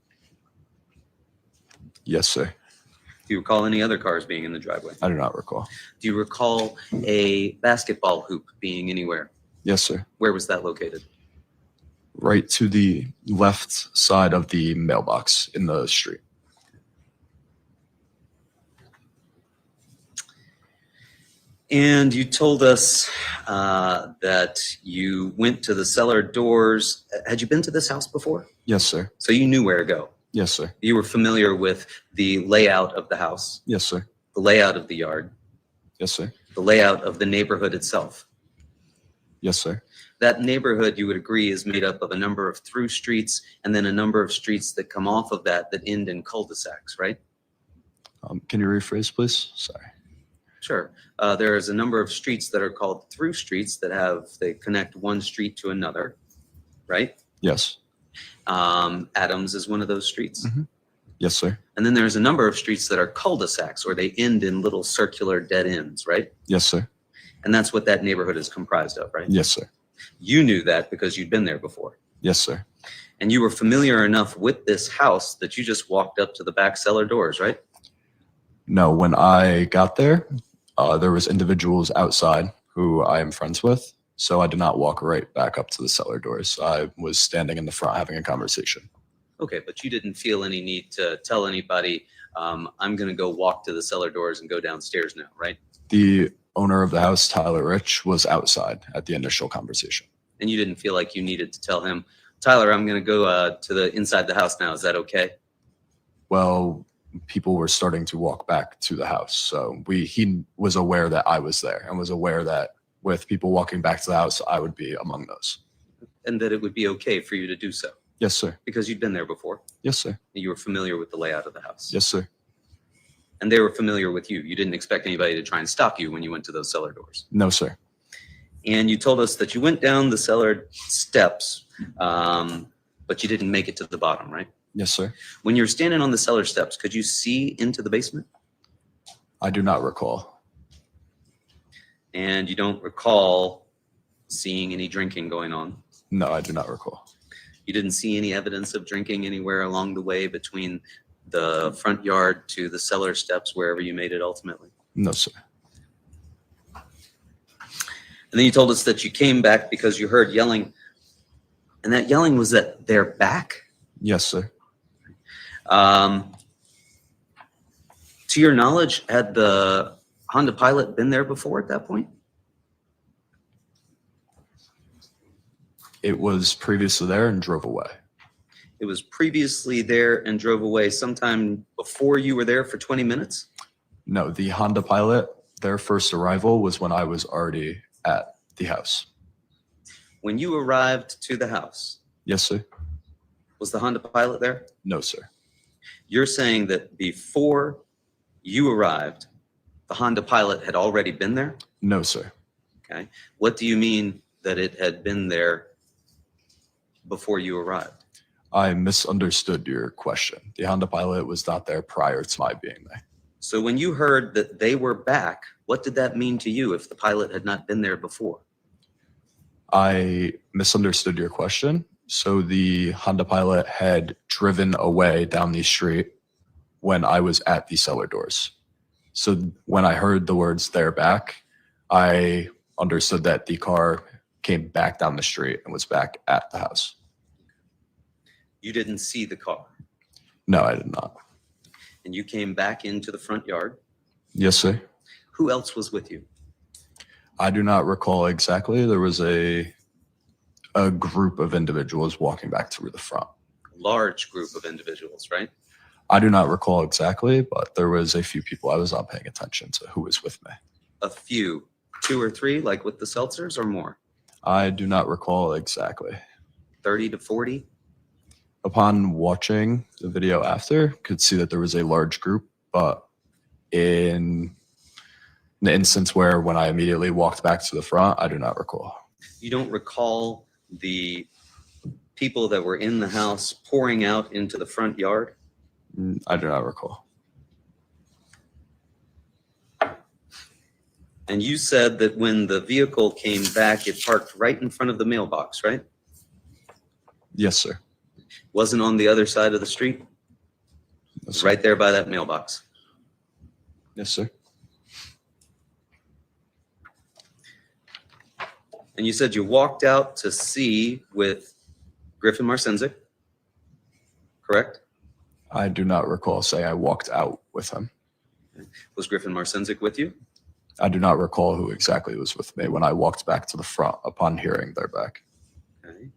Yes, sir. Do you recall any other cars being in the driveway? I do not recall. Do you recall a basketball hoop being anywhere? Yes, sir. Where was that located? Right to the left side of the mailbox in the street. And you told us that you went to the cellar doors. Had you been to this house before? Yes, sir. So you knew where to go. Yes, sir. You were familiar with the layout of the house, Yes, sir. the layout of the yard, Yes, sir. the layout of the neighborhood itself. Yes, sir. That neighborhood, you would agree, is made up of a number of through streets and then a number of streets that come off of that end in cul-de-sacs, right? Can you rephrase, please? Sorry. Sure. There is a number of streets that are called through streets that they connect one street to another, right? Yes. Adams is one of those streets. Yes, sir. And then there's a number of streets that are cul-de-sacs or they end in little circular dead ends, right? Yes, sir. And that's what that neighborhood is comprised of, right? Yes, sir. You knew that because you'd been there before. Yes, sir. And you were familiar enough with this house that you just walked up to the back cellar doors, right? No, when I got there, there was individuals outside who I am friends with. So I did not walk right back up to the cellar doors. I was standing in the front having a conversation. Okay, but you didn't feel any need to tell anybody, I'm going to go walk to the cellar doors and go downstairs now, right? The owner of the house, Tyler Rich, was outside at the initial conversation. And you didn't feel like you needed to tell him, Tyler, I'm going to go to the inside the house now. Is that okay? Well, people were starting to walk back to the house. So he was aware that I was there and was aware that with people walking back to the house, I would be among those. And that it would be okay for you to do so Yes, sir. because you'd been there before. Yes, sir. And you were familiar with the layout of the house. Yes, sir. And they were familiar with you. You didn't expect anybody to try and stop you when you went to those cellar doors. No, sir. And you told us that you went down the cellar steps, but you didn't make it to the bottom, right? Yes, sir. When you were standing on the cellar steps, could you see into the basement? I do not recall. And you don't recall seeing any drinking going on? No, I do not recall. You didn't see any evidence of drinking anywhere along the way between the front yard to the cellar steps, wherever you made it ultimately? No, sir. And then you told us that you came back because you heard yelling, and that yelling was at their back? Yes, sir. To your knowledge, had the Honda Pilot been there before at that point? It was previously there and drove away. It was previously there and drove away sometime before you were there for 20 minutes? No, the Honda Pilot, their first arrival was when I was already at the house. When you arrived to the house, Yes, sir. was the Honda Pilot there? No, sir. You're saying that before you arrived, the Honda Pilot had already been there? No, sir. Okay. What do you mean that it had been there before you arrived? I misunderstood your question. The Honda Pilot was not there prior to my being there. So when you heard that they were back, what did that mean to you if the pilot had not been there before? I misunderstood your question. So the Honda Pilot had driven away down the street when I was at the cellar doors. So when I heard the words "they're back," I understood that the car came back down the street and was back at the house. You didn't see the car, No, I did not. and you came back into the front yard. Yes, sir. Who else was with you? I do not recall exactly. There was a group of individuals walking back through the front. Large group of individuals, right? I do not recall exactly, but there was a few people. I was not paying attention to who was with me. A few, 2 or 3, like with the seltzers, or more? I do not recall exactly. 30 to 40? Upon watching the video after, could see that there was a large group, but in the instance where when I immediately walked back to the front, I do not recall. You don't recall the people that were in the house pouring out into the front yard? I do not recall. And you said that when the vehicle came back, it parked right in front of the mailbox, right? Yes, sir. Wasn't on the other side of the street? It Yes, was sir. right there by that mailbox. Yes, sir. And you said you walked out to see with Griffin Marcinzik, correct? I do not recall saying I walked out with him. Was Griffin Marcinzik with you? I do not recall who exactly was with me when I walked back to the front upon hearing they're back. Okay.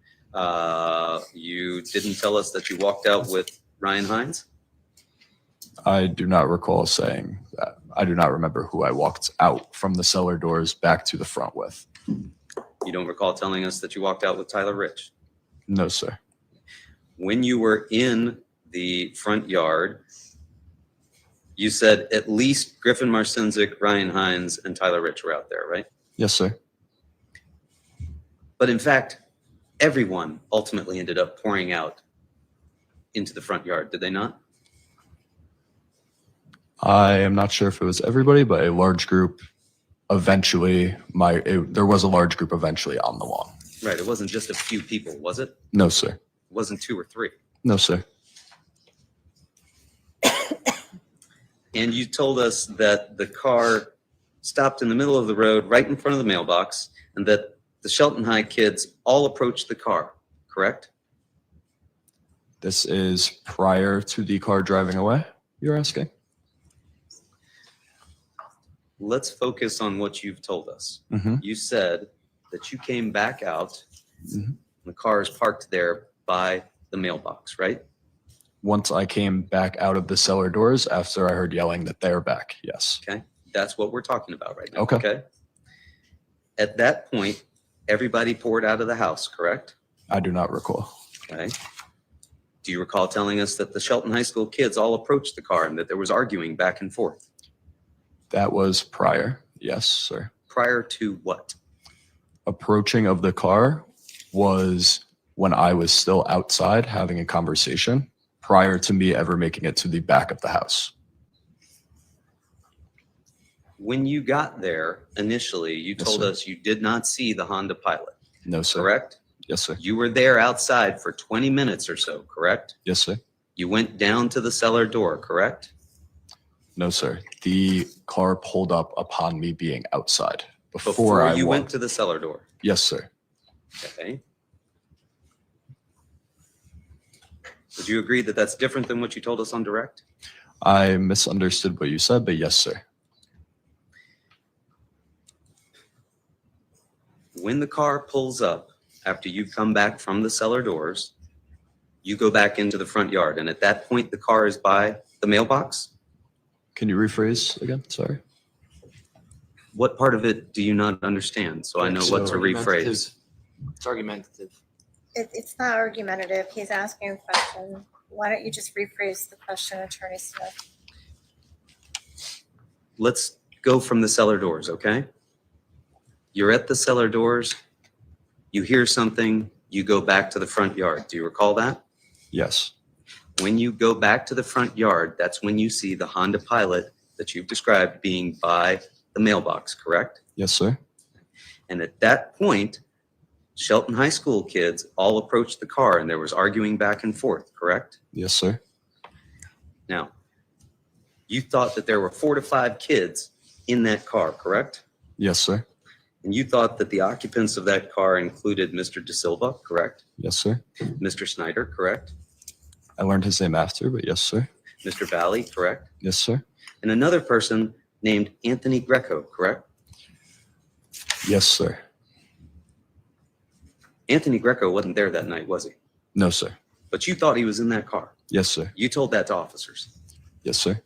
You didn't tell us that you walked out with Ryan Hines? I do not recall saying that. I do not remember who I walked out from the cellar doors back to the front with. You don't recall telling us that you walked out with Tyler Rich? No, sir. When you were in the front yard, you said at least Griffin Marcinzik, Ryan Hines, and Tyler Rich were out there, right? Yes, sir. But in fact, everyone ultimately ended up pouring out into the front yard, did they not? I am not sure if it was everybody, but a large group eventually, there was a large group eventually on the lawn. Right, it wasn't just a few people, was it? No, sir. It wasn't 2 or 3. No, sir. And you told us that the car stopped in the middle of the road right in front of the mailbox and that the Shelton High kids all approached the car, correct? This is prior to the car driving away, you're asking? Let's focus on what you've told us. Mm-hmm. You said that you came back out, Mhm. the car is parked there by the mailbox, right? Once I came back out of the cellar doors after I heard yelling that they're back, yes. Okay, that's what we're talking about right now. Okay. At that point, everybody poured out of the house, correct? I do not recall. Okay. Do you recall telling us that the Shelton High School kids all approached the car and that there was arguing back and forth? That was prior. Yes, sir. Prior to what? Approaching of the car was when I was still outside having a conversation prior to me ever making it to the back of the house. When you got there initially, you Yes, told sir. us you did not see the Honda Pilot, No, sir. correct? Yes, sir. You were there outside for 20 minutes or so, correct? Yes, sir. You went down to the cellar door, correct? No, sir. The car pulled up upon me being outside before I you went walked. to the cellar door. Yes, sir. Okay. Would you agree that that's different than what you told us on direct? I misunderstood what you said, but yes, sir. When the car pulls up after you've come back from the cellar doors, you go back into the front yard. And at that point, the car is by the mailbox. Can you rephrase again? Sorry. What part of it do you not understand? So I know what to rephrase. It's argumentative. It's not argumentative. He's asking a question. Why don't you just rephrase the question, Attorney Smith? Let's go from the cellar doors, okay? You're at the cellar doors. You hear something. You go back to the front yard. Do you recall that? Yes. When you go back to the front yard, that's when you see the Honda Pilot that you've described being by the mailbox, correct? Yes, sir. And at that point, Shelton High School kids all approached the car and there was arguing back and forth, correct? Yes, sir. Now, you thought that there were 4 to 5 kids in that car, correct? Yes, sir. And you thought that the occupants of that car included Mr. De Silva, correct? Yes, sir. Mr. Snyder, correct? I learned his name after, but yes, sir. Mr. Valle, correct? Yes, sir. And another person named Anthony Greco, correct? Yes, sir. Anthony Greco wasn't there that night, was he? No, sir. But you thought he was in that car. Yes, sir. You told that to officers. Yes, sir.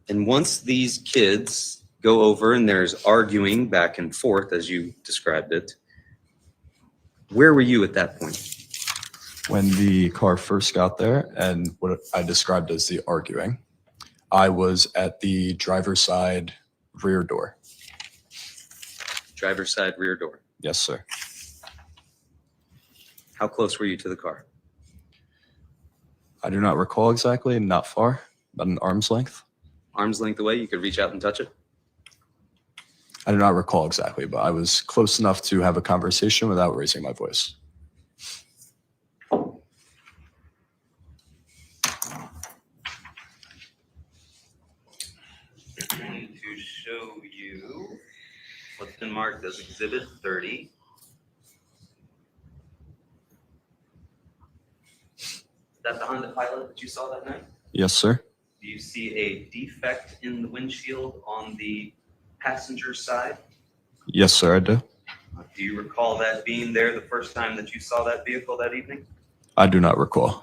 And once these kids go over and there's arguing back and forth, as you described it, where were you at that point? When the car first got there and what I described as the arguing, I was at the driver's side rear door. Driver's side rear door. Yes, sir. How close were you to the car? I do not recall exactly, not far, about an arm's length. Arm's length away, you could reach out and touch it? I do not recall exactly, but I was close enough to have a conversation without raising my voice. I'm going to show you what's been marked as Exhibit 30. Is that the Honda Pilot that you saw that night? Yes, sir. Do you see a defect in the windshield on the passenger side? Yes, sir, I do. Do you recall that being there the first time that you saw that vehicle that evening? I do not recall.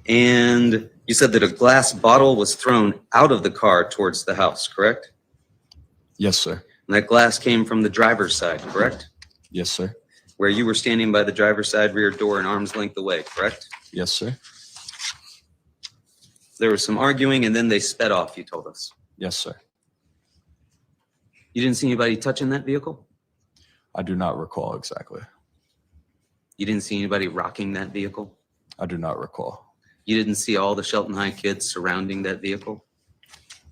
And you said that a glass bottle was thrown out of the car towards the house, correct? Yes, sir. And that glass came from the driver's side, correct? Yes, sir. Where you were standing by the driver's side rear door an arm's length away, correct? Yes, sir. There was some arguing and then they sped off, you told us. Yes, sir. You didn't see anybody touching that vehicle? I do not recall exactly. You didn't see anybody rocking that vehicle? I do not recall. You didn't see all the Shelton High kids surrounding that vehicle?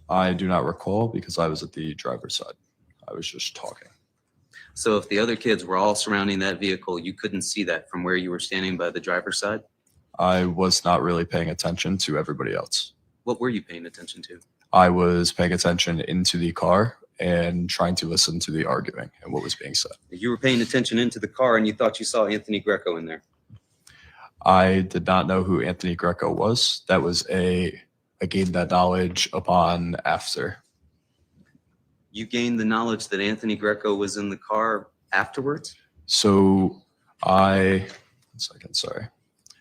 I do not recall because I was at the driver's side. I was just talking. So if the other kids were all surrounding that vehicle, you couldn't see that from where you were standing by the driver's side? I was not really paying attention to everybody else. What were you paying attention to? I was paying attention into the car and trying to listen to the arguing and what was being said. You were paying attention into the car and you thought you saw Anthony Greco in there. I did not know who Anthony Greco was. That was I gained that knowledge upon after. You gained the knowledge that Anthony Greco was in the car afterwards? So one second, sorry.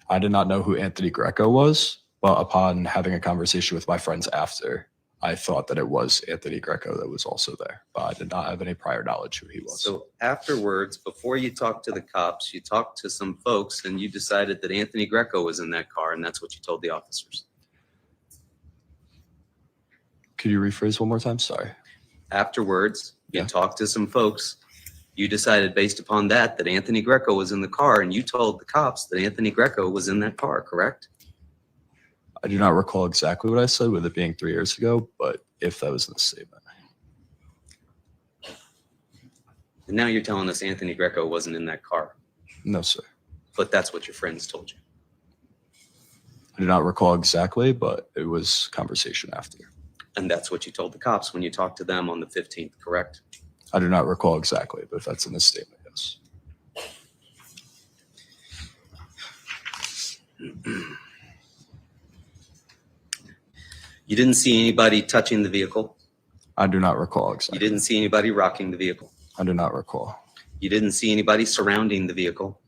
I did not know who Anthony Greco was, but upon having a conversation with my friends after, I thought that it was Anthony Greco that was also there, but I did not have any prior knowledge who he was. So afterwards, before you talked to the cops, you talked to some folks and you decided that Anthony Greco was in that car, and that's what you told the officers. Could you rephrase one more time? Sorry. Afterwards, you Yeah. talked to some folks. You decided based upon that Anthony Greco was in the car, and you told the cops that Anthony Greco was in that car, correct? I do not recall exactly what I said with it being 3 years ago, but if that was in the statement. And now you're telling us Anthony Greco wasn't in that car, No, sir. but that's what your friends told you. I do not recall exactly, but it was conversation after. And that's what you told the cops when you talked to them on the 15th, correct? I do not recall exactly, but if that's in the statement, yes. You didn't see anybody touching the vehicle. I do not recall exactly. You didn't see anybody rocking the vehicle. I do not recall. You didn't see anybody surrounding the vehicle.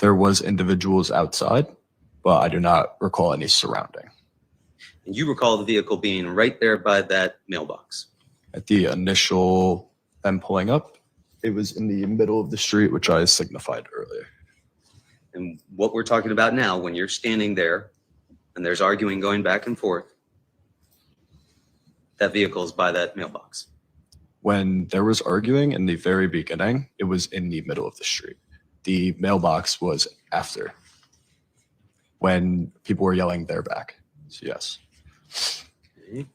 There was individuals outside, but I do not recall any surrounding. And you recall the vehicle being right there by that mailbox. At the initial them pulling up, it was in the middle of the street, which I signified earlier. And what we're talking about now, when you're standing there and there's arguing going back and forth, that vehicle is by that mailbox. When there was arguing in the very beginning, it was in the middle of the street. The mailbox was after, when people were yelling they're back. So yes. Okay.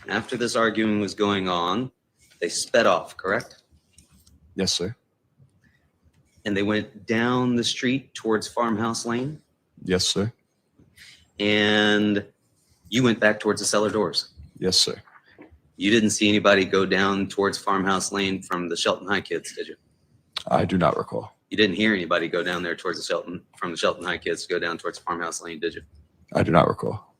After this arguing was going on, they sped off, correct? Yes, sir. And they went down the street towards Farmhouse Lane, Yes, sir. and you went back towards the cellar doors. Yes, sir. You didn't see anybody go down towards Farmhouse Lane from the Shelton High kids, did you? I do not recall. You didn't hear anybody go down there towards from the Shelton High kids to go down towards Farmhouse Lane, did you? I do not recall.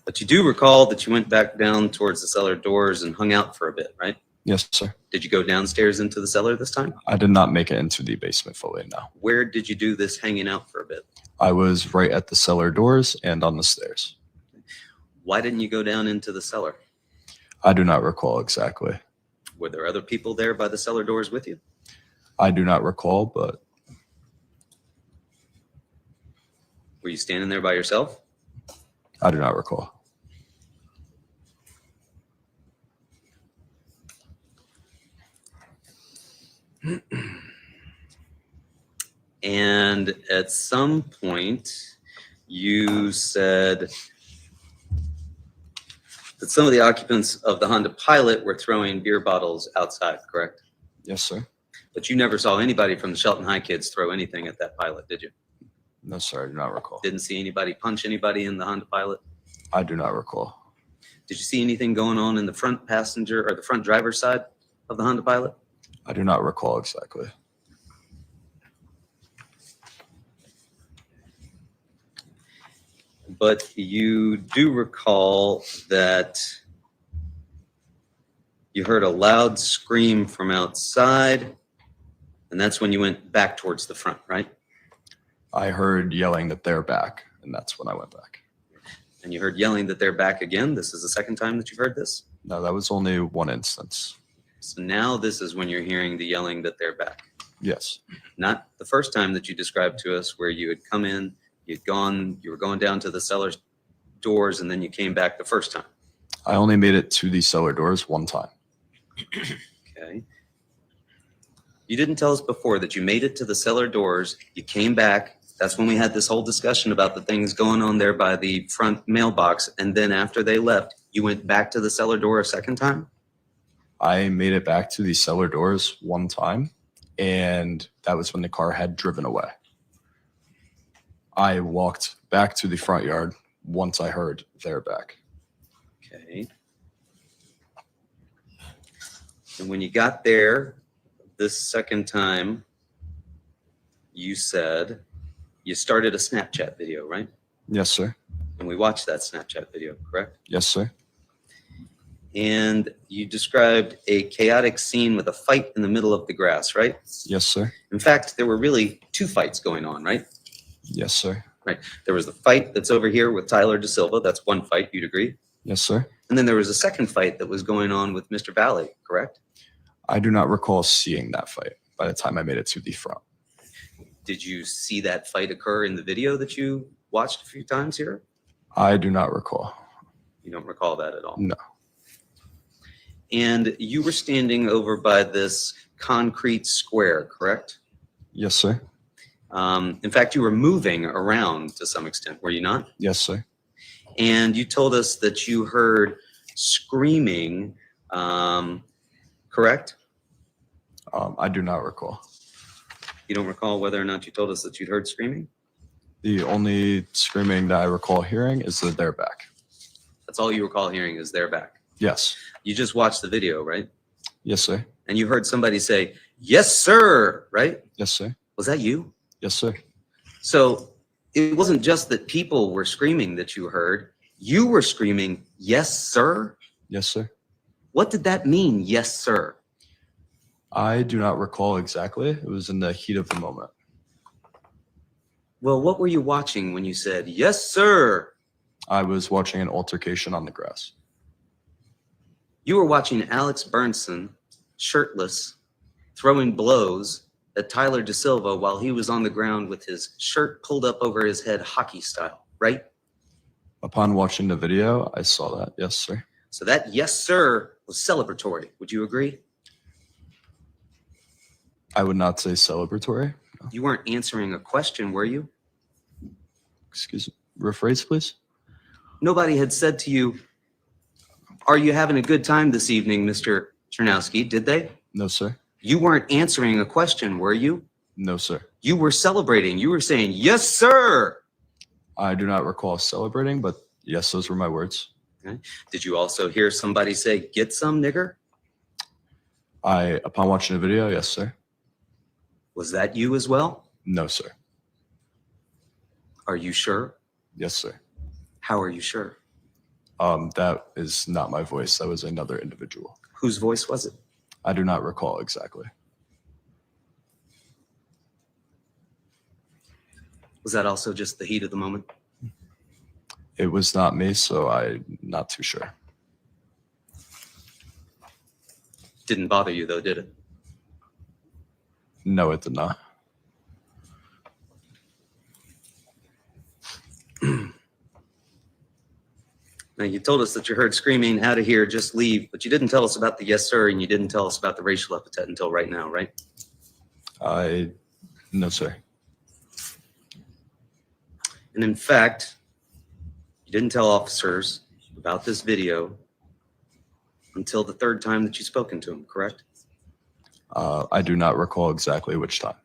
But you do recall that you went back down towards the cellar doors and hung out for a bit, right? Yes, sir. Did you go downstairs into the cellar this time? I did not make it into the basement fully, no. Where did you do this hanging out for a bit? I was right at the cellar doors and on the stairs. Why didn't you go down into the cellar? I do not recall exactly. Were there other people there by the cellar doors with you? I do not recall, but Were you standing there by yourself? I do not recall. And at some point, you said that some of the occupants of the Honda Pilot were throwing beer bottles outside, correct? Yes, sir. But you never saw anybody from the Shelton High kids throw anything at that Pilot, did you? No, sir. I do not recall. Didn't see anybody punch anybody in the Honda Pilot? I do not recall. Did you see anything going on in the front passenger or the front driver's side of the Honda Pilot? I do not recall exactly. But you do recall that you heard a loud scream from outside, and that's when you went back towards the front, right? I heard yelling that they're back, and that's when I went back. And you heard yelling that they're back again. This is the second time that you've heard this. No, that was only one instance. So now this is when you're hearing the yelling that they're back. Yes. Not the first time that you described to us where you had come in, you were going down to the cellar doors, and then you came back the first time. I only made it to the cellar doors one time. Okay. You didn't tell us before that you made it to the cellar doors, you came back. That's when we had this whole discussion about the things going on there by the front mailbox. And then after they left, you went back to the cellar door a second time? I made it back to the cellar doors one time, and that was when the car had driven away. I walked back to the front yard once I heard they're back. Okay. And when you got there this second time, you said you started a Snapchat video, right? Yes, sir. And we watched that Snapchat video, correct? Yes, sir. And you described a chaotic scene with a fight in the middle of the grass, right? Yes, sir. In fact, there were really two fights going on, right? Yes, sir. There was the fight that's over here with Tyler DeSilva. That's one fight, you'd agree? Yes, sir. And then there was a second fight that was going on with Mr. Valle, correct? I do not recall seeing that fight by the time I made it to the front. Did you see that fight occur in the video that you watched a few times here? I do not recall. You don't recall that at all? No. And you were standing over by this concrete square, correct? Yes, sir. In fact, you were moving around to some extent, were you not? Yes, sir. And you told us that you heard screaming, correct? I do not recall. You don't recall whether or not you told us that you'd heard screaming? The only screaming that I recall hearing is that they're back. That's all you recall hearing is they're back. Yes. You just watched the video, right? Yes, sir. And you heard somebody say, "Yes, sir," right? Yes, sir. Was that you? Yes, sir. So it wasn't just that people were screaming that you heard. You were screaming, "Yes, sir." Yes, sir. What did that mean, "Yes, sir"? I do not recall exactly. It was in the heat of the moment. Well, what were you watching when you said, "Yes, sir"? I was watching an altercation on the grass. You were watching Alex Burnson, shirtless, throwing blows at Tyler DeSilva while he was on the ground with his shirt pulled up over his head hockey style, right? Upon watching the video, I saw that. Yes, sir. So that "yes, sir" was celebratory. Would you agree? I would not say celebratory. You weren't answering a question, were you? Excuse me. Rephrase, please. Nobody had said to you, "Are you having a good time this evening, Mr. Czerkowski?" Did they? No, sir. You weren't answering a question, were you? No, sir. You were celebrating. You were saying, "Yes, sir." I do not recall celebrating, but yes, those were my words. Did you also hear somebody say, "Get some, nigger"? Upon watching the video, yes, sir. Was that you as well? No, sir. Are you sure? Yes, sir. How are you sure? That is not my voice. That was another individual. Whose voice was it? I do not recall exactly. Was that also just the heat of the moment? It was not me, so I'm not too sure. Didn't bother you though, did it? No, it did not. Now, you told us that you heard screaming, "Out of here, just leave," but you didn't tell us about the "yes, sir," and you didn't tell us about the racial epithet until right now, right? No, sir. And in fact, you didn't tell officers about this video until the third time that you spoken to them, correct? I do not recall exactly which time.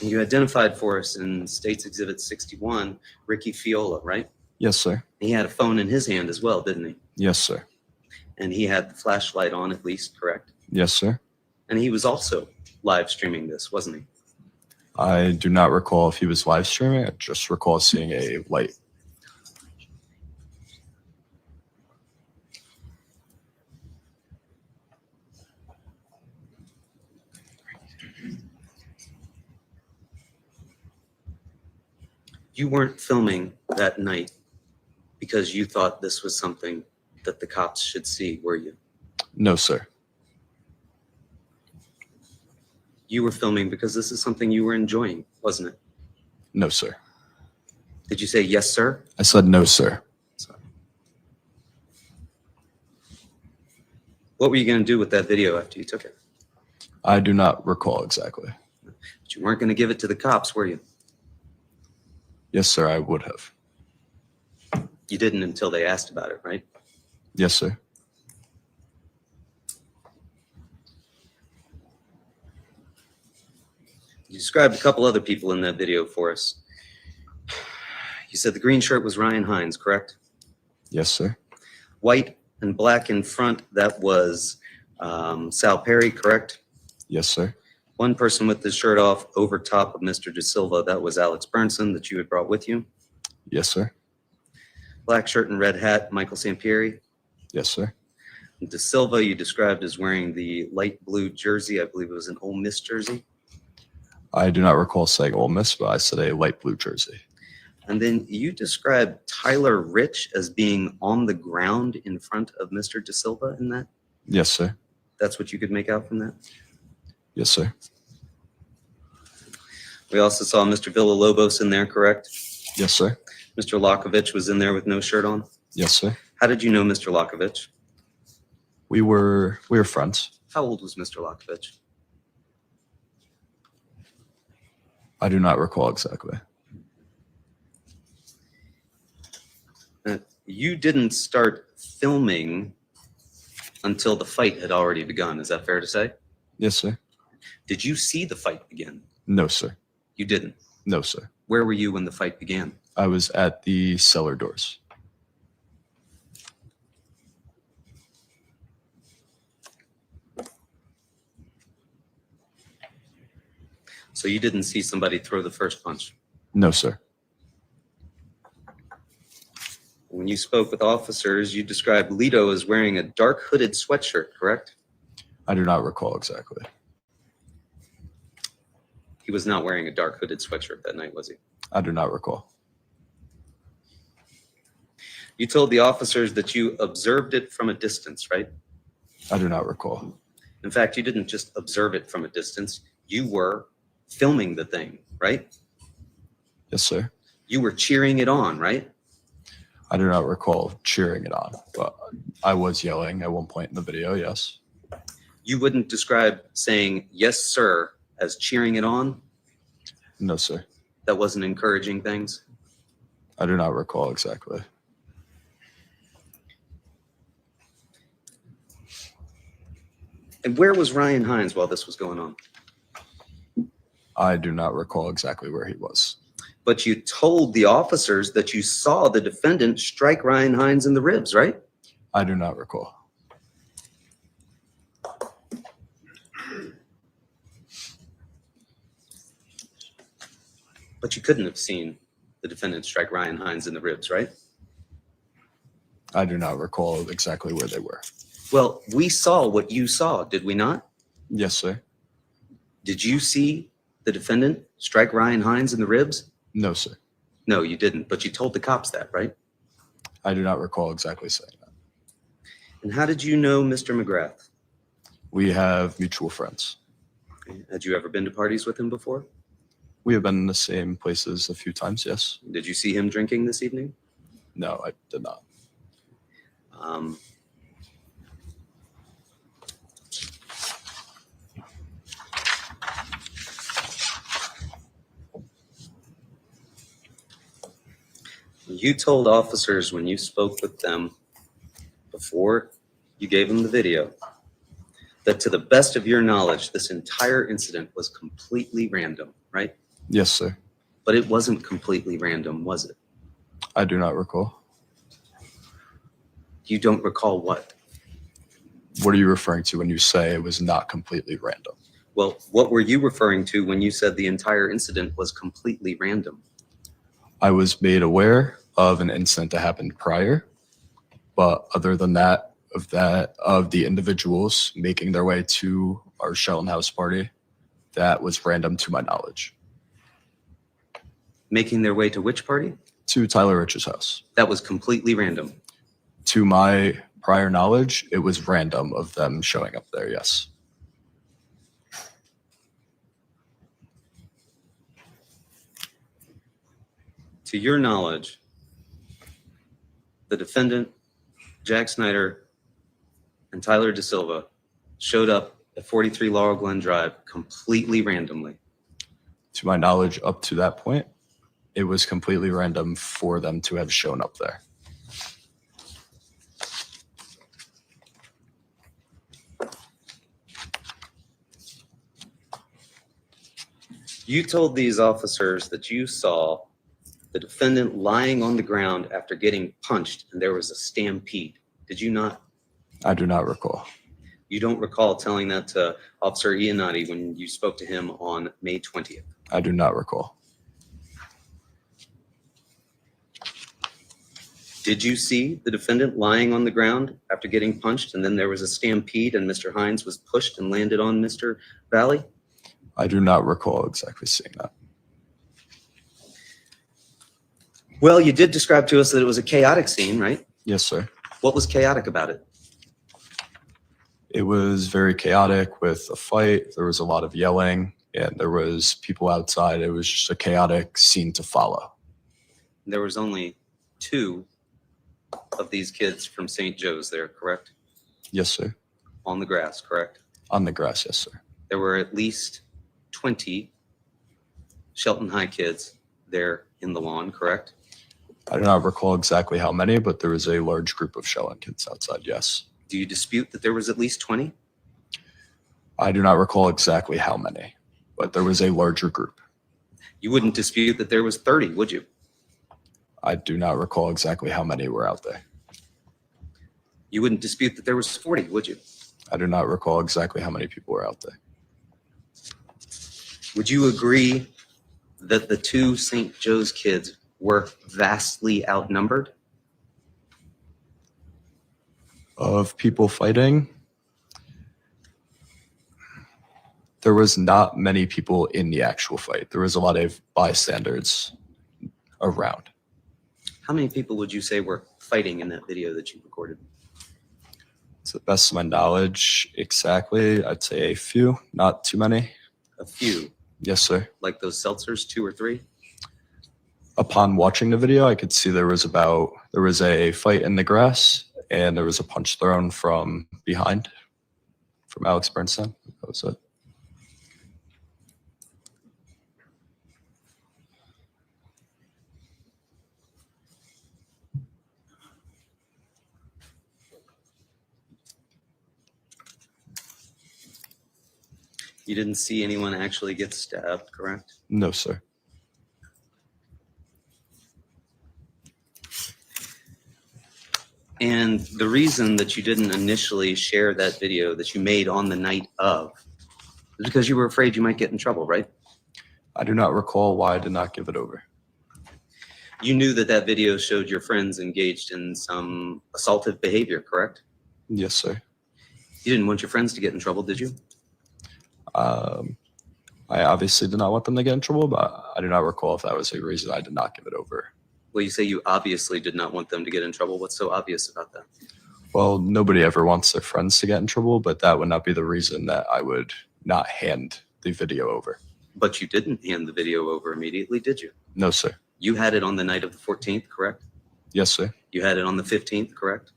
You identified for us in State's Exhibit 61, Ricky Fiola, right? Yes, sir. He had a phone in his hand as well, didn't he? Yes, sir. And he had the flashlight on at least, correct? Yes, sir. And he was also live streaming this, wasn't he? I do not recall if he was live streaming. I just recall seeing a light. You weren't filming that night because you thought this was something that the cops should see, were you? No, sir. You were filming because this is something you were enjoying, wasn't it? No, sir. Did you say "yes, sir"? I said no, sir. What were you going to do with that video after you took it? I do not recall exactly. But you weren't going to give it to the cops, were you? Yes, sir, I would have. You didn't until they asked about it, right? Yes, sir. You described a couple other people in that video for us. You said the green shirt was Ryan Hines, correct? Yes, sir. White And black in front, that was Sal Perry, correct? Yes, sir. One person with the shirt off over top of Mr. De Silva, that was Alex Burnson that you had brought with you. Yes, sir. Black shirt and red hat, Michael Sampieri. Yes, sir. De Silva, you described as wearing the light blue jersey. I believe it was an Ole Miss jersey. I do not recall saying Ole Miss, but I said a light blue jersey. And then you described Tyler Rich as being on the ground in front of Mr. De Silva in that? Yes, sir. That's what you could make out from that? Yes, sir. We also saw Mr. Villalobos in there, correct? Yes, sir. Mr. Lakovich was in there with no shirt on. Yes, sir. How did you know Mr. Lakovich? We were friends. How old was Mr. Lakovich? I do not recall exactly. You didn't start filming until the fight had already begun. Is that fair to say? Yes, sir. Did you see the fight begin? No, sir. You didn't. No, sir. Where were you when the fight began? I was at the cellar doors. So you didn't see somebody throw the first punch? No, sir. When you spoke with officers, you described Lito as wearing a dark hooded sweatshirt, correct? I do not recall exactly. He was not wearing a dark hooded sweatshirt that night, was he? I do not recall. You told the officers that you observed it from a distance, right? I do not recall. In fact, you didn't just observe it from a distance. You were filming the thing, right? Yes, sir. You were cheering it on, right? I do not recall cheering it on, but I was yelling at one point in the video, yes. You wouldn't describe saying, yes, sir, as cheering it on? No, sir. That wasn't encouraging things? I do not recall exactly. And where was Ryan Hines while this was going on? I do not recall exactly where he was. But you told the officers that you saw the defendant strike Ryan Hines in the ribs, right? I do not recall. But you couldn't have seen the defendant strike Ryan Hines in the ribs, right? I do not recall exactly where they were. Well, we saw what you saw, did we not? Yes, sir. Did you see the defendant strike Ryan Hines in the ribs? No, sir. No, you didn't, but you told the cops that, right? I do not recall exactly saying that. And how did you know Mr. McGrath? We have mutual friends. Had you ever been to parties with him before? We have been in the same places a few times, yes. Did you see him drinking this evening? No, I did not. You told officers when you spoke with them before you gave them the video that to the best of your knowledge, this entire incident was completely random, right? Yes, sir. But it wasn't completely random, was it? I do not recall. You don't recall what? What are you referring to when you say it was not completely random? Well, what were you referring to when you said the entire incident was completely random? I was made aware of an incident that happened prior, but other than that, of the individuals making their way to our Shelton House party, that was random to my knowledge. Making their way to which party? To Tyler Rich's house. That was completely random. To my prior knowledge, it was random of them showing up there, yes. To your knowledge, the defendant, Jack Snyder, and Tyler De Silva showed up at 43 Laurel Glen Drive completely randomly. To my knowledge, up to that point, it was completely random for them to have shown up there. You told these officers that you saw the defendant lying on the ground after getting punched and there was a stampede. Did you not? I do not recall. You don't recall telling that to Officer Iannotti when you spoke to him on May 20th? I do not recall. Did you see the defendant lying on the ground after getting punched, and then there was a stampede and Mr. Hines was pushed and landed on Mr. Valle? I do not recall exactly seeing that. Well, you did describe to us that it was a chaotic scene, right? Yes, sir. What was chaotic about it? It was very chaotic with a fight. There was a lot of yelling and there was people outside. It was just a chaotic scene to follow. There was only 2 of these kids from St. Joe's there, correct? Yes, sir. On the grass, correct? On the grass, yes, sir. There were at least 20 Shelton High kids there in the lawn, correct? I do not recall exactly how many, but there was a large group of Shelton kids outside, yes. Do you dispute that there was at least 20? I do not recall exactly how many, but there was a larger group. You wouldn't dispute that there was 30, would you? I do not recall exactly how many were out there. You wouldn't dispute that there was 40, would you? I do not recall exactly how many people were out there. Would you agree that the 2 St. Joe's kids were vastly outnumbered? Of people fighting, there was not many people in the actual fight. There was a lot of bystanders around. How many people would you say were fighting in that video that you recorded? To the best of my knowledge, exactly, I'd say a few, not too many. A few, Yes, sir. like those seltzers, 2 or 3? Upon watching the video, I could see there was a fight in the grass and there was a punch thrown from behind from Alex Bernstein. That was it. You didn't see anyone actually get stabbed, correct? No, sir. And the reason that you didn't initially share that video that you made on the night of is because you were afraid you might get in trouble, right? I do not recall why I did not give it over. You knew that that video showed your friends engaged in some assaultive behavior, correct? Yes, sir. You didn't want your friends to get in trouble, did you? I obviously did not want them to get in trouble, but I do not recall if that was a reason I did not give it over. Well, you say you obviously did not want them to get in trouble. What's so obvious about that? Well, nobody ever wants their friends to get in trouble, but that would not be the reason that I would not hand the video over. But you didn't hand the video over immediately, did you? No, sir. You had it on the night of the 14th, correct? Yes, sir. You had it on the 15th, correct?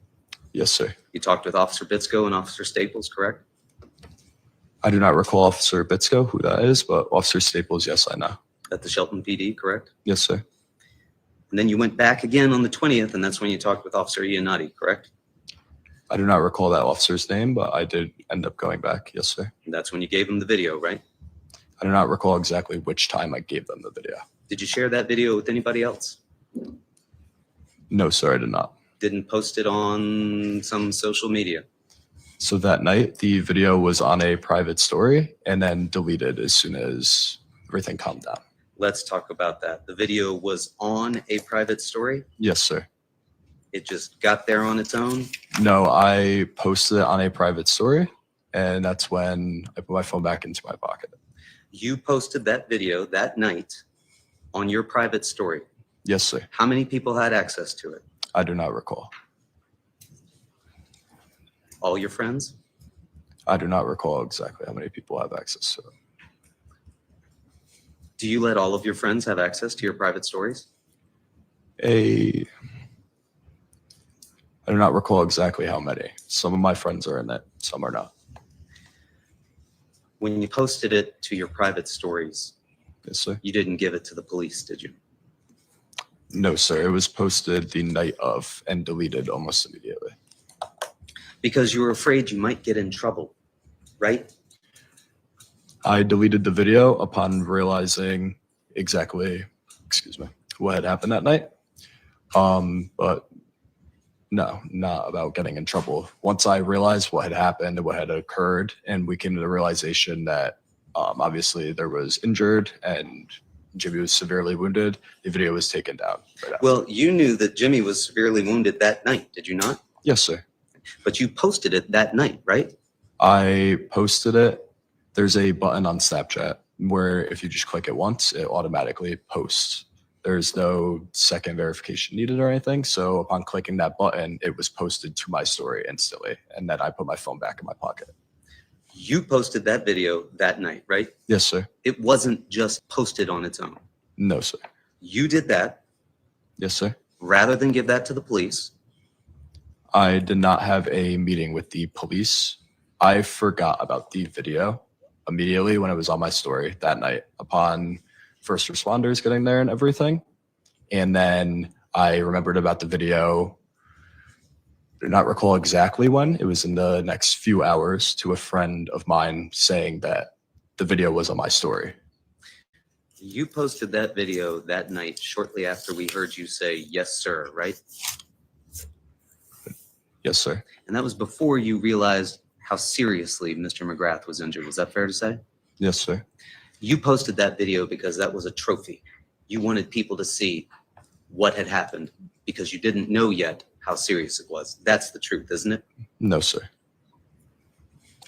Yes, sir. You talked with Officer Bitsko and Officer Staples, correct? I do not recall Officer Bitsko, who that is, but Officer Staples, yes, I know. At the Shelton PD, correct? Yes, sir. And then you went back again on the 20th, and that's when you talked with Officer Iannotti, correct? I do not recall that officer's name, but I did end up going back. Yes, sir. And that's when you gave him the video, right? I do not recall exactly which time I gave them the video. Did you share that video with anybody else? No, sir, I did not. Didn't post it on some social media? So that night, the video was on a private story and then deleted as soon as everything calmed down. Let's talk about that. The video was on a private story? Yes, sir. It just got there on its own? No, I posted it on a private story, and that's when I put my phone back into my pocket. You posted that video that night on your private story. Yes, sir. How many people had access to it? I do not recall. All your friends? I do not recall exactly how many people have access to it. Do you let all of your friends have access to your private stories? I do not recall exactly how many. Some of my friends are in it, some are not. When you posted it to your private stories, Yes, sir. you didn't give it to the police, did you? No, sir. It was posted the night of and deleted almost immediately. Because you were afraid you might get in trouble, right? I deleted the video upon realizing exactly, what had happened that night. But No, not about getting in trouble. Once I realized what had happened and what had occurred, and we came to the realization that obviously there was injured and Jimmy was severely wounded, the video was taken down. Right after. Well, you knew that Jimmy was severely wounded that night, did you not? Yes, sir. But you posted it that night, right? I posted it. There's a button on Snapchat where if you just click it once, it automatically posts. There's no second verification needed or anything. So upon clicking that button, it was posted to my story instantly. And then I put my phone back in my pocket. You posted that video that night, right? Yes, sir. It wasn't just posted on its own. No, sir. You did that Yes, sir. rather than give that to the police. I did not have a meeting with the police. I forgot about the video immediately when it was on my story that night upon first responders getting there and everything. And then I remembered about the video. I do not recall exactly when. It was in the next few hours to a friend of mine saying that the video was on my story. You posted that video that night shortly after we heard you say, yes, sir, right? Yes, sir. And that was before you realized how seriously Mr. McGrath was injured. Was that fair to say? Yes, sir. You posted that video because that was a trophy. You wanted people to see what had happened because you didn't know yet how serious it was. That's the truth, isn't it? No, sir.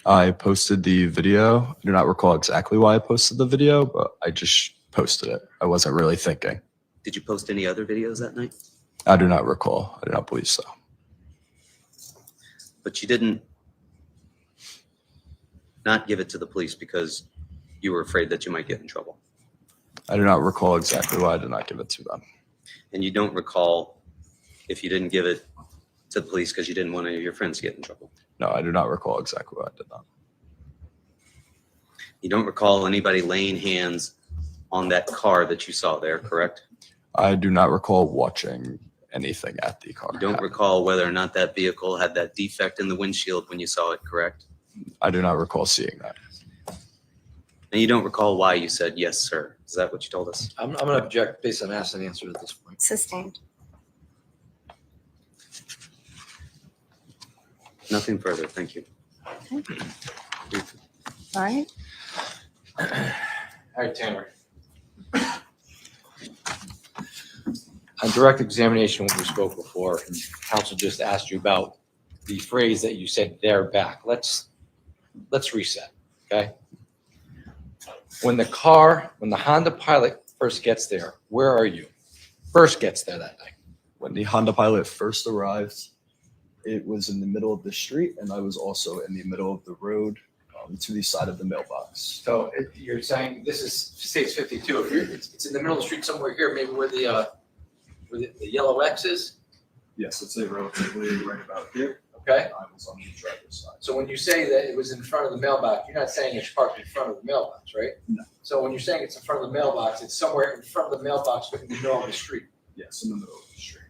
I posted the video. I do not recall exactly why I posted the video, but I just posted it. I wasn't really thinking. Did you post any other videos that night? I do not recall. I do not believe so. But you didn't not give it to the police because you were afraid that you might get in trouble. I do not recall exactly why I did not give it to them. And you don't recall if you didn't give it to the police because you didn't want any of your friends to get in trouble. No, I do not recall exactly why I did not. You don't recall anybody laying hands on that car that you saw there, correct? I do not recall watching anything at the car. You don't recall whether or not that vehicle had that defect in the windshield when you saw it, correct? I do not recall seeing that. And you don't recall why you said, yes, sir. Is that what you told us? I'm going to object based on asked and answered at this point. Sustained. Nothing further. Thank you. All right. All right, Tanner. On direct examination, when we spoke before, counsel just asked you about the phrase that you said, "they're back." Let's reset, okay? When the Honda Pilot first gets there, where are you? First gets there that night. When the Honda Pilot first arrived, it was in the middle of the street, and I was also in the middle of the road to the side of the mailbox. So you're saying this is states 52. If it's in the middle of the street somewhere here, maybe where the yellow X is. Yes, it's a relatively right about here. Okay. I was on the driver's side. So when you say that it was in front of the mailbox, you're not saying it's parked in front of the mailbox, right? No. So when you're saying it's in front of the mailbox, it's somewhere in front of the mailbox, but in the middle of the street. Yes, in the middle of the street.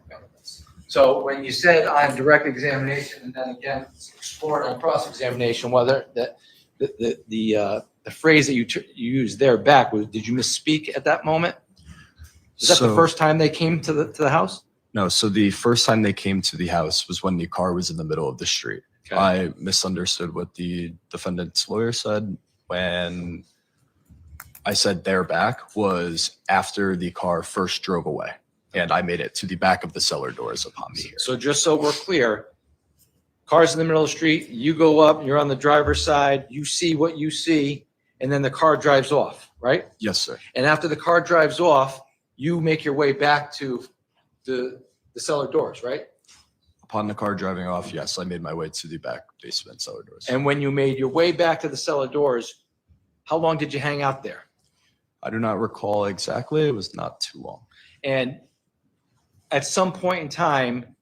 So when you said on direct examination, and then again explored on cross-examination, whether the phrase that you used there back was, did you misspeak at that moment? Is that the first time they came to the house? No, so the first time they came to the house was when the car was in the middle of the street. Okay. I misunderstood what the defendant's lawyer said when I said their back was after the car first drove away. And I made it to the back of the cellar doors upon me here. So just so we're clear, car's in the middle of the street, you go up, you're on the driver's side, you see what you see, and then the car drives off, right? Yes, sir. And after the car drives off, you make your way back to the cellar doors, right? Upon the car driving off, yes, I made my way to the back basement cellar doors. And when you made your way back to the cellar doors, how long did you hang out there? I do not recall exactly. It was not too long. And at some point in time,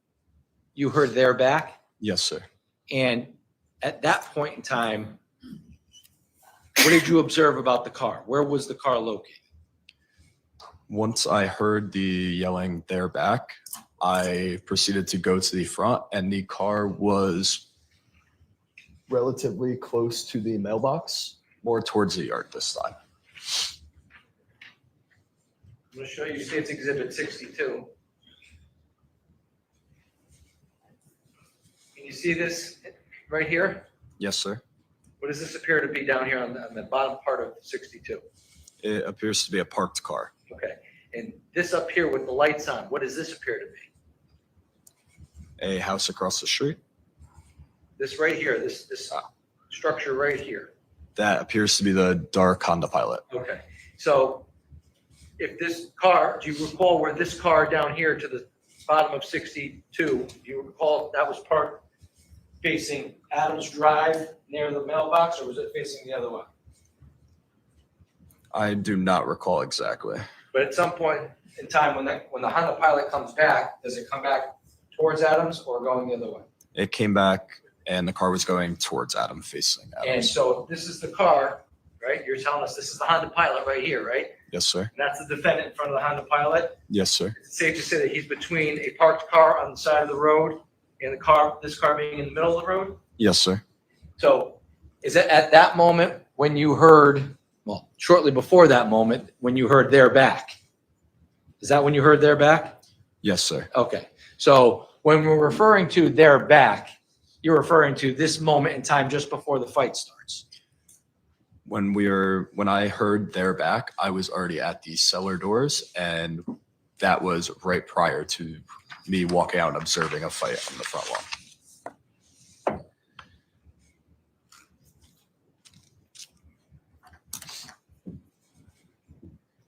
you heard their back. Yes, sir. And at that point in time, what did you observe about the car? Where was the car located? Once I heard the yelling "they're back," I proceeded to go to the front, and the car was relatively close to the mailbox, more towards the yard this time. I'm going to show you, see it's exhibit 62. Can you see this right here? Yes, sir. What does this appear to be down here on the bottom part of 62? It appears to be a parked car. Okay, and this up here with the lights on, what does this appear to be? A house across the street. This right here, this structure right here. That appears to be the dark Honda Pilot. Okay, so if this car, do you recall where this car down here to the bottom of 62, do you recall that was parked facing Adams Drive near the mailbox, or was it facing the other way? I do not recall exactly. But at some point in time, when the Honda Pilot comes back, does it come back towards Adams or going the other way? It came back and the car was going towards Adam, facing And Adams. so this is the car, right? You're telling us this is the Honda Pilot right here, right? Yes, sir. And that's the defendant in front of the Honda Pilot. Yes, sir. It's safe to say that he's between a parked car on the side of the road and this car being in the middle of the road. Yes, sir. So is it at that moment when you heard, well, shortly before that moment, when you heard their back? Is that when you heard their back? Yes, sir. Okay. So when we're referring to their back, you're referring to this moment in time just before the fight starts. When I heard their back, I was already at the cellar doors, and that was right prior to me walking out and observing a fight on the front lawn.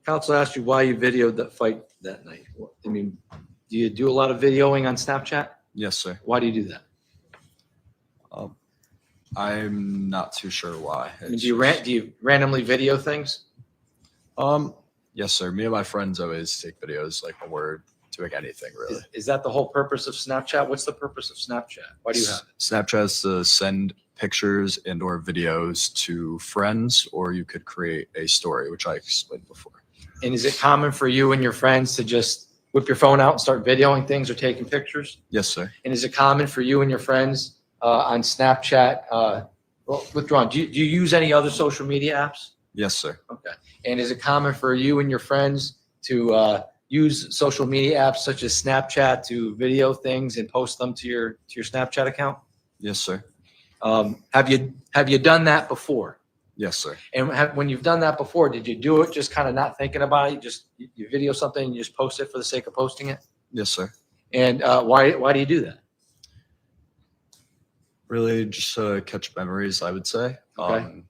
Counsel asked you why you videoed that fight that night. I mean, do you do a lot of videoing on Snapchat? Yes, sir. Why do you do that? I'm not too sure why. I mean, do you randomly video things? Yes, sir. Me and my friends always take videos like when we're doing anything, really. Is that the whole purpose of Snapchat? What's the purpose of Snapchat? Why do you have it? Snapchat is to send pictures and or videos to friends, or you could create a story, which I explained before. And is it common for you and your friends to just whip your phone out and start videoing things or taking pictures? Yes, sir. And is it common for you and your friends on Snapchat? Well, withdrawn. Do you use any other social media apps? Yes, sir. Okay. And is it common for you and your friends to use social media apps such as Snapchat to video things and post them to your Snapchat account? Yes, sir. Have you done that before? Yes, sir. And when you've done that before, did you do it just kind of not thinking about it? You video something and you just post it for the sake of posting it? Yes, sir. And why do you do that? Really just catch memories, I would say. Okay.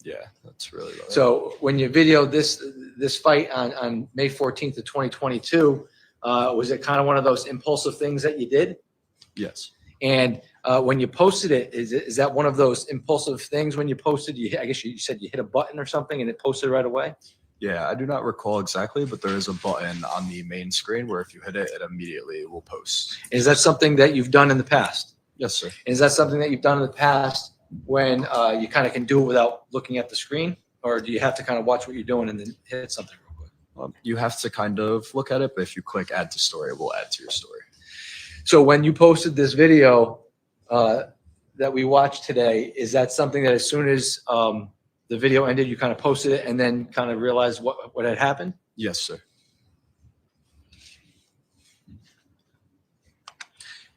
Yeah, that's really about it. So when you videoed this fight on May 14th of 2022, was it kind of one of those impulsive things that you did? Yes. And when you posted it, is that one of those impulsive things when you posted? I guess you said you hit a button or something and it posted right away? Yeah, I do not recall exactly, but there is a button on the main screen where if you hit it, it immediately will post. Is that something that you've done in the past? Yes, sir. Is that something that you've done in the past when you kind of can do it without looking at the screen? Or do you have to kind of watch what you're doing and then hit something real quick? You have to kind of look at it, but if you click add to story, it will add to your story. So when you posted this video that we watched today, is that something that as soon as the video ended, you kind of posted it and then kind of realized what had happened? Yes, sir.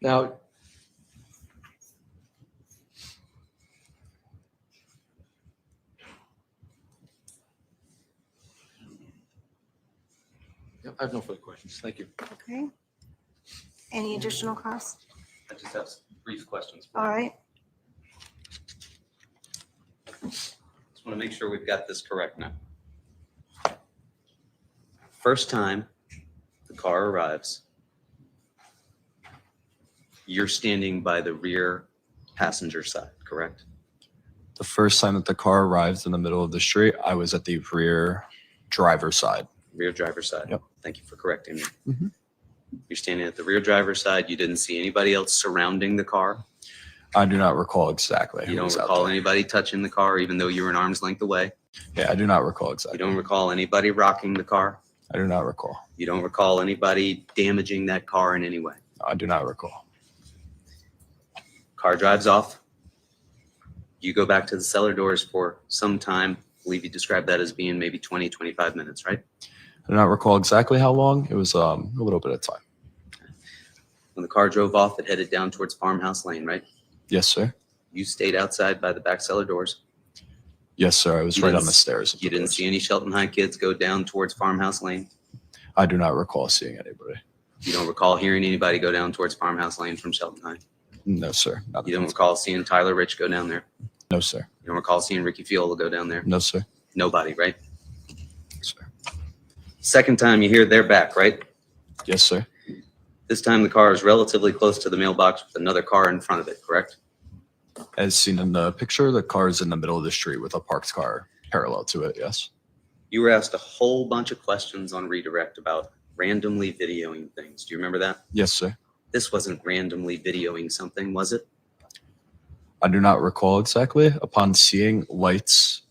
Now, I have no further questions. Thank you. Okay. Any additional costs? I just have some brief questions. All right. Just want to make sure we've got this correct now. First time the car arrives, you're standing by the rear passenger side, correct? The first time that the car arrived in the middle of the street, I was at the rear driver's side. Rear driver's side. Yep. Thank you for correcting me. Mhm. You're standing at the rear driver's side. You didn't see anybody else surrounding the car. I do not recall exactly. You who don't was out recall there. anybody touching the car, even though you were an arm's length away. Yeah, I do not recall You exactly. don't recall anybody rocking the car. I do not recall. You don't recall anybody damaging that car in any way. I do not recall. Car drives off. You go back to the cellar doors for some time. I believe you described that as being maybe 20, 25 minutes, right? I do not recall exactly how long. It was a little bit of time. When the car drove off, it headed down towards Farmhouse Lane, right? Yes, sir. You stayed outside by the back cellar doors. Yes, sir. I was You right didn't on the stairs. of You the didn't doors. see any Shelton High kids go down towards Farmhouse Lane. I do not recall seeing anybody. You don't recall hearing anybody go down towards Farmhouse Lane from Shelton High. No, sir. Not You don't recall seeing Tyler Rich go down there. No, sir. You don't recall seeing Ricky Fiola go down there. No, sir. Nobody, right? Sir. Second time you hear they're back, right? Yes, sir. This time the car is relatively close to the mailbox with another car in front of it, correct? As seen in the picture, the car is in the middle of the street with a parked car parallel to it. Yes. You were asked a whole bunch of questions on redirect about randomly videoing things. Do you remember that? Yes, sir. This wasn't randomly videoing something, was it? I do not recall exactly. Upon seeing lights,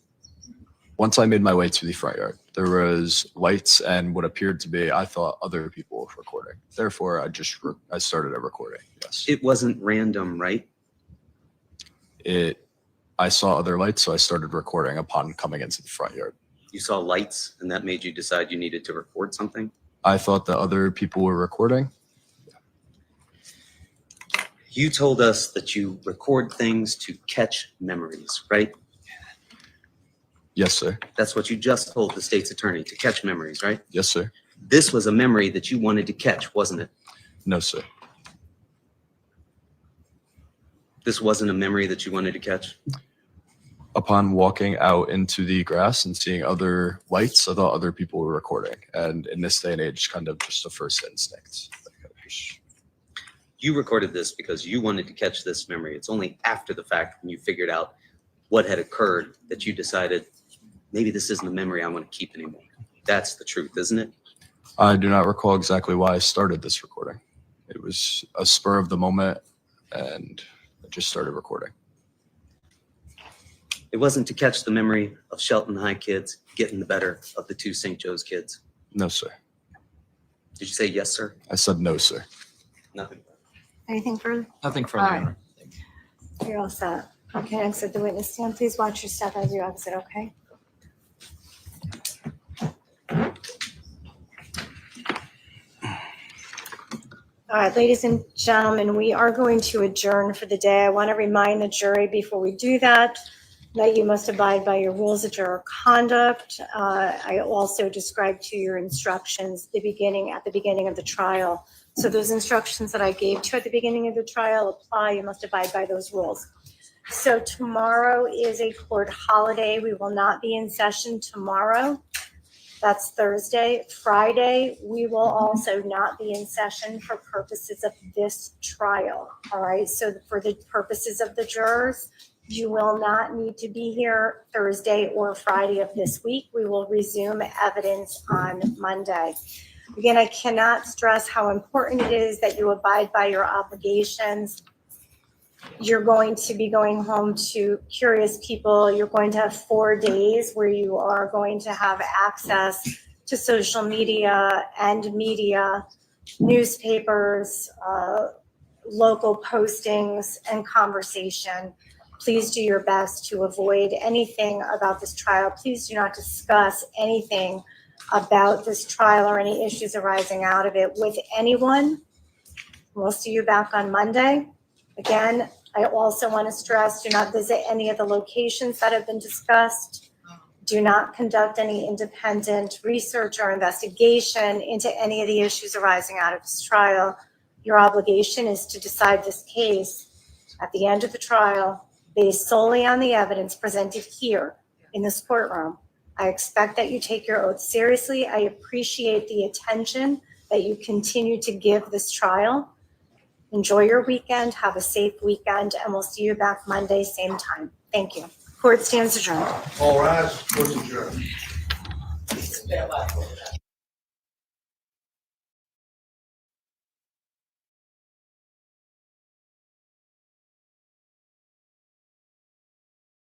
once I made my way to the front yard, there was lights and what appeared to be, I thought, other people recording. Therefore, I started a recording. Yes. It wasn't random, right? I saw other lights, so I started recording upon coming into the front yard. You saw lights and that made you decide you needed to record something? I thought that other people were recording. You told us that you record things to catch memories, right? Yes, sir. That's what you just told the state's attorney, to catch memories, right? Yes, sir. This was a memory that you wanted to catch, wasn't it? No, sir. This wasn't a memory that you wanted to catch? Upon walking out into the grass and seeing other lights, I thought other people were recording. And in this day and age, kind of just the first instinct. You recorded this because you wanted to catch this memory. It's only after the fact when you figured out what had occurred that you decided, maybe this isn't a memory I want to keep anymore. That's the truth, isn't it? I do not recall exactly why I started this recording. It was a spur of the moment, and I just started recording. It wasn't to catch the memory of Shelton High kids getting the better of the two St. Joe's kids. No, sir. Did you say yes, sir? I said no, sir. Nothing. Anything further? Nothing further, All right. Your Honor. You're all set. Okay, exit the witness stand. Please watch your step as you exit, okay? All right, ladies and gentlemen, we are going to adjourn for the day. I want to remind the jury before we do that you must abide by your rules of juror conduct. I also described to your instructions at the beginning of the trial. So those instructions that I gave to you at the beginning of the trial apply. You must abide by those rules. So tomorrow is a court holiday. We will not be in session tomorrow. That's Thursday. Friday, we will also not be in session for purposes of this trial. All right. So for the purposes of the jurors, you will not need to be here Thursday or Friday of this week. We will resume evidence on Monday. Again, I cannot stress how important it is that you abide by your obligations. You're going to be going home to curious people. You're going to have 4 days where you are going to have access to social media and media, newspapers, local postings, and conversation. Please do your best to avoid anything about this trial. Please do not discuss anything about this trial or any issues arising out of it with anyone. We'll see you back on Monday. Again, I also want to stress, do not visit any of the locations that have been discussed. Do not conduct any independent research or investigation into any of the issues arising out of this trial. Your obligation is to decide this case at the end of the trial based solely on the evidence presented here in this courtroom. I expect that you take your oath seriously. I appreciate the attention that you continue to give this trial. Enjoy your weekend, have a safe weekend, and we'll see you back Monday, same time. Thank you. Court stands adjourned. All rise, court is adjourned. Stand by.